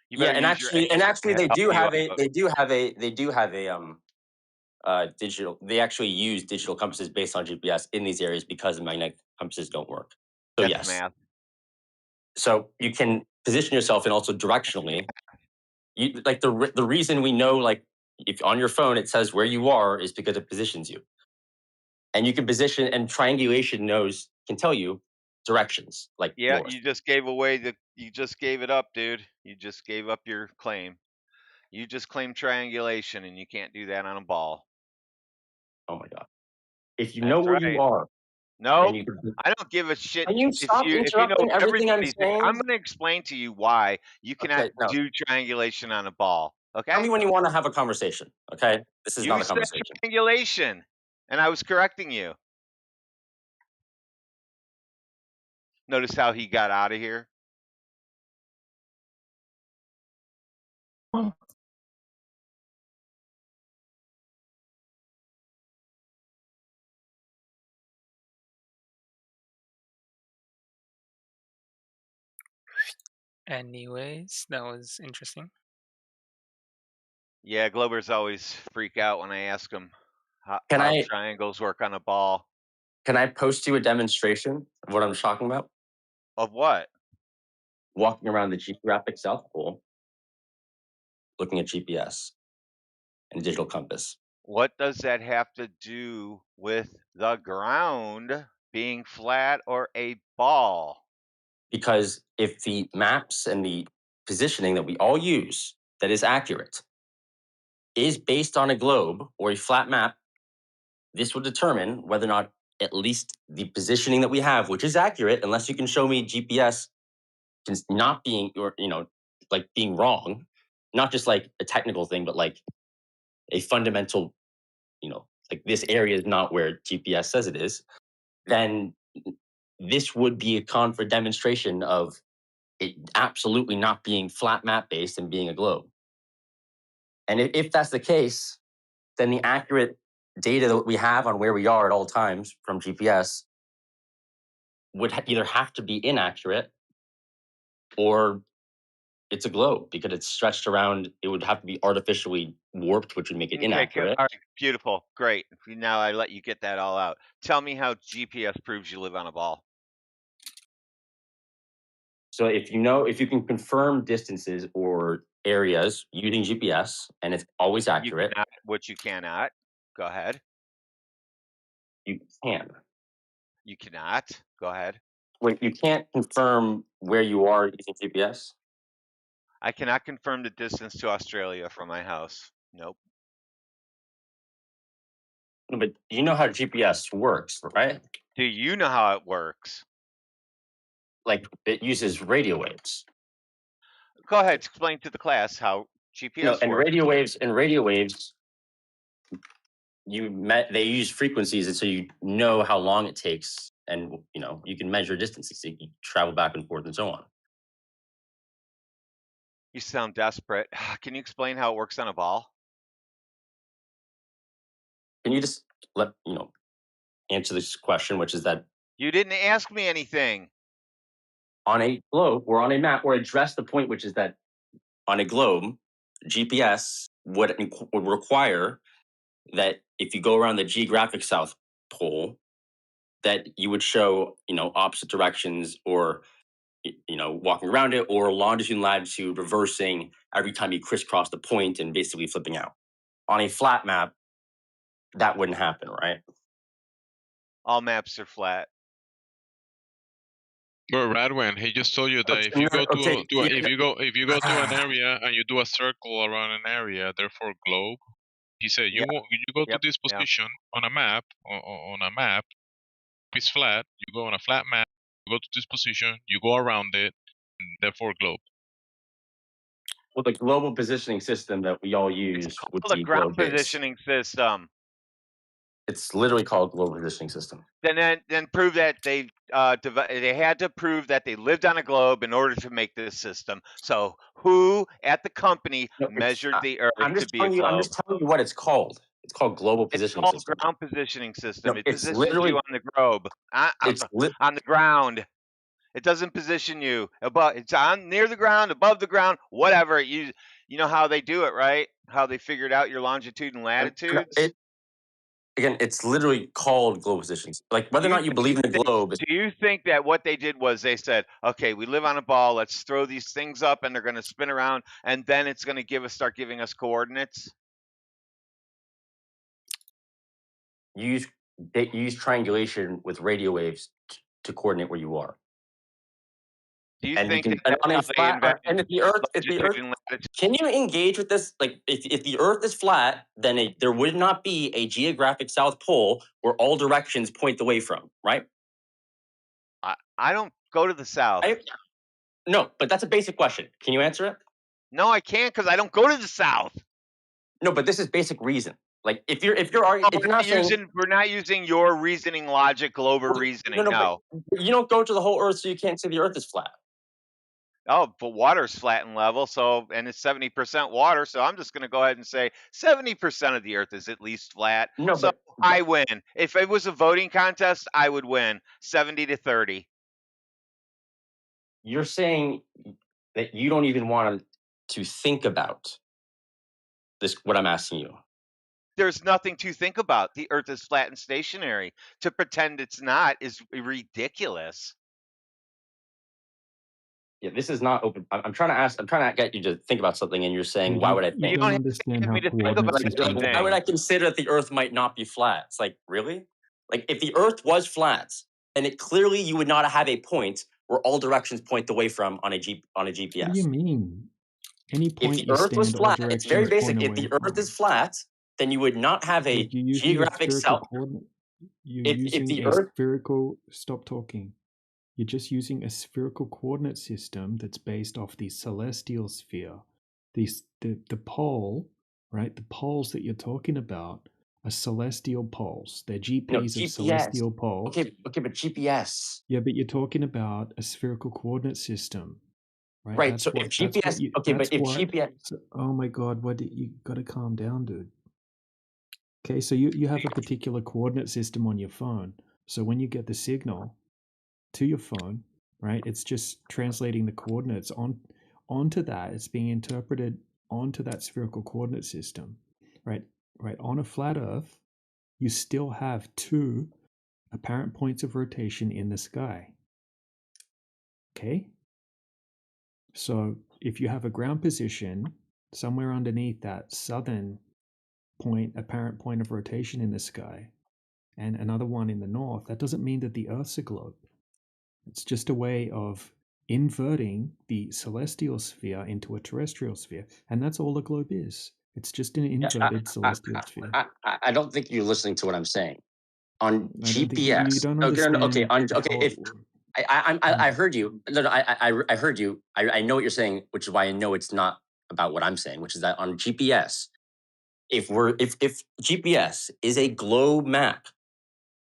You Yeah, better and use your actually, AI to they help do you have out. a digital. They actually use digital compasses based on GPS in these areas because the magnetic compasses don't work. So That's yes, math. so you can position yourself and also directionally. You like the reason we know, like, if on your phone it says where you are is because it positions you, and you can position, and triangulation can tell you directions like Yeah, north. you just gave it up, dude. You just gave up your claim. You just claimed triangulation, and you can't do that on a ball. Oh my God! If you That's know where you right. are, Nope. then you can. I don't give a shit Can you if stop you know interrupting everything I'm everybody's. I'm saying? going to explain to you why you cannot Okay, no. do triangulation on a ball. Tell Okay? me when you want to have a conversation. Okay, this is You not a said conversation. triangulation, and I was correcting you. Notice how he got out of here. Anyways, that was interesting. Yeah, Globers always freak out when I ask them how Can triangles work on a ball. I post you a demonstration of what I'm talking about? Of what? Walking around the geographic South Pole, looking at GPS and digital compass. What does that have to do with the ground being flat or a ball? Because if the maps and the positioning that we all use that is accurate is based on a globe or a flat map, this will determine whether or not at least the positioning that we have, which is accurate, unless you can show me GPS not being, or like being wrong, not just like a technical thing, but like a fundamental, like this area is not where GPS says it is, then this would be a demonstration of it absolutely not being flat map based and being a globe. And if that's the case, then the accurate data that we have on where we are at all times from GPS would either have to be inaccurate or it's a globe because it's stretched around. It would have to be artificially warped, which would make it Okay, inaccurate. all right, beautiful, great. Now I let you get that all out. Tell me how GPS proves you live on a ball. So if you can confirm distances or areas using GPS and it's always accurate. Which you cannot. Go ahead. You can. You cannot. Go ahead. Wait, you can't confirm where you are using GPS? I cannot confirm the distance to Australia from my house. Nope. No, but you know how GPS works, right? Do you know how it works? Like it uses radio waves. Go ahead, explain to the class how No, GPS and works. radio waves they use frequencies, and so you know how long it takes, and you can measure distances, so you can travel back and forth and so on. You sound desperate. Can you explain how it works on a ball? Can you just answer this question, which is that You didn't ask me anything. on a globe or on a map, or address the point, which is that on a globe, GPS would require that if you go around the geographic South Pole, that you would show, opposite directions, or, walking around it, or longitude and latitude reversing every time you crisscross the point and basically flipping out. On a flat map, that wouldn't happen, right? All maps are flat. But Radwan, he just told you that if you go if you go to an area and you do a circle around an area, therefore globe. He said you go to this position on a map, it's flat. You go on a flat map, you go to this position, you go around it, and therefore globe. Well, the global positioning system that we all use would The be ground globe-based. positioning system. It's literally called global positioning system. Then prove that they had to prove that they lived on a globe in order to make this system. So who at the company measured the Earth to be a globe? I'm just telling you what it's called. It's called global positioning It's system. called ground positioning system. No, it it's positions literally you on the globe, on the ground. It doesn't position you above. It's on near the ground, above the ground, whatever. You know how they do it, right? How they figured out your longitude and latitudes. Again, it's literally called global positioning. Like whether or not you believe in the globe. Do you think that what they did was they said, okay, we live on a ball, let's throw these things up and they're going to spin around and then it's going to start giving us coordinates? They use triangulation with radio waves to coordinate where you are. Do you And think you can, on a flat, and if the Earth, can you engage with this? Like, if the Earth is flat, then there would not be a geographic South Pole where all directions point the way from, right? I don't go to the south. No, but that's a basic question. Can you answer it? No, I can't because I don't go to the south. No, but this is basic reason. Like if you're not saying, we're not using your reasoning logic, global reasoning. No. But you don't go to the whole Earth, so you can't say the Earth is flat. Oh, but water's flat and level, and it's 70% water, so I'm just going to go ahead and say 70% of the Earth is at least flat. No, so I win. If it was a voting contest, I would win 70-30. You're saying that you don't even want to think about this. What I'm asking you. There's nothing to think about. The Earth is flat and stationary. To pretend it's not is ridiculous. Yeah, this is not open. I'm trying to get you to think about something, and you're saying, why would I think? You don't understand how Why would I consider that the Earth might not be flat? It's like, really? Like, if the Earth was flat, then clearly you would not have a point where all directions point the way from on a GPS. What do you mean? Any point If the Earth was flat, it's very basic. If the Earth is flat, then you would not have a geographic South. You're using a spherical. Stop talking. You're just using a spherical coordinate system that's based off the celestial sphere. The pole, right? The poles that you're talking about are celestial poles. They're GPs of celestial poles. Okay, but GPS. Yeah, but you're talking about a spherical coordinate system, right? Right. So if GPS, GPS. Oh my God! You got to calm down, dude. Okay, so you have a particular coordinate system on your phone. So when you get the signal to your phone, right, it's just translating the coordinates onto that. It's being interpreted onto that spherical coordinate system, right? On a flat Earth, you still have two apparent points of rotation in the sky. Okay? So if you have a ground position somewhere underneath that southern apparent point of rotation in the sky, and another one in the north, that doesn't mean that the Earth's a globe. It's just a way of inverting the celestial sphere into a terrestrial sphere, and that's all a globe is. It's just an Yeah, inverted celestial sphere. I don't think you're listening to what I'm saying. On I don't think you GPS, don't okay, understand okay, how if it works. I heard you. No, no, I heard you. I know what you're saying, which is why I know it's not about what I'm saying, which is that on GPS, if GPS is a globe map,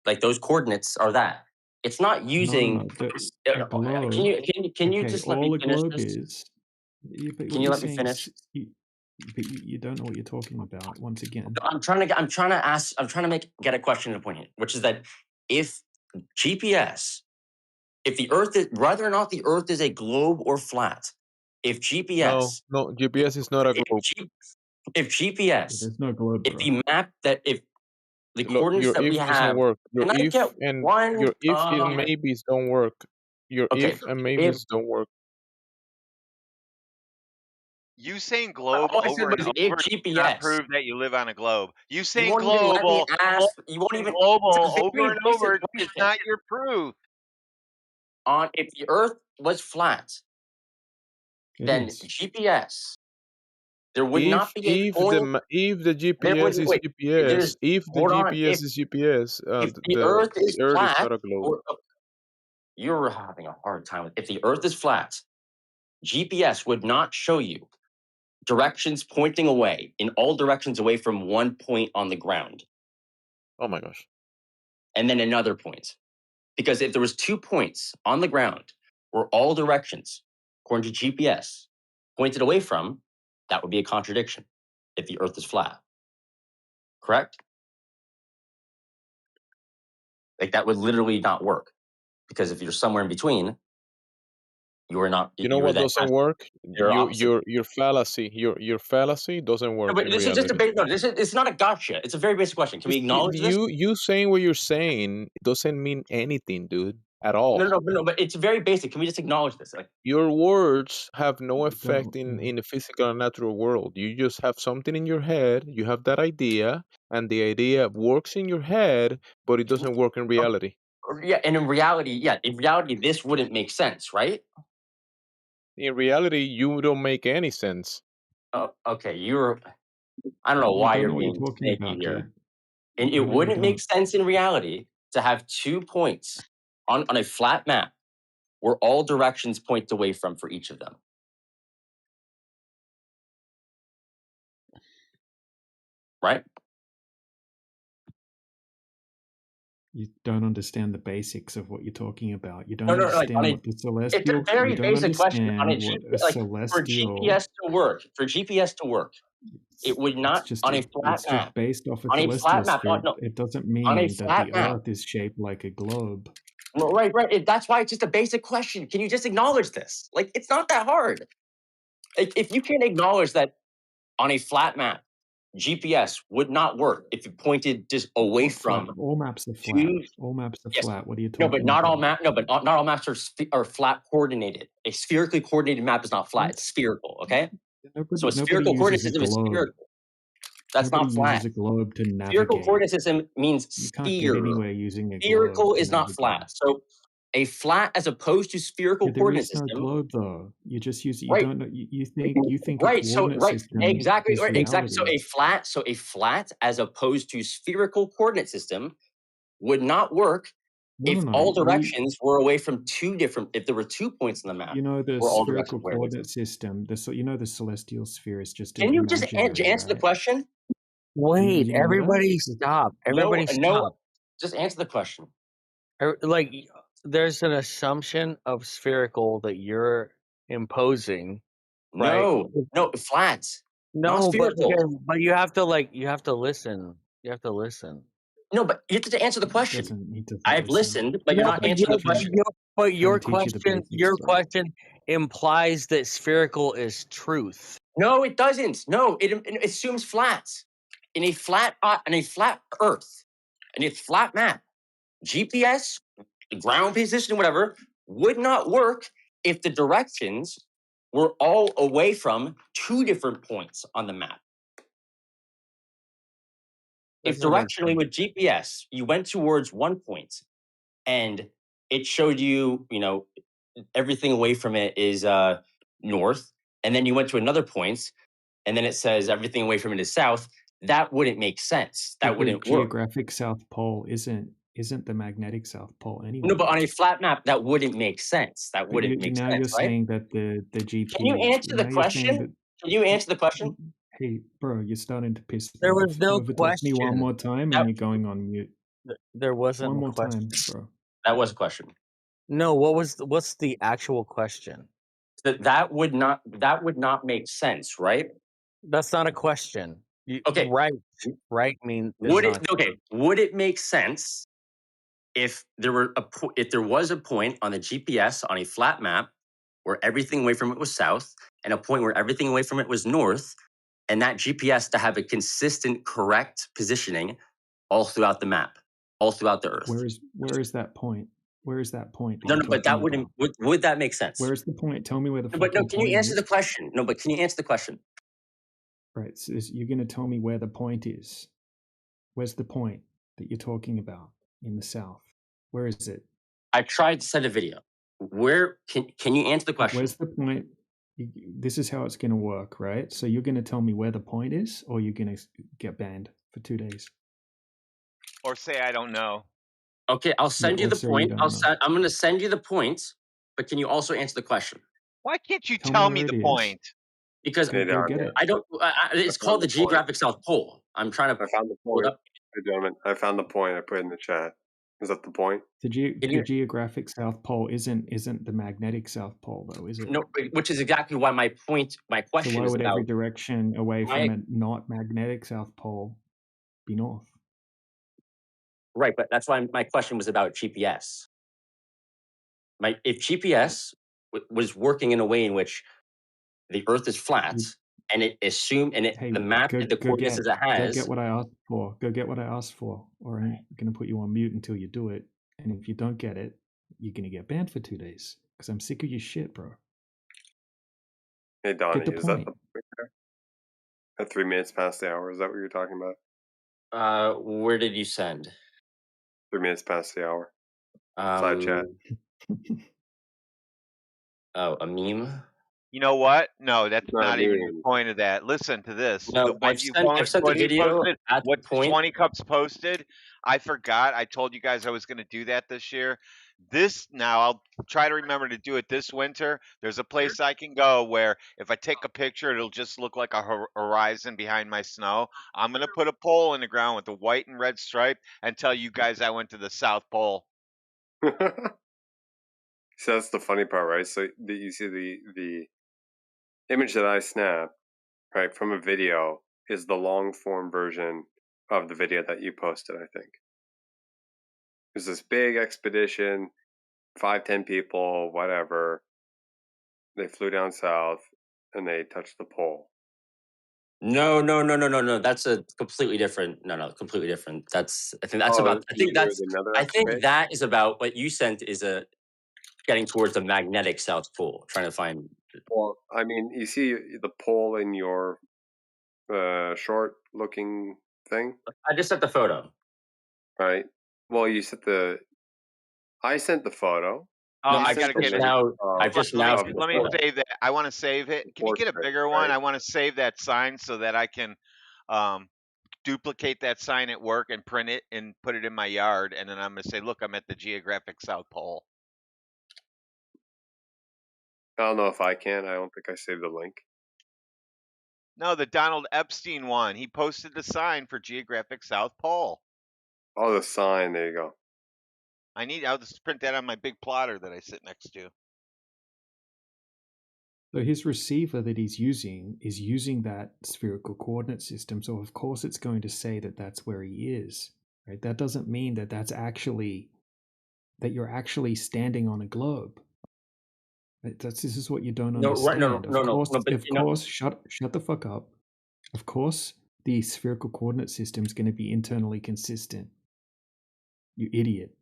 like those coordinates are that, it's not using. A globe. Can you Okay, just let all me a finish globe this? is. But Can what you you're let me saying, finish? but you don't know what you're talking about. Once again, I'm trying to get a question to the point here, which is that if GPS, if the Earth is, whether or not the Earth is a globe or flat, if GPS, No, GPS is not a globe. if GPS, there's no globe, if bro. the map that if the Look, coordinates your that we if doesn't have, work. Your can I if get and one? your if and maybes don't work. Your Okay, if and if maybes don't work. You saying globe all I over said and was over if does not GPS, prove that you live on a globe. You you saying won't even let me global, ask. You won't even. It's global a over very and basic over is question. not your proof. On if the Earth was flat, then is. GPS, there would not be a point. If the There GPS would is wait. GPS, if the Hold on. GPS is GPS, If the Earth is the Earth is flat, not a globe. you're having a hard time with. If the Earth is flat, GPS would not show you directions pointing away in all directions away from one point on the ground, Oh my gosh. and then another point. Because if there was 2 points on the ground where all directions, according to GPS, pointed away from, that would be a contradiction if the Earth is flat. Correct? Like that would literally not work. Because if you're somewhere in between, you are not. You know You are what then doesn't work? your opposite. Your fallacy. Your fallacy doesn't No, work but in this is just a reality. no, this is it's not a gotcha. It's a very basic question. Can we acknowledge this? You saying what you're saying doesn't mean anything, dude, at No, all. but it's very basic. Can we just acknowledge this? Like, Your words have no effect yeah. in the physical and natural world. You just have something in your head, you have that idea, and the idea works in your head, but it doesn't work in reality. yeah, and in reality, this wouldn't make sense, right? In reality, you don't make any sense. Oh, okay. I don't know You why don't you're know what you're being talking snaky about, here. dude. And it You really wouldn't make don't. sense in reality to have 2 points on a flat map where all directions point away from for each of them. Right? You don't understand the basics of what you're talking about. You don't No, like understand what the it's a celestial. very You don't basic question on a understand what a like for celestial. GPS to work. For GPS to work, it would not on a flat It's map. just based off a On a celestial flat map, sphere. no, It doesn't on a mean that flat the map. Earth is shaped like a globe. Right. That's why it's just a basic question. Can you just acknowledge this? Like, it's not that hard. Like, if you can't acknowledge that on a flat map, GPS would not work if you pointed just away What flat? from All maps are flat. two. All maps are Yes. flat. What are you No, talking but not all about? not all maps are flat coordinated. A spherically coordinated map is not flat. It's spherical. Okay. So a Nobody spherical coordinate uses a system is globe. spherical. That's Nobody not flat. uses a globe to Spherical navigate. coordinate system means You can't get sphere. anywhere using a Spherical globe to is not navigate. flat. So a flat as opposed to spherical Yeah, there coordinate is no system. globe though. You just use. You Right. don't know. You think a Right. So coordinate system exactly is right. Exactly. reality. So a flat as opposed to spherical coordinate system would not work if No. all directions were away from two different. If there were 2 points on the map You know the where all spherical directions were away from. coordinate system. You know the celestial sphere is just an Can you just imaginary, answer the right? question? Wait, You know that? everybody stop. Everybody No. stop. Just answer the question. Like, there's an assumption of spherical that you're imposing, right? No, flat. Not No, spherical. but you have to listen. You have to listen. No, but you have to answer the question. He doesn't I've listen. listened, but you're not answering the question. But your Trying to teach you the question, basics, implies that spherical is truth. No, it doesn't. No, it assumes flat. In a flat Earth, in a flat map, GPS, the ground position, whatever, would not work if the directions were all away from 2 different points on the map. If Doesn't make directionally with GPS, you went towards 1 point and it showed you, everything away from it is north, and then you went to another point, and then it says everything away from it is south, that wouldn't make sense. That But the wouldn't work. geographic South Pole isn't the magnetic South Pole anyway. No, but on a flat map, that wouldn't make sense. That But wouldn't make now sense, you're right? saying that the GP. Can you answer the now you're saying question? that. Can you answer the question? Hey, bro, you're starting to piss me There off. was no Overtalk me one question. more time, That, and you're going on mute. There wasn't One a more question. time, bro. that was a question. No, what's the actual question? That would not make sense, right? That's not a question. Okay. Right means Would it make sense if there was a point on the GPS on a flat map where everything away from it was south and a point where everything away from it was north, and that GPS to have a consistent, correct positioning all throughout the map, all throughout the Earth? Where is that point? Where is that point? No, but that wouldn't. Would that make sense? Where's the point? Tell me where the No, fucking can you point answer is. the question? No, but can you answer the question? Right, so you're going to tell me where the point is. Where's the point that you're talking about in the south? Where is it? I tried to send a video. Where can you answer the question? Where's the point? This is how it's going to work, right? So you're going to tell me where the point is, or you're going to get banned for 2 days. Or say I don't know. Okay, I'll send you the point. I'm going to send you the point, but can you also answer the question? Why can't you tell me the point? Because Go get it. I don't. It's called the geographic South Pole. I'm trying to. I found the point. Hey, gentlemen, I found the point. I put it in the chat. Is that the point? The geographic South Pole isn't the magnetic South Pole, though, is it? No, which is exactly why my question So why is would about every direction away from a not magnetic South Pole be north? Right, but that's why my question was about GPS. If GPS was working in a way in which the Earth is flat and it assumed the map and the coordinates it has. Go get what I asked for. Go get what I asked for, or I'm going to put you on mute until you do it. And if you don't get it, you're going to get banned for 2 days because I'm sick of your shit, bro. Hey, Donnie, Get the is that point. the point there? At 3 minutes past the hour, is that what you're talking about? Where did you send? 3 minutes past the hour. Side chat. Oh, a meme? You know what? No, that's Not not even the me. point of that. Listen to this. No, I've sent the video at what the point. 20 Cups posted, I forgot. I told you guys I was going to do that this year. I'll try to remember to do it this winter. There's a place I can go where if I take a picture, it'll just look like a horizon behind my snow. I'm going to put a pole in the ground with a white and red stripe and tell you guys I went to the South Pole. So that's the funny part, right? So you see the image that I snapped, right, from a video is the long form version of the video that you posted, I think. There's this big expedition, 5-10 people, whatever. They flew down south and they touched the pole. No. That's a completely different. No, completely different. I think that is about what you sent is getting towards the magnetic South Pole, trying to find. Well, I mean, you see the pole in your short looking thing? I just sent the photo. Right. Well, I sent the photo. Oh, No, I gotta get it. Let me save that. I want to save it. Can you get a bigger one? I want to save that sign so that I can duplicate that sign at work and print it and put it in my yard. And then I'm going to say, look, I'm at the geographic South Pole. I don't know if I can. I don't think I saved the link. No, the Donald Epstein one. He posted the sign for geographic South Pole. Oh, the sign. There you go. I'll just print that on my big plotter that I sit next to. So his receiver that he's using is using that spherical coordinate system. So of course it's going to say that that's where he is, right? That doesn't mean that you're actually standing on a globe. Right? This is what you don't understand. Of course, shut the fuck up. Of course, the spherical coordinate system is going to be internally consistent. You idiot.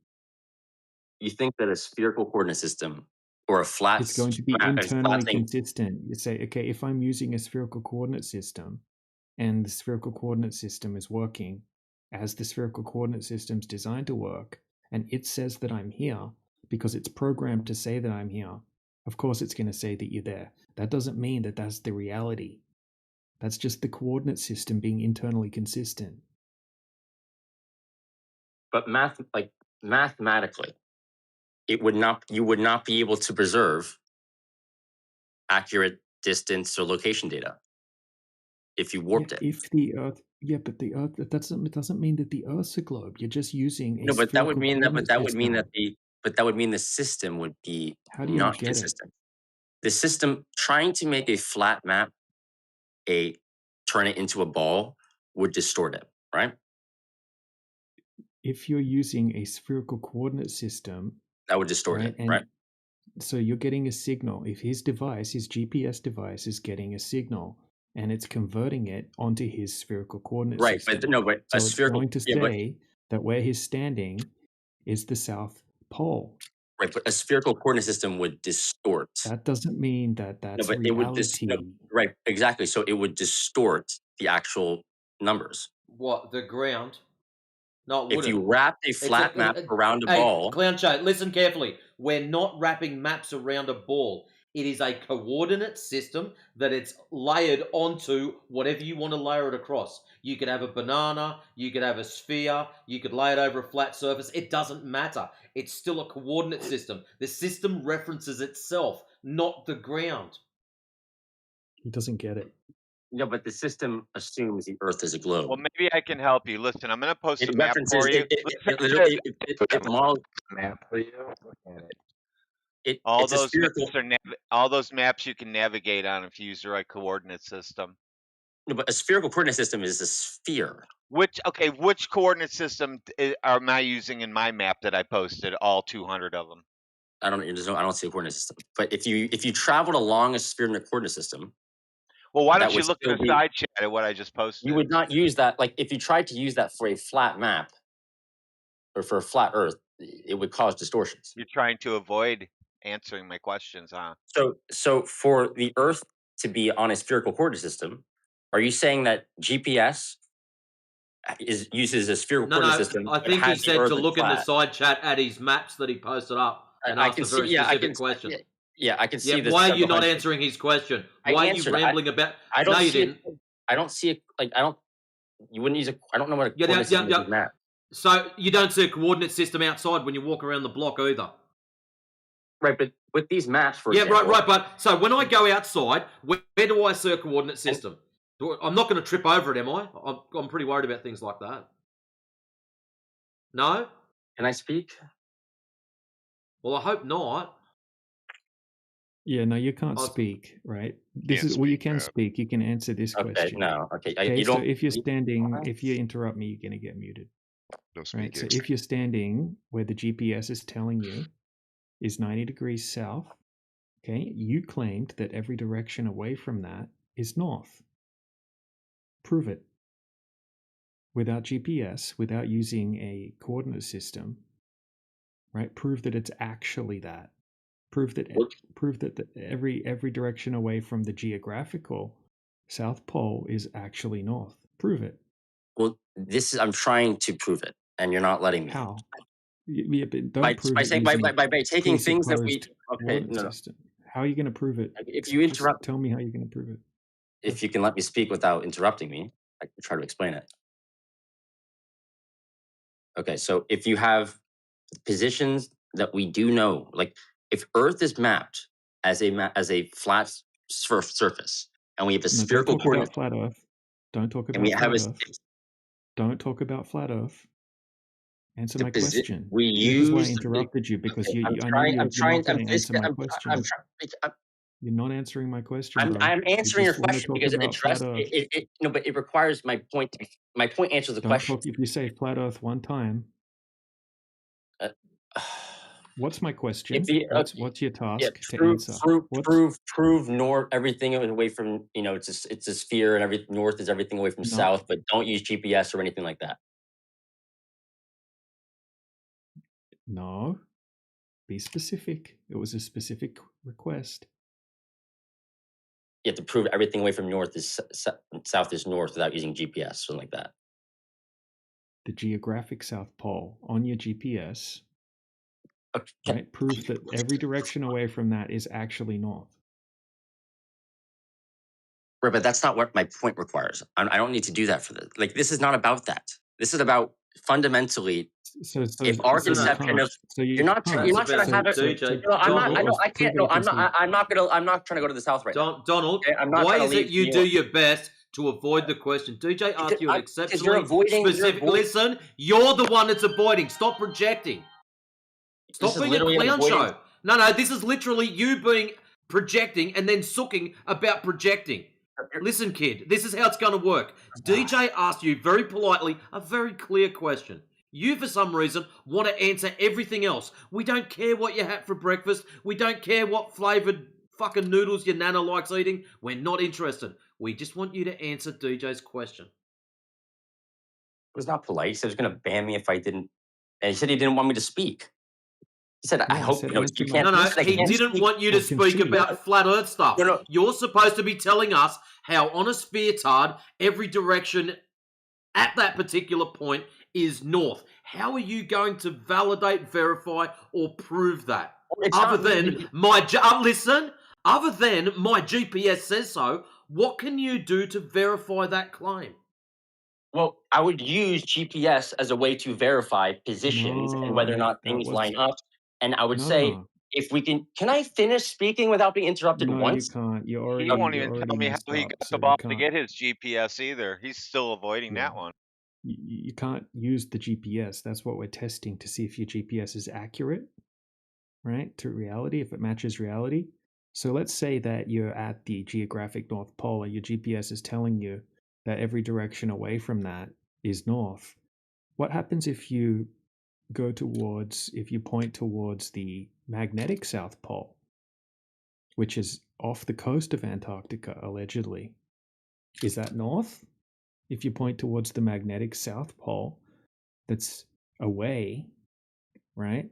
You think that a spherical coordinate system or a flat it's going to be internally consistent. You say, okay, if I'm using a spherical coordinate system and the spherical coordinate system is working as the spherical coordinate system's designed to work, and it says that I'm here because it's programmed to say that I'm here, of course it's going to say that you're there. That doesn't mean that that's the reality. That's just the coordinate system being internally consistent. But mathematically, you would not be able to preserve accurate distance or location data if you warped it. If the Earth, but the Earth, it doesn't mean that the Earth's a globe. You're just using a No, but that would spherical mean that. coordinate But that would mean system. that would mean the system would be How do you not not get consistent. The system trying to make a flat map, turn it into a ball would distort it, right? If you're using a spherical coordinate system, that would distort it, and right? So you're getting a signal. If his GPS device is getting a signal and it's converting it onto his spherical coordinate Right, system, but no, but so a spherical, it's going to say that where he's standing is the South Pole. Right, but a spherical coordinate system would distort. That doesn't mean that that's but it would right, exactly. So it would distort the actual numbers. What, the ground? No, it If wouldn't. you wrap a flat map around a ball. Clown Show, listen carefully. We're not wrapping maps around a ball. It is a coordinate system that it's layered onto whatever you want to layer it across. You could have a banana, you could have a sphere, you could lay it over a flat surface. It doesn't matter. It's still a coordinate system. The system references itself, not the ground. He doesn't get it. No, but the system assumes the Earth is a globe. Well, maybe I can help you. Listen, I'm going to post It a map references for you. it models map for you. Look at it. All those all those maps you can navigate on if you use the right coordinate system. No, but a spherical coordinate system is a sphere. Which coordinate system am I using in my map that I posted? All 200 of them. I don't see a coordinate system. But if you traveled along a sphere in a coordinate system, well, why don't you look in the side chat at what I just posted? You would not use that. Like if you tried to use that for a flat map or for a flat Earth, it would cause distortions. You're trying to avoid answering my questions, huh? So for the Earth to be on a spherical coordinate system, are you saying that GPS uses a spherical coordinate system? I think he said to look in the side chat at his maps that he posted up and ask a very specific question. Yeah, I can see this. Why are you not answering his question? Why are you rambling about? No, you didn't. I don't see it. Like I don't. You wouldn't use a. I don't know what a coordinate system is. Map. So you don't see a coordinate system outside when you walk around the block either. Right, but with these maps, for example, right. But so when I go outside, where do I see a coordinate system? I'm not going to trip over it, am I? I'm pretty worried about things like that. No? Can I speak? Well, I hope not. Yeah, no, you can't speak, right? This is you can speak. You can answer this question. No, okay. Okay, so if you're standing, if you interrupt me, you're going to get muted. Right. So if you're standing where the GPS is telling you is 90 degrees south, okay, you claimed that every direction away from that is north. Prove it. Without GPS, without using a coordinate system, right? Prove that it's actually that. Prove that every direction away from the geographical South Pole is actually north. Prove it. Well, I'm trying to prove it, and you're not letting me. How? Yeah, but don't prove it by taking things that we. Okay, no. System. How are you going to prove it? If you interrupt, tell me how you're going to prove it. If you can let me speak without interrupting me, I can try to explain it. Okay, so if you have positions that we do know, like if Earth is mapped as a flat surface, and we have a spherical coordinate. Flat Earth. Don't talk about flat Earth. Don't talk about flat Earth. Answer my question. This is why I interrupted you because you're not going to answer my question. You're not answering my question. I'm answering your question because it addresses it. No, but it requires my point. My point answers the question. If you say flat Earth one time. What's my question? What's your task to answer? Prove north everything away from it's a sphere and north is everything away from south, but don't use GPS or anything like that. No, be specific. It was a specific request. You have to prove everything away from north is south is north without using GPS, something like that. The geographic South Pole on your GPS. Okay. Right? Proof that every direction away from that is actually north. Right, but that's not what my point requires. I don't need to do that for this. Like, this is not about that. This is about fundamentally So if our you conception can't. of So you you're not can't. you're not trying to have it. DJ. No, I'm not. I know. Donald. I can't. No, I'm not. I'm not gonna. I'm not trying to go to the south right now. Donald, Okay? I'm not why trying to is it leave you New do York. your best to avoid the question? DJ asked you an Because you're exceptionally avoiding. specific. Listen, you're the one that's avoiding. Stop projecting. Stop This is being a literally an clown avoidance. show. No, this is literally you being projecting and then sooking about projecting. Listen, kid, this is how it's going to work. DJ asked you very politely a very clear question. You, for some reason, want to answer everything else. We don't care what you had for breakfast. We don't care what flavored fucking noodles your nana likes eating. We're not interested. We just want you to answer DJ's question. It was not polite. He said he was going to ban me if I didn't. And he said he didn't want me to speak. He said, I hope you can't. No, he didn't want you to speak about flat Earth stuff. No. You're supposed to be telling us how on a spheretard every direction at that particular point is north. How are you going to validate, verify, or prove that? Other than my GPS says so, what can you do to verify that claim? Well, I would use GPS as a way to verify positions and whether or not things line up. And I would say, if we can I finish speaking without being interrupted No, once? you can't. You already. He won't you even already tell me how messed he up, got so the you ball to can't. get his GPS either. He's still avoiding that one. You can't use the GPS. That's what we're testing to see if your GPS is accurate, right, to reality, if it matches reality. So let's say that you're at the geographic North Pole and your GPS is telling you that every direction away from that is north. What happens if you point towards the magnetic South Pole, which is off the coast of Antarctica, allegedly? Is that north? If you point towards the magnetic South Pole, that's away, right?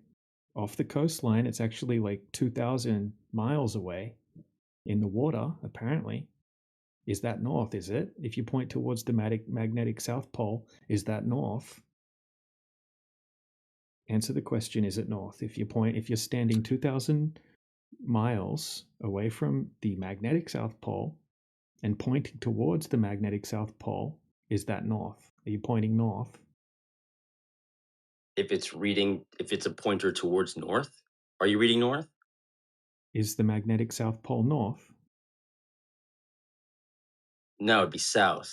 Off the coastline, it's actually like 2,000 miles away in the water, apparently. Is that north, is it? If you point towards the magnetic South Pole, is that north? Answer the question, is it north? If you're standing 2,000 miles away from the magnetic South Pole and pointing towards the magnetic South Pole, is that north? Are you pointing north? If it's a pointer towards north, are you reading north? Is the magnetic South Pole north? No, it'd be south,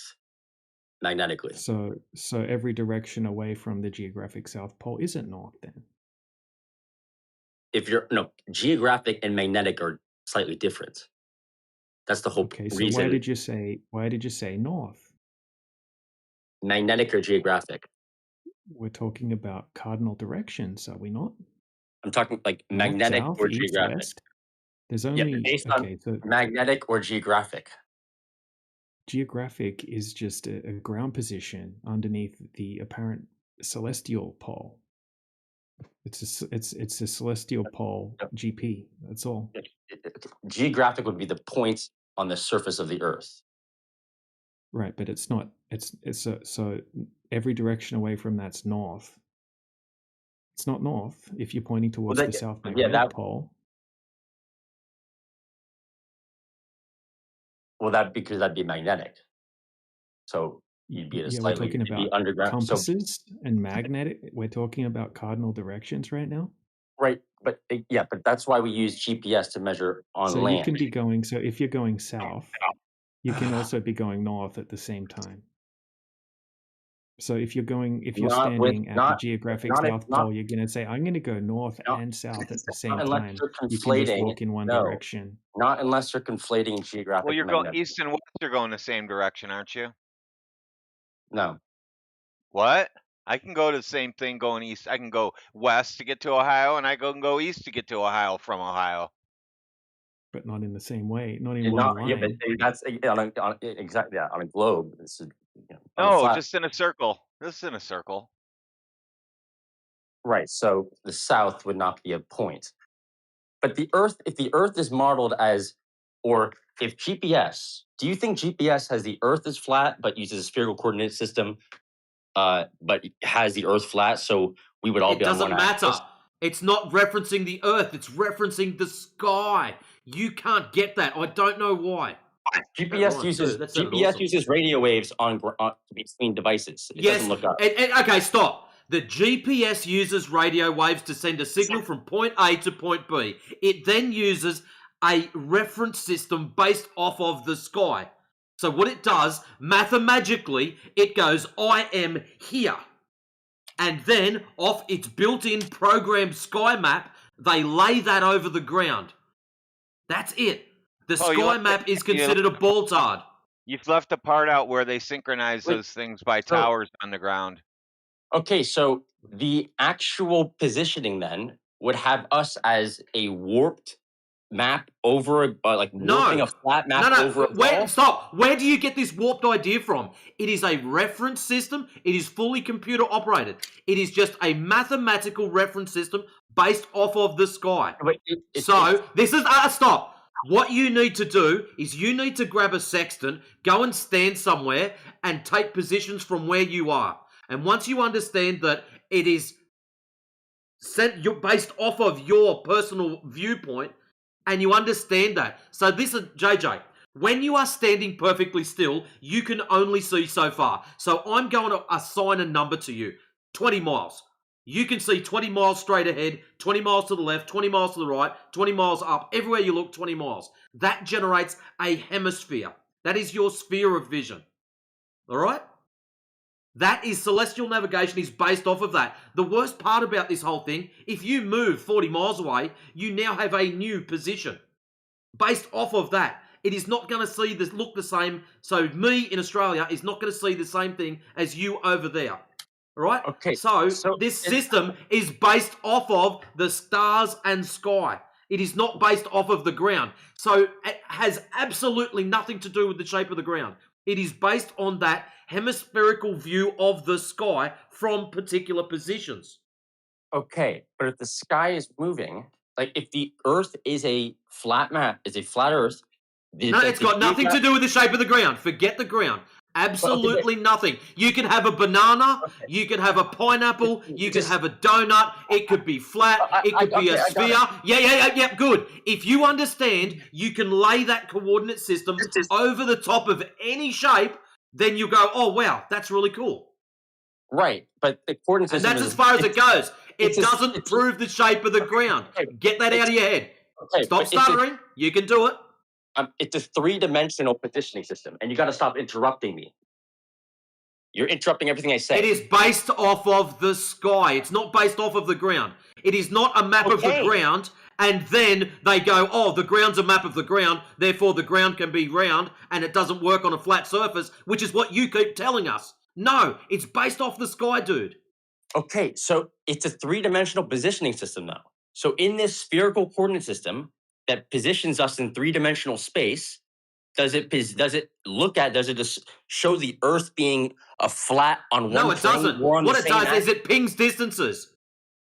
magnetically. So every direction away from the geographic South Pole isn't north then? Geographic and magnetic are slightly different. That's the whole Okay, so reason. why did you say north? Magnetic or geographic? We're talking about cardinal directions, are we not? I'm talking like North, magnetic south, or east, geographic. west. There's only based on magnetic or geographic. Geographic is just a ground position underneath the apparent celestial pole. It's a celestial pole GP. That's all. Geographic would be the points on the surface of the Earth. Right, but it's not. So every direction away from that's north. It's not north if you're pointing towards the south magnetic pole. Well, that'd be magnetic. So you'd be at a slightly we're talking about underground compasses and magnetic. We're talking about cardinal directions right now. Right, but that's why we use GPS to measure on so land. You can be going. So if you're going south, you can also be going north at the same time. So if you're standing at the geographic South Pole, you're going to say, I'm going to go north and south at the same time. You can just walk in one direction. Not unless you're conflating geographic. Well, you're going east and west. You're going the same direction, aren't you? No. What? I can go to the same thing going east. I can go west to get to Ohio, and I can go east to get to Ohio from Ohio. But not in the same way. Not in one line. Yeah, but that's exactly on a globe. This is, no, just in a circle. This is in a circle. Right. So the south would not be a point. But the Earth, if the Earth is modeled as, or if GPS, do you think GPS has the Earth is flat but uses a spherical coordinate system, but has the Earth flat, so we would all be on one axis? It doesn't matter. It's not referencing the Earth. It's referencing the sky. You can't get that. I don't know why. GPS uses radio waves on between devices. It doesn't look up. Okay, stop. The GPS uses radio waves to send a signal from point A to point B. It then uses a reference system based off of the sky. So what it does, mathematically, it goes, I am here. And then, off its built-in programmed sky map, they lay that over the ground. That's it. The sky map is considered a ball-tard. You've left the part out where they synchronize those things by towers on the ground. Okay, so the actual positioning then would have us as a warped map over, warping a flat map over a ball? Stop. Where do you get this warped idea from? It is a reference system. It is fully computer operated. It is just a mathematical reference system based off of the sky. Stop. What you need to do is you need to grab a sextant, go and stand somewhere and take positions from where you are. And once you understand that it is based off of your personal viewpoint, and you understand that. So this is, JJ, when you are standing perfectly still, you can only see so far. So I'm going to assign a number to you, 20 miles. You can see 20 miles straight ahead, 20 miles to the left, 20 miles to the right, 20 miles up. Everywhere you look, 20 miles. That generates a hemisphere. That is your sphere of vision. All right? That is celestial navigation is based off of that. The worst part about this whole thing, if you move 40 miles away, you now have a new position. Based off of that, it is not going to look the same. So me in Australia is not going to see the same thing as you over there. All right? Okay. So this system is based off of the stars and sky. It is not based off of the ground. So it has absolutely nothing to do with the shape of the ground. It is based on that hemispherical view of the sky from particular positions. Okay, but if the sky is moving, like if the Earth is a flat map, is a flat Earth. It's got nothing to do with the shape of the ground. Forget the ground. Absolutely nothing. You can have a banana, you can have a pineapple, you can have a donut, it could be flat, it could be a sphere. Yeah, good. If you understand, you can lay that coordinate system over the top of any shape, then you go, oh wow, that's really cool. Right, but the coordinate system and that's as far as it goes. It doesn't prove the shape of the ground. Get that out of your head. Stop stuttering. You can do it. It's a three-dimensional positioning system, and you got to stop interrupting me. You're interrupting everything I say. It is based off of the sky. It's not based off of the ground. It is not a map of the ground, and then they go, oh, the ground's a map of the ground, therefore the ground can be round, and it doesn't work on a flat surface, which is what you keep telling us. No, it's based off the sky, dude. Okay, so it's a three-dimensional positioning system, though. So in this spherical coordinate system that positions us in three-dimensional space, does it just show the Earth being a flat on one plane? No, it doesn't. What it does is it pings distances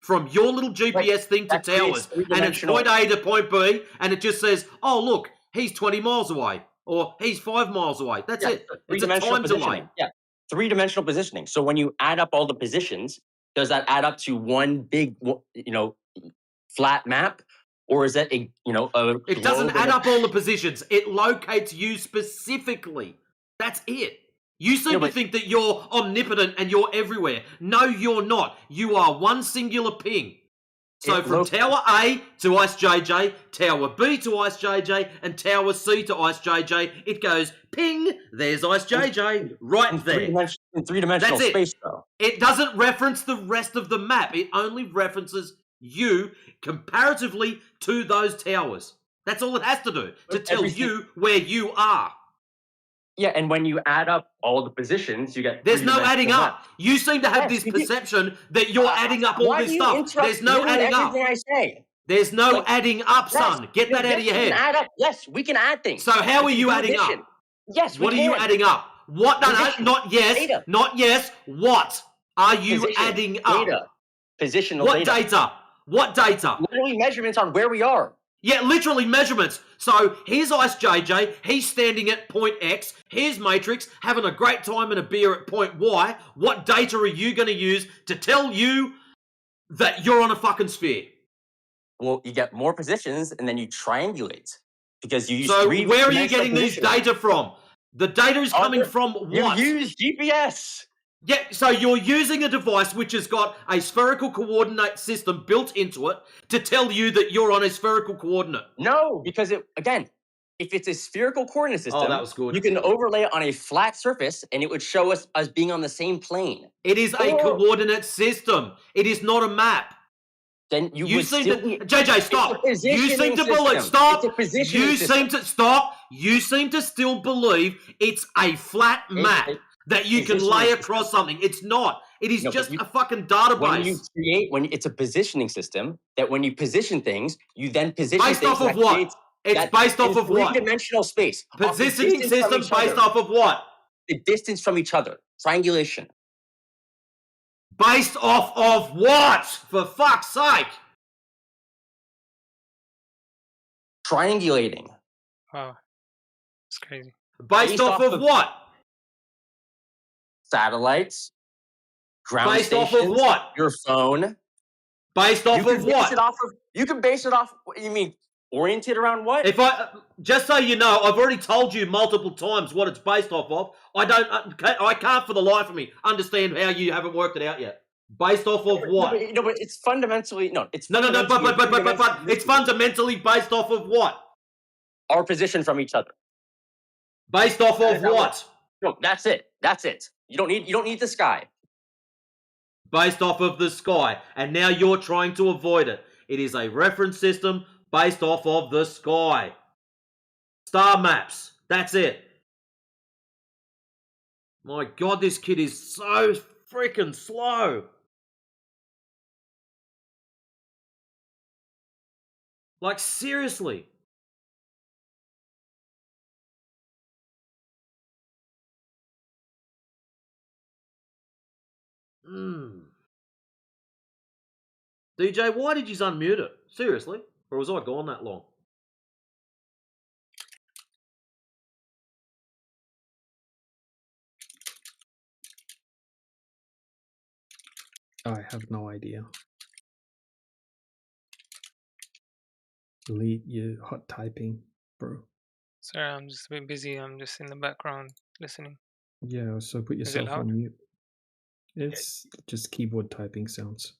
from your little GPS thing to towers, and it's point A to point B, and it just says, oh, look, he's 20 miles away, or he's 5 miles away. That's it. It's a time delay. Yeah, three-dimensional positioning. So when you add up all the positions, does that add up to one big, flat map? Or is that it doesn't add up all the positions. It locates you specifically. That's it. You seem to think that you're omnipotent and you're everywhere. No, you're not. You are one singular ping. So from Tower A to Ice JJ, Tower B to Ice JJ, and Tower C to Ice JJ, it goes ping, there's Ice JJ, right there. In three-dimensional space, though. It doesn't reference the rest of the map. It only references you comparatively to those towers. That's all it has to do, to tell you where you are. Yeah, and when you add up all the positions, you get... There's no adding up. You seem to have this perception that you're adding up all this stuff. There's no adding up. I say. There's no adding up, son. Get that out of your head. We can add up. Yes, we can add things. So how are you adding up? Yes, what are you adding up? What? No, not yes. Data. Not yes. What are you adding up? Data. Positional what data? What data? Literally measurements on where we are. Yeah, literally measurements. So here's Ice JJ. He's standing at point X. Here's Matrix having a great time and a beer at point Y. What data are you going to use to tell you that you're on a fucking sphere? Well, you get more positions and then you triangulate. because you use So three. where are you getting these data from? The data is coming from what? You use GPS. Yeah, so you're using a device which has got a spherical coordinate system built into it to tell you that you're on a spherical coordinate. No, because if it's a spherical coordinate system, that was good. You can overlay it on a flat surface, and it would show us being on the same plane. It is a coordinate system. It is not a map. Then you would seem still to be, JJ, stop. It's a You seem positioning to believe. system. Stop. It's a positioning You system. seem to stop. You seem to still believe it's a flat map that you can positioning lay system. across something. It's not. It is No, but just you- a fucking database. It's a positioning system that when you position things, you then position Based things off of that what? creates- It's that based off in of what? three-dimensional space. Off the Positioning distance from system each based other. off of what? The distance from each other. Triangulation. Based off of what? For fuck's sake. Triangulating. Wow. It's crazy. Based off of what? Satellites. Ground Based off stations. of what? Your phone. Based off of what? You can base it off. You mean oriented around what? If just so you know, I've already told you multiple times what it's based off of. I can't for the life of me understand how you haven't worked it out yet. Based off of what? No, but it's fundamentally but it's fundamentally based off of what? Our position from each other. Based off of what? No, that's it. That's it. You don't need the sky. Based off of the sky, and now you're trying to avoid it. It is a reference system based off of the sky. Star maps. That's it. My God, this kid is so freaking slow. Like, seriously. DJ, why did you unmute it? Seriously? Or was I gone that long? I have no idea. Delete your hot typing, bro. Sorry, I'm just a bit busy. I'm just in the background listening. Yeah, so put Is it yourself loud? on mute. It's just keyboard typing sounds.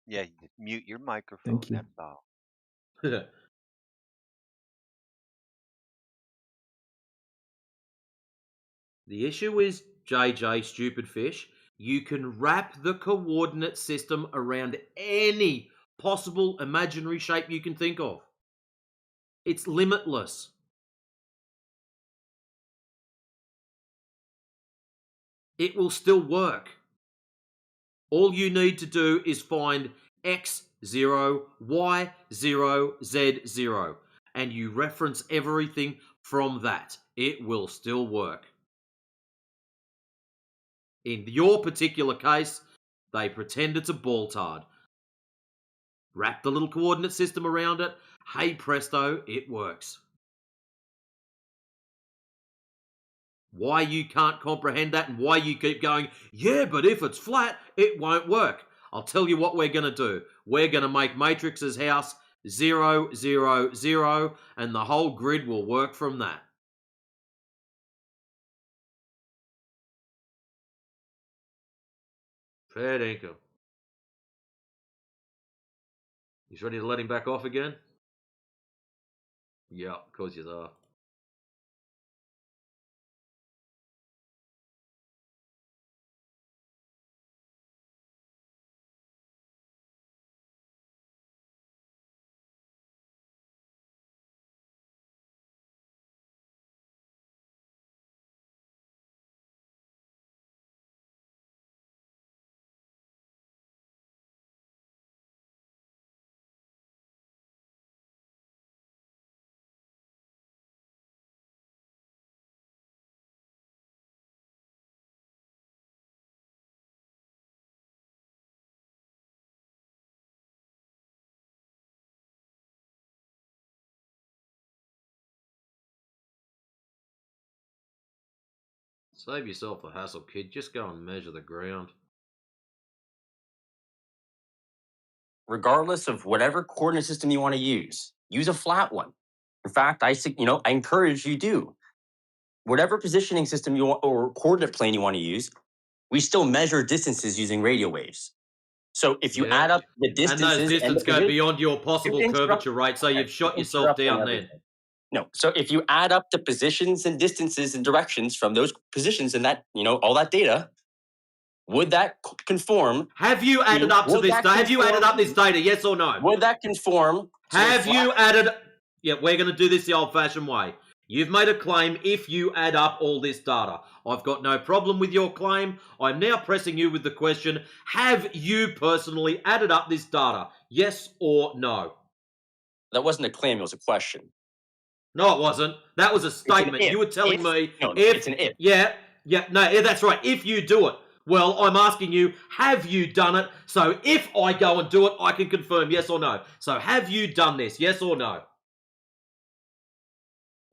Yeah, you mute your microphone. Thank you. That's all. The issue is, JJ, stupid fish, you can wrap the coordinate system around any possible imaginary shape you can think of. It's limitless. It will still work. All you need to do is find X0, Y0, Z0, and you reference everything from that. It will still work. In your particular case, they pretend it's a ball tard. Wrap the little coordinate system around it. Hey presto, it works. Why you can't comprehend that and why you keep going, yeah, but if it's flat, it won't work. I'll tell you what we're going to do. We're going to make Matrix's house 0, 0, 0, and the whole grid will work from that. Fair dinkum. You ready to let him back off again? Yeah, of course you are. Save yourself the hassle, kid. Just go and measure the ground. Regardless of whatever coordinate system you want to use a flat one. In fact, I encourage you do. Whatever positioning system you want or coordinate plane you want to use, we still measure distances using radio waves. So if you add up the distances and those distances go beyond your you're possible curvature rate, so you've shot yourself down then. No. So if you add up the positions and distances and directions from those positions and that, all that data, would that conform? Have you added up to this data? Have you added up this data? Yes or no? Would that conform? Have you added? Yeah, we're going to do this the old-fashioned way. You've made a claim if you add up all this data. I've got no problem with your claim. I'm now pressing you with the question, have you personally added up this data? Yes or no? That wasn't a claim, it was a question. No, it wasn't. That was a statement. You were telling me it's an if. Yeah, no, that's right. If you do it. Well, I'm asking you, have you done it? So if I go and do it, I can confirm yes or no. So have you done this? Yes or no?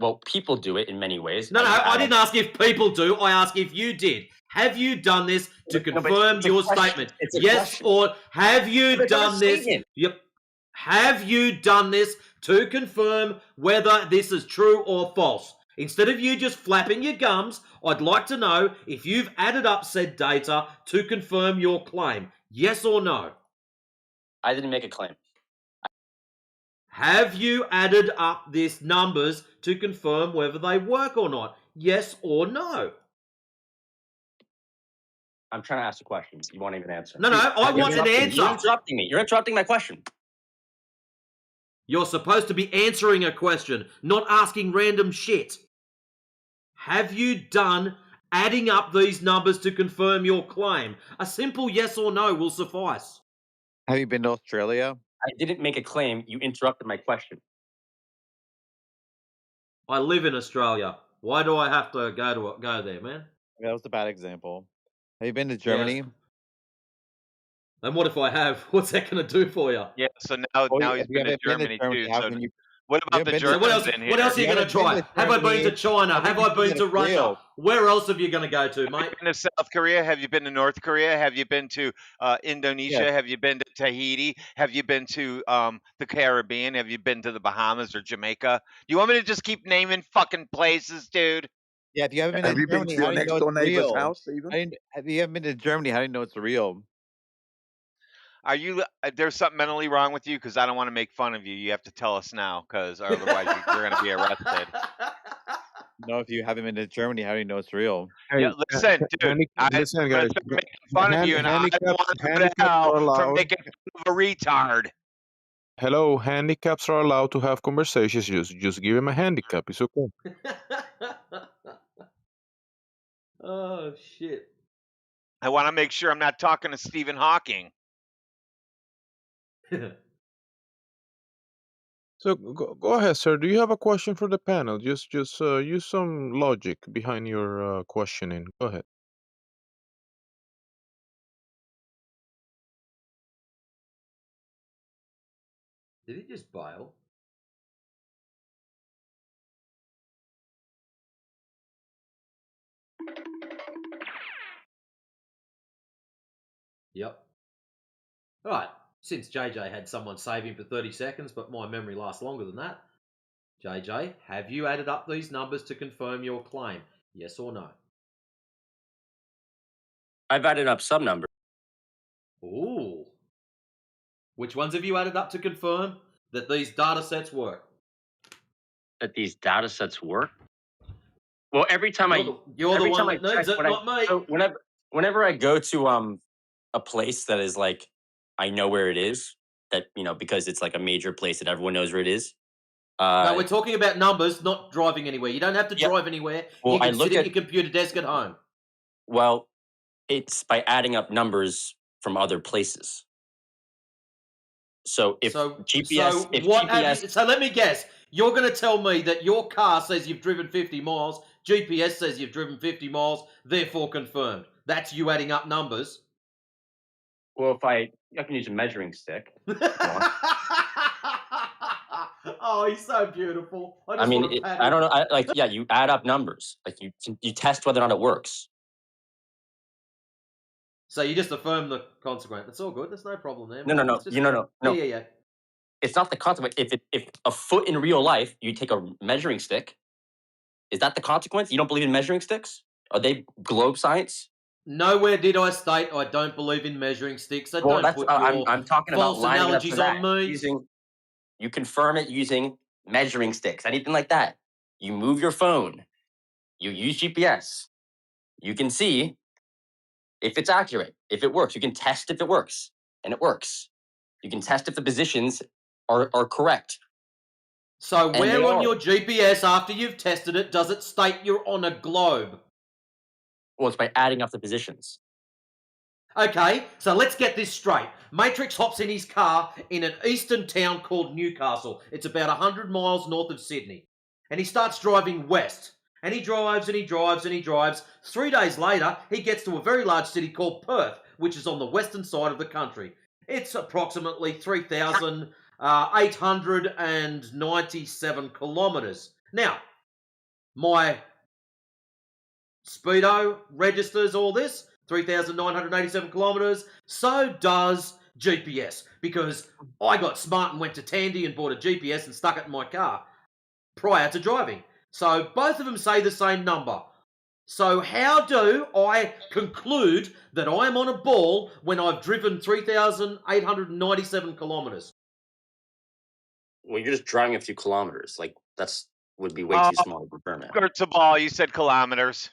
Well, people do it in many ways. No, I didn't ask if people do. I asked if you did. Have you done this to confirm your statement? Yes or have you done this? Yep. Have you done this to confirm whether this is true or false? Instead of you just flapping your gums, I'd like to know if you've added up said data to confirm your claim. Yes or no? I didn't make a claim. Have you added up these numbers to confirm whether they work or not? Yes or no? I'm trying to ask a question. You won't even answer. No, I want an answer. You're interrupting me. You're interrupting my question. You're supposed to be answering a question, not asking random shit. Have you done adding up these numbers to confirm your claim? A simple yes or no will suffice. Have you been to Australia? I didn't make a claim. You interrupted my question. I live in Australia. Why do I have to go there, man? That was a bad example. Have you been to Germany? Yeah. And what if I have? What's that going to do for you? Yeah, so now he's been to Germany too. So what about the Germans in here? What else are you going to try? Have I been to China? Have I been to Russia? Where else have you going to go to, mate? Have you been to South Korea? Have you been to North Korea? Have you been to Indonesia? Yes. Have you been to Tahiti? Have you been to the Caribbean? Have you been to the Bahamas or Jamaica? Do you want me to just keep naming fucking places, dude? Yeah, if you haven't been Have to you been Germany, to your how do you next know door it's neighbor's real? house, even? If you haven't been to Germany, how do you know it's real? Are you? There's something mentally wrong with you? Because I don't want to make fun of you. You have to tell us now, because otherwise you're going to be arrested. No, if you haven't been to Germany, how do you know it's real? Yeah, listen, dude. I'm going to start making fun of you, and I don't want to go to hell for making fun of a retard. Hello, handicaps are allowed to have conversations. Just give him a handicap. It's okay. Oh, shit. I want to make sure I'm not talking to Stephen Hawking. So go ahead, sir. Do you have a question for the panel? Just use some logic behind your questioning. Go ahead. Did he just bail? Yep. All right. Since JJ had someone save him for 30 seconds, but my memory lasts longer than that. JJ, have you added up these numbers to confirm your claim? Yes or no? I've added up some numbers. Ooh. Which ones have you added up to confirm that these data sets work? That these data sets work? Well, every time You're the one that needs it, not me. So whenever I go to a place that is like, I know where it is, that, because it's like a major place that everyone knows where it is. No, we're talking about numbers, not driving anywhere. You don't have to drive anywhere. Well, you can I look sit at at- your computer desk at home. Well, it's by adding up numbers from other places. So if GPS, So let me guess. You're going to tell me that your car says you've driven 50 miles, GPS says you've driven 50 miles, therefore confirmed. That's you adding up numbers. Well, if I can use a measuring stick. Oh, he's so beautiful. I mean, I don't know. You add up numbers. Like you test whether or not it works. So you just affirm the consequence. That's all good. There's no problem there. No. Yeah. It's not the consequence. If a foot in real life, you take a measuring stick, is that the consequence? You don't believe in measuring sticks? Are they globe science? Nowhere did I state I don't believe in measuring sticks. So Well, don't put your I'm talking about false lining up for analogies that. on me. You confirm it using measuring sticks, anything like that. You move your phone. You use GPS. You can see if it's accurate, if it works. You can test if it works, and it works. You can test if the positions are correct. So And where they on are. your GPS, after you've tested it, does it state you're on a globe? Well, it's by adding up the positions. Okay, so let's get this straight. Matrix hops in his car in an eastern town called Newcastle. It's about 100 miles north of Sydney. And he starts driving west. And he drives and he drives and he drives. 3 days later, he gets to a very large city called Perth, which is on the western side of the country. It's approximately 3,897 kilometres. Now, my Speedo registers all this, 3,987 kilometres. So does GPS, because I got smart and went to Tandy and bought a GPS and stuck it in my car prior to driving. So both of them say the same number. So how do I conclude that I'm on a ball when I've driven 3,897 kilometres? Well, you're just driving a few kilometers. Like would be way too small to confirm it. Skirts a ball. You said kilometers.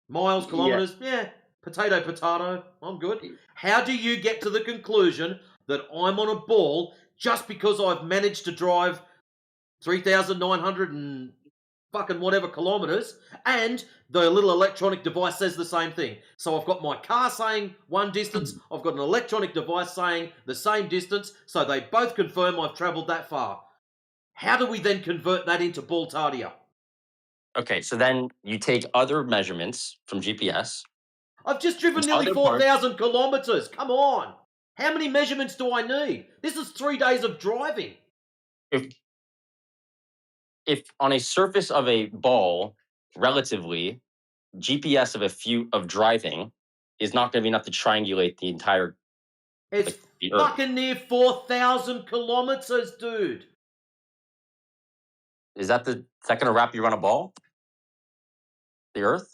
Miles, kilometres, yeah. Potato, potato. I'm good. How do you get to the conclusion that I'm on a ball just because I've managed to drive 3,900 and fucking whatever kilometres, and the little electronic device says the same thing? So I've got my car saying one distance, I've got an electronic device saying the same distance, so they both confirm I've travelled that far. How do we then convert that into ball tardia? Okay, so then you take other measurements from GPS. I've just driven nearly 4,000 kilometres. Come on. How many measurements do I need? This is 3 days of driving. If on a surface of a ball, relatively, GPS of driving is not going to be enough to triangulate the entire. It's the Earth. fucking near 4,000 kilometres, dude. Is that going to wrap you around a ball? The Earth?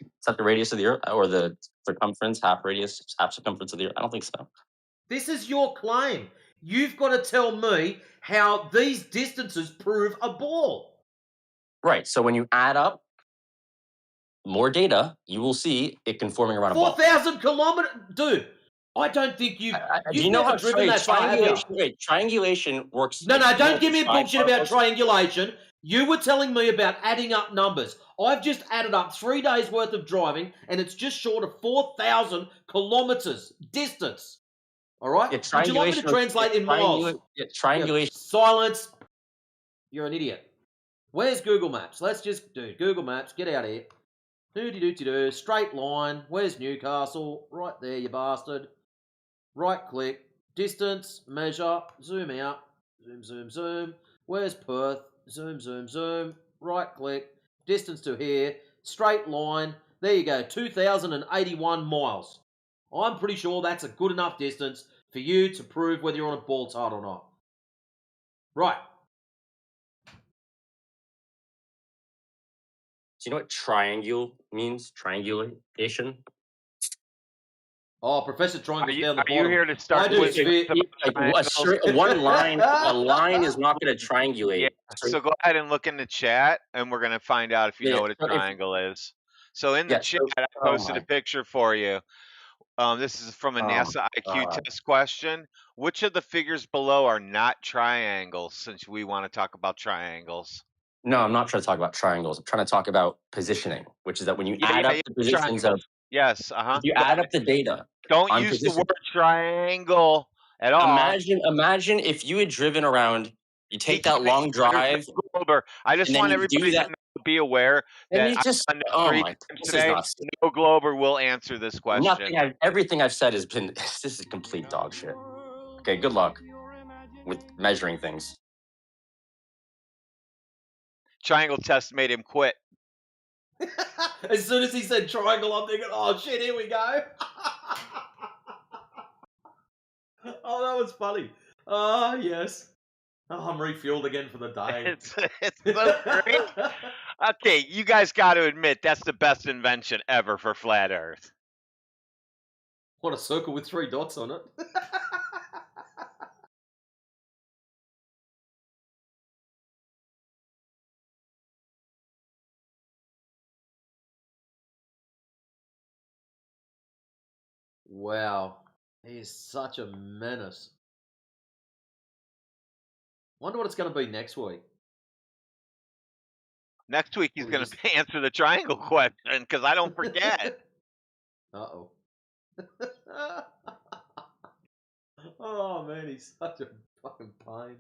Is that the radius of the Earth, or the circumference, half circumference of the Earth? I don't think so. This is your claim. You've got to tell me how these distances prove a ball. Right. So when you add up more data, you will see it conforming around a ball. 4,000 kilometres, dude. I don't think you've Do you know never how driven that far, have you? Triangulation works. No, don't give me bullshit about triangulation. You were telling me about adding up numbers. I've just added up 3 days worth of driving, and it's just short of 4,000 kilometres distance. All right? Would you like me to translate in miles? Triangulation. Silence. You're an idiot. Where's Google Maps? Let's just do Google Maps. Get out of here. Do. Straight line. Where's Newcastle? Right there, you bastard. Right click. Distance. Measure. Zoom out. Zoom. Where's Perth? Zoom. Right click. Distance to here. Straight line. There you go. 2,081 miles. I'm pretty sure that's a good enough distance for you to prove whether you're on a ball tart or not. Right. Do you know what triangle means? Triangulation? Oh, Professor Triangle's down the bottom. Are you here to start quizzing one line? A line is not going to triangulate. Yeah. So go ahead and look in the chat, and we're going to find out if you know what a triangle is. So in the chat, I posted a picture for you. This is from a NASA IQ test question. Which of the figures below are not triangles, since we want to talk about triangles? No, I'm not trying to talk about triangles. I'm trying to talk about positioning, which is that when you add up the positions of... Yes, If you add up the data... Don't use the word triangle at all. Imagine if you had driven around, you take that long drive... I just want everybody to be aware that today, no Glober will answer this question. Everything I've said has been... This is complete dog shit. Okay, good luck with measuring things. Triangle test made him quit. As soon as he said triangle, I'm thinking, oh shit, here we go. Oh, that was funny. Ah, yes. Oh, I'm refueled again for the day. It's so great. Okay, you guys got to admit that's the best invention ever for flat Earth. What, a circle with 3 dots on it? Wow. He is such a menace. Wonder what it's going to be next week. Next week he's going to answer the triangle question because I don't forget. Uh-oh. Oh, man, he's such a fucking pain.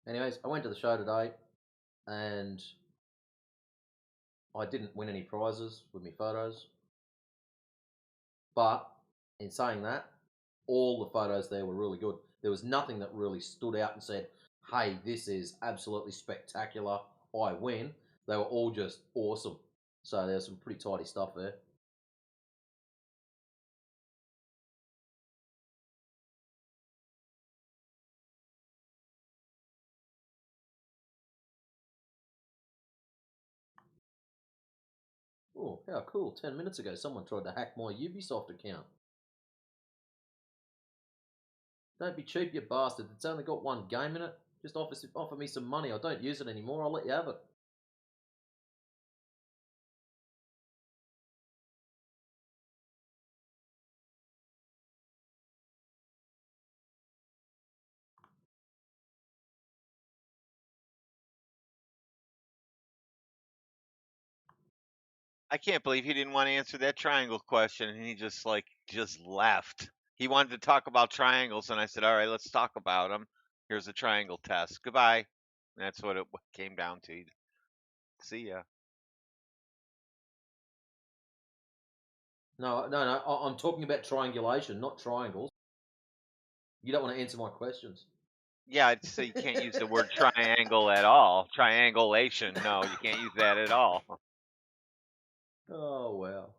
Anyways, I went to the show today, and I didn't win any prizes with my photos. But in saying that, all the photos there were really good. There was nothing that really stood out and said, hey, this is absolutely spectacular, I win. They were all just awesome. So there's some pretty tidy stuff there. Oh, how cool. 10 minutes ago, someone tried to hack my Ubisoft account. Don't be cheap, you bastard. It's only got one game in it. Just offer me some money. I don't use it anymore. I'll let you have it. I can't believe he didn't want to answer that triangle question and he just left. He wanted to talk about triangles and I said, "All right, let's talk about them. Here's a triangle test. Goodbye." And that's what it came down to. See ya. No, I'm talking about triangulation, not triangles. You don't want to answer my questions. Yeah, I'd say you can't use the word triangle at all. Triangulation. No, you can't use that at all. Oh, wow.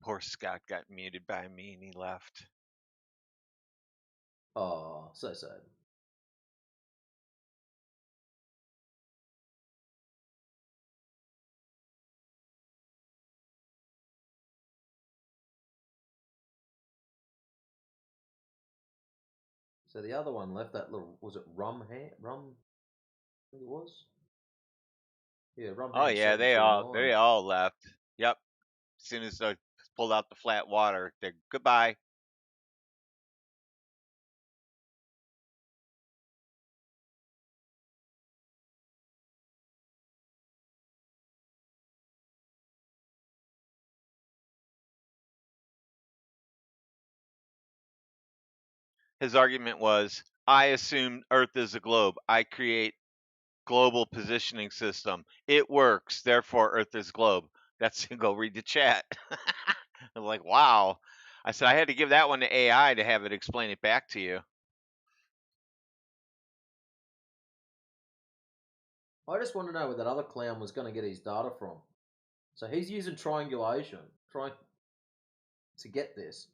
Poor Scott got muted by me and he left. Oh, so sad. So the other one left that little, was it rum? I think it was. Yeah, rum. Oh yeah, they all left. Yep. As soon as I pulled out the flat water, they're goodbye. His argument was, I assume Earth is a globe. I create global positioning system. It works, therefore Earth is globe. That's go read the chat. I'm like, wow. I said I had to give that one to AI to have it explain it back to you. I just want to know where that other clown was going to get his data from. So he's using triangulation, trying to get this.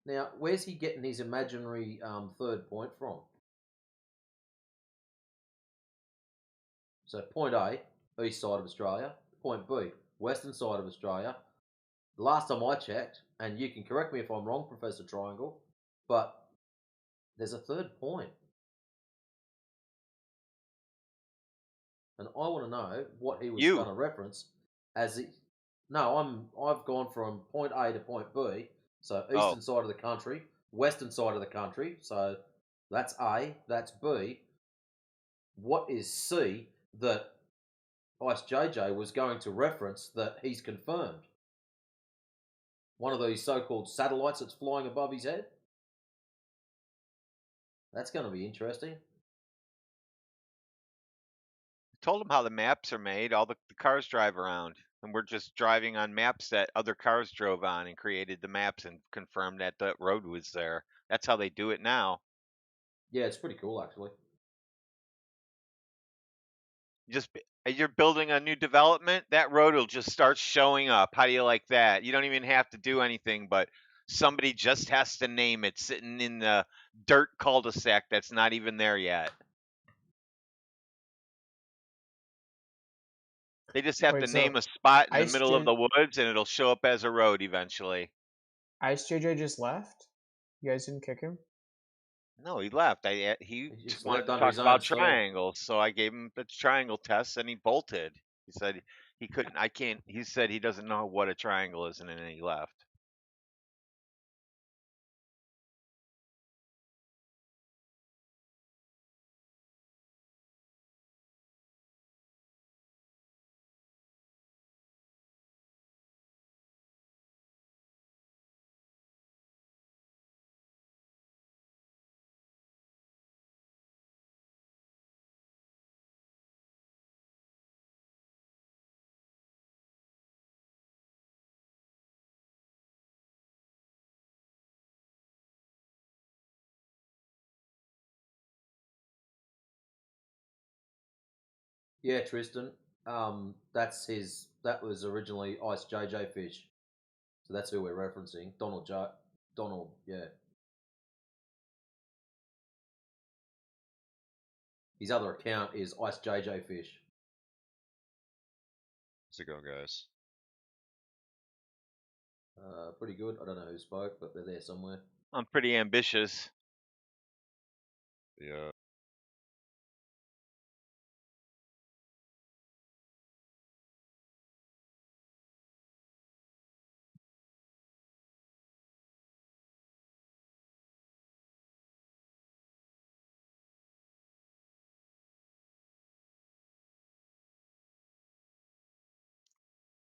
Now, where's he getting his imaginary third point from? So point A, east side of Australia. Point B, western side of Australia. The last time I checked, and you can correct me if I'm wrong, Professor Triangle, but there's a third point. And I want to know what he was going to reference as he. No, I've gone from point A to point B. So eastern side of the country, western side of the country. So that's A, that's B. What is C that Ice JJ was going to reference that he's confirmed? One of these so-called satellites that's flying above his head? That's going to be interesting. Told them how the maps are made. All the cars drive around, and we're just driving on maps that other cars drove on and created the maps and confirmed that the road was there. That's how they do it now. Yeah, it's pretty cool, actually. You're building a new development, that road will just start showing up. How do you like that? You don't even have to do anything, but somebody just has to name it, sitting in the dirt cul-de-sac that's not even there yet. They just have to name a spot in the middle of the woods, and it'll show up as a road eventually. Ice JJ just left? You guys didn't kick him? No, he left. He just wanted left to under talk his own about steam. triangles, so I gave him the triangle test, and he bolted. He said he couldn't. I can't. He said he doesn't know what a triangle is, and then he left. Yeah, Tristan. That was originally Ice JJ Fish. So that's who we're referencing. Donald, yeah. His other account is Ice JJ Fish. How's it going, guys? Pretty good. I don't know who spoke, but they're there somewhere. I'm pretty ambitious. Yeah.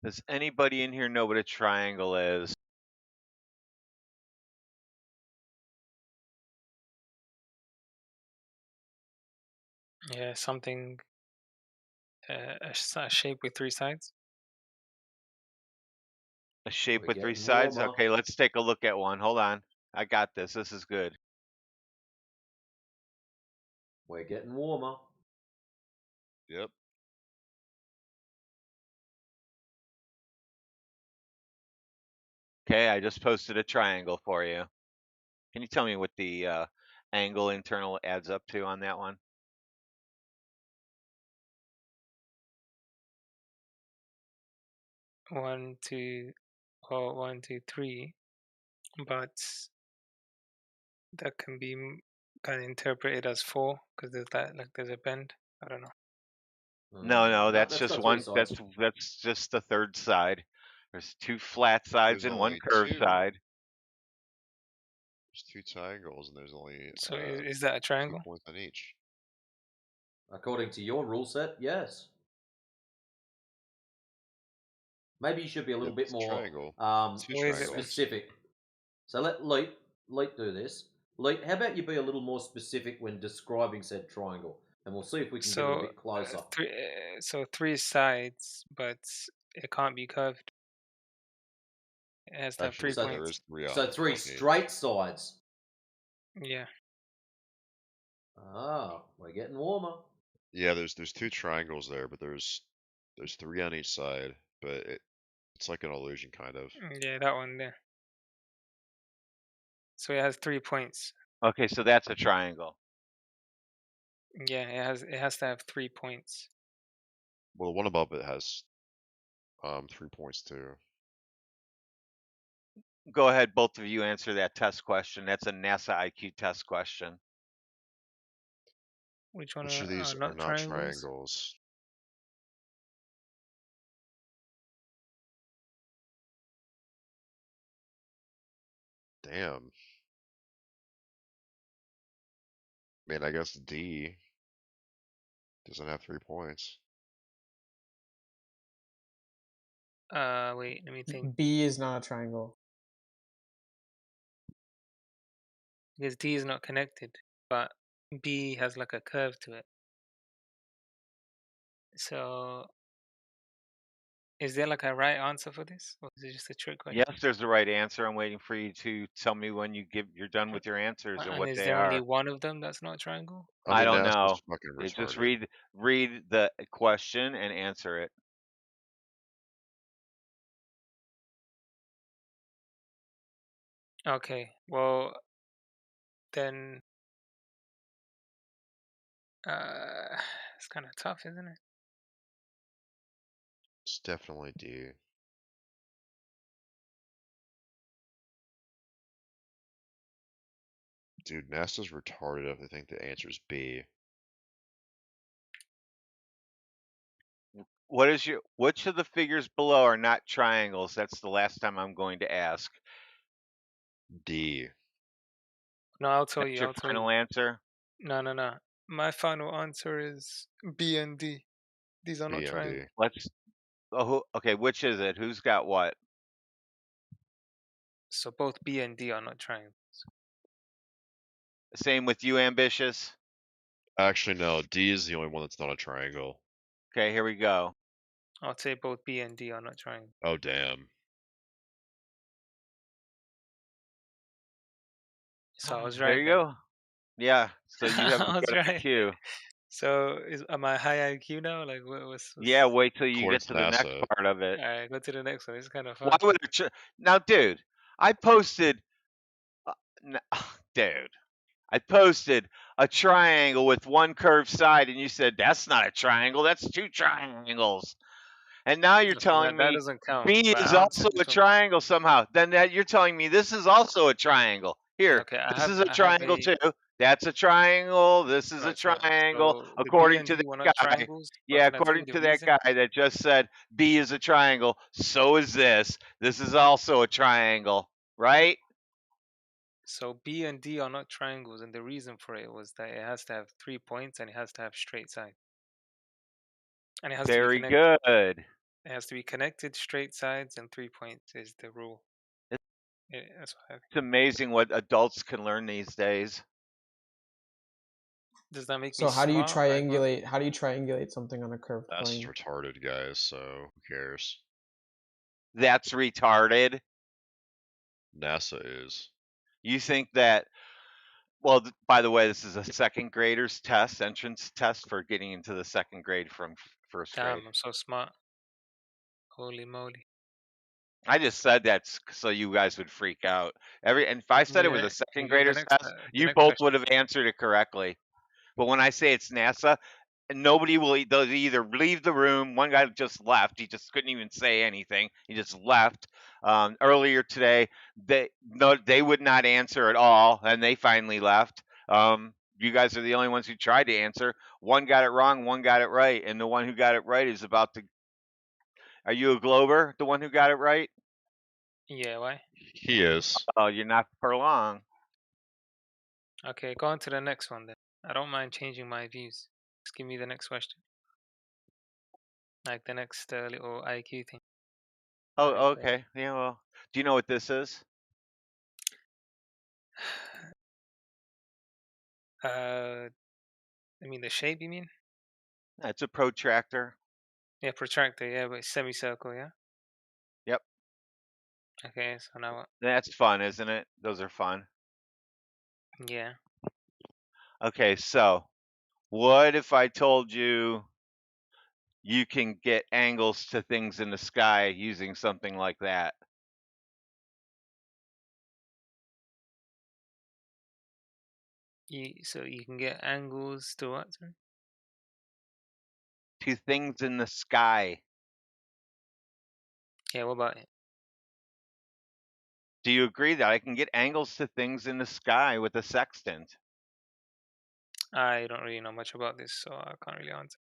Does anybody in here know what a triangle is? Yeah, something, a shape with three sides. A shape We're with three getting sides? warmer. Okay, let's take a look at one. Hold on. I got this. This is good. We're getting warmer. Yep. Okay, I just posted a triangle for you. Can you tell me what the angle internal adds up to on that one? One, two, or 1, 2, 3, but that can be kind of interpreted as 4 because there's a bend. I don't know. No, that's just got one. three sides. That's just the third side. There's two flat sides There's and one only curved two. side. There's two triangles, and there's only So is that a 2 triangle? points on each. According to your rule set, yes. Maybe you should be a little Yep, bit it's a more triangle. Two Where is it? specific. So let Leet do this. Leet, how about you be a little more specific when describing said triangle, and we'll see if we can get it a So bit closer. three sides, but it can't be curved. It has to have Actually, 3 there points. is three on So the three page. straight sides. Yeah. Ah, we're getting warmer. Yeah, there's two triangles there, but there's three on each side, but it's like an illusion kind of. Yeah, that one there. So it has 3 points. Okay, so that's a triangle. Yeah, it has to have 3 points. Well, the one above it has 3 points too. Go ahead, both of you answer that test question. That's a NASA IQ test question. Which one Which of these are not not triangles? triangles? Damn. Man, I guess D doesn't have 3 points. Wait, let me think. B is not a triangle. Because D is not connected, but B has like a curve to it. So, is there like a right answer for this, or is it just a trick question? Yes, there's the right answer. I'm waiting for you to tell me when you're done with your answers and And what is they there only are. one of them that's not a triangle? I I mean, don't NASA's know. fucking You just retarded. read the question and answer it. Okay, well, then it's kind of tough, isn't it? It's definitely D. Dude, NASA's retarded if they think the answer is B. Which of the figures below are not triangles? That's the last time I'm going to ask. D. No, I'll tell That's you. your I'll tell final you. answer? No, no, no. My final answer is B and D. These are not B and D. triangles. Okay, which is it? Who's got what? So both B and D are not triangles. Same with you, Ambitious? Actually, no. D is the only one that's not a triangle. Okay, here we go. I'll say both B and D are not triangles. Oh, damn. So I was There right you then. go. Yeah, so you have a I was good right. IQ. So am I high IQ now? Like what's Yeah, wait till you get According to to the next NASA. part of it. All right, go to the next one. It's kind of Why fun. would now, dude? I posted, dude. I posted a triangle with one curved side, and you said that's not a triangle. That's two triangles. And now you're Okay, telling that me doesn't count. B But is I answered also this a one. triangle somehow. Then that you're telling me this is also a triangle. Here, Okay, this is a I have triangle a too. That's a triangle. This is a right. triangle. So the B According and to D that were not guy. triangles. But Yeah, can I tell you according the to that reason? guy that just said B is a triangle, so is this. This is also a triangle, right? So B and D are not triangles, and the reason for it was that it has to have 3 points and it has to have straight sides. And it has to be Very connected. good. It has to be connected, straight sides, and 3 points is the rule. That's what It's amazing what adults can learn these days. Does that make me So how do you smart? Like, what? triangulate? How do you triangulate something on a curved NASA's plane? retarded, guys, so who cares? That's retarded. NASA is. You think that, well, by the way, this is a second grader's test, entrance test for getting into the second grade from first grade. Damn, I'm so smart. Holy moly. I just said that so you guys would freak out. And if I said it was Yeah, a second okay, grader's test, you both would have answered it correctly. But when I say it's NASA, nobody will. They'll either leave the room. One guy just left. He just couldn't even say anything. He just left. Earlier today, they would not answer at all, and they finally left. You guys are the only ones who tried to answer. One got it wrong, one got it right, and the one who got it right is about to. Are you a Glober? The one who got it right? Yeah, why? He is. Oh, you're not for long. Okay, go on to the next one then. I don't mind changing my views. Just give me the next question. Like the next little IQ thing. Oh, okay. Yeah. Well, do you know what this is? I mean the shape, you mean? It's a protractor. Yeah, protractor, yeah, but semicircle, yeah? Yep. Okay, so now what? That's fun, isn't it? Those are fun. Yeah. Okay, so What if I told you you can get angles to things in the sky using something like that? So you can get angles to what? Sorry? To things in the sky. Yeah, what about it? Do you agree that I can get angles to things in the sky with a sextant? I don't really know much about this, so I can't really answer.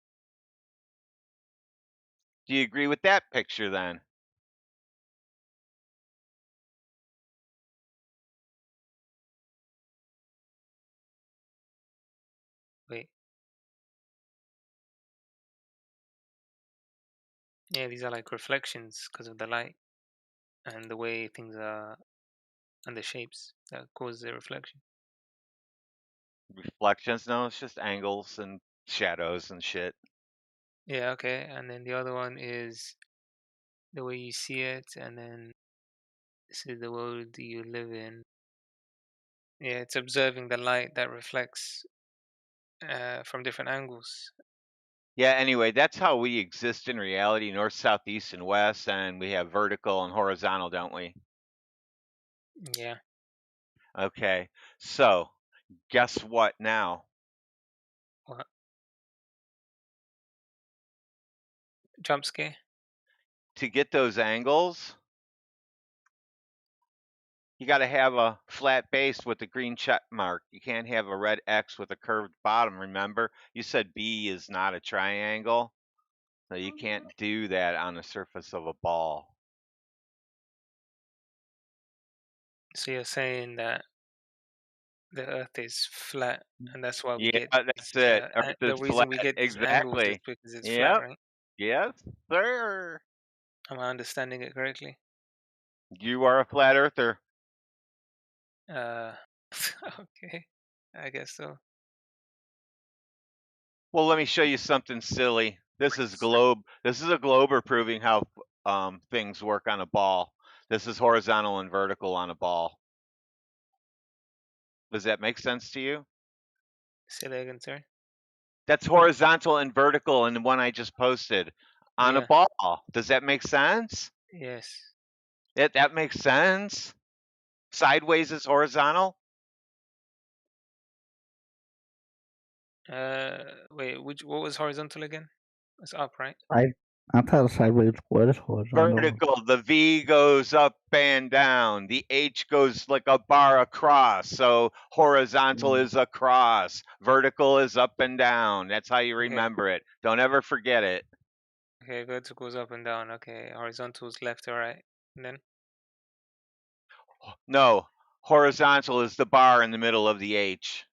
Do you agree with that picture then? Wait. Yeah, these are like reflections because of the light and the way things are and the shapes that cause the reflection. Reflections? No, it's just angles and shadows and shit. Yeah, okay. And then the other one is the way you see it, and then this is the world you live in. Yeah, it's observing the light that reflects from different angles. Yeah, anyway, that's how we exist in reality, north, south, east, and west, and we have vertical and horizontal, don't we? Yeah. Okay, so guess what now? What? Jump scare? To get those angles, you got to have a flat base with a green check mark. You can't have a red X with a curved bottom, remember? You said B is not a triangle, so you can't do that on the surface of a ball. So you're saying that the Earth is flat, and that's why we Yeah, get that's it. Earth the is reason flat. we get these angles is Exactly. because it's flat, Yep. right? Yes, sir. Am I understanding it correctly? You are a flat earther. Okay, I guess so. Well, let me show you something silly. This is globe. This is a glober proving how things work on a ball. This is horizontal and vertical on a ball. Does that make sense to you? Say that again, sorry. That's horizontal and vertical in the one I just posted on a Yeah. ball. Does that make sense? Yes. That makes sense. Sideways is horizontal. Wait, what was horizontal again? It's up, right? I thought sideways was horizontal. Vertical, the V goes up and down. The H goes like a bar across. So horizontal is across. Vertical is up and down. That's how you remember it. Don't ever forget it. Okay, vertical goes up and down. Okay, horizontal is left or right. And then No, horizontal is the bar in the middle of the H.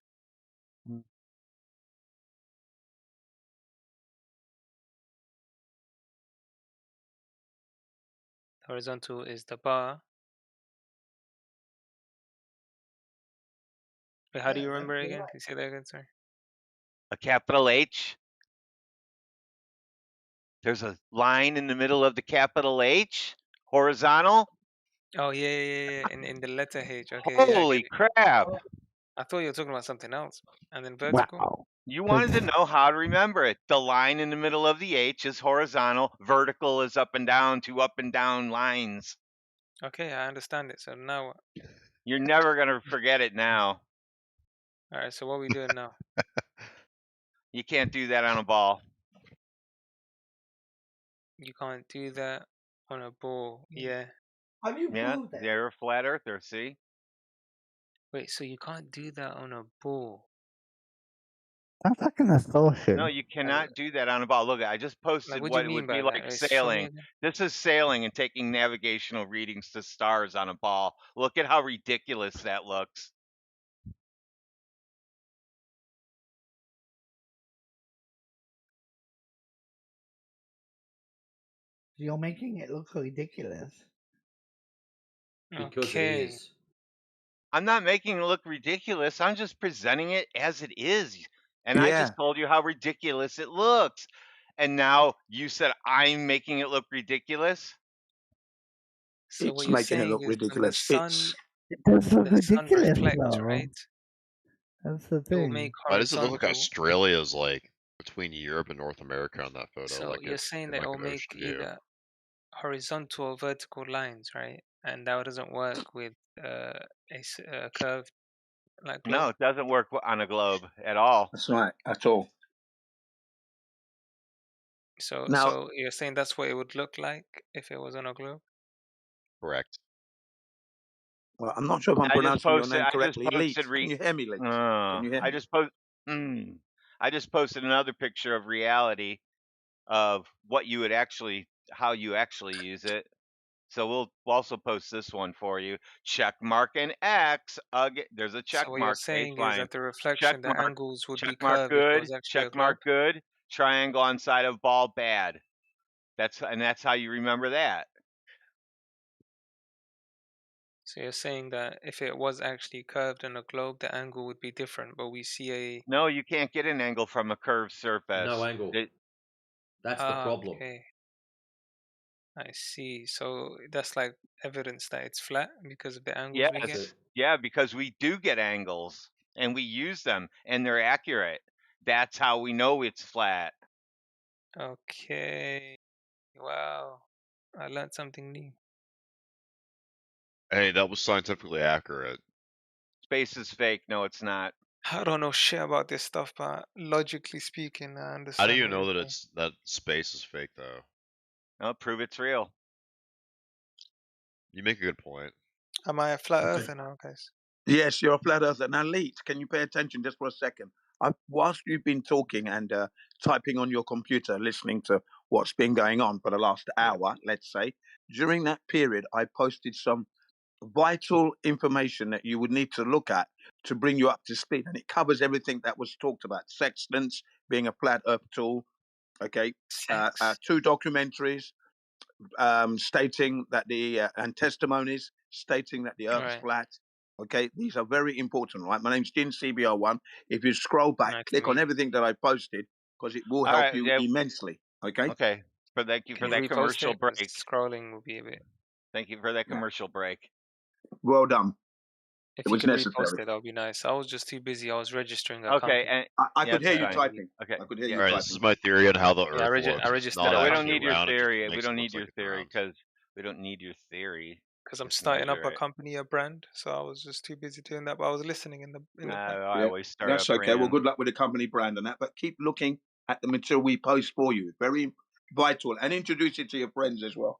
horizontal is the bar. Wait, how do you remember it again? Can you say that again, sorry? A capital H. There's a line in the middle of the capital H. Horizontal. Oh yeah. In the letter H. Okay, yeah, I get Holy it. crap. I thought you were talking about something else. And then vertical. Wow. You wanted to know how to remember it. The line in the middle of the H is horizontal. Vertical is up and down, two up and down lines. Okay, I understand it. So now what? You're never going to forget it now. All right. So what are we doing now? You can't do that on a ball. You can't do that on a ball. Yeah. How do you Yeah, prove that? they're a flat earther, see? Wait, so you can't do that on a ball? That's like an assumption. No, you cannot do that on a ball. Look, I just posted what do you what it mean would be by that? like Show me sailing. again. This is sailing and taking navigational readings to stars on a ball. Look at how ridiculous that looks. You're making it look ridiculous. Because Okay. it is. I'm not making it look ridiculous. I'm just presenting it as it is. And I Yeah. just told you how ridiculous it looks. And now you said I'm making it look ridiculous? So what It's you're making it saying look is when the ridiculous. sun It does look the sun ridiculous reflects, though. right? That's the It will thing. make Why does it look like horizontal. Australia is like between Europe and North America on that photo? So Like you're it saying in that it like will an make ocean view. either horizontal or vertical lines, right? And that doesn't work with a curved like globe. No, it doesn't work on a globe at all. That's right, at all. So Now, so you're saying that's what it would look like if it was on a globe? Correct. well, I'm not sure if I'm pronouncing your name I just correctly. Leach. posted Can you hear me, Leach? Can you hear I me? just posted another picture of reality of what you would how you actually use it. So we'll also post this one for you. Check mark and X. There's a check So what you're mark saying is baseline. that the Check reflection, the mark. angles would Check be mark curved if it good. was actually a Check globe? mark good. Triangle on side of ball bad. That's how you remember that. So you're saying that if it was actually curved on a globe, the angle would be different, but we see a... No, you can't get an angle from a curved surface. No angle. That's the problem. Okay. I see. So that's like evidence that it's flat because of the angles we get? Yes. Yeah, because we do get angles and we use them and they're accurate. That's how we know it's flat. Okay. Wow. I learned something new. Hey, that was scientifically accurate. Space is fake. No, it's not. I don't know shit about this stuff, but logically speaking, I How do understand you what know you're that saying. that space is fake though? No, prove it's real. You make a good point. Am I a flat earther now, guys? Yes, you're a flat earther. Now, Leach, can you pay attention just for a second? Whilst you've been talking and typing on your computer, listening to what's been going on for the last hour, let's say, during that period, I posted some vital information that you would need to look at to bring you up to speed. And it covers everything that was talked about. Sextants being a flat earth tool, okay? Two documentaries stating that and testimonies stating that the earth's Right. flat. Okay, these are very important, right? My name's Jin CBR1. If you scroll back, Nice to click on meet you. everything that I posted because it will All help right. you Yeah. immensely. Okay. Okay. Thank you Can for you that repost commercial it? 'Cause break. scrolling will be a bit... Thank you for that commercial break. Well done. If It you was could repost necessary. it, that would be nice. I was just too busy. I was registering a Okay. company. And I could that's hear you fine. typing. Okay. I could hear you Alright, typing. this is my theory on how the Yeah, Earth I looks. It's registered not a we don't actually need your round, it just theory. We makes don't it need look your like it's theory round. because we don't need your theory. because I'm Just starting up measure a it. company, a brand. So I was just too busy doing that. But I was listening in the back. I Yeah, always start that's a okay. Well, brand. good luck with the company brand and that. But keep looking at the material we post for you. Very vital. And introduce it to your friends as well.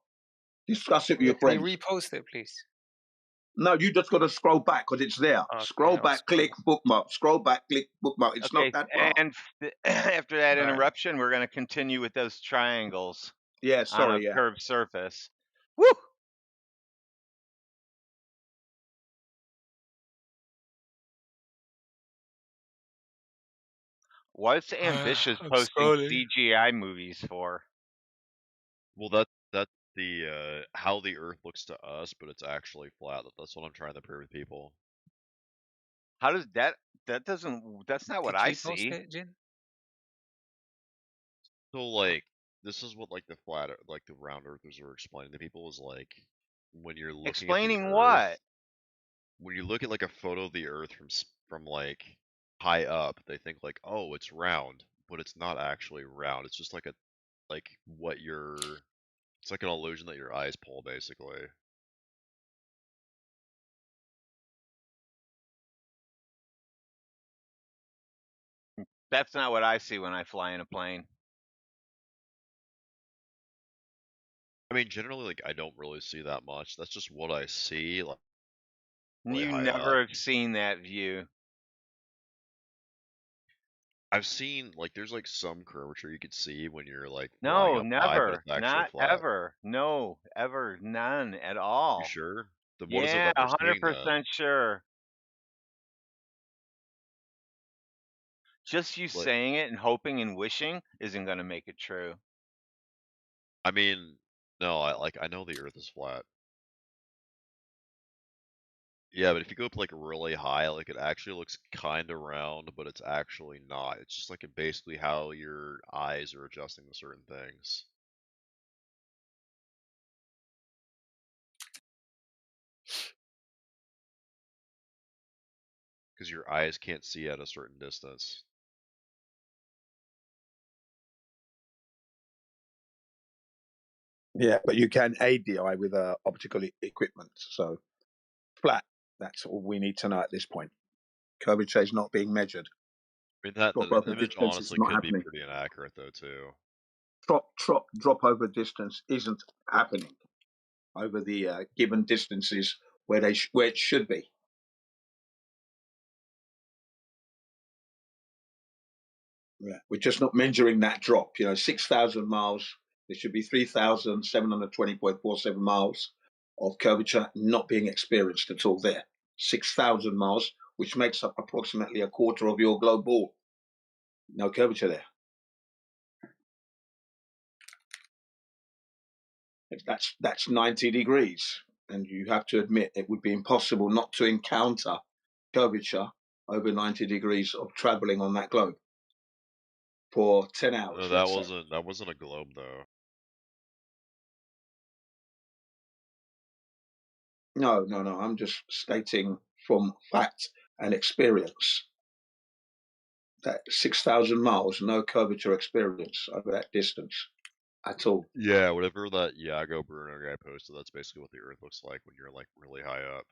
Discuss it with Yeah, your can you friends. repost it, please? No, you just got to scroll back because it's there. Okay, Scroll I'll back, scroll. click bookmark. Scroll back, click bookmark. It's not Okay. that far. And after that All right. interruption, we're going to continue with those triangles Yeah, on a sorry. Yeah. curved surface. Woo! What's ambitious I'm posting scrolling. CGI movies for? Well, that's the how the Earth looks to us, but it's actually flat. That's what I'm trying to prove to people. How does that? That's not what Did I you post see. it, Jin? So like, this is what like the like the round earthers are explaining to people is like when you're looking at the Explaining Earth, what? when you look at like a photo of the Earth from like high up, they think like, oh, it's round, but it's not actually round. It's just like what your it's like an illusion that your eyes pull, basically. That's not what I see when I fly in a plane. I mean, generally, like I don't really see that much. That's just what I see, like really You high never up. have seen that view. I've seen like there's like some curvature you could see when you're like flying No, up high, but never. it's actually Not flat. ever. No, ever. None at You all. sure? Then what is it Yeah, that we're seeing then? 100% sure. Just you Like, saying it and hoping and wishing isn't going to make it true. I mean, no, I know the Earth is flat. Yeah, but if you go up like really high, like it actually looks kind of round, but it's actually not. It's just like basically how your eyes are adjusting to certain things. because your eyes can't see at a certain distance. Yeah, but you can aid the eye with optical equipment. So flat, that's all we need to know at this point. Curvature is not being measured. I mean, that Drop the over image distance is honestly not could be happening. pretty inaccurate though too. Drop over distance isn't happening over the given distances where where it should be. Yeah, we're just not measuring that drop. 6,000 miles. There should be 3,720.47 miles of curvature not being experienced at all there. 6,000 miles, which makes up approximately a quarter of your globe ball. No curvature there. That's 90 degrees. And you have to admit it would be impossible not to encounter curvature over 90 degrees of traveling on that globe for 10 hours. No, that wasn't a globe though. No. I'm just stating from fact and experience that 6,000 miles, no curvature experience over that distance at all. Yeah, whatever that Iago Bruno guy posted, that's basically what the Earth looks like when you're like really high up.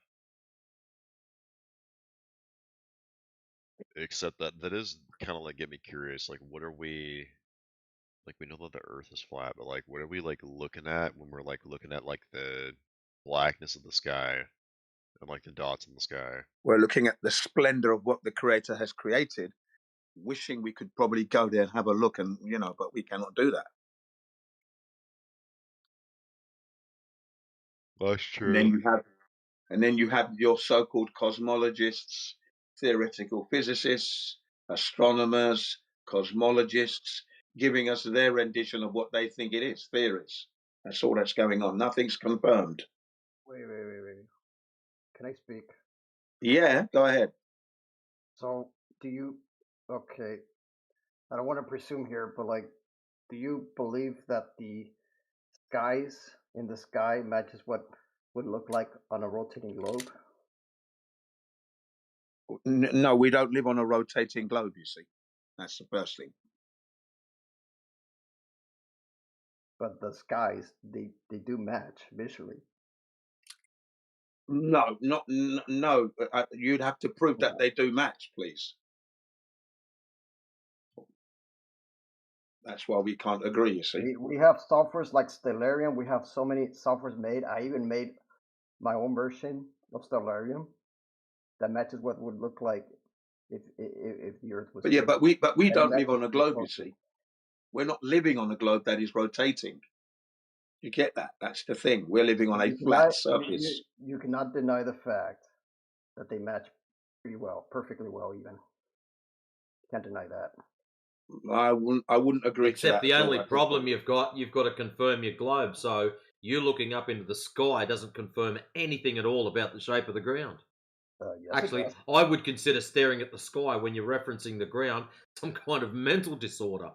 Except that is kind of like get me curious. Like, what are we? Like, we know that the Earth is flat, but like, what are we like looking at when we're like looking at like the blackness of the sky and like the dots in the sky? We're looking at the splendor of what the Creator has created, wishing we could probably go there and have a look, and but we cannot do that. That's true. And then you have your so-called cosmologists, theoretical physicists, astronomers, cosmologists, giving us their rendition of what they think it is, theories. That's all that's going on. Nothing's confirmed. Wait. Can I speak? Yeah, go ahead. So, okay, I don't want to presume here, but do you believe that the skies in the sky matches what would look like on a rotating globe? No, we don't live on a rotating globe, you see. That's the first thing. But the skies, they do match visually. No. You'd have to prove that they do match, please. That's why we can't agree, you see. We have softwares like Stellarium. We have so many softwares made. I even made my own version of Stellarium that matches what would look like if the Earth was. But we don't live on a globe, you see. We're not living on a globe that is rotating. You get that? That's the thing. We're living on a flat surface. You cannot deny the fact that they match pretty well, perfectly well, even. Can't deny that. I wouldn't agree. Except the only problem you've got to confirm your globe. So you looking up into the sky doesn't confirm anything at all about the shape of the ground. Yes, actually, I would consider staring at the sky when you're referencing the ground some kind of mental disorder.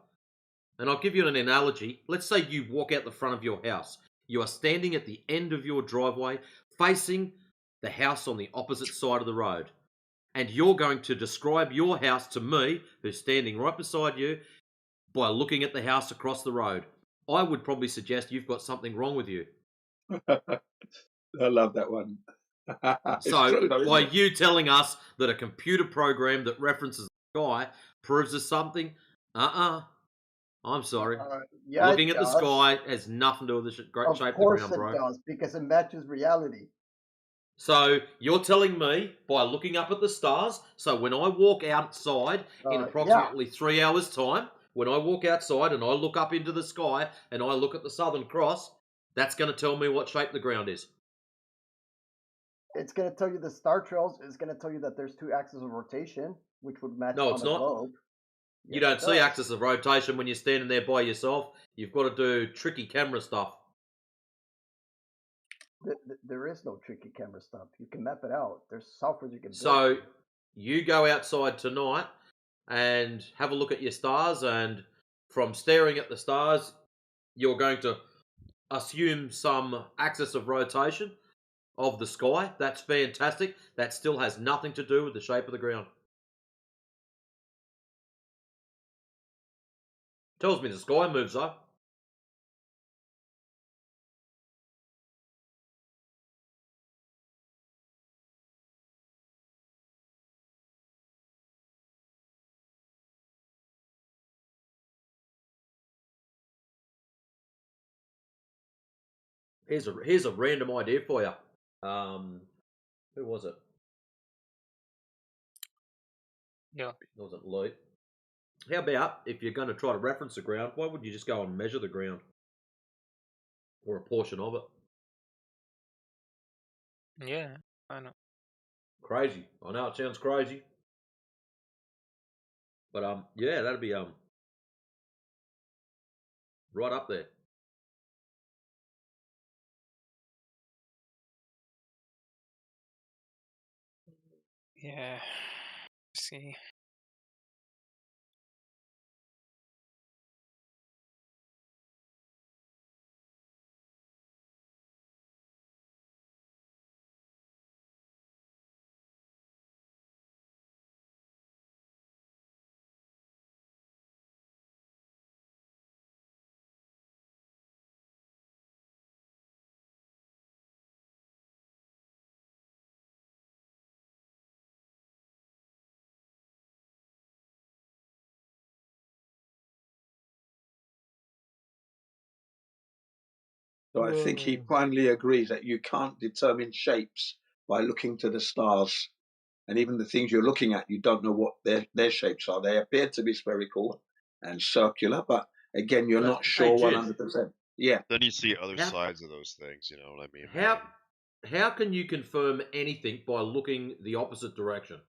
And I'll give you an analogy. Let's say you walk out the front of your house. You are standing at the end of your driveway, facing the house on the opposite side of the road. And you're going to describe your house to me, who's standing right beside you, by looking at the house across the road. I would probably suggest you've got something wrong with you. I love that one. So, true, though, by you telling us that a computer program that references the sky proves us something, I'm sorry. Looking at the sky has nothing to do with the shape of the ground, bro. Of course it does, because it matches reality. So, you're telling me by looking up at the stars, so when I walk outside in approximately 3 hours' time, when I walk outside and I look up into the sky and I look at the Southern Cross, that's going to tell me what shape the ground is. It's going to tell you the star trails. It's going to tell you that there's 2 axes of rotation, which would match No, on it's a not. globe. You don't see axis of rotation when you're standing there by yourself. You've got to do tricky camera stuff. There is no tricky camera stuff. You can map it out. There's software you can build. So you go outside tonight and have a look at your stars, and from staring at the stars, you're going to assume some axis of rotation of the sky. That's fantastic. That still has nothing to do with the shape of the ground. Tells me the sky moves up. Here's a random idea for you. Who was it? Yeah. It wasn't Lloyd. How about if you're going to try to reference the ground, why would you just go and measure the ground? Or a portion of it? Yeah, I know. Crazy. I know it sounds crazy. But yeah, that'd be right up there. Yeah. See. So I think he finally agrees that you can't determine shapes by looking to the stars. And even the things you're looking at, you don't know what their shapes are. They appear to be spherical and circular, but again, you're not sure 100%. Yeah. Then you see other How- sides of those things, you know what I mean? How can you confirm anything by looking the opposite direction?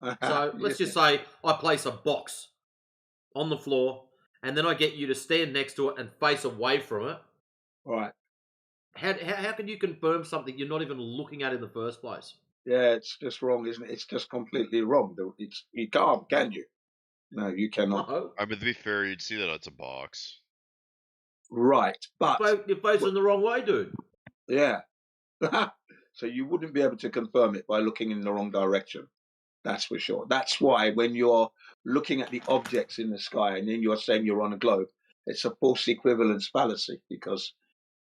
So Yeah. let's just say I place a box on the floor, and then I get you to stand next to it and face away from it. Right. How can you confirm something you're not even looking at in the first place? Yeah, it's just wrong, isn't it? It's just completely wrong. You can't, can you? No, you cannot. No. I mean, to be fair, you'd see that it's a box. Right, but You're facing the wrong way, dude. yeah. So you wouldn't be able to confirm it by looking in the wrong direction. That's for sure. That's why when you're looking at the objects in the sky and then you're saying you're on a globe, it's a false equivalence fallacy because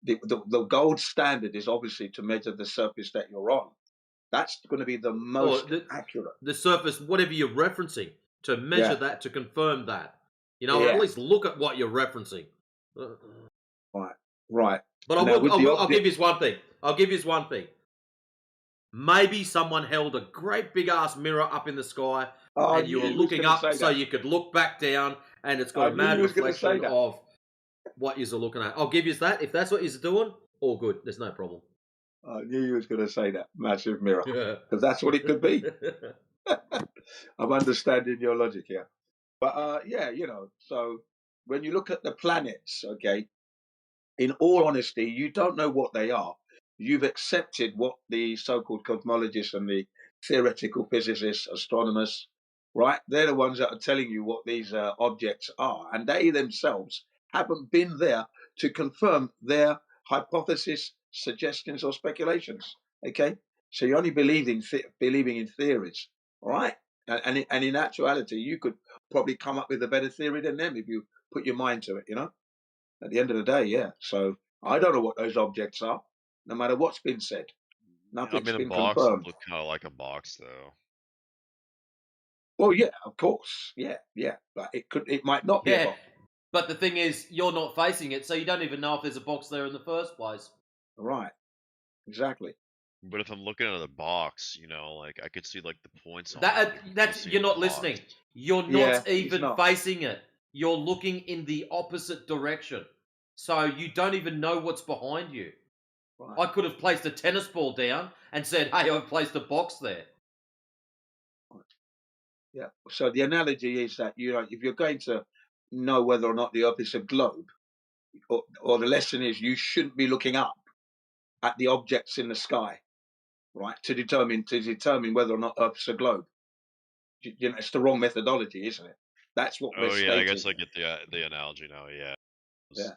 the gold standard is obviously to measure the surface that you're on. That's going to be the most accurate. The surface, whatever you're referencing, to measure Yeah. that, to confirm that. You know, or Yeah. at least look at what you're referencing. Right. But I'll give you one thing. I'll give you one thing. Maybe someone held a great big ass mirror up in the sky Oh, and you were looking up so you could look back down and it's got a mad reflection of what you're looking at. I'll give you that. If that's what you're doing, all good. There's no problem. I knew you was going to say that. Massive mirror. Because that's what it could be. I'm understanding your logic here. But yeah, you know, so when you look at the planets, okay, in all honesty, you don't know what they are. You've accepted what the so-called cosmologists and the theoretical physicists, astronomers, right? They're the ones that are telling you what these objects are. And they themselves haven't been there to confirm their hypothesis, suggestions, or speculations. Okay? So you're only believing in theories, all right? And in actuality, you could probably come up with a better theory than them if you put your mind to it, you know? At the end of the day, yeah. So I don't know what those objects are, no matter what's been said. I Nothing's mean, a been box confirmed. look kind of like a box, though. Well, yeah, of course, yeah, but it might not be a Yeah, box. but the thing is, you're not facing it, so you don't even know if there's a box there in the first place. Right, exactly. But if I'm looking at a box, you know, like I could see like the points on it. That's you're not listening. You're not even facing it. You're looking in the opposite direction, so you don't even know what's behind you. Right. I could have placed a tennis ball down and said, "Hey, I've placed a box there." Yeah. So the analogy is that, you know, if you're going to know whether or not the Earth is a globe, or the lesson is you shouldn't be looking up at the objects in the sky, right, to determine whether or not Earth's a globe. You know, it's the wrong methodology, isn't it? That's what we're Oh yeah, stating. I guess I get the analogy now. Yeah. Yeah,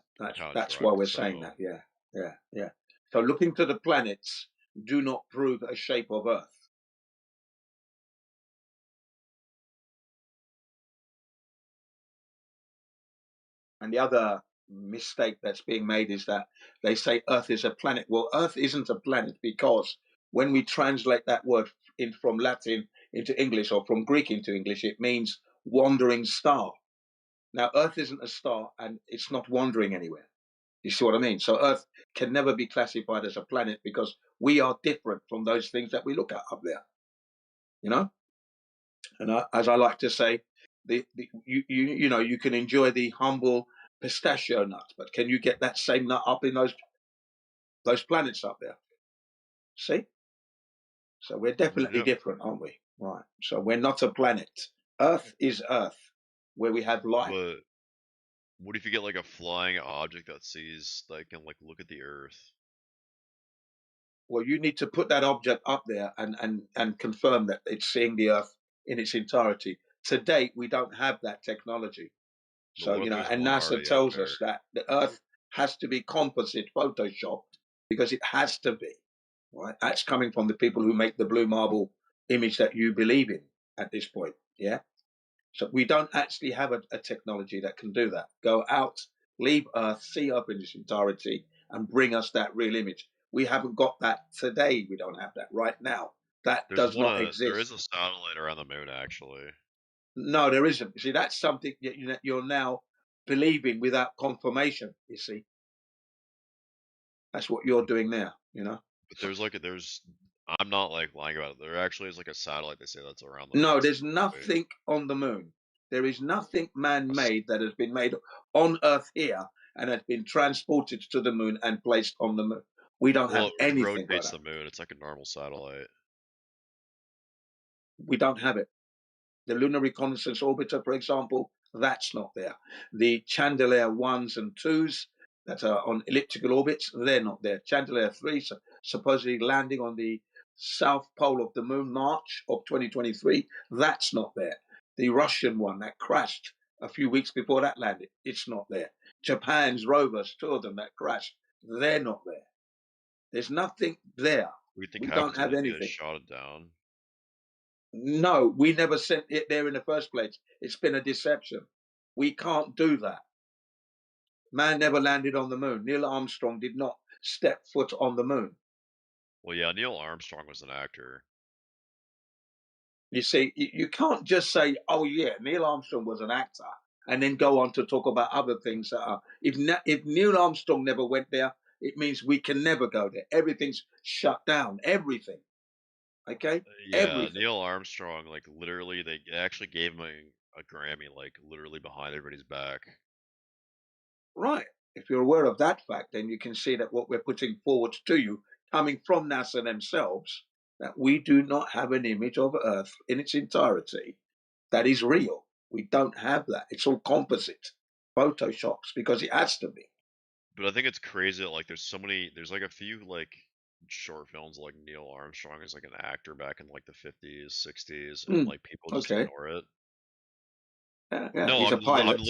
that's why we're saying that. Yeah. So looking to the planets do not prove a shape of Earth. And the other mistake that's being made is that they say Earth is a planet. Well, Earth isn't a planet because when we translate that word from Latin into English or from Greek into English, it means wandering star. Now, Earth isn't a star and it's not wandering anywhere. You see what I mean? So Earth can never be classified as a planet because we are different from those things that we look at up there. You know? And as I like to say, you know, you can enjoy the humble pistachio nut, but can you get that same nut up in those planets up there? See? So we're definitely different, aren't we? Right. So we're not a planet. Earth is Earth, where we have life. But what if you get like a flying object that sees that can like look at the Earth? Well, you need to put that object up there and confirm that it's seeing the Earth in its entirety. To date, we don't have that technology. So, you know, and NASA tells us that the Earth has to be composite photoshopped because it has to be, right? That's coming from the people who make the blue marble image that you believe in at this point, yeah? So we don't actually have a technology that can do that. Go out, leave Earth, see Earth in its entirety, and bring us that real image. We haven't got that today. We don't have that right now. That does not exist. There is a satellite around the moon, actually. No, there isn't. See, that's something that you're now believing without confirmation. You see, that's what you're doing now. You know. But I'm not like lying about it. There actually is like a satellite they say that's around the moon. No, there's nothing on the moon. There is nothing man-made that has been made on Earth here and has been transported to the moon and placed on the moon. We don't have It anything like rotates that. the moon. It's like a normal satellite. We don't have it. The Lunar Reconnaissance Orbiter, for example, that's not there. The Chandelier 1s and 2s that are on elliptical orbits, they're not there. Chandelier 3 supposedly landing on the south pole of the moon, March of 2023, that's not there. The Russian one that crashed a few weeks before that landed, it's not there. Japan's rovers, 2 of them that crashed, they're not there. There's nothing there. We think don't have they anything. shot it down. No, we never sent it there in the first place. It's been a deception. We can't do that. Man never landed on the moon. Neil Armstrong did not step foot on the moon. Well, yeah, Neil Armstrong was an actor. You see, you can't just say, oh, yeah, Neil Armstrong was an actor, and then go on to talk about other things that are. If Neil Armstrong never went there, it means we can never go there. Everything's shut down. Everything. Okay? Yeah, Everything. Neil Armstrong, like literally, they actually gave him a Grammy, like literally behind everybody's back. Right. If you're aware of that fact, then you can see that what we're putting forward to you, coming from NASA themselves, that we do not have an image of Earth in its entirety that is real. We don't have that. It's all composite, photoshops, because it has to be. But I think it's crazy that like there's like a few like short films like Neil Armstrong is like an actor back in like the 50s, 60s, and like people just ignore it. Yeah, No, he's a pilot.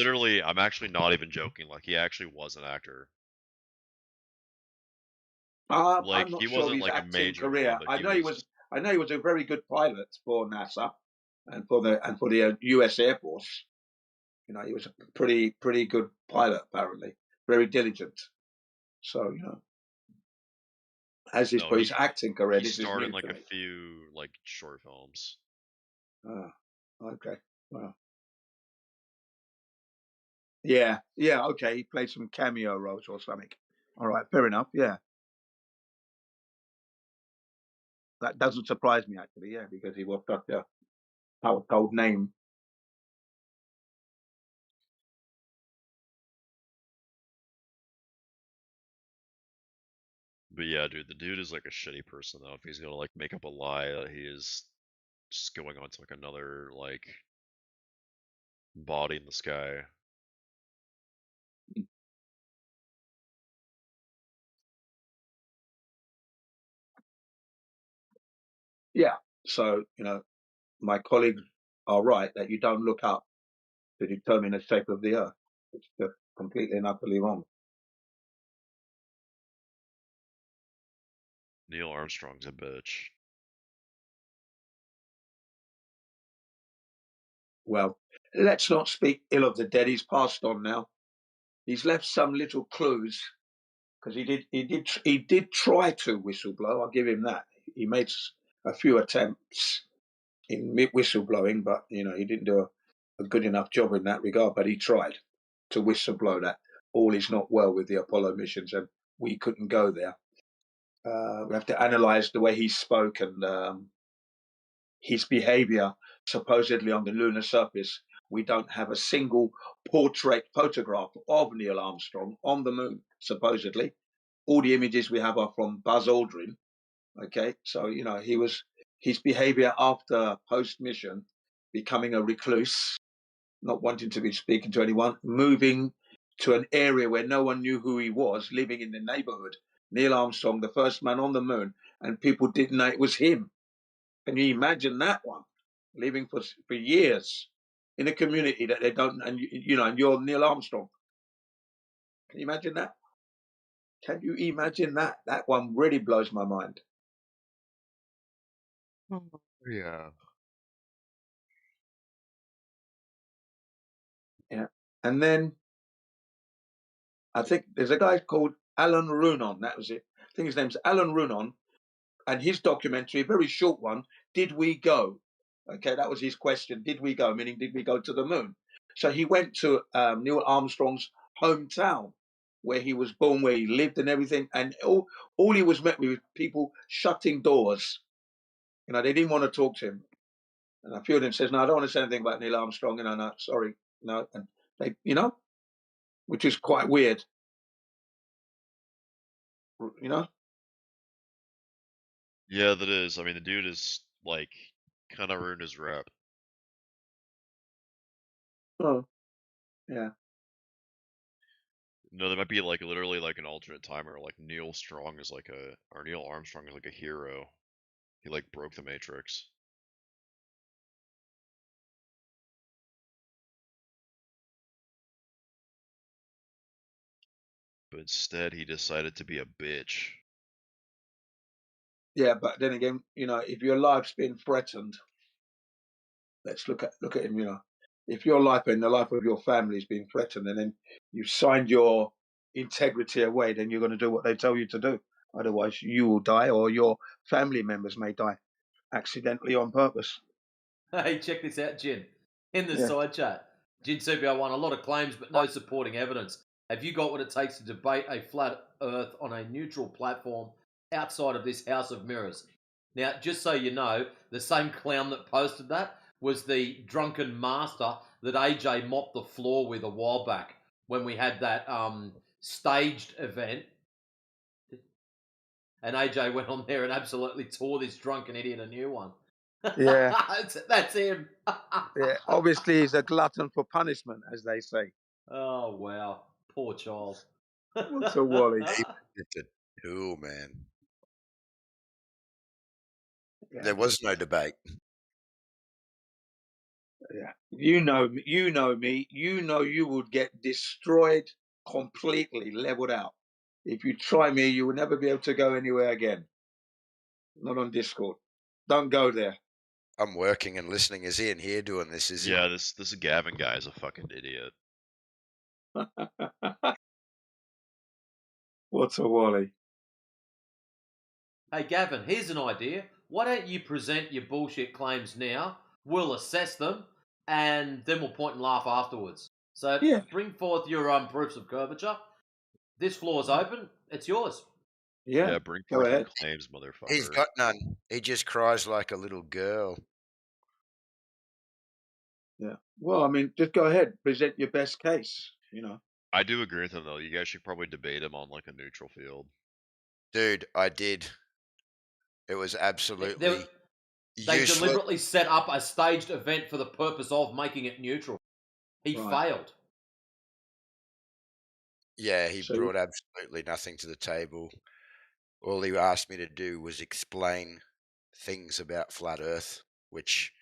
I'm actually not even joking. Like he actually was an actor. I'm not he sure of wasn't his like a acting major career. one, but I know he was a very good pilot for NASA and for the U.S. Air Force. You know, he was a pretty good pilot apparently, very diligent. So you know, as is for his acting career, He this is starred new in like to a me. few like short films. Ah, okay, wow. Yeah, okay. He played some cameo roles or something. All right, fair enough. Yeah, that doesn't surprise me actually. Yeah, because he was such a household name. But yeah, dude, the dude is like a shitty person though. If he's gonna like make up a lie that he is just going on to like another like body in the sky. Yeah. So you know, my colleagues are right that you don't look up to determine the shape of the Earth. It's just completely and utterly wrong. Neil Armstrong's a bitch. Well, let's not speak ill of the dead. He's passed on now. He's left some little clues because he did try to whistleblow. I'll give him that. He made a few attempts in whistleblowing, but he didn't do a good enough job in that regard. But he tried to whistleblow that all is not well with the Apollo missions, and we couldn't go there. We have to analyze the way he spoke and his behavior supposedly on the lunar surface. We don't have a single portrait photograph of Neil Armstrong on the moon, supposedly. All the images we have are from Buzz Aldrin. Okay, so his behavior after post mission, becoming a recluse, not wanting to be speaking to anyone, moving to an area where no one knew who he was, living in the neighborhood. Neil Armstrong, the first man on the moon, and people didn't know it was him. Can you imagine that one? Living for years in a community that they don't, and and you're Neil Armstrong. Can you imagine that? Can you imagine that? That one really blows my mind. Yeah. Yeah. And then I think there's a guy called Alan Runon. That was it. I think his name's Alan Runon. And his documentary, a very short one, Did We Go? Okay, that was his question. Did we go? Meaning, did we go to the moon? So he went to Neil Armstrong's hometown, where he was born, where he lived and everything. And all he was met with people shutting doors. They didn't want to talk to him. And a few of them says, no, I don't want to say anything about Neil Armstrong. No, sorry. No. And they, which is quite weird. Yeah, that is. I mean, the dude is like kind of ruined his rep. Oh, yeah. No, there might be like literally like an alternate timer. Like Neil Armstrong is like a hero. He like broke the Matrix. But instead, he decided to be a bitch. Yeah, but then again, if your life's been threatened, let's look at him. If your life and the life of your family has been threatened, and then you've signed your integrity away, then you're going to do what they tell you to do. Otherwise, you will die, or your family members may die accidentally on purpose. Hey, check this out, Jin. In the Yeah. side chat, Jin CPR won a lot of claims but no supporting evidence. Have you got what it takes to debate a flat Earth on a neutral platform outside of this house of mirrors? Now, just so you know, the same clown that posted that was the drunken master that AJ mopped the floor with a while back when we had that staged event. And AJ went on there and absolutely tore this drunken idiot a new one. Yeah. That's him. Yeah. Obviously, he's a glutton for punishment, as they say. Oh, wow. Poor child. What's a Wally? It's a tool, man. Yeah. There was no debate. Yeah. You know me. You would get destroyed completely, leveled out. If you try me, you will never be able to go anywhere again. Not on Discord. Don't go there. I'm working and listening. Is Ian here doing this? Is Yeah, this Gavin guy is a fucking idiot. What's a Wally? Hey, Gavin, here's an idea. Why don't you present your bullshit claims now? We'll assess them, and then we'll point and laugh afterwards. So Yeah. bring forth your proofs of curvature. This floor's open. It's yours. Yeah. Bring Go forth your ahead. claims, motherfucker. He's got none. He just cries like a little girl. Yeah. Well, I mean, just go ahead. Present your best case. I do agree with him though. You guys should probably debate him on like a neutral field. Dude, I did. It was absolutely They useless. deliberately set up a staged event for the purpose of making it neutral. He failed. Yeah, he brought absolutely nothing to the table. All he asked me to do was explain things about flat Earth, which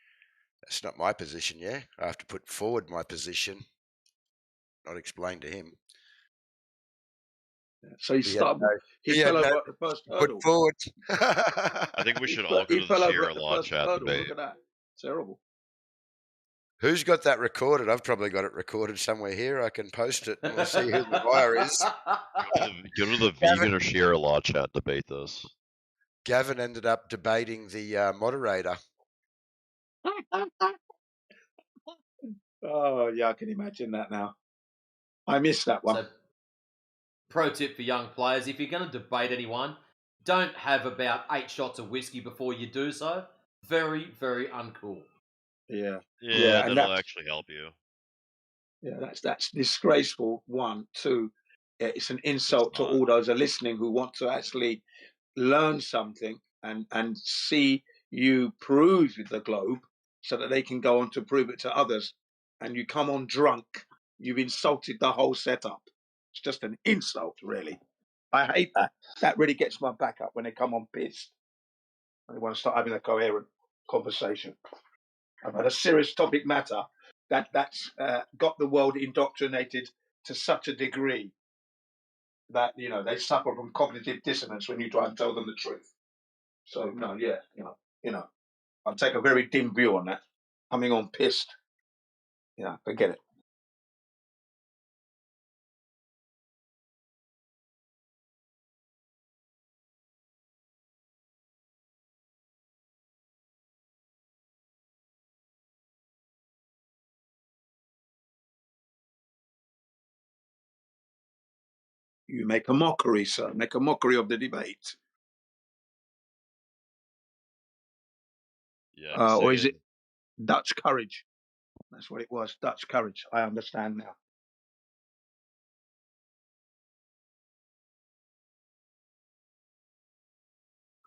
that's not my position. Yeah, I have to put forward my position, not explain to him. So he fell over at the first hurdle. Forward. I think we should all go to the Sierra Law chat debate. Look at that. Terrible. Who's got that recorded? I've probably got it recorded somewhere here. I can post it and we'll see who the buyer is. Go to the vegan or Sierra Law chat debate this. Gavin ended up debating the moderator. Oh, yeah, I can imagine that now. I missed that one. So, pro tip for young players, if you're going to debate anyone, don't have about 8 shots of whiskey before you do so. Very, very uncool. Yeah. Yeah, and that'll that- actually help you. Yeah, that's disgraceful. 1, 2, it's an insult to all those who are listening who want to actually learn something and see you prove the globe so that they can go on to prove it to others. And you come on drunk, you've insulted the whole setup. It's just an insult, really. I hate that. That really gets my back up when they come on pissed. They want to start having a coherent conversation about a serious topic matter that's got the world indoctrinated to such a degree that they suffer from cognitive dissonance when you try and tell them the truth. So no, yeah, I'll take a very dim view on that. Coming on pissed, forget it. You make a mockery, sir. Make a mockery of the debate. Yeah. Or is it Dutch courage? That's what it was. Dutch courage. I understand now.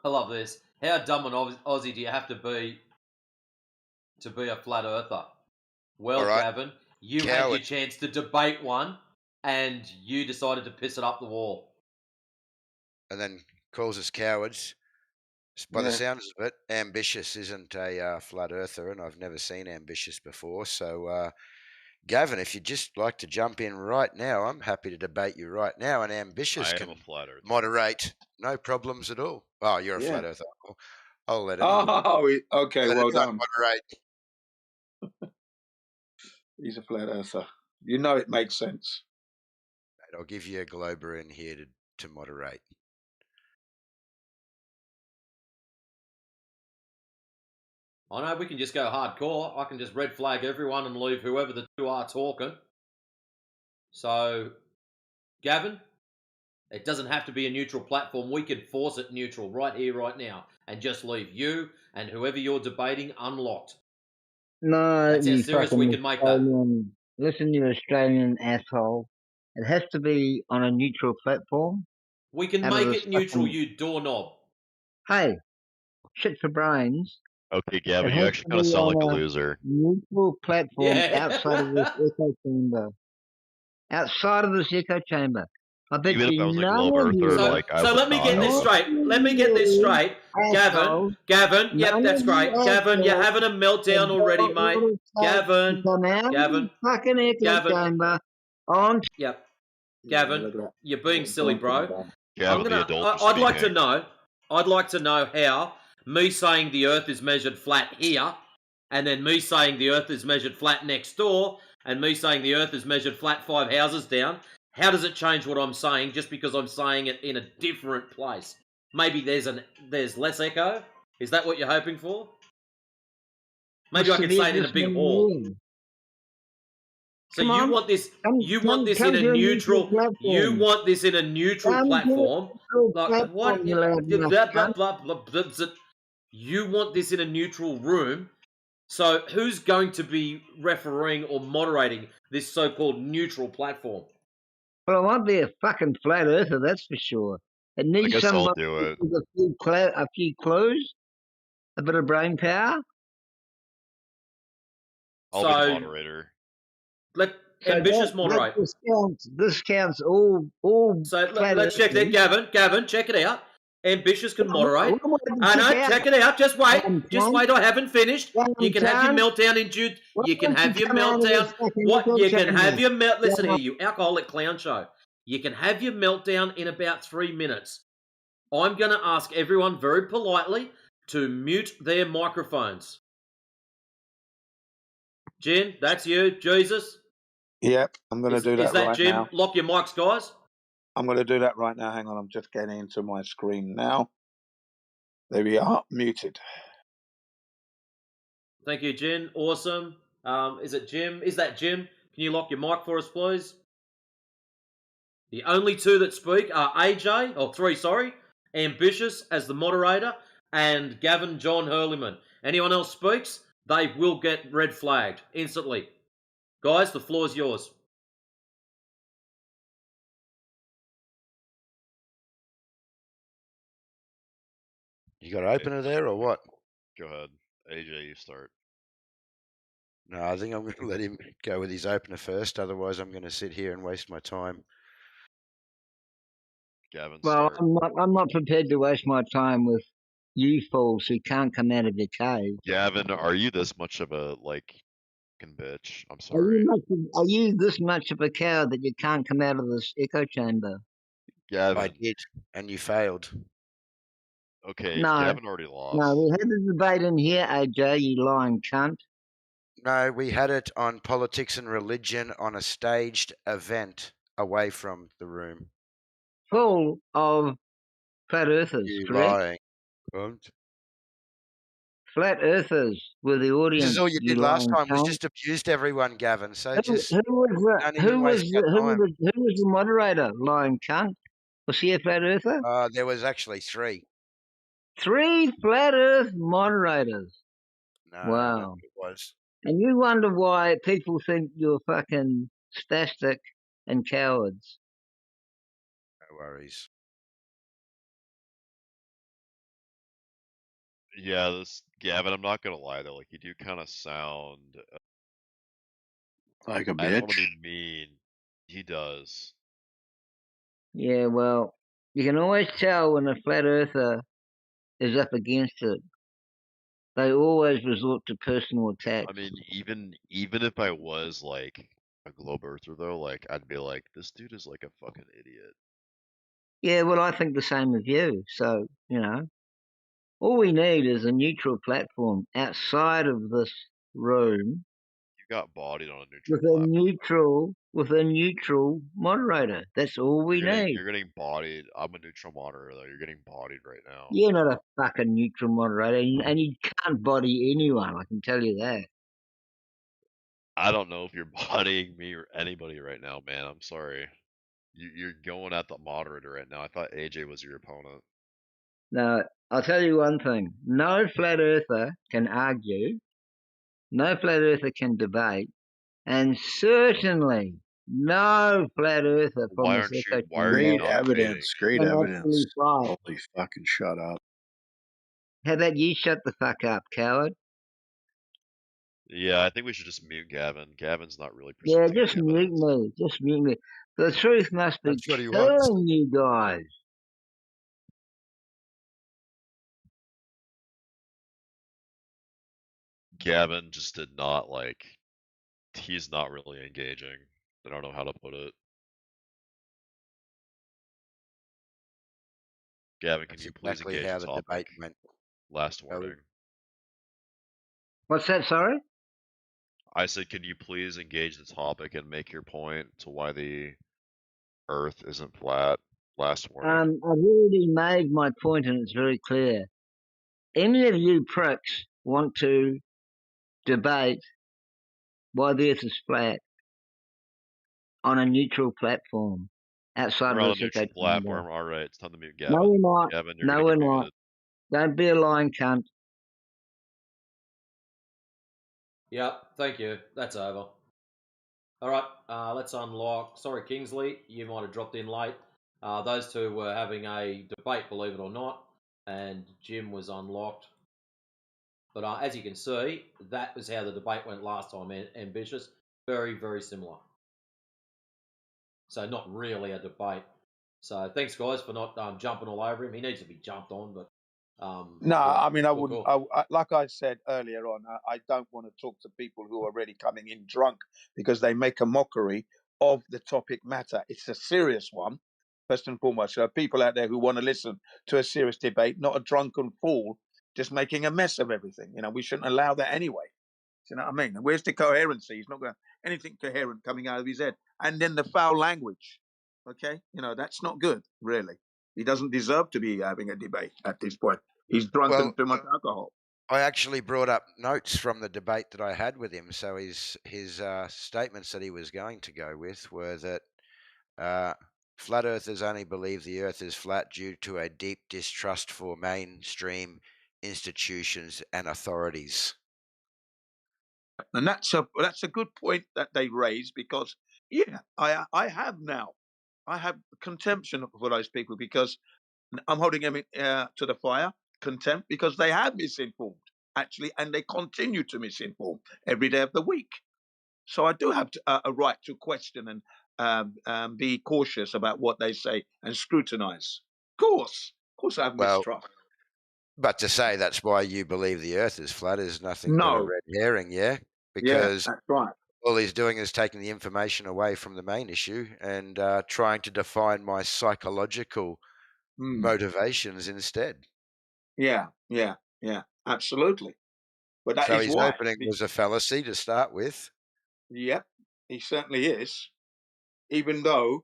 I love this. How dumb an Aussie do you have to be a flat earther? Well, All right. Gavin, you had Coward. your chance to debate one, and you decided to piss it up the wall. And then calls us cowards. By the Yeah. sounds of it, Ambitious isn't a flat earther, and I've never seen Ambitious before. So, Gavin, if you'd just like to jump in right now, I'm happy to debate you right now, and Ambitious I am can a flat earther. moderate. No problems at all. Oh, you're a Yeah. flat earther. I'll let anyone. Okay. let Well anyone done. moderate. He's a flat earther. You know it makes sense. I'll give you a Glober in here to moderate. I know we can just go hardcore. I can just red flag everyone and leave whoever the two are talking. So, Gavin, it doesn't have to be a neutral platform. We could force it neutral right here, right now, and just leave you and whoever you're debating unlocked. No, That's how you serious fucking we can make that. Australian. Listen, you Australian asshole. It has to be on a neutral platform. We can Out of make this it neutral, fucking- you doorknob. Hey, shit for brains. Okay, It Gavin, you has actually to kind of be sound like on a a loser. neutral platform Yeah. outside of this echo chamber. Outside of this echo chamber. I bet Even if you I was a none globe of earther, you. like I So would let me not. get this have a- straight. Let me get this straight. Assholes. Gavin, yep, None that's of you great. Gavin, you're assholes having a meltdown have already, got mate. what it takes Gavin, to come out of Gavin, the fucking echo Gavin. chamber on. Yep. Yeah, Gavin, look at that. you're being silly, bro. Gavin, the adult is I'd like to speaking. know. I'd like to know how me saying the Earth is measured flat here, and then me saying the Earth is measured flat next door, and me saying the Earth is measured flat 5 houses down. How does it change what I'm saying just because I'm saying it in a different place? Maybe there's less echo. Is that what you're hoping for? Maybe I What's can the say it in a business big man hall. doing? So Come you on. want this? You want this come in a to neutral? platform. You want this in a neutral Come to a platform? neutral Like platform, what? you loud mouth cunt. You want this in a neutral room? So who's going to be refereeing or moderating this so-called neutral platform? Well, I won't be a fucking flat earther, that's for sure. It I needs guess I'll somebody do it. with a few clues, a bit of brain power. I'll be the So moderator. let So ambitious that moderate. discounts all So flat let's check that, earthers. Gavin, check it out. Ambitious can moderate. What do I I have to know, check check out? it out. Just wait. Just Cunt. wait. I haven't finished. You can have your Cunt. meltdown in Jude. Why You can don't you have your come out of this meltdown. fucking What? echo You can have chamber? your Listen Yeah. here, you alcoholic clown show. You can have your meltdown in about 3 minutes. I'm going to ask everyone very politely to mute their microphones. Jen, that's you. Jesus? Yep, I'm going to do that Is that right Jim? now. Lock your mics, guys. I'm going to do that right now. Hang on, I'm just getting into my screen now. There we are, muted. Thank you, Jen. Awesome. Is it Jim? Is that Jim? Can you lock your mic for us, please? The only two that speak are AJ, or three, sorry, Ambitious as the moderator, and Gavin John Hurleyman. Anyone else speaks, they will get red flagged instantly. Guys, the floor is yours. You got an opener there or what? Go ahead. AJ, you start. No, I think I'm going to let him go with his opener first. Otherwise, I'm going to sit here and waste my time. Gavin, Well, start. I'm not prepared to waste my time with you fools who can't come out of your cave. Gavin, are you this much of a, like, fucking bitch? I'm Are you, sorry. are you this much of a coward that you can't come out of this echo chamber? Gavin. I did, and you failed. Okay, No. Gavin already lost. No, we had a debate in here, AJ, you lying cunt. No, we had it on politics and religion on a staged event away from the room. Full of flat earthers, You correct? lying cunt. Flat earthers were the audience. This is all you did last time. Was cunt. just abused everyone, Gavin. So Who was the moderator, lying cunt? Was he a flat earther? There was actually 3. 3 flat earth moderators. No, Wow. it was. And you wonder why people think you're fucking spastic and cowards. No worries. Yeah, this Gavin, I'm not gonna lie though, like you do kind of sound like a bitch. I don't want to be mean. He does. Yeah, well, you can always tell when a flat earther is up against it. They always resort to personal attacks. I mean, even if I was like a globe earther though, like I'd be like, this dude is like a fucking idiot. Yeah, well, I think the same of you. So, all we need is a neutral platform outside of this room. You got bodied on a neutral platform. With a neutral moderator. That's all we need. You're getting bodied. I'm a neutral moderator though. You're getting bodied right now. You're not a fucking neutral moderator, and you can't body anyone, I can tell you that. I don't know if you're bodying me or anybody right now, man. I'm sorry. You're going at the moderator right now. I thought AJ was your opponent. Now, I'll tell you one thing. No flat earther can argue. No flat earther can debate. And certainly no flat earther from Why this aren't echo you? Why are you Great not evidence. Great can evidence. actually fight. Holy fucking shut up. How about you shut the fuck up, coward? Yeah, I think we should just mute Gavin. Gavin's not really Yeah, presenting just any mute evidence. me. Just mute me. The truth must be That's what he wants. killing you guys. Gavin just did not like. He's not really engaging. I don't know how to put it. Gavin, can That's you please exactly engage how the the topic? debate went. Last warning. What's that, sorry? I said, can you please engage the topic and make your point to why the Earth isn't flat? Last warning. I've already made my point and it's very clear. Any of you pricks want to debate why the earth is flat on a neutral platform outside We're of on a this neutral echo chamber. platform. All right, it's time to mute Gavin. No, we're not. Gavin, you're No, gonna we're get not. muted. Don't be a lying cunt. Yep, thank you. That's over. All right, let's unlock. Sorry, Kingsley, you might have dropped in late. Those two were having a debate, believe it or not, and Jim was unlocked. But as you can see, that was how the debate went last time. Ambitious, very, very similar. So not really a debate. So thanks, guys, for not jumping all over him. He needs to be jumped on, but No, yeah, I mean, I cool, wouldn't. cool. Like I said earlier on, I don't want to talk to people who are already coming in drunk because they make a mockery of the topic matter. It's a serious one, first and foremost. So people out there who want to listen to a serious debate, not a drunken fool just making a mess of everything. We shouldn't allow that anyway. Do you know what I mean? And where's the coherency? He's not going to anything coherent coming out of his head. And then the foul language. Okay, that's not good, really. He doesn't deserve to be having a debate at this point. He's drunken too much alcohol. I actually brought up notes from the debate that I had with him. So his statements that he was going to go with were that flat earthers only believe the earth is flat due to a deep distrust for mainstream institutions and authorities. And that's a good point that they raise, because I have contempt for those people, because I'm holding them to the fire, contempt, because they have misinformed actually, and they continue to misinform every day of the week. So I do have a right to question and be cautious about what they say and scrutinize. Of course, I have mistrust. But to say that's why you believe the earth is flat is nothing but a red herring, yeah? Because that's right. all he's doing is taking the information away from the main issue and trying to define my psychological motivations instead. Yeah, absolutely. But that so is his why. opening was a fallacy to start with. Yep, he certainly is. Even though,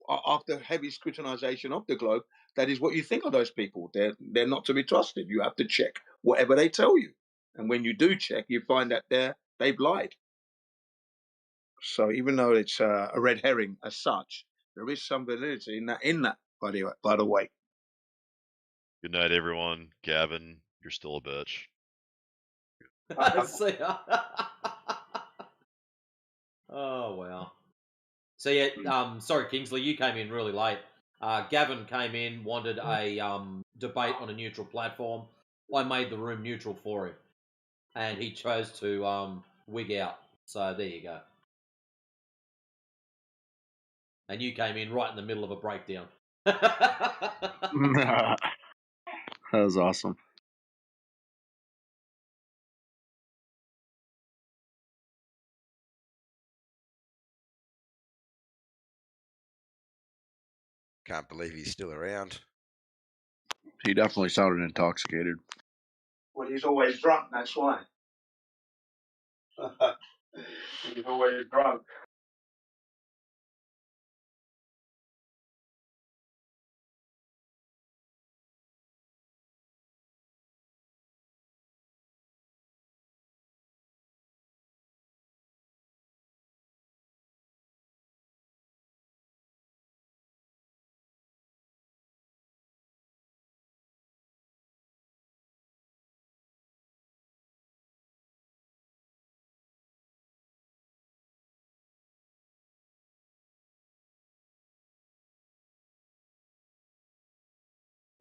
after heavy scrutinization of the globe, that is what you think of those people. They're not to be trusted. You have to check whatever they tell you, and when you do check, you find that they've lied. So even though it's a red herring as such, there is some validity in that. By the way. Good night, everyone. Gavin, you're still a bitch. Oh wow. So yeah, sorry Kingsley, you came in really late. Gavin came in, wanted a debate on a neutral platform. I made the room neutral for him, and he chose to wig out. So there you go. And you came in right in the middle of a breakdown. That was awesome. Can't believe he's still around. He definitely sounded intoxicated. Well, he's always drunk, that's why. He's always drunk.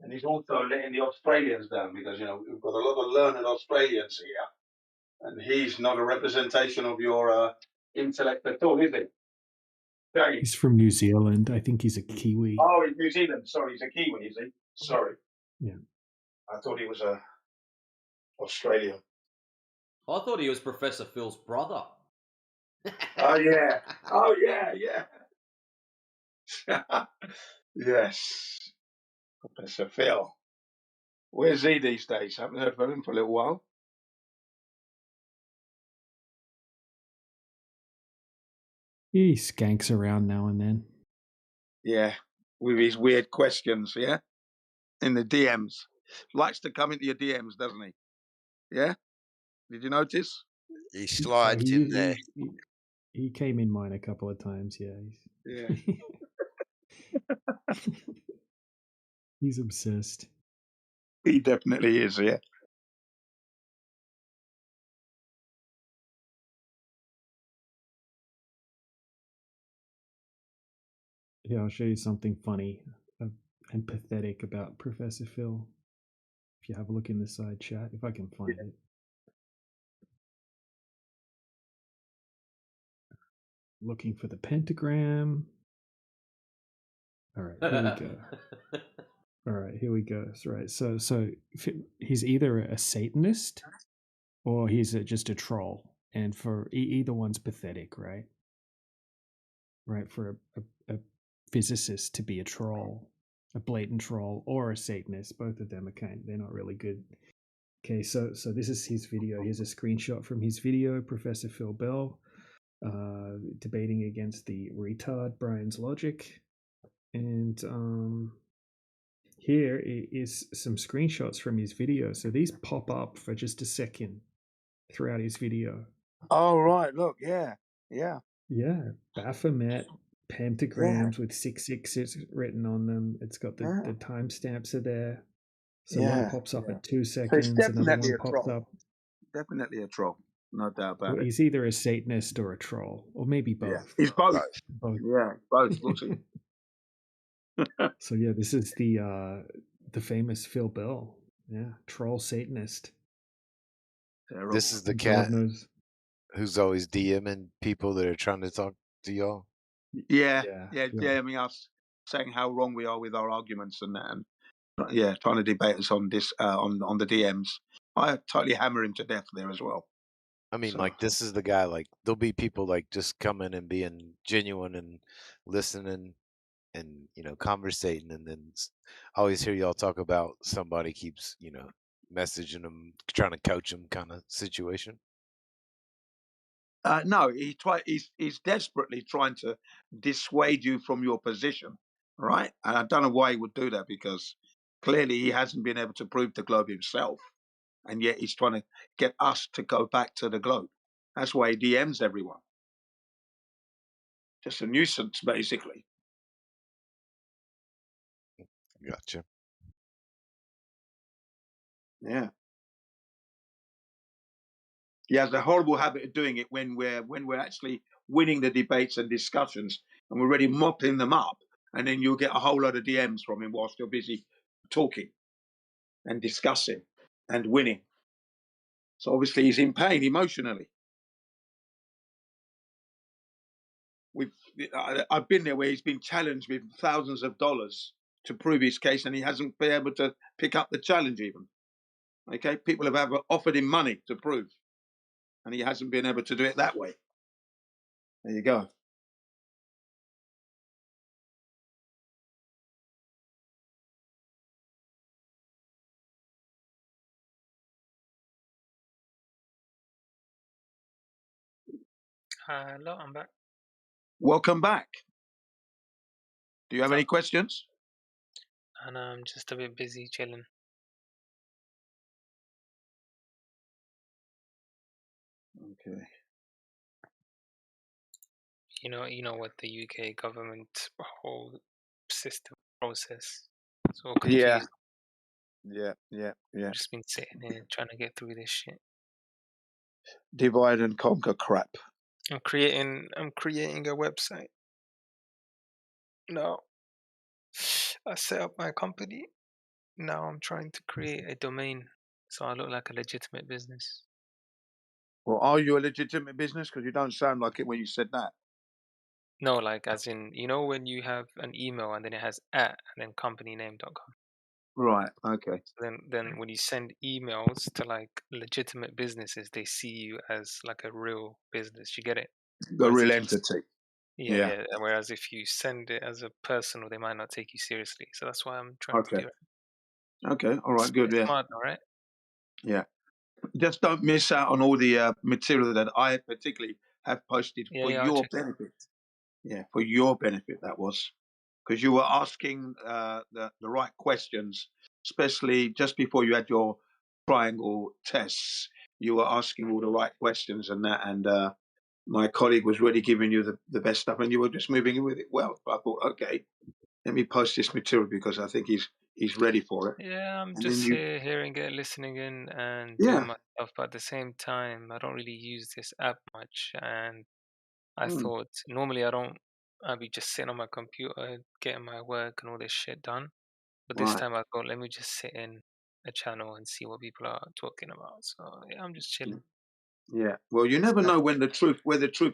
And he's also letting the Australians down, because we've got a lot of learned Australians here, and he's not a representation of your intellect at all, is he? Okay. He's from New Zealand. I think he's a Kiwi. Oh, he's New Zealand. Sorry, he's a Kiwi, is he? Sorry. Yeah. I thought he was a Australian. I thought he was Professor Phil's brother. Oh yeah. Oh yeah. Yes. Professor Phil. Where's he these days? Haven't heard from him for a little while. He skanks around now and then. Yeah, with his weird questions, yeah? In the DMs. Likes to come into your DMs, doesn't he? Yeah? Did you notice? He slides in there. He came in mine a couple of times, yeah. Yeah. He's obsessed. He definitely is, yeah. Yeah, I'll show you something funny and pathetic about Professor Phil. If you have a look in the side chat, if I can find it. Looking for the pentagram. All right, here we go. All right, here we go. Right, so he's either a Satanist or he's just a troll, and for either one's pathetic, right? right? For a physicist to be a troll, a blatant troll, or a Satanist. Both of them they're not really good. Okay, so this is his video. Here's a screenshot from his video. Professor Phil Bell debating against the retard Brian's Logic, and here is some screenshots from his video. So these pop up for just a second throughout his video. Oh, right. Look, yeah. Yeah, Baphomet pentagrams with 666 written on them. It's got the timestamps are there. So one pops up at 2 So it's seconds, another definitely one a pops troll. up. Definitely a troll. No doubt about Well, it. he's either a Satanist or a troll, or maybe both. Yeah. He's both. Both. Yeah, both. We'll see. So yeah, this is the famous Phil Bell. Yeah, troll Satanist. This is the God cat knows. who's always DMing people that are trying to talk to y'all. Yeah, DMing us, saying how wrong we are with our arguments and that, and trying to debate us on this on the DMs. I totally hammer him to death there as well. I mean, So- like, this is the guy, like, there'll be people, like, just coming and being genuine and listening and, conversating, and then I always hear y'all talk about somebody keeps, messaging them, trying to coach them kind of situation. No, he's desperately trying to dissuade you from your position, right? And I don't know why he would do that, because clearly he hasn't been able to prove the globe himself, and yet he's trying to get us to go back to the globe. That's why he DMs everyone. Just a nuisance, basically. Gotcha. Yeah. He has a horrible habit of doing it when we're actually winning the debates and discussions, and we're already mopping them up, and then you'll get a whole lot of DMs from him whilst you're busy talking and discussing and winning. So obviously he's in pain emotionally. I've been there where he's been challenged with thousands of dollars to prove his case, and he hasn't been able to pick up the challenge even. Okay, people have offered him money to prove, and he hasn't been able to do it that way. There you go. Hello, I'm back. Welcome back. Do you have any questions? And I'm just a bit busy chilling. Okay. You know what the UK government whole system process. It's all confusing. Yeah. I've just been sitting here trying to get through this shit. Divide and conquer crap. I'm creating a website. No. I set up my company. Now I'm trying to create a domain so I look like a legitimate business. Well, are you a legitimate business? Because you don't sound like it when you said that. No, like as in, when you have an email and then it has @ and then companyname.com. Right. Okay. So then when you send emails to like legitimate businesses, they see you as like a real business. You get it? The real entity. Yeah. Whereas if you send it as a personal, they might not take you seriously. So that's why I'm trying to do it. Okay. All right. Good. Yeah. Smart, all right? Yeah. Just don't miss out on all the material that I particularly have posted for your benefit. Yeah, for your benefit, that was. Because you were asking the right questions, especially just before you had your triangle tests. You were asking all the right questions and that, and my colleague was really giving you the best stuff, and you were just moving in with it well. I thought, okay, let me post this material because I think he's ready for it. Yeah, I'm And just then here hearing it, listening in, and Yeah. doing my stuff. But at the same time, I don't really use this app much, and I thought normally I'd be just sitting on my computer getting my work and all this shit done. But this Right. time I thought, let me just sit in a channel and see what people are talking about. So yeah, I'm just chilling. Yeah. Well, you never know where the truth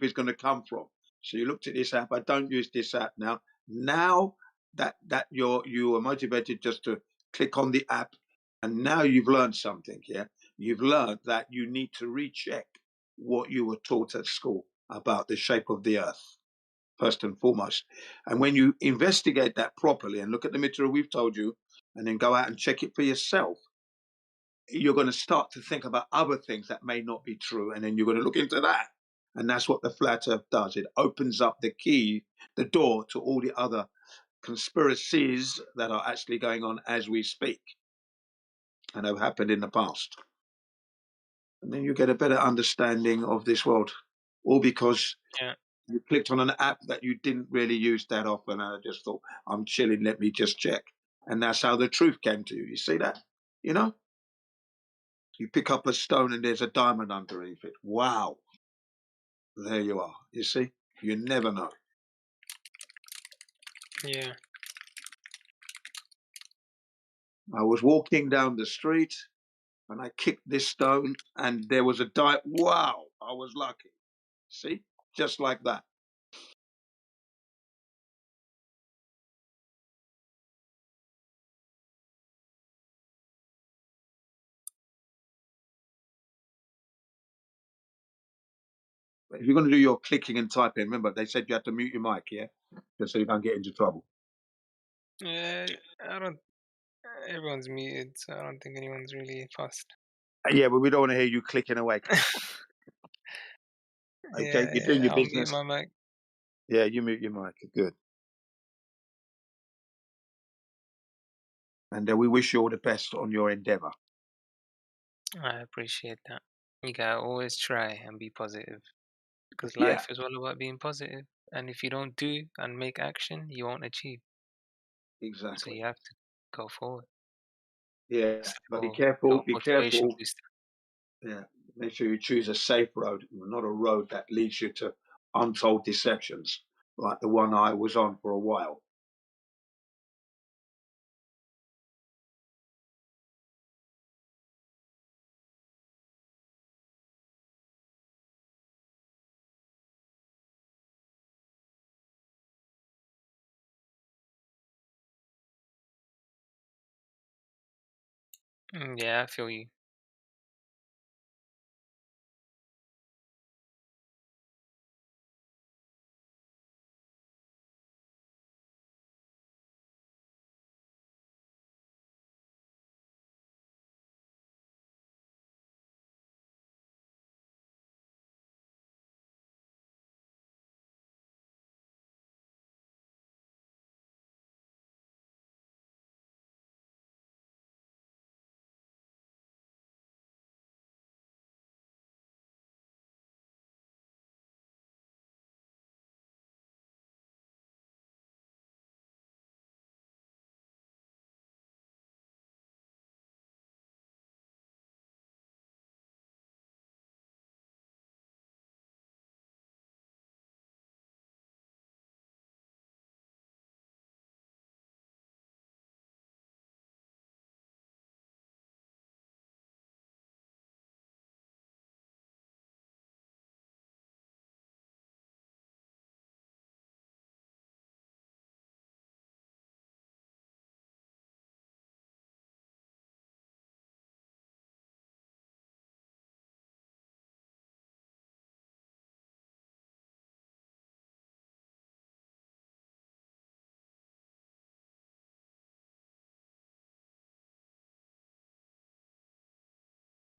is going to come from. So you looked at this app. I don't use this app now. Now that you are motivated just to click on the app, and now you've learned something. Yeah, you've learned that you need to recheck what you were taught at school about the shape of the Earth. first and foremost. And when you investigate that properly and look at the material we've told you, and then go out and check it for yourself, you're going to start to think about other things that may not be true, and then you're going to look into that. And that's what the flat earth does. It opens up the door to all the other conspiracies that are actually going on as we speak and have happened in the past. And then you get a better understanding of this world, all because you clicked on an app that you didn't really use that often, and I just thought, I'm chilling, let me just check. And that's how the truth came to you. You see that? You know? You pick up a stone and there's a diamond underneath it. Wow. There you are. You see? You never know. Yeah. I was walking down the street and I kicked this stone and there was a diamond. Wow. I was lucky. See? Just like that. If you're going to do your clicking and typing, remember they said you had to mute your mic, yeah? Just so you don't get into trouble. Yeah, I don't. Everyone's muted, so I don't think anyone's really fussed. Yeah, but we don't want to hear you clicking away. Okay, you're doing your I'll mute business. my mic. Yeah, you mute your mic. Good. And we wish you all the best on your endeavor. I appreciate that. You gotta always try and be positive, because Yeah. life is all about being positive. And if you don't do and make action, you won't achieve. Exactly. So you have to go forward. Yeah, but be So, careful. your Be motivation careful. booster. Yeah, make sure you choose a safe road, not a road that leads you to untold deceptions, like the one I was on for a while. Yeah, I feel you.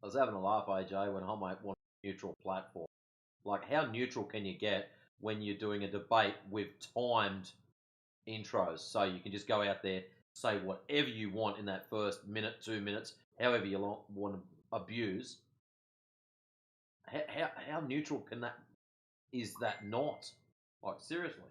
I was having a laugh, AJ, when I might want a neutral platform. Like, how neutral can you get when you're doing a debate with timed intros? So you can just go out there, say whatever you want in that first minute, 2 minutes, however you want to abuse. How neutral is that not? Like, seriously.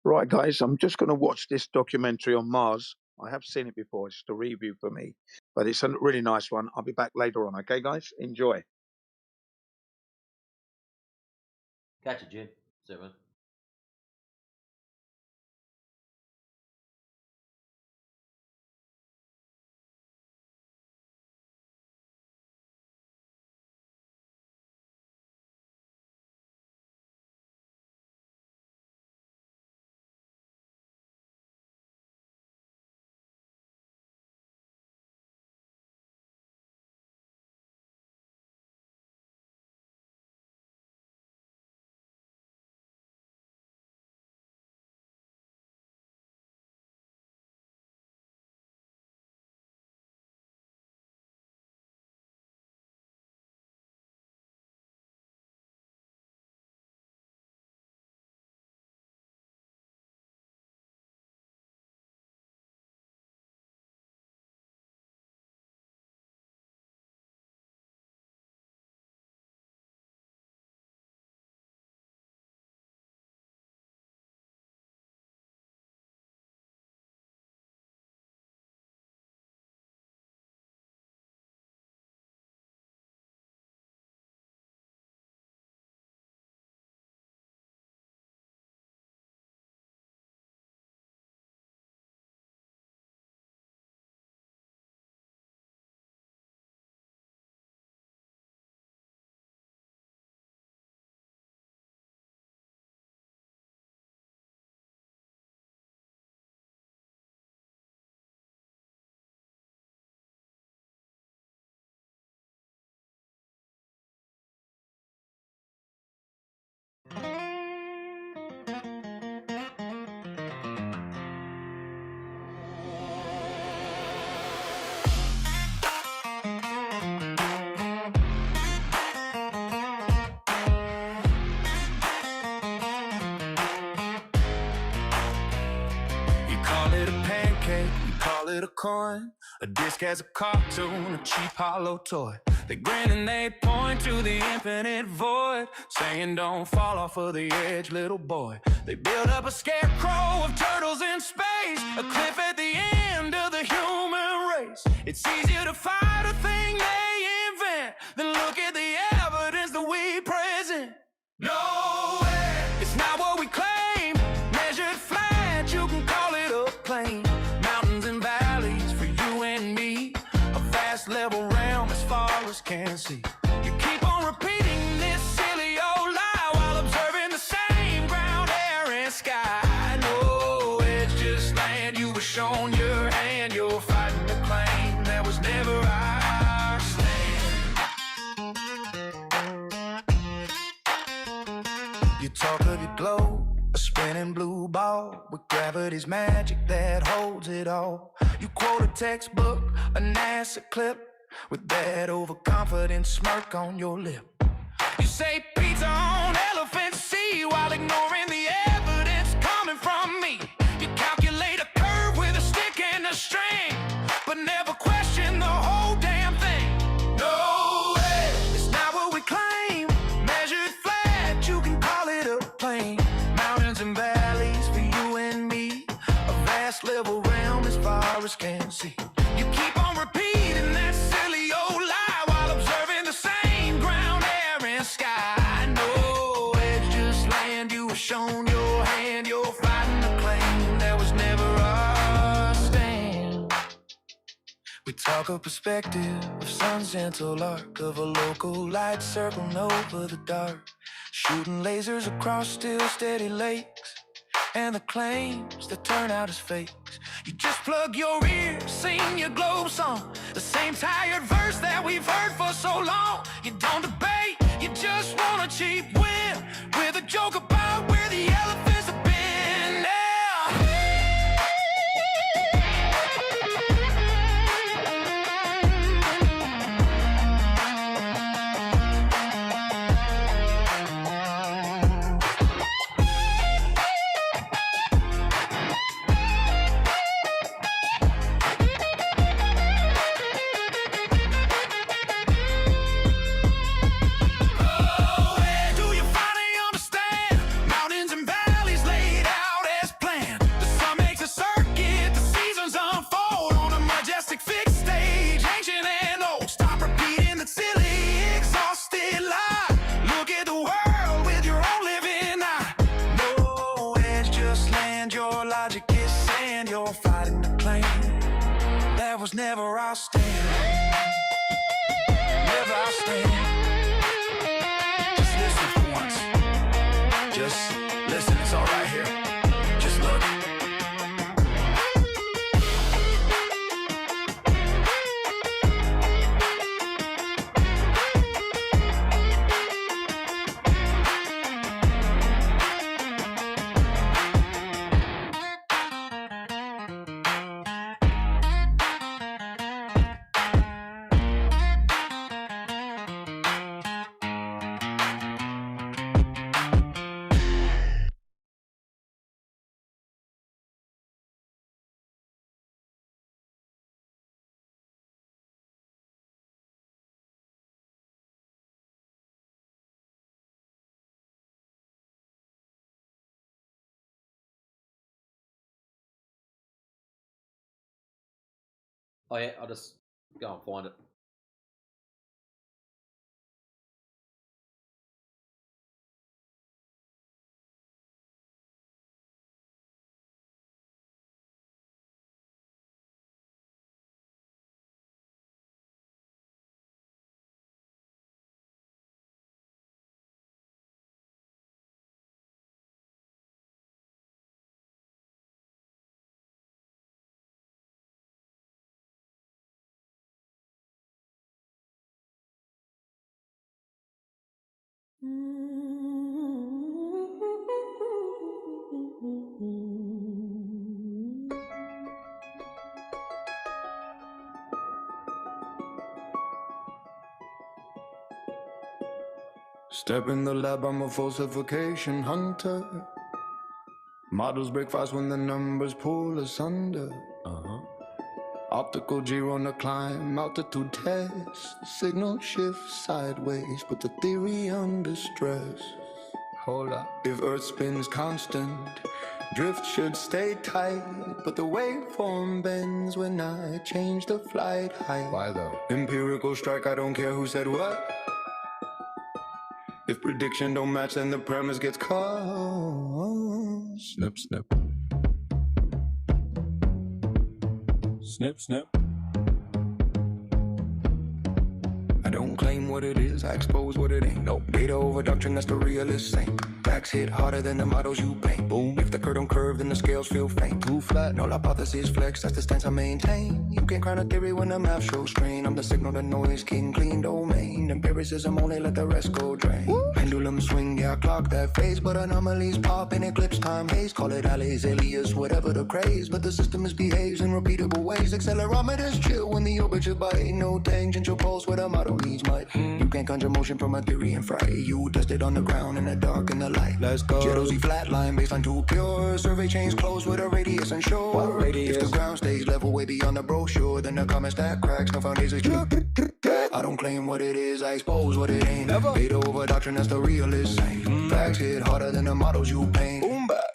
Right, guys, I'm just going to watch this documentary on Mars. I have seen it before. It's just a review for me, but it's a really nice one. I'll be back later on. Okay, guys? Enjoy. Catch it, Jim. 7. You call it a pancake, you call it a coin, a disc as a cartoon, a cheap hollow toy. They grin and they point to the infinite void, saying don't fall off of the edge, little boy. They build up a scarecrow of turtles in space, a cliff at the end of the human race. It's easier to fight a thing they invent than look at the evidence that we present. No way, it's not what we claim, measured flat, you can call it a plane. Mountains and valleys for you and me, a vast level realm as far as can see. You keep on repeating this silly old lie while observing the same ground, air, and sky. No, it's just land, you were shown your hand, you're fighting the claim that was never ours. You talk of your globe, a spinning blue ball with gravity's magic that holds it all. You quote a textbook, a NASA clip, with that overconfident smirk on your lip. You say pizza on elephant sea while ignoring the evidence coming from me. You calculate a curve with a stick and a string, but never question the whole damn thing. No way, it's not what we claim, measured flat, you can call it a plane. Mountains and valleys for you and me, a vast level realm as far as can see. You keep on repeating that silly old lie while observing the same ground, air, and sky. No, it's just land, you were shown your hand, you're fighting a claim that was never ours. Stand. We talk of perspective, of sun's gentle arc, of a local light circling over the dark, shooting lasers across still steady lakes, and the claims that turn out as fakes. You just plug your ears, sing your globe song, the same tired verse that we've heard for so long. You don't debate, you just want a cheap win, with a joke about where the elephants have been. was never I'll stand. Never I'll stand. Just listen for once. Just listen, it's all right here. Just look. Oh yeah, I'll just go and find it. Step in the lab, I'm a falsification hunter. Models break fast when the numbers pull asunder. Optical G on the climb, altitude test. Signal shifts sideways, put the theory under stress. Hold up. If Earth spins constant, drift should stay tight. But the waveform bends when I change the flight height. Why though? Empirical strike, I don't care who said what. If prediction don't match, then the premise gets cut. Snip, snip. Snip, snip. I don't claim what it is, I expose what it ain't. Nope. Data over doctrine, that's the realist saying. Facts hit harder than the models you paint. Boom. If the curve don't curve, then the scales feel faint. Too flat, no hypothesis flex, that's the stance I maintain. You can't crown a theory when the math shows strain. I'm the signal to noise king, clean domain. Empiricism only let the rest go drain. Pendulum swing, yeah, clock that phase. But anomalies pop in eclipse time haze. Call it Alice, Elias, whatever the craze. But the system misbehaves in repeatable ways. Accelerometers chill when the orbit should bite. No tangential pulse where the model needs might. You can't conjure motion from a theory and fry. You test it on the ground in the dark and the light. Let's go. Jealousy flatline, baseline too pure. Survey chains closed with a radius unsure. What radius? If the ground stays level way beyond the brochure, then the comment stack cracks, no foundations true. I don't claim what it is, I expose what it ain't. Never. Beta over doctrine, that's the realist saying. Facts hit harder than the models you paint.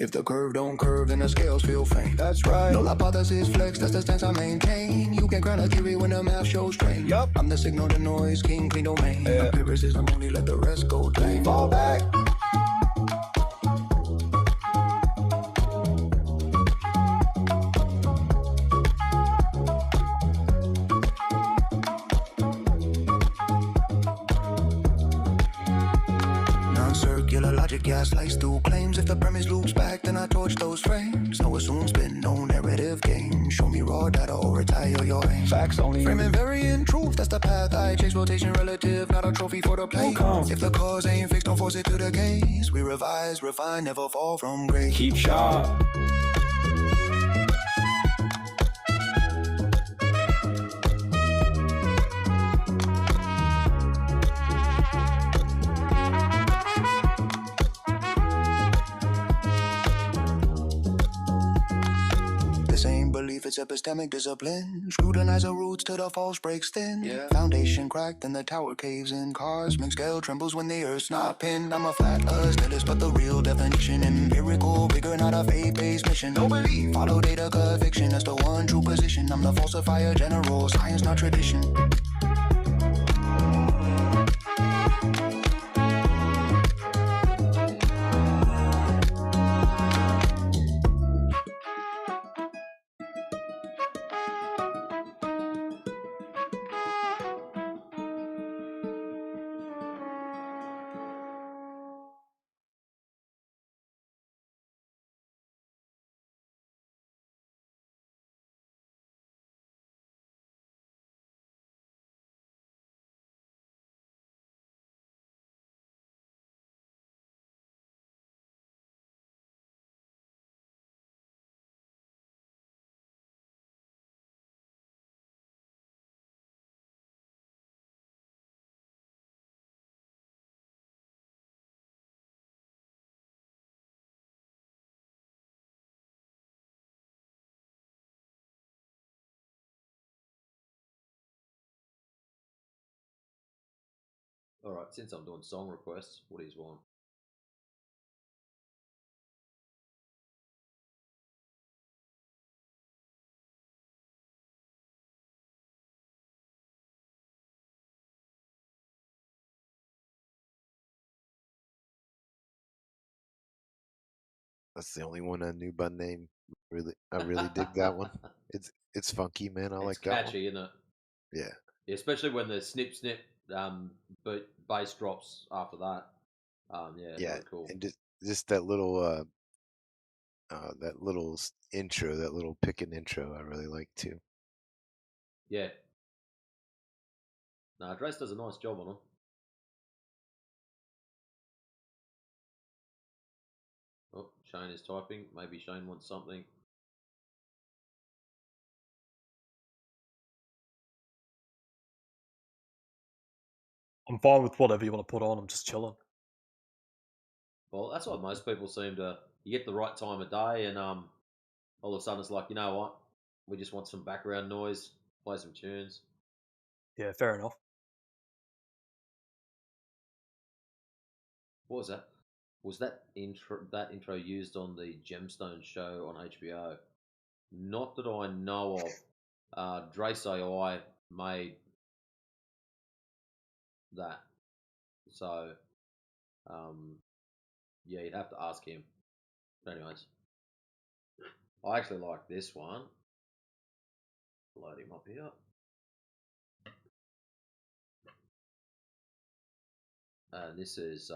If the curve don't curve, then the scales feel faint. That's right. No hypothesis flex, that's the stance I maintain. You can crown a theory when the math shows strain. Yup. I'm the signal to noise king, clean domain. Empiricism only let the rest go tame. Fall back. Yeah, slice through claims. If the premise loops back, then I torch those frames. No assume spin, no narrative game. Show me raw data or retire your aim. Facts only. Framing variant truth, that's the path I chase. Rotation relative, not a trophy for the play. If the cause ain't fixed, don't force it to the case. We revise, refine, never fall from grace. Keep sharp. It's epistemic discipline. Scrutinize the roots till the false breaks thin. Yeah. Foundation cracked and the tower caves in. Cosmic scale trembles when the earth's not pinned. I'm a flat stylist, but the real definition. Empirical, bigger, not a faith-based mission. No belief, follow data, cut fiction. That's the one true position. I'm the falsifier general, science not tradition. All right, since I'm doing song requests, what do you want? That's the only one I knew by name. I really dig that one. It's funky, man. I like that one. It's catchy, isn't it? Yeah. Yeah, especially when the snip but bass drops after that. Yeah, Yeah, very cool. and just that little intro, that little picking intro, I really like too. Yeah. No, Drace does a nice job on them. Oh, Shane is typing. Maybe Shane wants something. I'm fine with whatever you want to put on. I'm just chilling. Well, that's what most people seem to. You get the right time of day, and all of a sudden it's like, you know what? We just want some background noise, play some tunes. Yeah, fair enough. What was that? Was that intro used on the Gemstone show on HBO? Not that I know of. Drace AI made that, so yeah, you'd have to ask him. But anyways, I actually like this one. Load him up here. This is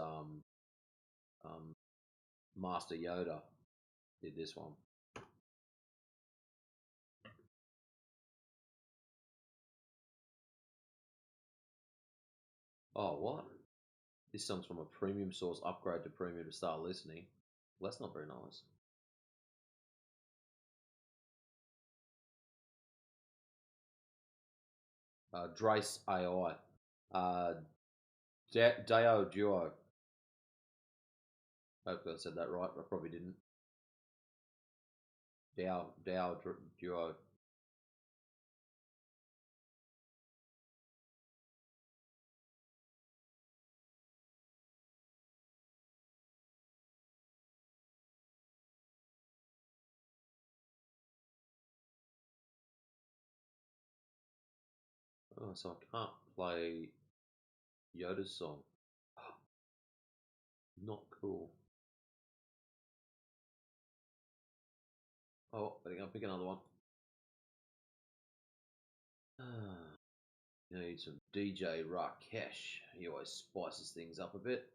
Master Yoda did this one. Oh, what? This song's from a premium source. Upgrade to premium to start listening. Well, that's not very nice. Drace AI. Deo Duo. Hopefully I said that right. I probably didn't. Deo Duo. Oh, so I can't play Yoda's song. Not cool. Oh, I think I'll pick another one. Need some DJ Rakesh. He always spices things up a bit.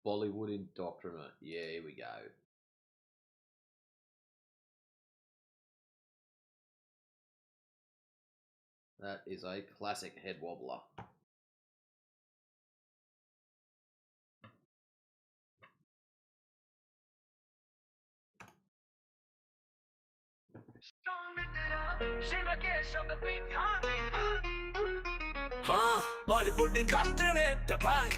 Bollywood Indoctrina. Yeah, here we go. That is a classic head wobbler. हाँ Bollywood industry ने दबाई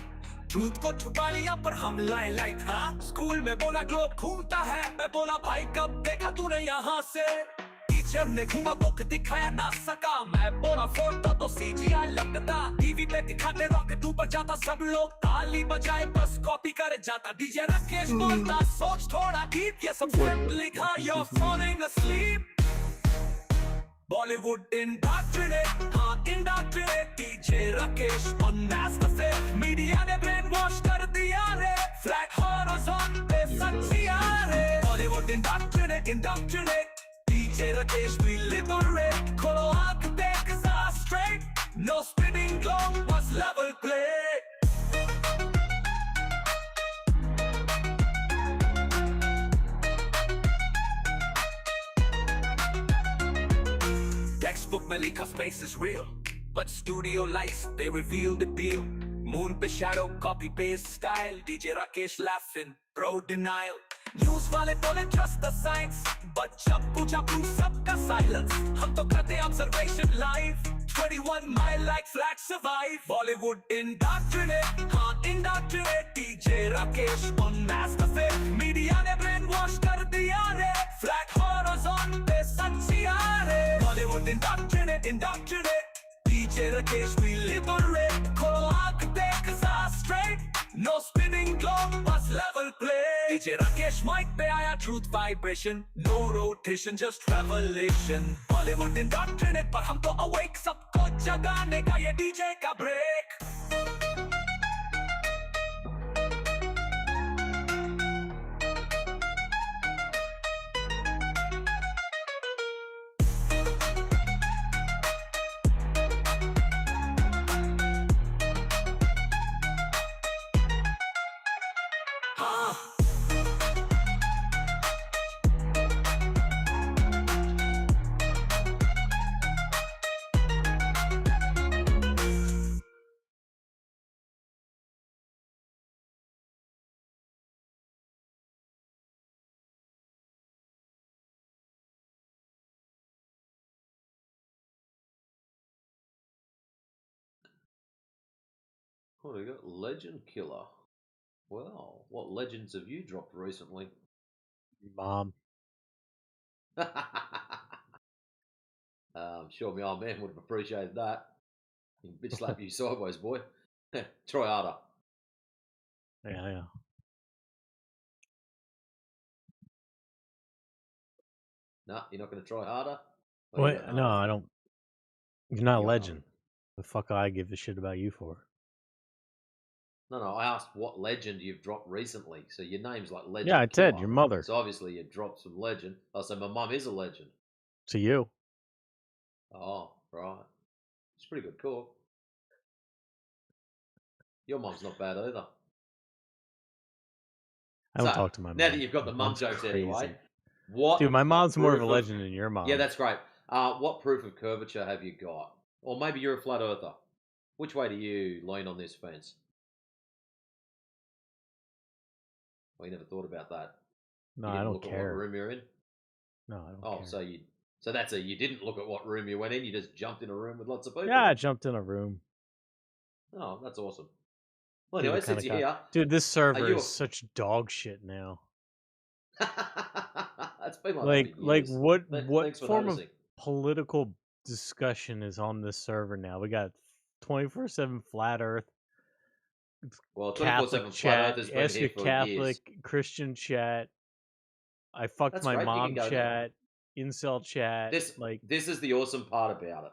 झूठ को छुपा लिया पर हम लाए था स्कूल में बोला ग्लोब घूमता है मैं बोला भाई कब देखा तूने यहाँ से टीचर ने घूमा बुक दिखाया ना सका मैं बोला फोटो तो CGI लगता टीवी पे दिखाते रॉक तू बजाता सब लोग ताली बजाए बस कॉपी करे जाता डीजे राकेश बोलता सोच थोड़ा डीप ये सब लिखा you're falling asleep Bollywood indoctrinate, हाँ indoctrinate DJ Rakesh on master से मीडिया ने brainwash कर दिया रे flat horizon पे सच्चिया रे Bollywood indoctrinate DJ Rakesh we liberate खोलो आँख देख जा straight no spinning long was level play Textbook Malika space is real But studio lights, they reveal the deal Moon pe shadow, copy paste style DJ Rakesh laughing, pro denial News wale bole trust the science But jab pucha proof sabka silence Hum to karte observation live 21 mile like flat survive Bollywood indoctrinate, haan indoctrinate DJ Rakesh on master se Media ne brainwash kar diya re Flat sonde sachiare. Bollywood indoctrinate. DJ Rakesh we liberate. Kolo aankh dekh sa straight. No spinning globe, bus level play. DJ Rakesh mic pe aaya truth vibration. No rotation, just revelation. Bollywood indoctrinate, par hum to awake. Sabko jagane ka ye DJ ka break. Oh, we got Legend Killer. Well, what legends have you dropped recently? Mom. I'm sure my old man would have appreciated that. He can bitch slap you sideways, boy. Try harder. Yeah. No, you're not going to try harder? Or you got What? No, harder? I don't. You're not a You got legend. The fuck I give a shit about you for? No, I asked what legend you've dropped recently. So your name's like Legend Yeah, I said Killer. your mother. So obviously you dropped some legend. Oh, so my mum is a legend. To you. Oh, right. She's a pretty good cook. Your mum's not bad either. I don't So, talk to my mom. now that you've got the My mum mom's jokes out of crazy. the way, what? Dude, my mom's more of a proof legend than your mom. Yeah, that's great. What proof of curvature have you got? Or maybe you're a flat earther. Which way do you lean on this fence? Well, you never thought about that. No, You I didn't don't look at care. what room you're in. No, I don't Oh, care. so that's you didn't look at what room you went in. You just jumped in a room with lots of people. Yeah, I jumped in a room. Oh, that's awesome. Well, Dude, anyway, since you're here, dude, this server you is such dog shit now. It's been like that for Like years. what Thanks for form noticing. of political discussion is on this server now? We got 24/7 flat Earth. Well, 24/7 Catholic flat chat. Earth has been Ask here a for Catholic, years. Christian chat. I fucked That's my great. You can mom go there. chat. Incel chat. This is the awesome part about it.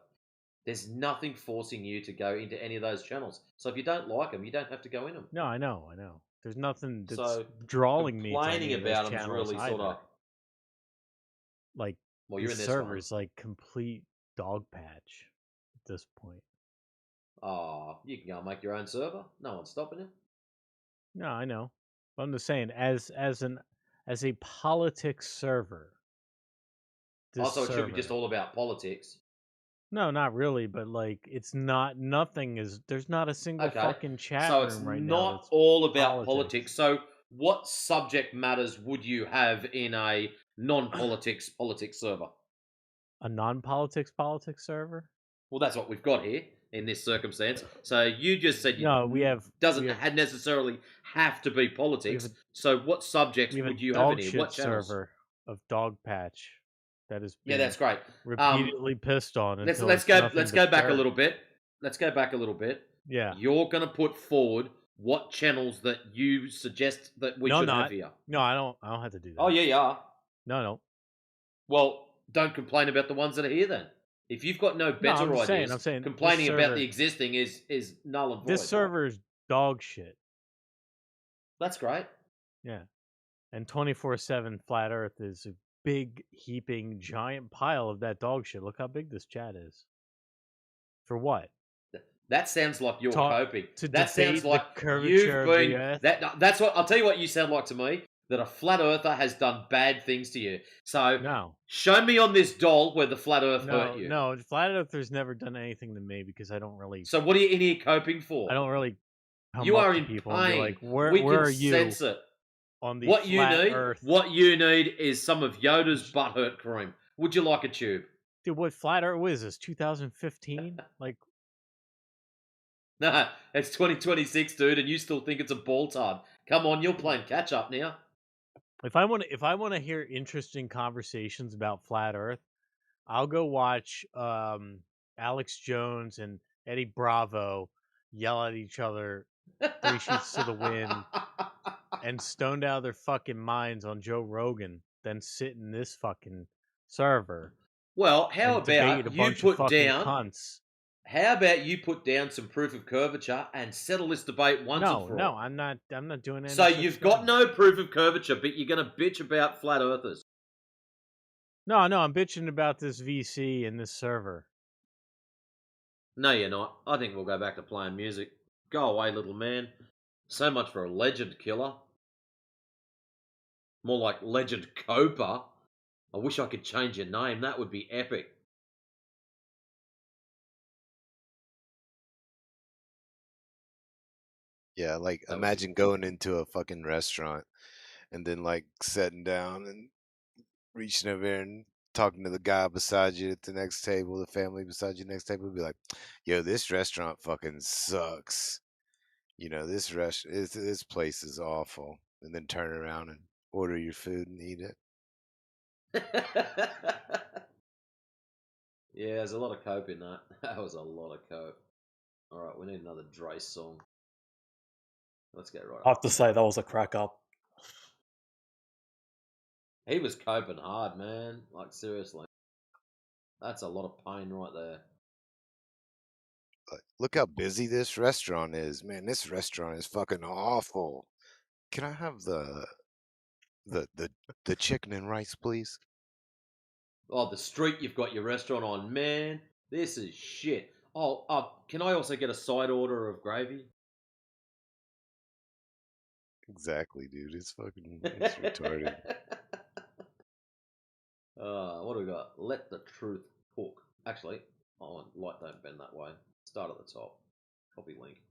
There's nothing forcing you to go into any of those channels. So if you don't like them, you don't have to go in them. No, I know. There's nothing that's So drawing me to complaining any of those about them's channels really either. sort of. Like, Well, you're this in this server one. is like complete dog patch at this point. Oh, you can go and make your own server. No one's stopping you. No, I know. But I'm just saying, as a politics server. This Also, it should be server. just all about politics. No, not really, but like it's not. Nothing is. There's not a single Okay. fucking chat So room it's right now. not That's all about politics. So what subject matters would you have in a non-politics politics server? A non-politics politics server. Well, that's what we've got here in this circumstance. So you just said No, we have doesn't necessarily have to be politics. So what subjects We have would a you have in dog here? shit What channels? server of dog patch. That is Yeah, that's great. Repeatedly pissed on. Let's until go it's nothing but back a dirt. little bit. Let's go back a little bit. Yeah. You're going to put forward what channels that you suggest that we should have here. No, I don't have to do that. Oh yeah, you are. No. Well, don't complain about the ones that are here then. If you've got no better I'm ideas, saying complaining this about server- the existing is null and void. This server is dog shit. That's great. Yeah. And 24/7 flat Earth is a big heaping giant pile of that dog shit. Look how big this chat is. For what? That sounds like you're coping. To That sounds debate the like curvature you've of the been. Earth? That's what I'll tell you. What you sound like to me. That a flat earther has done bad things to you. So show me on this doll where the flat Earth hurt you. No, flat Earthers never done anything to me because I don't really. So what are you in here coping for? I don't really. Come You up are to in people pain. and be like, where We can are you? sense it. On the what you flat need, Earth. What you need is some of Yoda's butthurt cream. Would you like a tube? Dude, what flat Earth? What is this? 2015? Like, No, it's 2026, dude, and you still think it's a ball tub. Come on, you're playing catch up now. If I want to hear interesting conversations about flat Earth, I'll go watch Alex Jones and Eddie Bravo yell at each other 3 sheets to the wind and stoned out of their fucking minds on Joe Rogan, then sit in this fucking server. Well, how and debate about a you bunch of put fucking down? cunts. How about you put down some proof of curvature and settle this debate once and for all? No, I'm not doing any So such you've thing. got no proof of curvature, but you're going to bitch about flat earthers. No, I'm bitching about this VC and this server. No, you're not. I think we'll go back to playing music. Go away, little man. So much for a legend killer. More like Legend Copa. I wish I could change your name. That would be epic. Yeah, like imagine going into a fucking restaurant and then like sitting down and reaching over there and talking to the guy beside you at the next table, the family beside you next table, be like, "Yo, this restaurant fucking sucks. You know, this place is awful." And then turn around and order your food and eat it. Yeah, there's a lot of cope in that. That was a lot of cope. Alright, we need another Dre song. Let's get right I have to say, that was a crack up. He was coping hard, man. Like, seriously. That's a lot of pain right there. Look how busy this restaurant is, man. This restaurant is fucking awful. Can I have the chicken and rice, please? Oh, the street you've got your restaurant on, man. This is shit. Oh, can I also get a side order of gravy? Exactly, dude. It's retarded. What do we got? Let the truth cook. Actually, light don't bend that way. Start at the top. Copy link.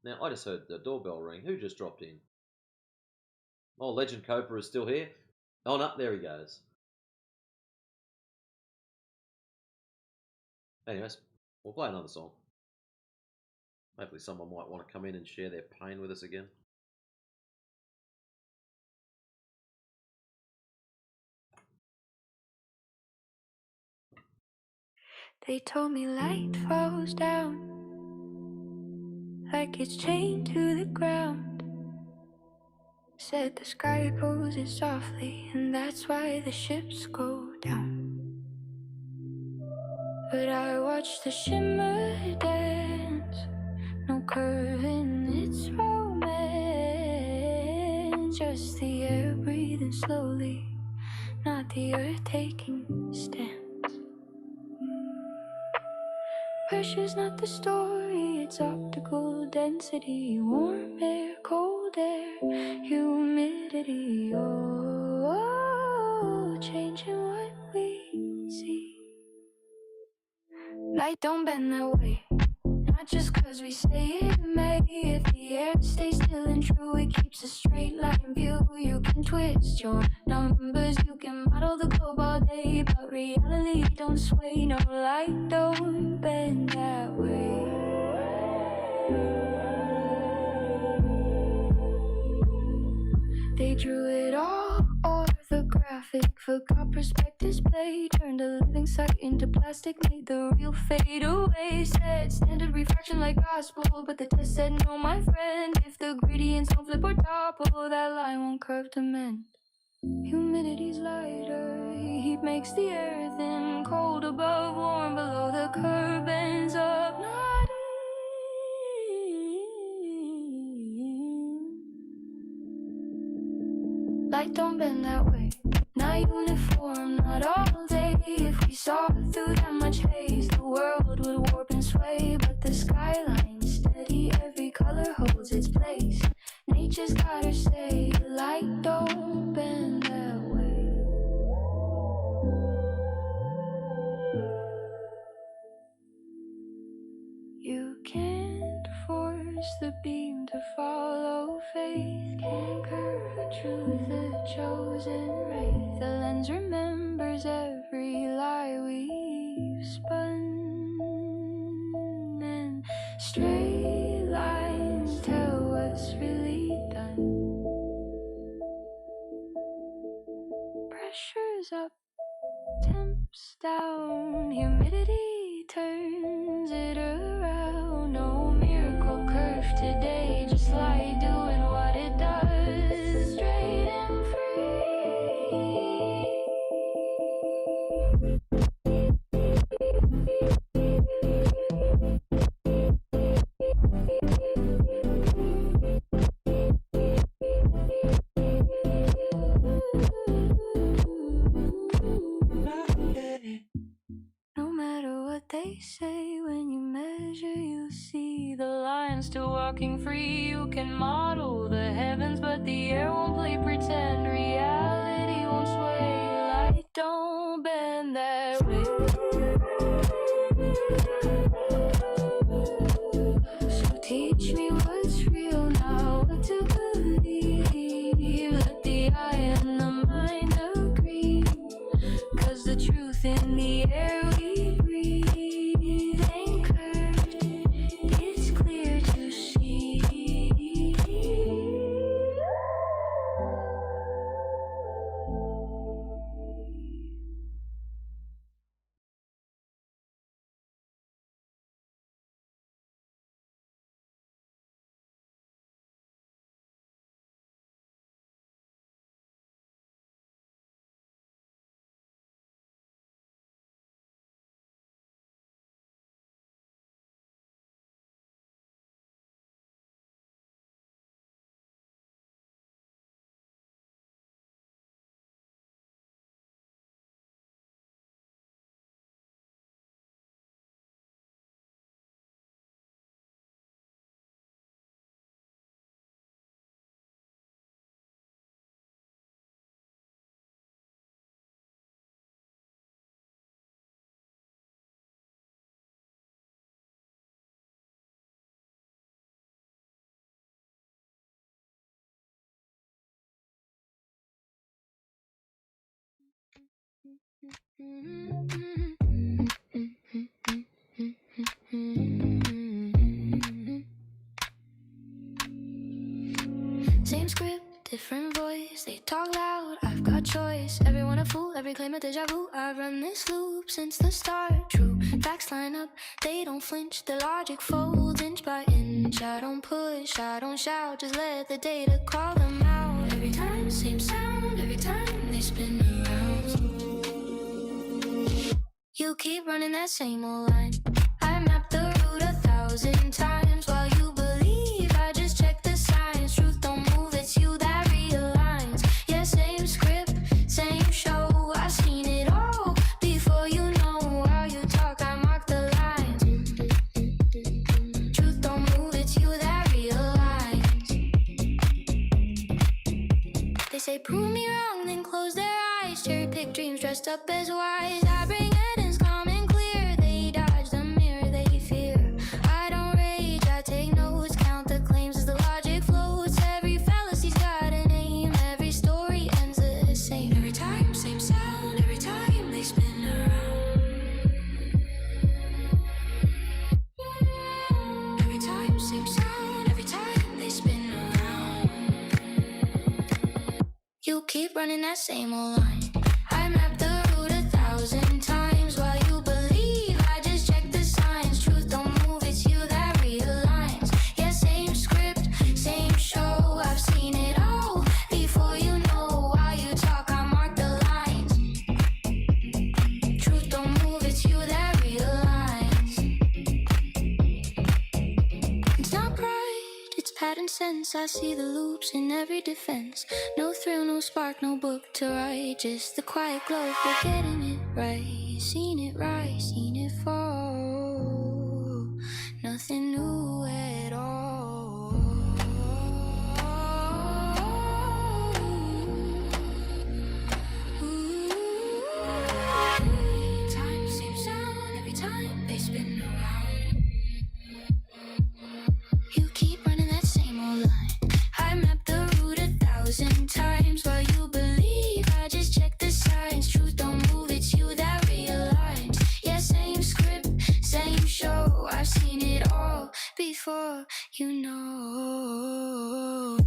Now, I just heard the doorbell ring. Who just dropped in? Oh, Legend Copa is still here? Oh, no, there he goes. Anyways, we'll play another song. Hopefully someone might want to come in and share their pain with us again. They told me light falls down like it's chained to the ground. Said the sky pulls it softly, and that's why the ships go down. But I watch the shimmer dance, no curve in its romance. Just the air breathing slowly, not the earth taking stance. Pressure's not the story, it's optical density. Warm air, cold air, humidity. Oh, changing what we see. Light don't bend that way, not just cause we say it may. If the air stays still and true, it keeps a straight line view. You can twist your numbers, you can model the globe all day, but reality don't sway. No, light don't bend that way. They drew it all orthographic, forgot perspective's play, turned a living sight into plastic, made the real fade away. Said standard refraction like gospel, but the test said no, my friend. If the gradients don't flip or topple, that line won't curve to mend. Humidity's lighter, heat makes the air thin, cold above, warm below, the curve ends up not in. Light don't bend that way, not uniform, not all day. If we saw through that much haze, the world would warp and sway. But the skyline's steady, every color holds its place. Nature's got her say, light don't bend that way. You can't force the beam to follow faith, can't curve the truth, the chosen wraith. The lens remembers every lie we've spun, and straight lines tell what's really done. when you measure, you see the line still walking free. You can model the heavens, but the air won't play pretend. Reality won't sway. Light don't bend that way. So teach me what's real now, what to believe. Let the eye and the mind agree. 'Cause the truth in the air we breathe ain't curved, it's clear to see. Same script, different voice. They talk loud, I've got choice. Everyone a fool, every claim a deja vu. I've run this loop since the start. True facts line up, they don't flinch. The logic folds inch by inch. I don't push, I don't shout, just let the data call them out. Every time, same sound, every time they spin around. You keep running that same old line. I mapped the route 1,000 times while you believe I just checked the signs. Truth don't move, it's you that realigns. Yeah, same script, same show. I've seen it all before you know how you talk. I mark the lines. Truth don't move, it's you that realigns. They say prove me wrong, then close their eyes. Cherry pick dreams dressed up as wise. I bring evidence calm and clear. They dodge the mirror they fear. I don't rage, I take notes. Count the claims as the logic floats. Every fallacy's got a name. Every story ends the same. Every time, same sound. Every time they spin around. Every time, same sound. Every time they spin around. You keep running that same old line. I mapped the route 1,000 times while you believe I just checked the signs. Truth don't move, it's you that realigns. Yeah, same script, same show. I've seen it all before you know why you talk. I mark the lines. Truth don't move, it's you that realigns. It's not pride, it's pattern sense. I see the loops in every defense. No thrill, no spark, no book to write. Just the quiet glow for getting it right. Seen it rise, seen it fall. Nothing new at all. Every time, same sound. Every time they spin around. You keep running that same old line. I mapped the route 1,000 times while you believe I just checked the signs. Truth don't move, it's you that realigns. Yeah, same script, same show. I've seen it all before you know.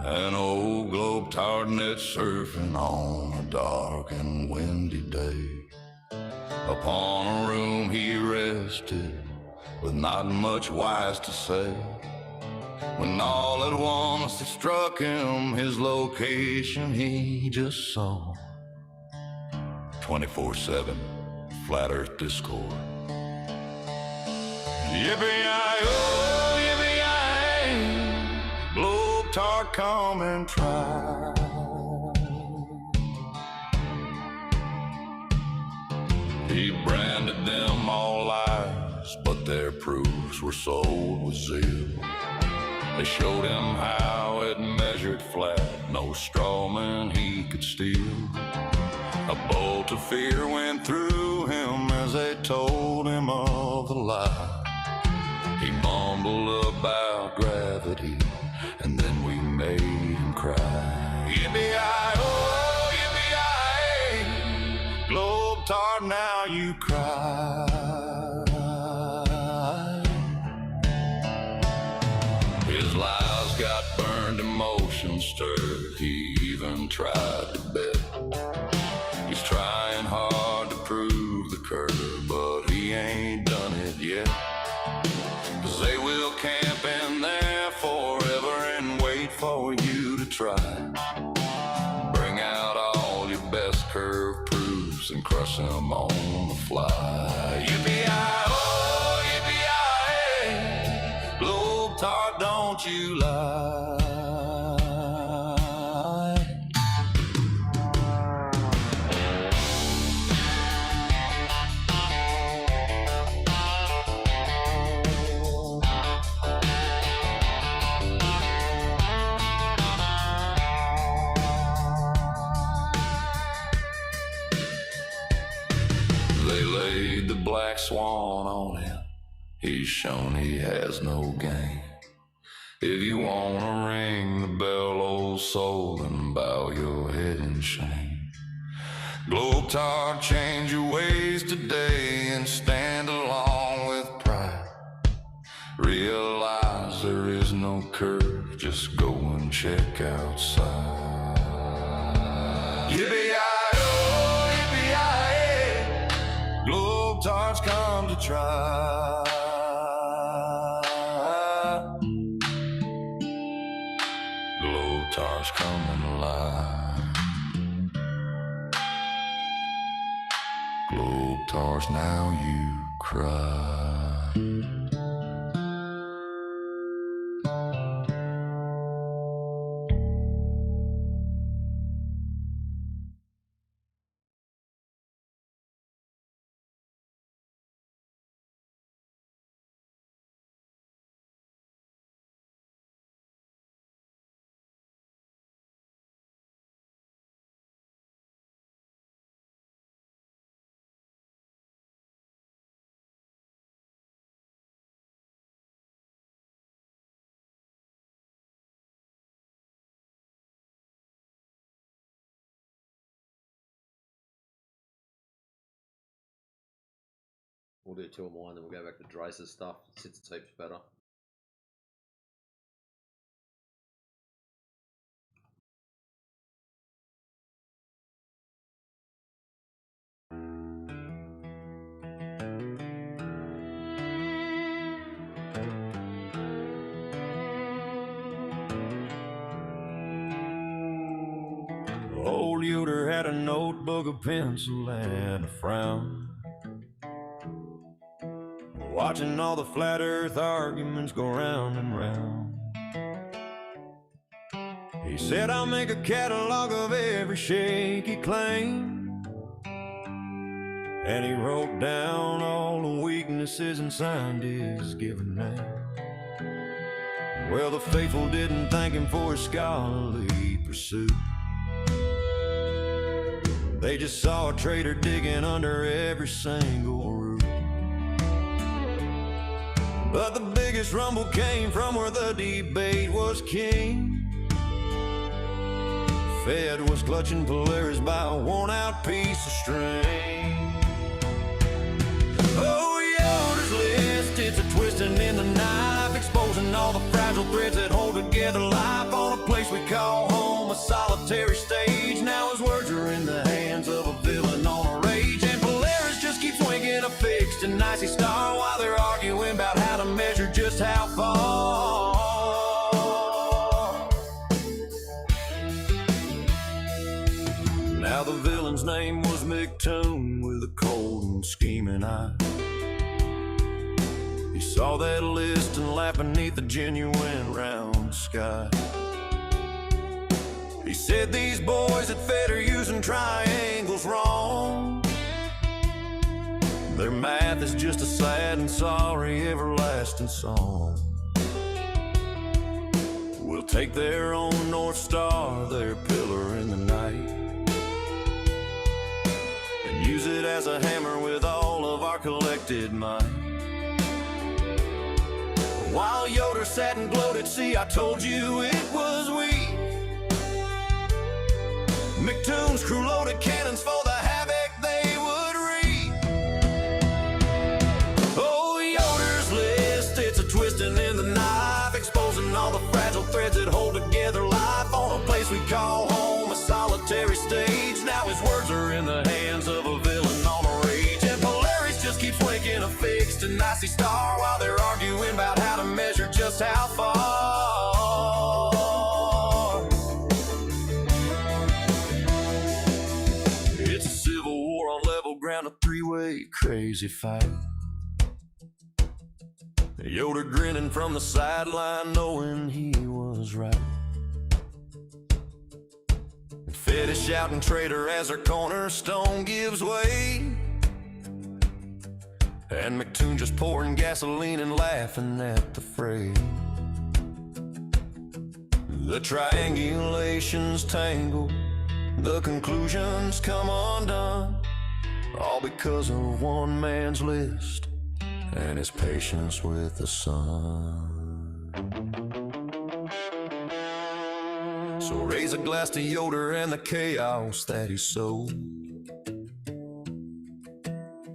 An old globe-tired net surfing on a dark and windy day. Upon a room he rested, with not much wise to say, when all at once it struck him his location he just saw. 24/7 Flat Earth Discord. Yippee-yi-oh, yippee-yi-ay, globe-tart, come and try. He branded them all lies, but their proofs were sold with zeal. They showed him how it measured flat, no straw man he could steal. A bolt of fear went through him as they told him of the lie. He mumbled about gravity, and then we made him cry. Yippee-yi-oh, yippee-yi-ay, globe-tart, now you cry. His lies got burned, emotions stirred, he even tried to bet. He's trying hard to prove the curve, but he ain't done it yet. 'Cause they will camp in there forever and wait for you to try. Bring out all your best curve proofs and crush them on the fly. Yippee-yi-oh, yippee-yi-ay, globe-tart, don't you lie. Black swan on him, he's shown he has no game. If you wanna ring the bell, old soul, then bow your head in shame. Globe-tart, change your ways today and stand along with pride. Realize there is no curve, just go and check outside. Yippee-yi-oh, yippee-yi-ay, globe-tarts come to try. Globe-tarts coming alive. Globe-tarts, now you cry. We'll do 2 more, and then we'll go back to Drace's stuff. Sits heaps better. Old Yoder had a notebook, a pencil, and a frown, watching all the flat earth arguments go round and round. He said, I'll make a catalog of every shaky claim, and he wrote down all the weaknesses and signed his given name. Well, the faithful didn't thank him for his scholarly pursuit. They just saw a traitor digging under every single root. But the biggest rumble came from where the debate was king. Fed was clutching Polaris by a worn-out piece of string. Oh, Yoder's list, it's a twisted twisting in the knife, exposing all the fragile threads that hold together life on a place we call home, a solitary stage. Now his words are in the hands of a villain on a rage, and Polaris just keeps winking a fixed and icy star while they're arguing about how to measure just how far. Now the villain's name was McToon with a cold and scheming eye. He saw that list and laughed beneath the genuine round sky. He said these boys at Fed are using triangles wrong. Their math is just a sad and sorry everlasting song. We'll take their own North Star, their pillar in the night, and use it as a hammer with all of our collected might. While Yoder sat and gloated, see, I told you it was we. McToon's crew loaded cannons for the havoc they would reap. Oh, Yoder's list, it's a twisting in the knife, exposing all the fragile threads that hold together life on a place we call home, a solitary stage. Now his words are in the hands of a villain on a rage, and Polaris just keeps winking a fixed and icy star while they're arguing about how to measure just how far. It's a civil war on level ground, a three-way crazy fight. Yoder grinning from the sideline, knowing he was right. Fed is shouting traitor as her cornerstone gives way, and McToon just pouring gasoline and laughing at the fray. The triangulations tangle, the conclusions come undone, all because of one man's list and his patience with the sun. So raise a glass to Yoder and the chaos that he sowed.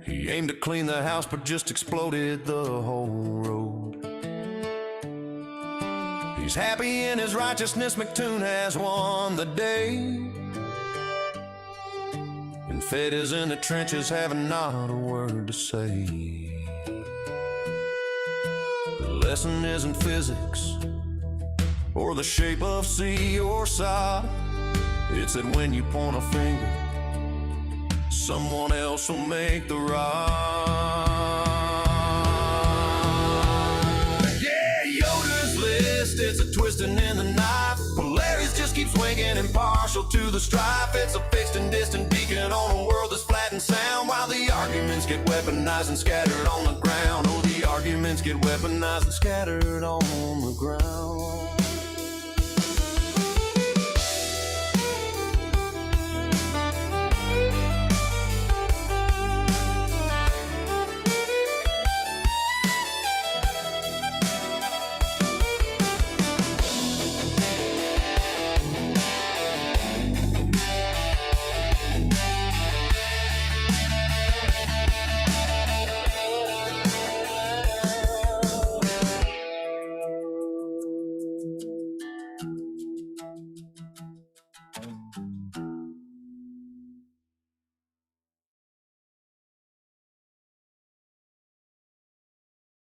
He aimed to clean the house but just exploded the whole road. He's happy in his righteousness, McToon has won the day, and Fed is in the trenches having not a word to say. The lesson isn't physics or the shape of sea or sod. It's that when you point a finger, someone else will make the rod. Yeah, Yoder's list, it's a twisting in the knife. Polaris just keeps swinging impartial to the strife. It's a fixed and distant beacon on a world that's flat and sound, while the arguments get weaponized and scattered on the ground. Oh, the arguments get weaponized and scattered on the ground.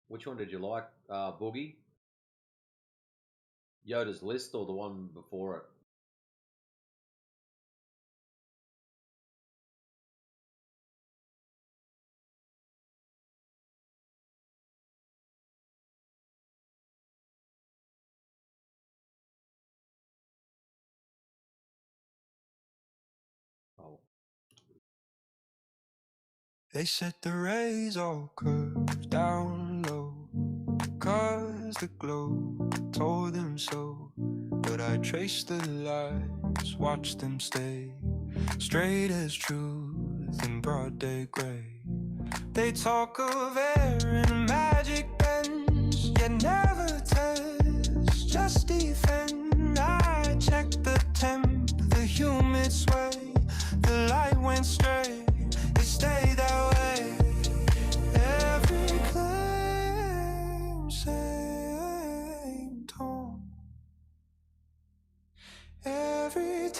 Which one did you like, Boogie? Yoda's List or the one before it? Oh. They said the rays all curved down low, 'cause the glow told them so. But I traced the lines, watched them stay straight as truth in broad day gray. They talk of air and a magic bends, yet never test, just defend. I checked the temp, the humid sway, the light went straight, it stayed that way. Every clay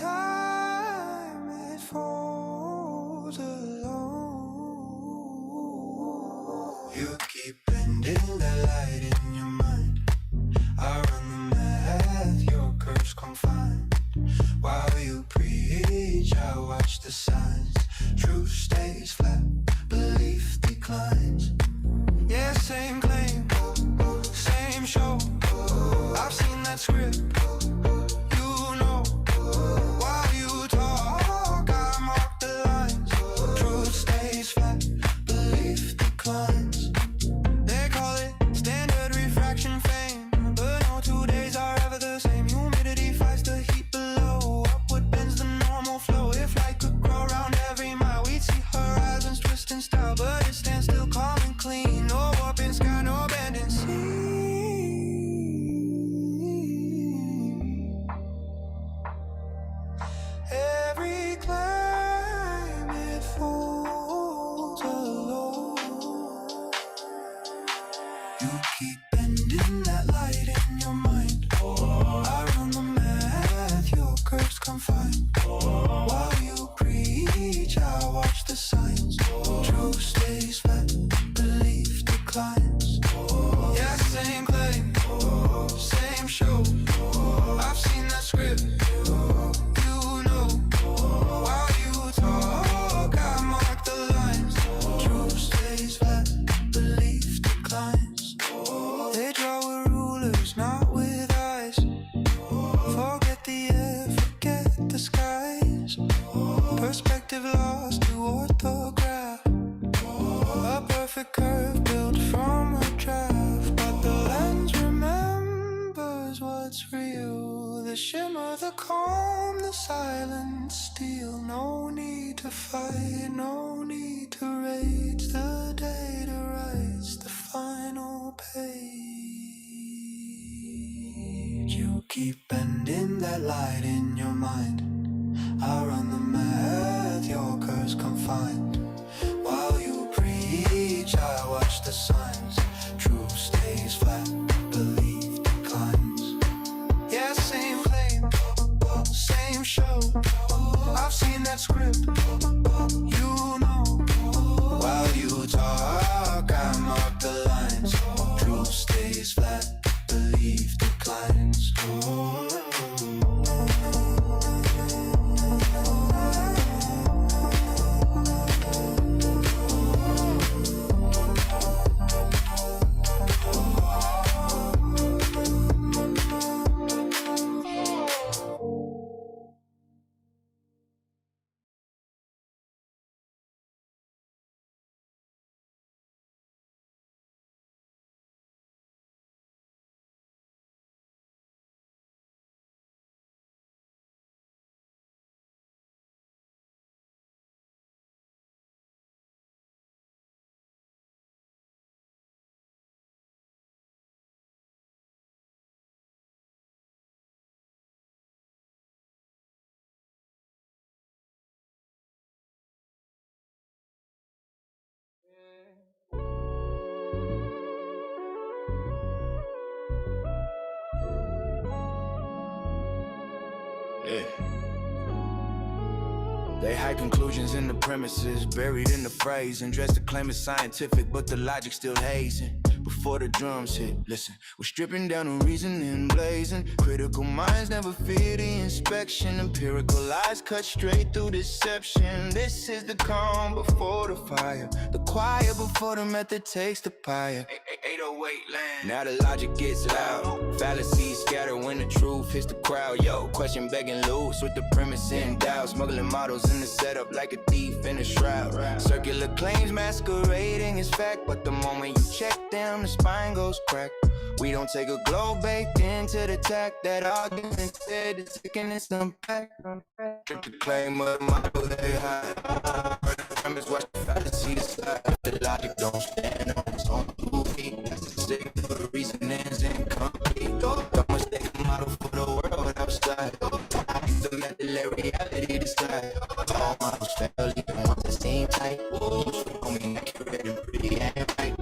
time it falls alone, you keep bending the light in your mind. I run the math, your curves confined. While you preach, I watch the signs. Truth stays flat, belief declines. Yeah, same claim, same show. I've seen that script, you know. While you talk, I mark the lines. Truth stays flat, belief declines. They call it standard refraction fame, but no 2 days are ever the same. Humidity fights the heat below. Upward bends the normal flow. If light could grow around every mile, we'd see horizons twist in style, but it stands still calm and clean. No warping sky, no bending sea. Every climb it falls alone. You keep bending that light in your mind. I run the math, your curves confined. While you preach, I watch the signs. Truth stays flat, belief declines. Yeah, same claim, same show. I've seen that script, you know. While you talk, I mark the lines. Truth stays flat, belief declines. They draw with rulers, not with eyes. Forget the air, forget the skies. Perspective lost to orthograph. A perfect curve built from a draft, but the lens remembers what's real. The shimmer, the calm, the silence steel. No need to fight, no need to rage. The data writes the final page. You keep bending that light in your mind. I run the math, your curves confined. While you preach, I watch the signs. Truth stays flat, belief declines. Yeah, same claim, same show. I've seen that script, you know. While you talk, I mark the lines. Truth stays flat, belief declines. Yeah. They hide conclusions in the premises, buried in the phrase, and dress the claim is scientific, but the logic still hazing. Before the drums hit, listen, we're stripping down the reasoning, blazing. Critical minds never fear the inspection. Empirical eyes cut straight through deception. This is the calm before the fire, the quiet before the method takes the pyre. 808 land. Now the logic gets loud, fallacies scatter when the truth hits the crowd. Yo, question begging loose with the premise in doubt. Smuggling models in the setup like a thief in a shroud. Circular claims masquerading as fact, but the moment you check them, the spine goes crack. We don't take a glow baked into the tack. That argument said it's taking its impact. Strip the claim of the model they hide. Heard the premise, watch the fallacy decide. The logic don't stand on its own 2 feet. That's the signal the reasoning's incomplete. Don't mistake a model for the world outside. The method let reality decide. All models fail, even ones that seem tight. Only accurate and pretty and right.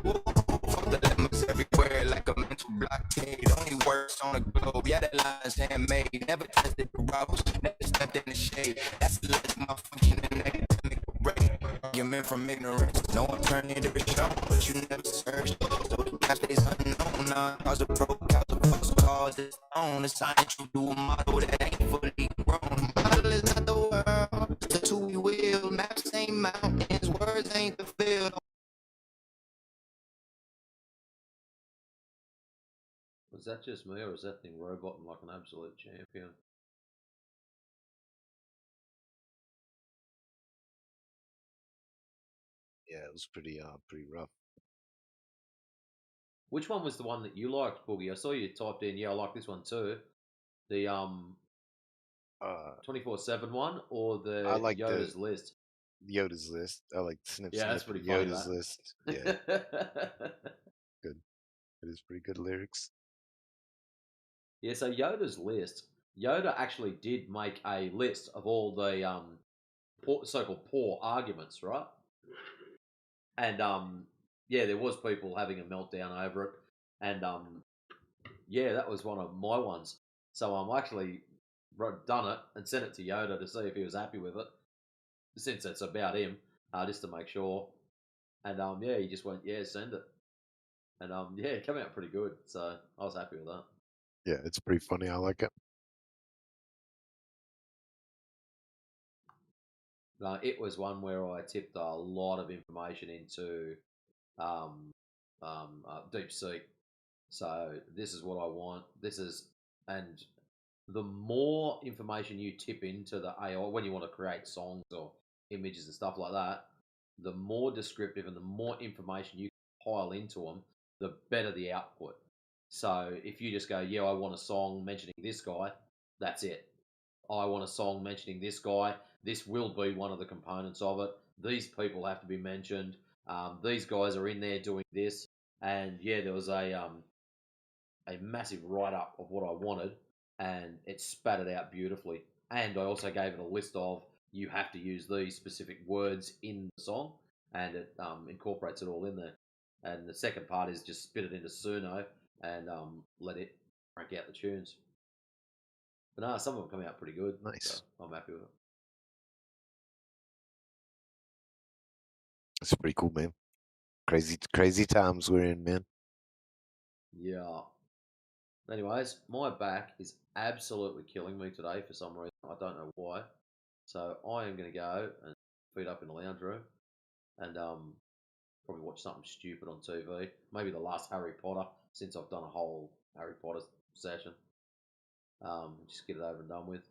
Fuck the lemmas everywhere like a mental blockade. Only works on the globe, yeah, that line's handmade. Never tested the routes, never stepped in the shade. That's like my function in academic rate. Argument from ignorance. No alternative is shown, but you never search. So the past is unknown. Cause a pro, cause a false cause its own. Assign true to a model that ain't fully grown. Model is not the world. The two we will. Maps ain't mountains. Words ain't the field. Was that just me, or is that thing roboting like an absolute champion? Yeah, it was pretty rough. Which one was the one that you liked, Boogie? I saw you typed in, yeah, I like this one too. The 24/7 one, or I the like Yoda's List? Yoda's List. I like Snip Yeah, that's Snip and pretty funny, Yoda's that. List. Yeah. Good. It is pretty good lyrics. Yeah, so Yoda's List. Yoda actually did make a list of all the so-called poor arguments, right? And yeah, there was people having a meltdown over it, and yeah, that was one of my ones. So I'm actually done it and sent it to Yoda to see if he was happy with it, since it's about him, just to make sure. And yeah, he just went, yeah, send it. And yeah, it came out pretty good. So I was happy with that. Yeah, it's pretty funny. I like it. It was one where I tipped a lot of information into Deep Sea. So this is what I want. This is, and the more information you tip into the AI when you want to create songs or images and stuff like that, the more descriptive and the more information you pile into them, the better the output. So if you just go, yeah, I want a song mentioning this guy, that's it. I want a song mentioning this guy. This will be one of the components of it. These people have to be mentioned. These guys are in there doing this. And yeah, there was a massive write up of what I wanted, and it spat it out beautifully. And I also gave it a list of you have to use these specific words in the song, and it incorporates it all in there. And the second part is just spit it into Suno and let it crank out the tunes. But no, some of them come out pretty good. Nice. So I'm happy with it. It's pretty cool, man. Crazy times we're in, man. Yeah. Anyways, my back is absolutely killing me today for some reason. I don't know why. So I am going to go and feed up in the lounge room and probably watch something stupid on TV. Maybe the last Harry Potter, since I've done a whole Harry Potter session. Just get it over and done with.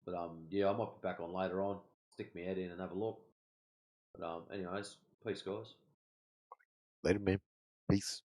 But yeah, I might be back on later on. Stick my head in and have a look. But anyways, peace, guys. Later, man. Peace.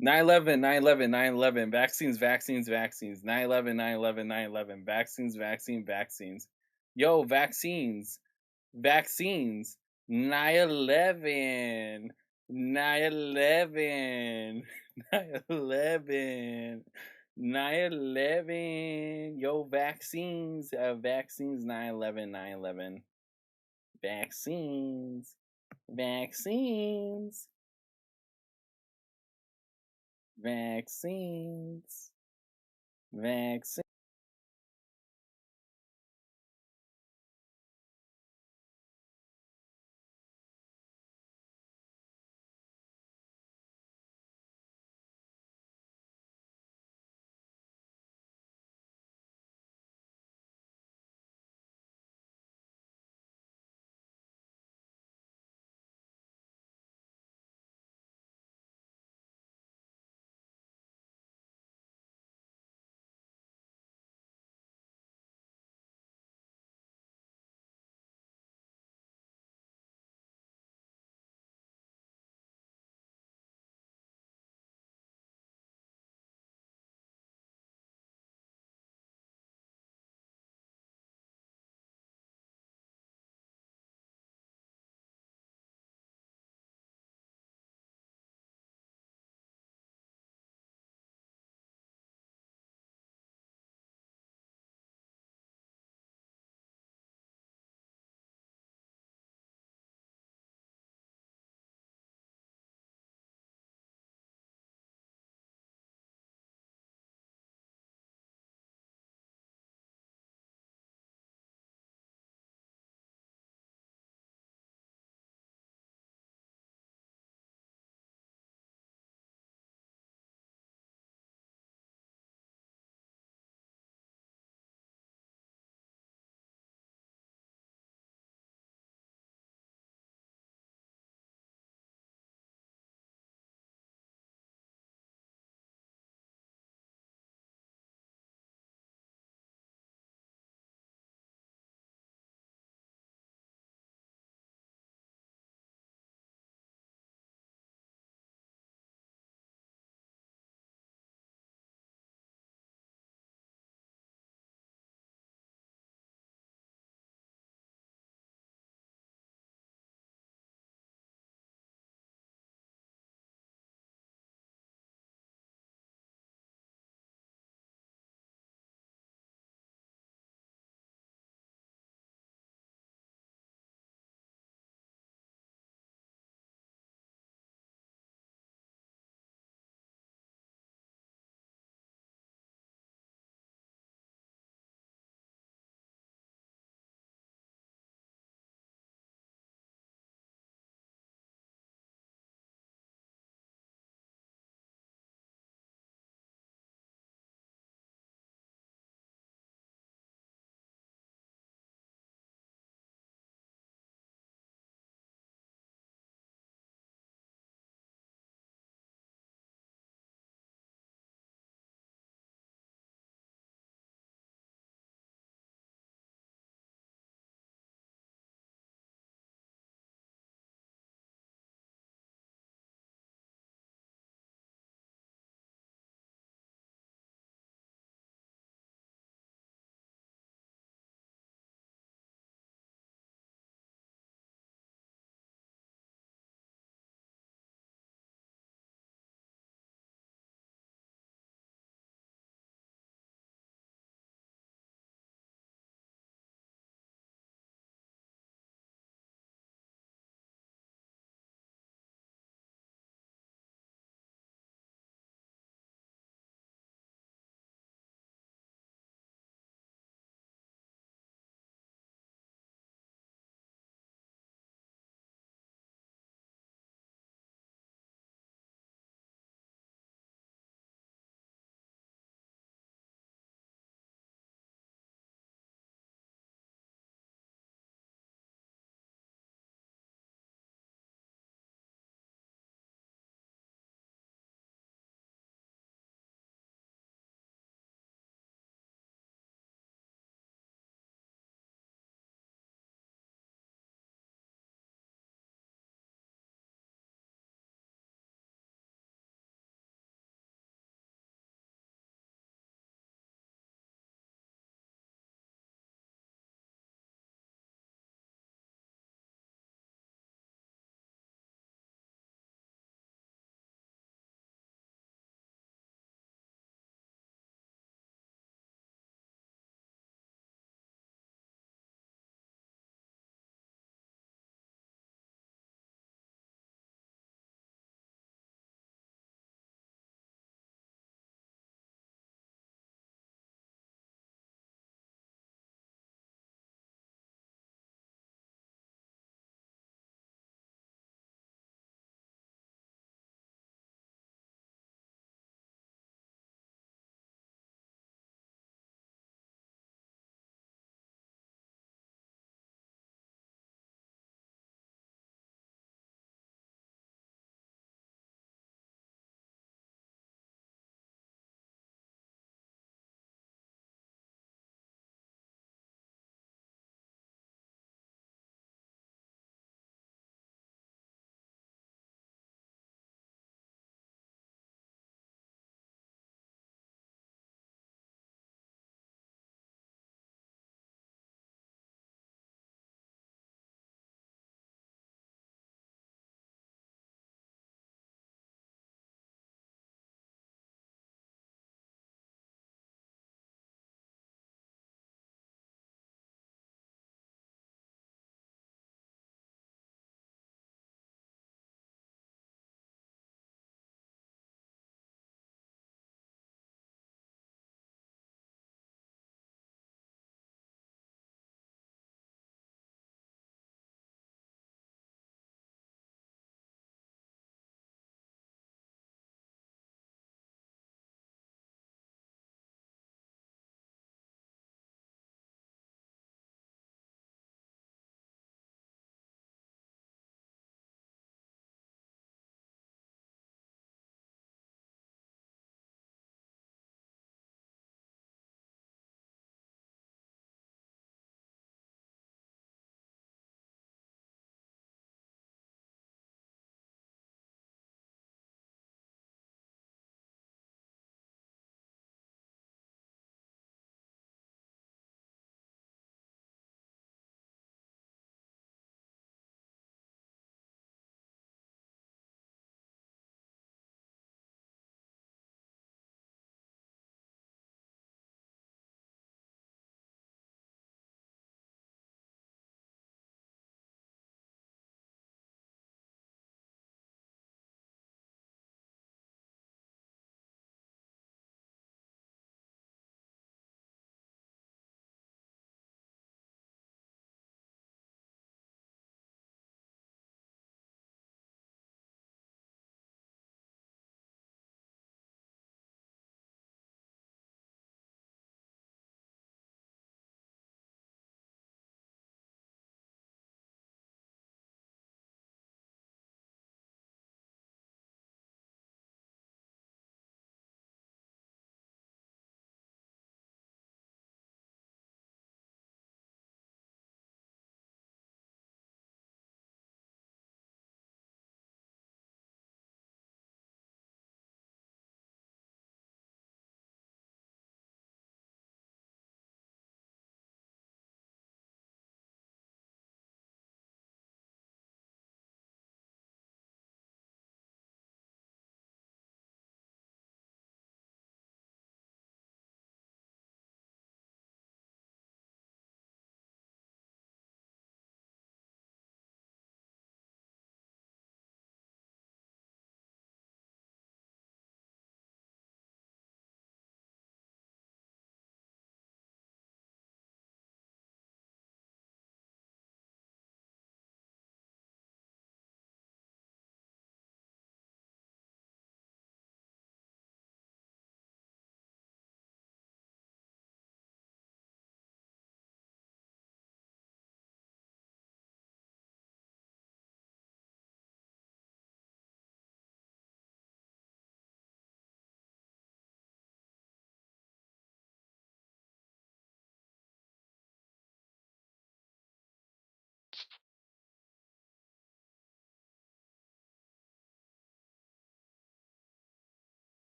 9/11, 9/11, 9/11, vaccines, vaccines, vaccines, 9/11, 9/11, 9/11, vaccines, vaccines. Yo, vaccines, vaccines, 9/11, 9/11, 9/11, 9/11. Yo, vaccines, vaccines, 9/11, 9/11, vaccines, vaccines. Vaccines. Vaccines.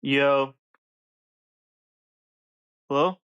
Yo. Hello?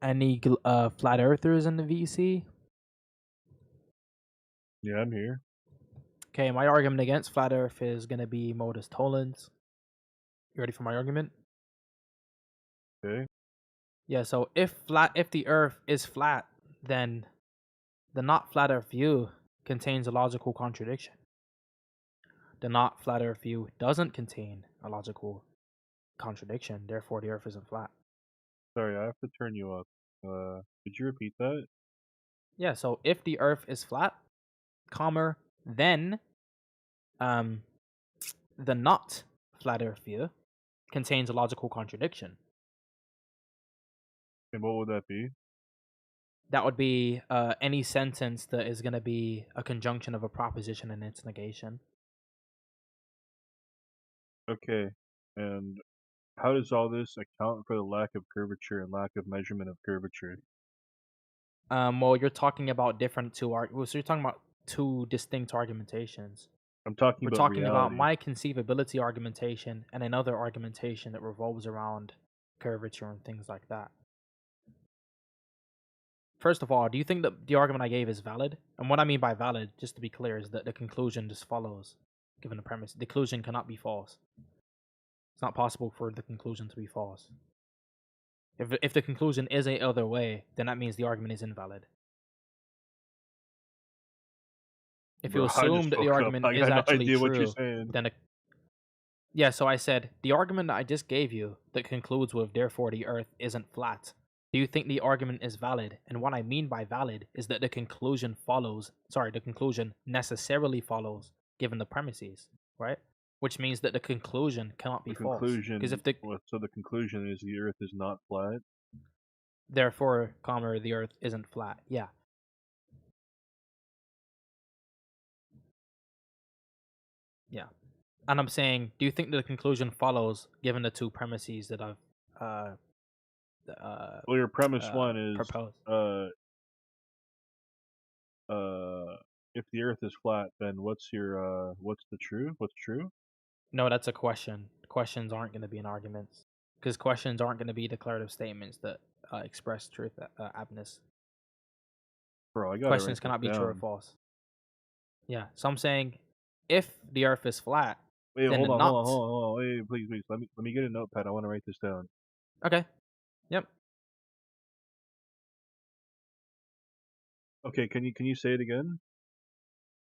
Any flat earthers in the VC? Yeah, I'm here. Okay, my argument against flat Earth is going to be modus tollens. You ready for my argument? Okay. Yeah. So if the Earth is flat, then the not flat Earth view contains a logical contradiction. The not flat Earth view doesn't contain a logical contradiction. Therefore, the Earth isn't flat. Sorry, I have to turn you up. Could you repeat that? Yeah. So if the Earth is flat, then the not flat Earth view contains a logical contradiction. And what would that be? That would be any sentence that is going to be a conjunction of a proposition and its negation. Okay. And how does all this account for the lack of curvature and lack of measurement of curvature? Well, you're talking about different so you're talking about two distinct argumentations. I'm talking We're about talking about reality. my conceivability argumentation and another argumentation that revolves around curvature and things like that. First of all, do you think that the argument I gave is valid? And what I mean by valid, just to be clear, is that the conclusion just follows, given the premise. The conclusion cannot be false. It's not possible for the conclusion to be false. If the conclusion is a other way, then that means the argument is invalid. If you Bro, I assume just that the woke up. argument I is got no actually idea what you're true, saying. then yeah, so I said the argument that I just gave you that concludes with therefore the Earth isn't flat. Do you think the argument is valid? And what I mean by valid is that the conclusion necessarily follows given the premises, right? Which means that the conclusion cannot be The false. conclusion. Because if So the conclusion is the Earth is not flat. therefore, the Earth isn't flat. Yeah. Yeah. And I'm saying, do you think that the conclusion follows given the two premises that I've Well, your premise one is proposed? if the Earth is flat, then what's the true? What's true? No, that's a question. Questions aren't going to be in arguments because questions aren't going to be declarative statements that express truth, abness. Bro, I got Questions cannot be true or false. Yeah, so I'm saying if the Earth is flat, Wait, then hold on. not. Wait, please. Let me get a notepad. I want to write this down. Okay. Yep. Okay, can you say it again?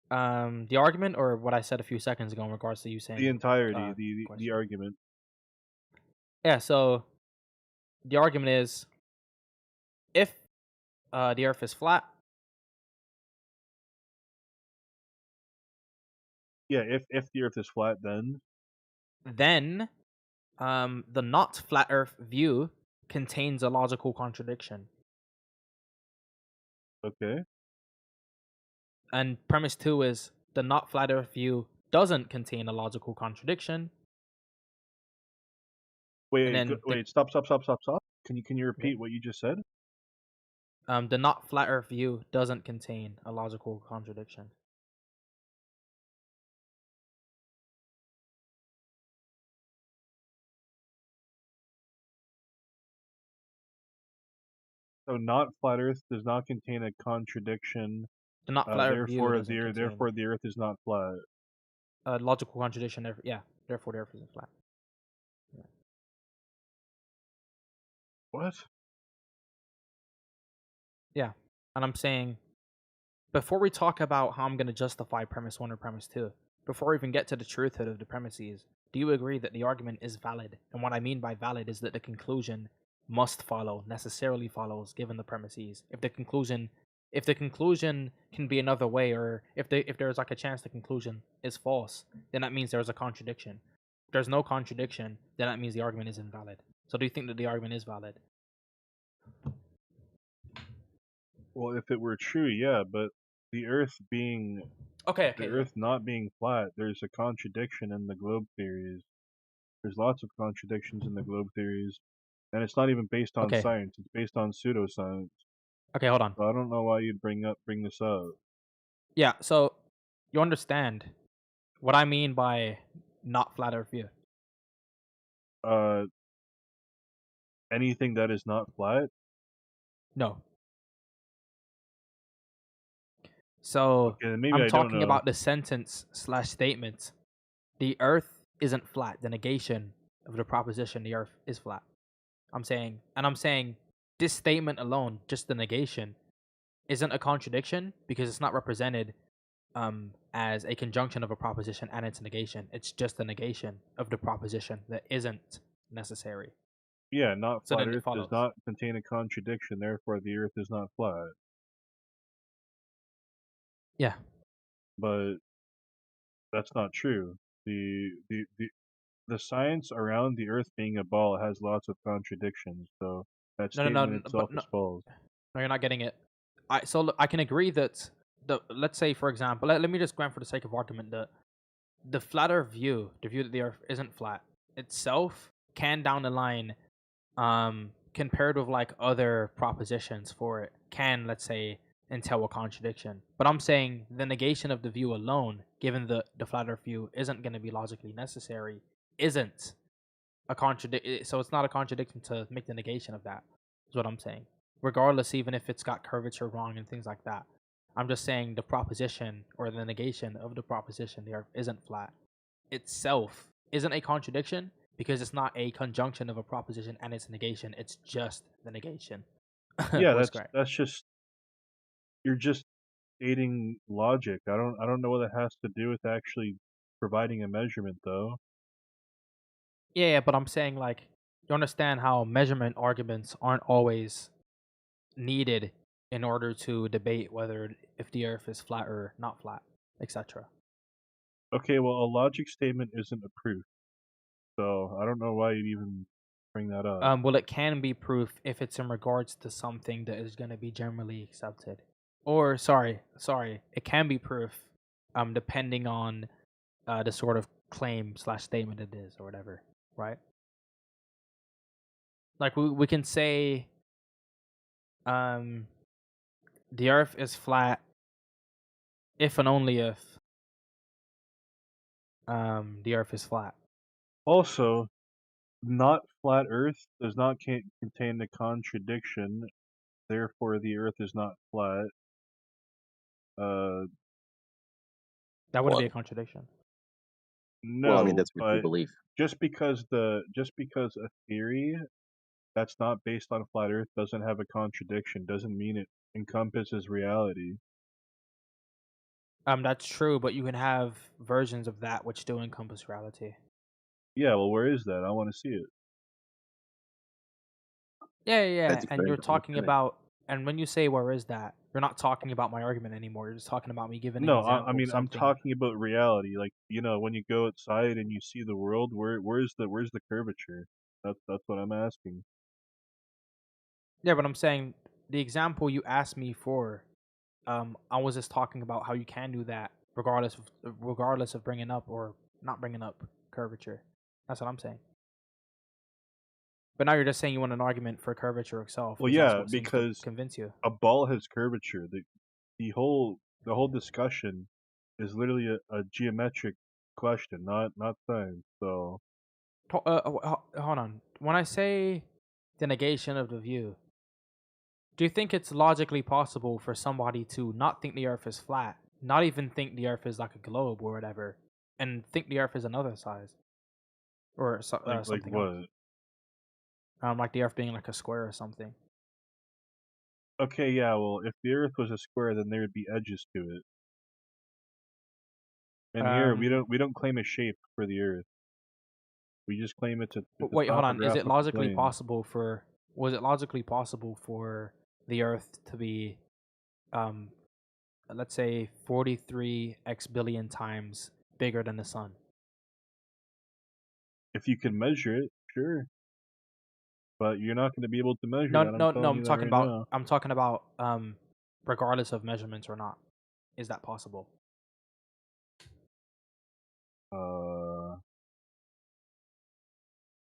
The argument or what I said a few seconds ago in regards to you saying The entirety, the argument. Yeah, so the argument is if the Earth is flat. Yeah, if the Earth is flat, then the not flat Earth view contains a logical contradiction. Okay. And premise 2 is the not flat Earth view doesn't contain a logical contradiction. Wait, stop. Can you repeat what you just said? The not flat Earth view doesn't contain a logical contradiction. So not flat Earth does not contain a contradiction. The not flat Earth view doesn't contain therefore the Earth is not flat. A logical contradiction. Therefore the Earth isn't flat. Yeah. What? Yeah, and I'm saying before we talk about how I'm going to justify premise 1 or premise 2, before we even get to the truthhood of the premises, do you agree that the argument is valid? And what I mean by valid is that the conclusion must follow, necessarily follows, given the premises. If the conclusion can be another way, or if there's like a chance the conclusion is false, then that means there's a contradiction. If there's no contradiction, then that means the argument is invalid. So do you think that the argument is valid? Well, if it were true, yeah, but the Earth being the Earth not being flat, there's a contradiction in the globe theories. There's lots of contradictions in the globe theories, and it's not even based on science. It's based on pseudoscience. Okay, hold on. So I don't know why you'd bring this up. Yeah, so you understand what I mean by not flat Earth view. Anything that is not flat. No. So Okay, then maybe I'm I don't talking know. about the sentence / statement. The Earth isn't flat. The negation of the proposition the Earth is flat. I'm saying this statement alone, just the negation, isn't a contradiction because it's not represented as a conjunction of a proposition and its negation. It's just the negation of the proposition that isn't necessary. Yeah, not So flat then it Earth does follows. not contain a contradiction. Therefore, the Earth is not flat. Yeah. But that's not true. The science around the Earth being a ball has lots of contradictions. So that statement itself is false. No, you're not getting it. I can agree that let's say for example, let me just grant for the sake of argument that the flatter view, the view that the Earth isn't flat itself, can down the line, compared with like other propositions for it, can, let's say, entail a contradiction. But I'm saying the negation of the view alone, given the flat Earth view isn't going to be logically necessary, isn't a contradiction. So it's not a contradiction to make the negation of that. Is what I'm saying. Regardless, even if it's got curvature wrong and things like that. I'm just saying the proposition or the negation of the proposition the Earth isn't flat itself isn't a contradiction because it's not a conjunction of a proposition and its negation. It's just the negation. Yeah, that's just, you're just stating logic. I don't know what it has to do with actually providing a measurement though. Yeah, but I'm saying like you understand how measurement arguments aren't always needed in order to debate whether if the Earth is flat or not flat, etc. Okay, well, a logic statement isn't a proof, so I don't know why you'd even bring that up. Well, it can be proof if it's in regards to something that is going to be generally accepted. Or sorry, it can be proof, depending on the sort of claim / statement it is or whatever, right? Like we can say, the Earth is flat if and only if the Earth is flat. Also, not flat Earth does not contain the contradiction. Therefore, the Earth is not flat. That wouldn't be a contradiction. No, Well, I mean, that's what you but believe. just because a theory that's not based on flat Earth doesn't have a contradiction doesn't mean it encompasses reality. That's true, but you can have versions of that which do encompass reality. Yeah, well, where is that? I want to see it. Yeah, That's a and very you're valid talking point. about, and when you say where is that, you're not talking about my argument anymore. You're just talking about me giving an No, example I mean of I'm something. talking about reality. Like, you know, when you go outside and you see the world, where's the curvature? That's what I'm asking. Yeah, but I'm saying the example you asked me for, I was just talking about how you can do that regardless of bringing up or not bringing up curvature. That's what I'm saying. But now you're just saying you want an argument for curvature itself. Well, Because that's yeah, what seems to because convince you. a ball has curvature. The whole discussion is literally a geometric question, not science. So Hold on. When I say the negation of the view, do you think it's logically possible for somebody to not think the Earth is flat, not even think the Earth is like a globe or whatever, and think the Earth is another size, or like something what? else? Like the Earth being like a square or something. Okay, yeah. Well, if the Earth was a square, then there would be edges to it. And here we don't claim a shape for the Earth. We just claim it's a Wait, hold on. Is it topographical logically plane. possible for? Was it logically possible for the Earth to be, let's say 43 x billion times bigger than the sun? If you can measure it, sure. But you're not going to be able to measure that. I'm telling you that right now. I'm talking about regardless of measurements or not. Is that possible?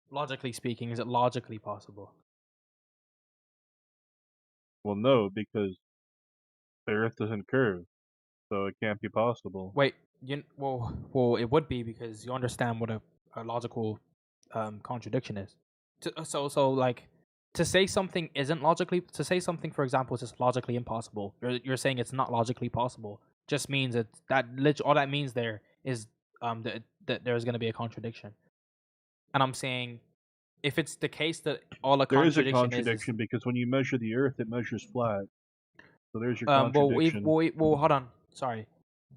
Logically speaking, is it logically possible? Well, no, because the Earth doesn't curve, so it can't be possible. Wait, well, it would be because you understand what a logical contradiction is. So like to say something isn't logically, to say something, for example, is just logically impossible. You're saying it's not logically possible. Just means all that means there is that there's going to be a contradiction. And I'm saying, if it's the case that all a There is a contradiction contradiction because when you measure the Earth, it measures flat. So there's your well, contradiction. hold on. Sorry.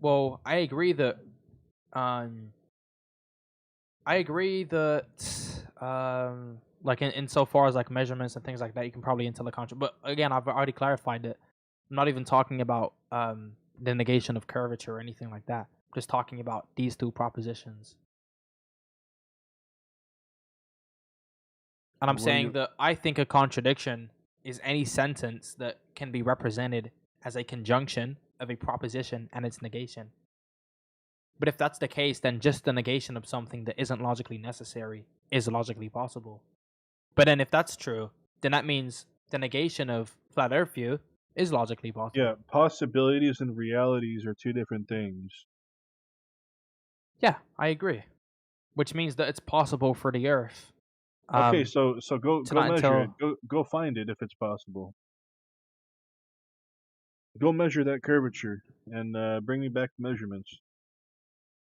Well, I agree that like in so far as like measurements and things like that, you can probably entail a contradiction. But again, I've already clarified that I'm not even talking about the negation of curvature or anything like that. I'm just talking about these two propositions. And I'm saying that I think a contradiction is any sentence that can be represented as a conjunction of a proposition and its negation. But if that's the case, then just the negation of something that isn't logically necessary is logically possible. But then if that's true, then that means the negation of flat earth view is logically possible. Yeah, possibilities and realities are two different things. Yeah, I agree. Which means that it's possible for the earth. Okay, so go measure it. Go find it if it's possible. Go measure that curvature and bring me back the measurements.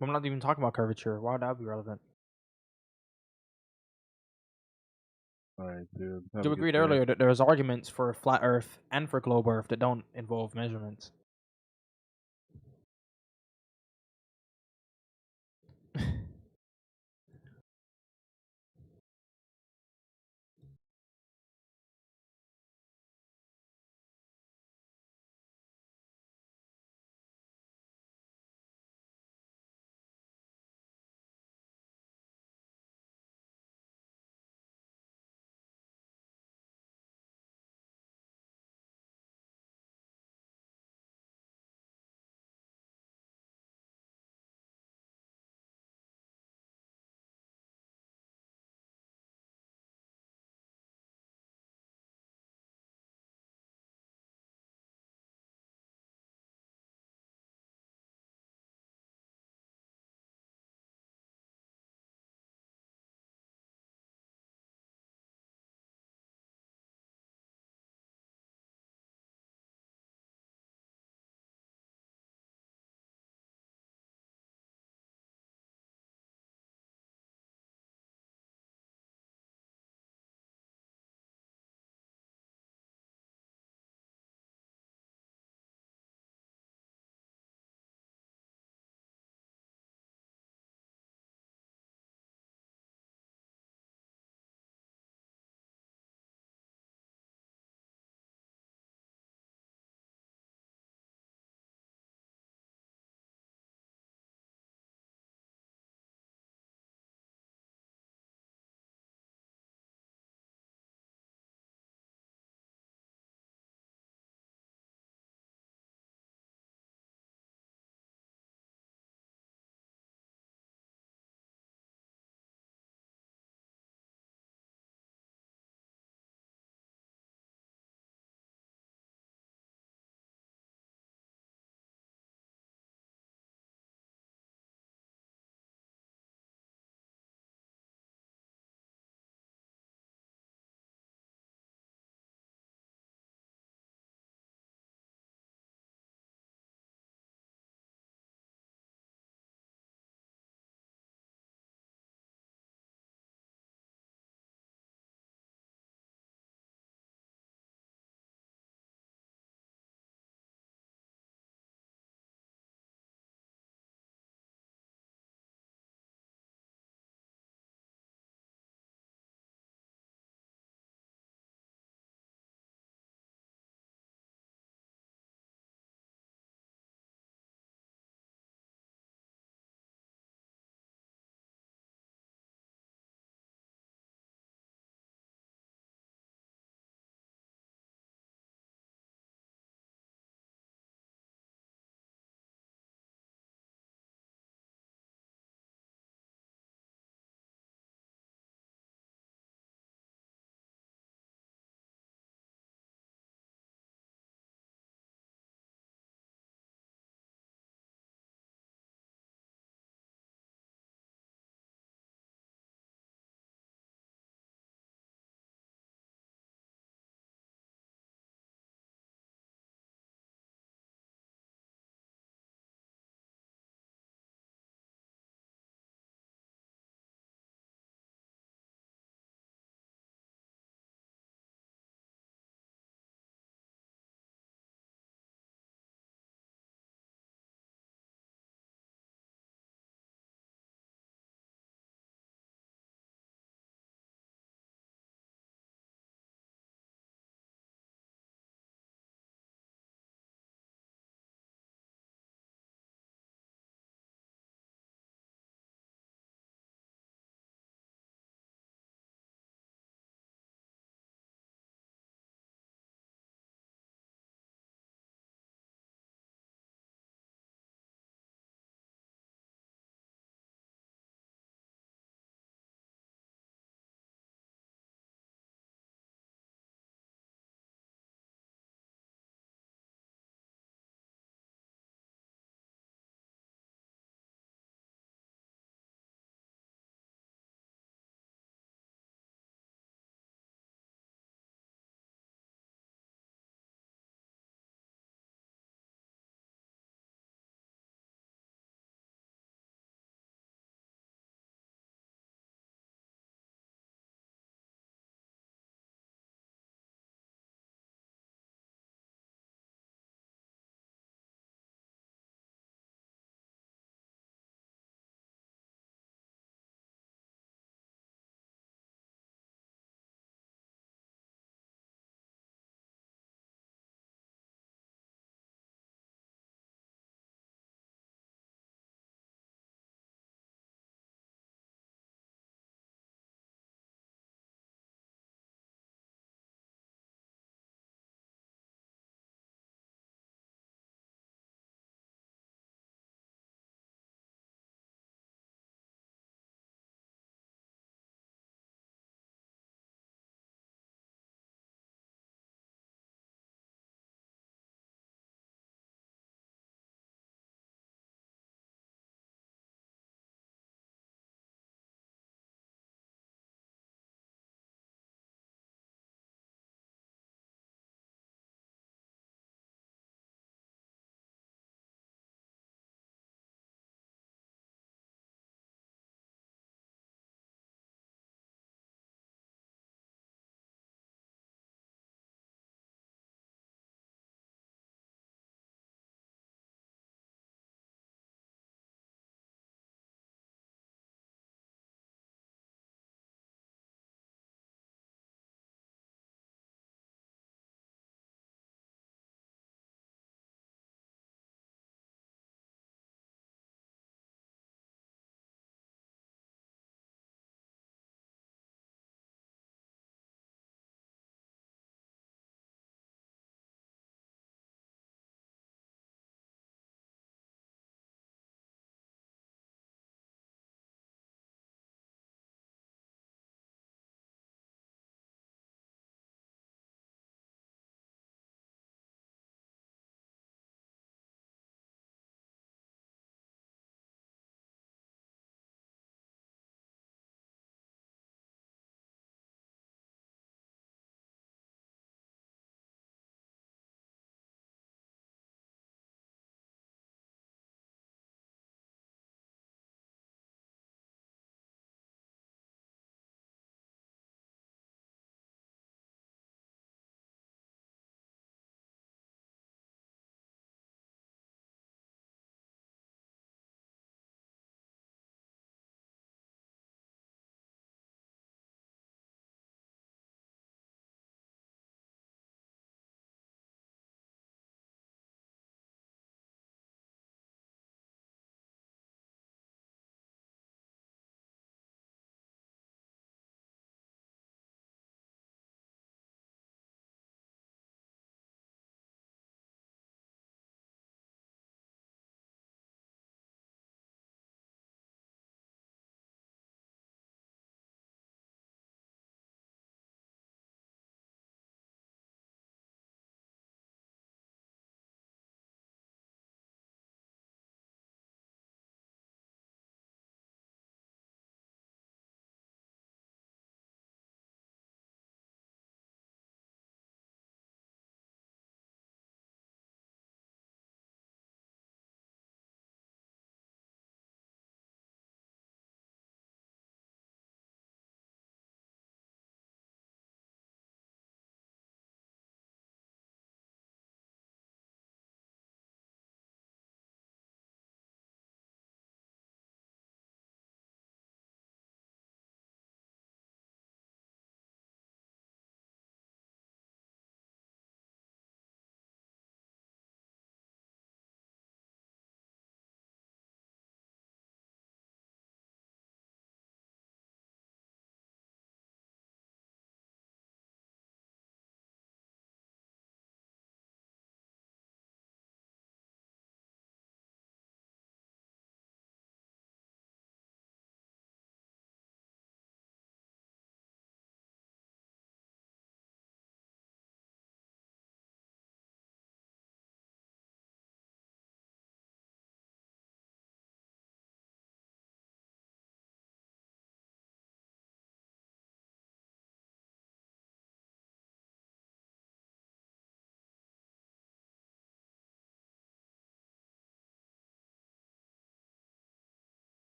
I'm not even talking about curvature. Why would that be relevant? Alright, dude. You agreed earlier that there's arguments for flat earth and for globe earth that don't involve measurements.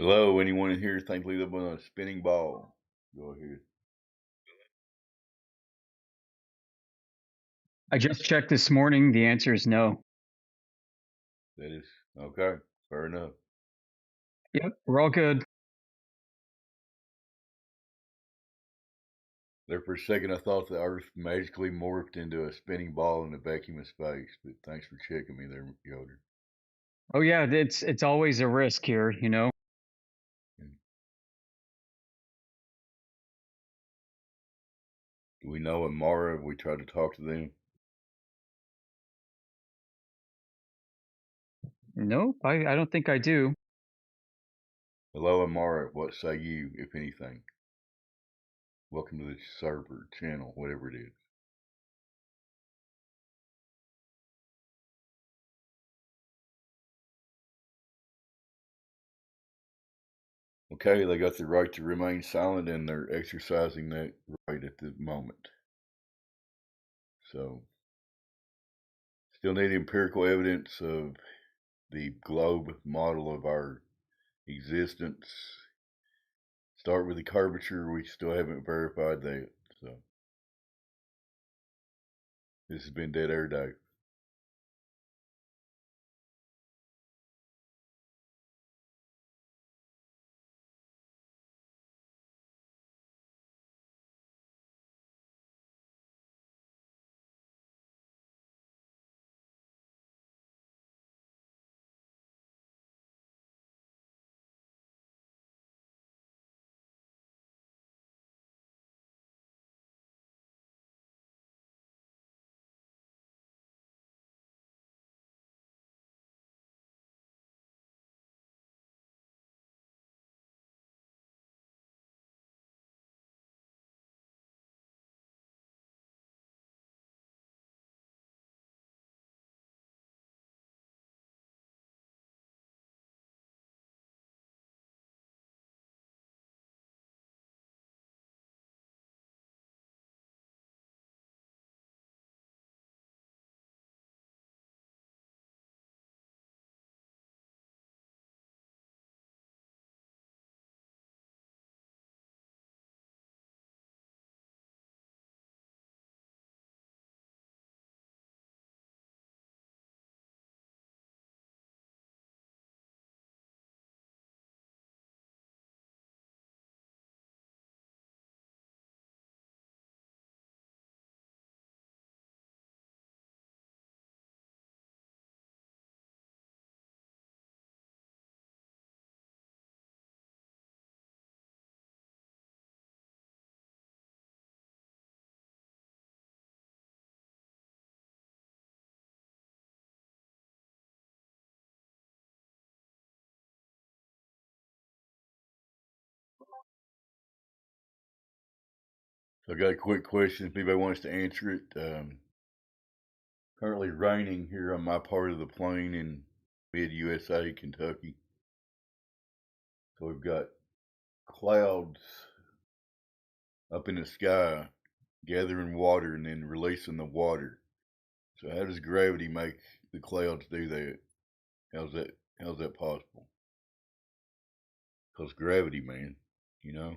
Hello, anyone in here think we live on a spinning ball? Go ahead. I just checked this morning. The answer is no. That is okay. Fair enough. Yep, we're all good. There for a second, I thought the Earth magically morphed into a spinning ball in a vacuum of space, but thanks for checking me there, Yoder. Oh yeah, it's always a risk here, you know. Do we know Amara? Have we tried to talk to them? No, I don't think I do. Hello, Amara. What say you, if anything? Welcome to the server, channel, whatever it is. Okay, they got the right to remain silent, and they're exercising that right at the moment. So, still need empirical evidence of the globe model of our existence. Start with the curvature. We still haven't verified that. So, this has been Dead Air Day. So I got a quick question if anybody wants to answer it. Currently raining here on my part of the plain in mid USA, Kentucky. So we've got clouds up in the sky gathering water and then releasing the water. So how does gravity make the clouds do that? How's that possible? Because gravity, man, you know?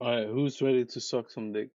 All right, who's ready to suck some dick?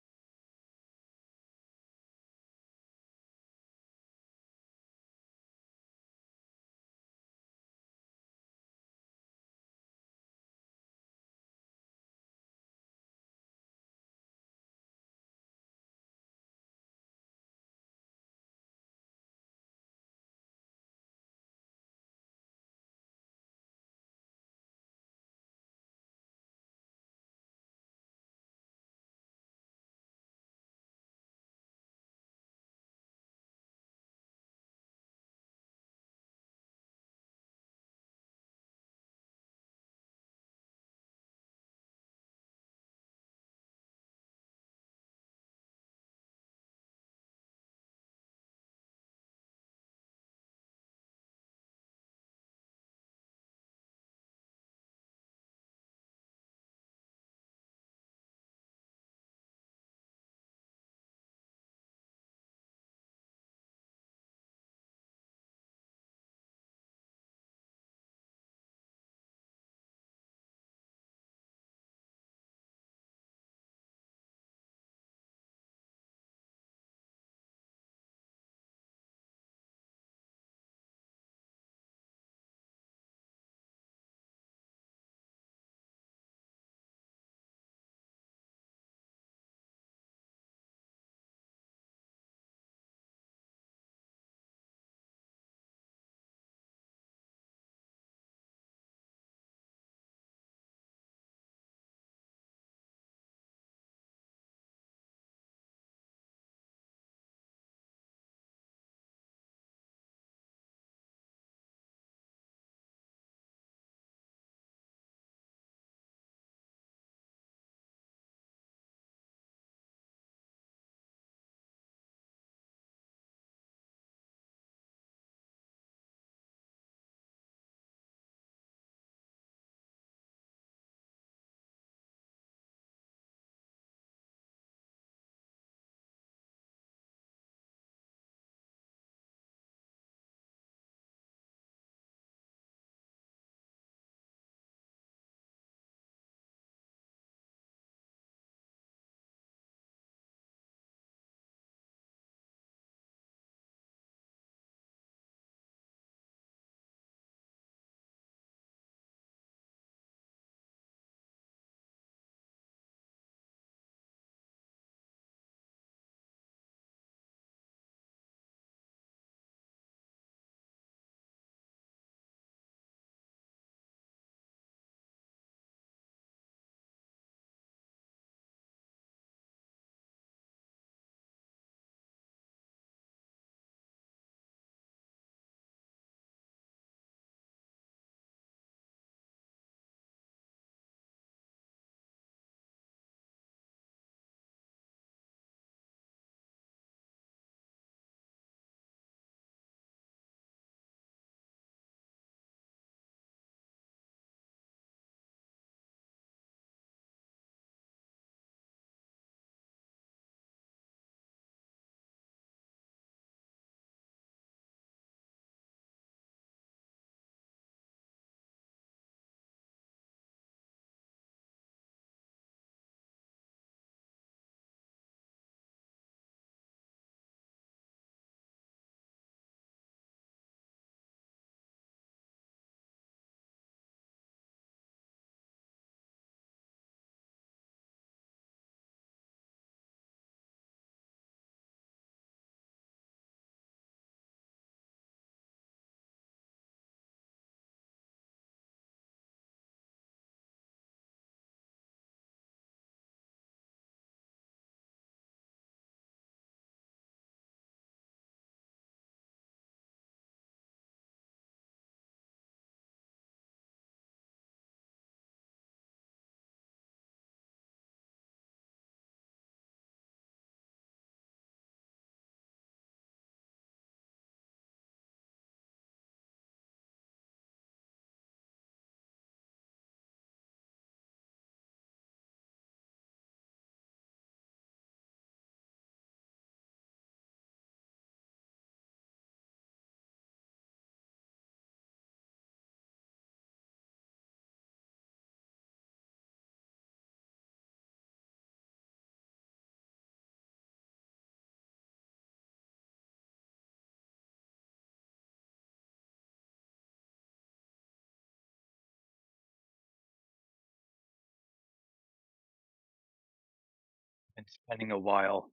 and spending a while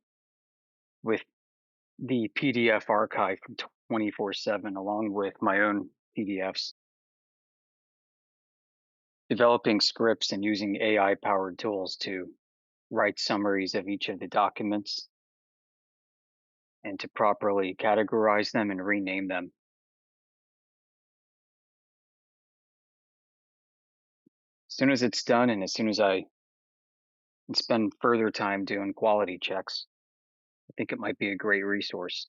with the PDF archive from 24/7, along with my own PDFs, developing scripts and using AI-powered tools to write summaries of each of the documents and to properly categorize them and rename them. As soon as it's done, and as soon as I spend further time doing quality checks, I think it might be a great resource.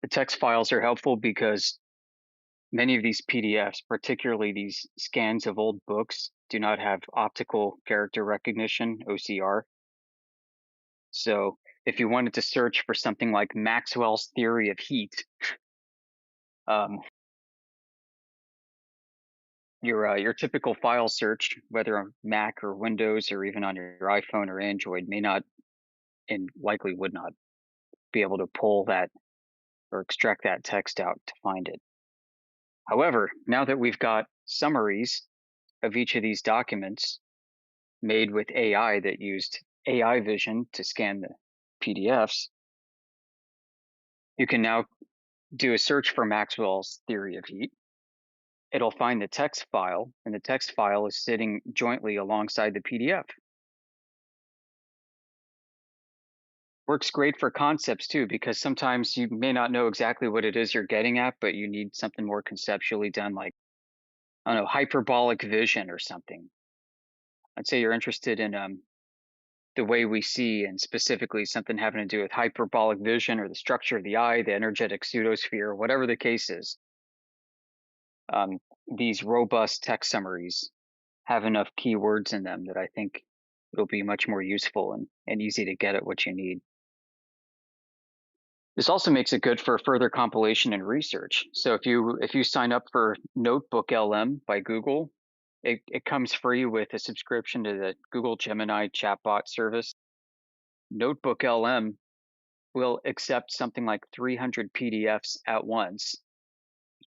The text files are helpful because many of these PDFs, particularly these scans of old books, do not have optical character recognition, OCR. So if you wanted to search for something like Maxwell's theory of heat, your typical file search, whether on Mac or Windows or even on your iPhone or Android, may not and likely would not be able to pull that or extract that text out to find it. However, now that we've got summaries of each of these documents made with AI that used AI vision to scan the PDFs, you can now do a search for Maxwell's theory of heat. It'll find the text file, and the text file is sitting jointly alongside the PDF. Works great for concepts too, because sometimes you may not know exactly what it is you're getting at, but you need something more conceptually done, like, I don't know, hyperbolic vision or something. I'd say you're interested in the way we see, and specifically something having to do with hyperbolic vision or the structure of the eye, the energetic pseudosphere, whatever the case is. These robust text summaries have enough keywords in them that I think it'll be much more useful and easy to get at what you need. This also makes it good for further compilation and research. So if you sign up for Notebook LM by Google, it comes free with a subscription to the Google Gemini chatbot service. Notebook LM will accept something like 300 PDFs at once.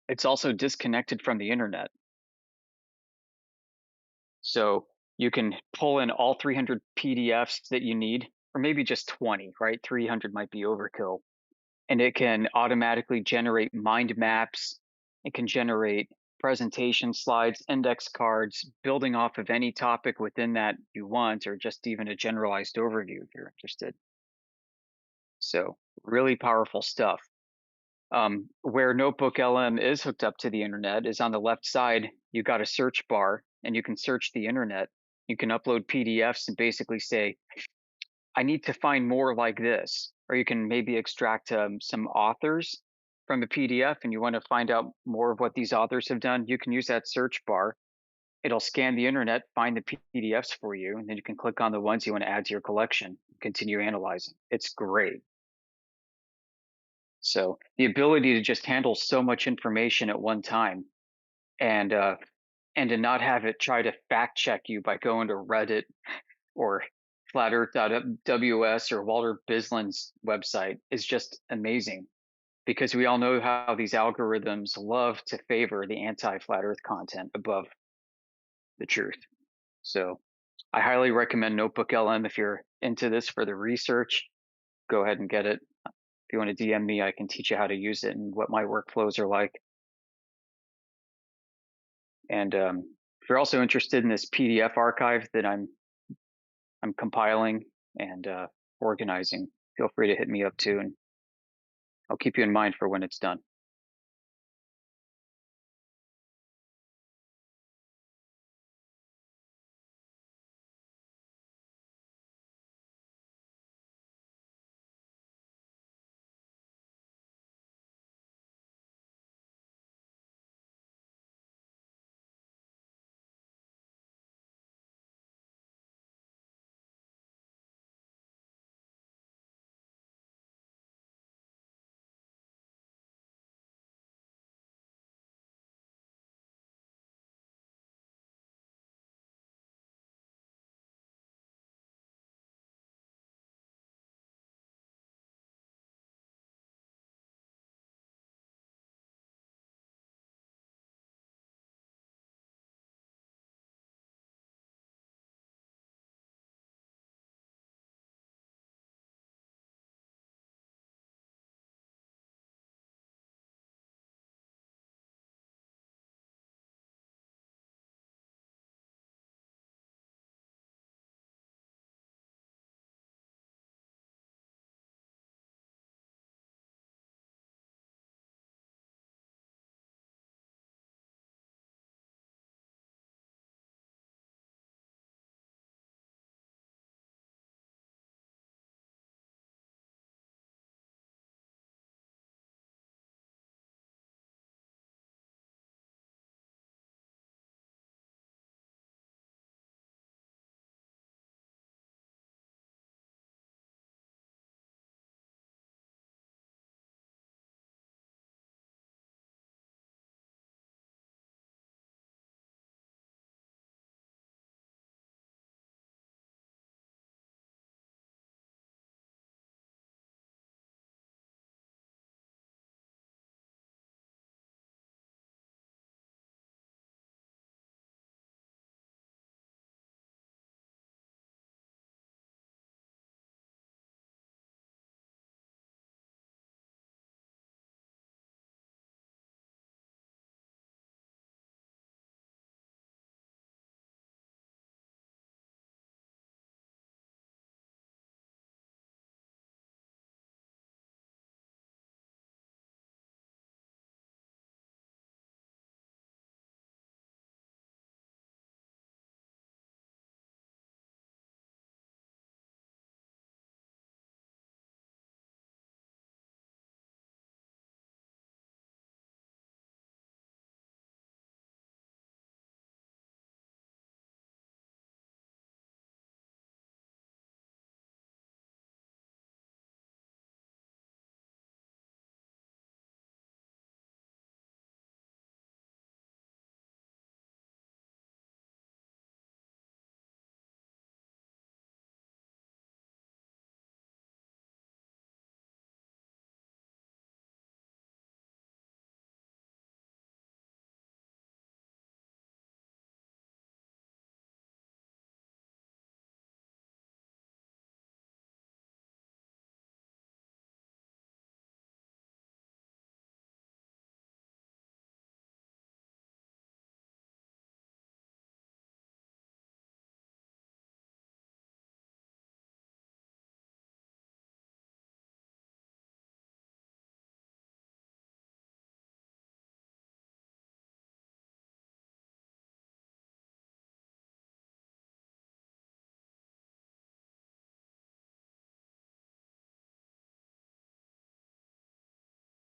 It's also disconnected from the internet. So you can pull in all 300 PDFs that you need, or maybe just 20, right? 300 might be overkill. And it can automatically generate mind maps. It can generate presentation slides, index cards, building off of any topic within that you want, or just even a generalized overview if you're interested. So really powerful stuff. Where Notebook LM is hooked up to the internet is on the left side. You got a search bar, and you can search the internet. You can upload PDFs and basically say, I need to find more like this. Or you can maybe extract some authors from the PDF, and you want to find out more of what these authors have done. You can use that search bar. It'll scan the internet, find the PDFs for you, and then you can click on the ones you want to add to your collection, continue analyzing. It's great. So the ability to just handle so much information at one time, and to not have it try to fact check you by going to Reddit or flatearth.ws or Walter Bislin's website is just amazing, because we all know how these algorithms love to favor the anti-flat earth content above the truth. So I highly recommend Notebook LM if you're into this for the research. Go ahead and get it. If you want to DM me, I can teach you how to use it and what my workflows are like. And if you're also interested in this PDF archive that I'm compiling and organizing, feel free to hit me up too, and I'll keep you in mind for when it's done.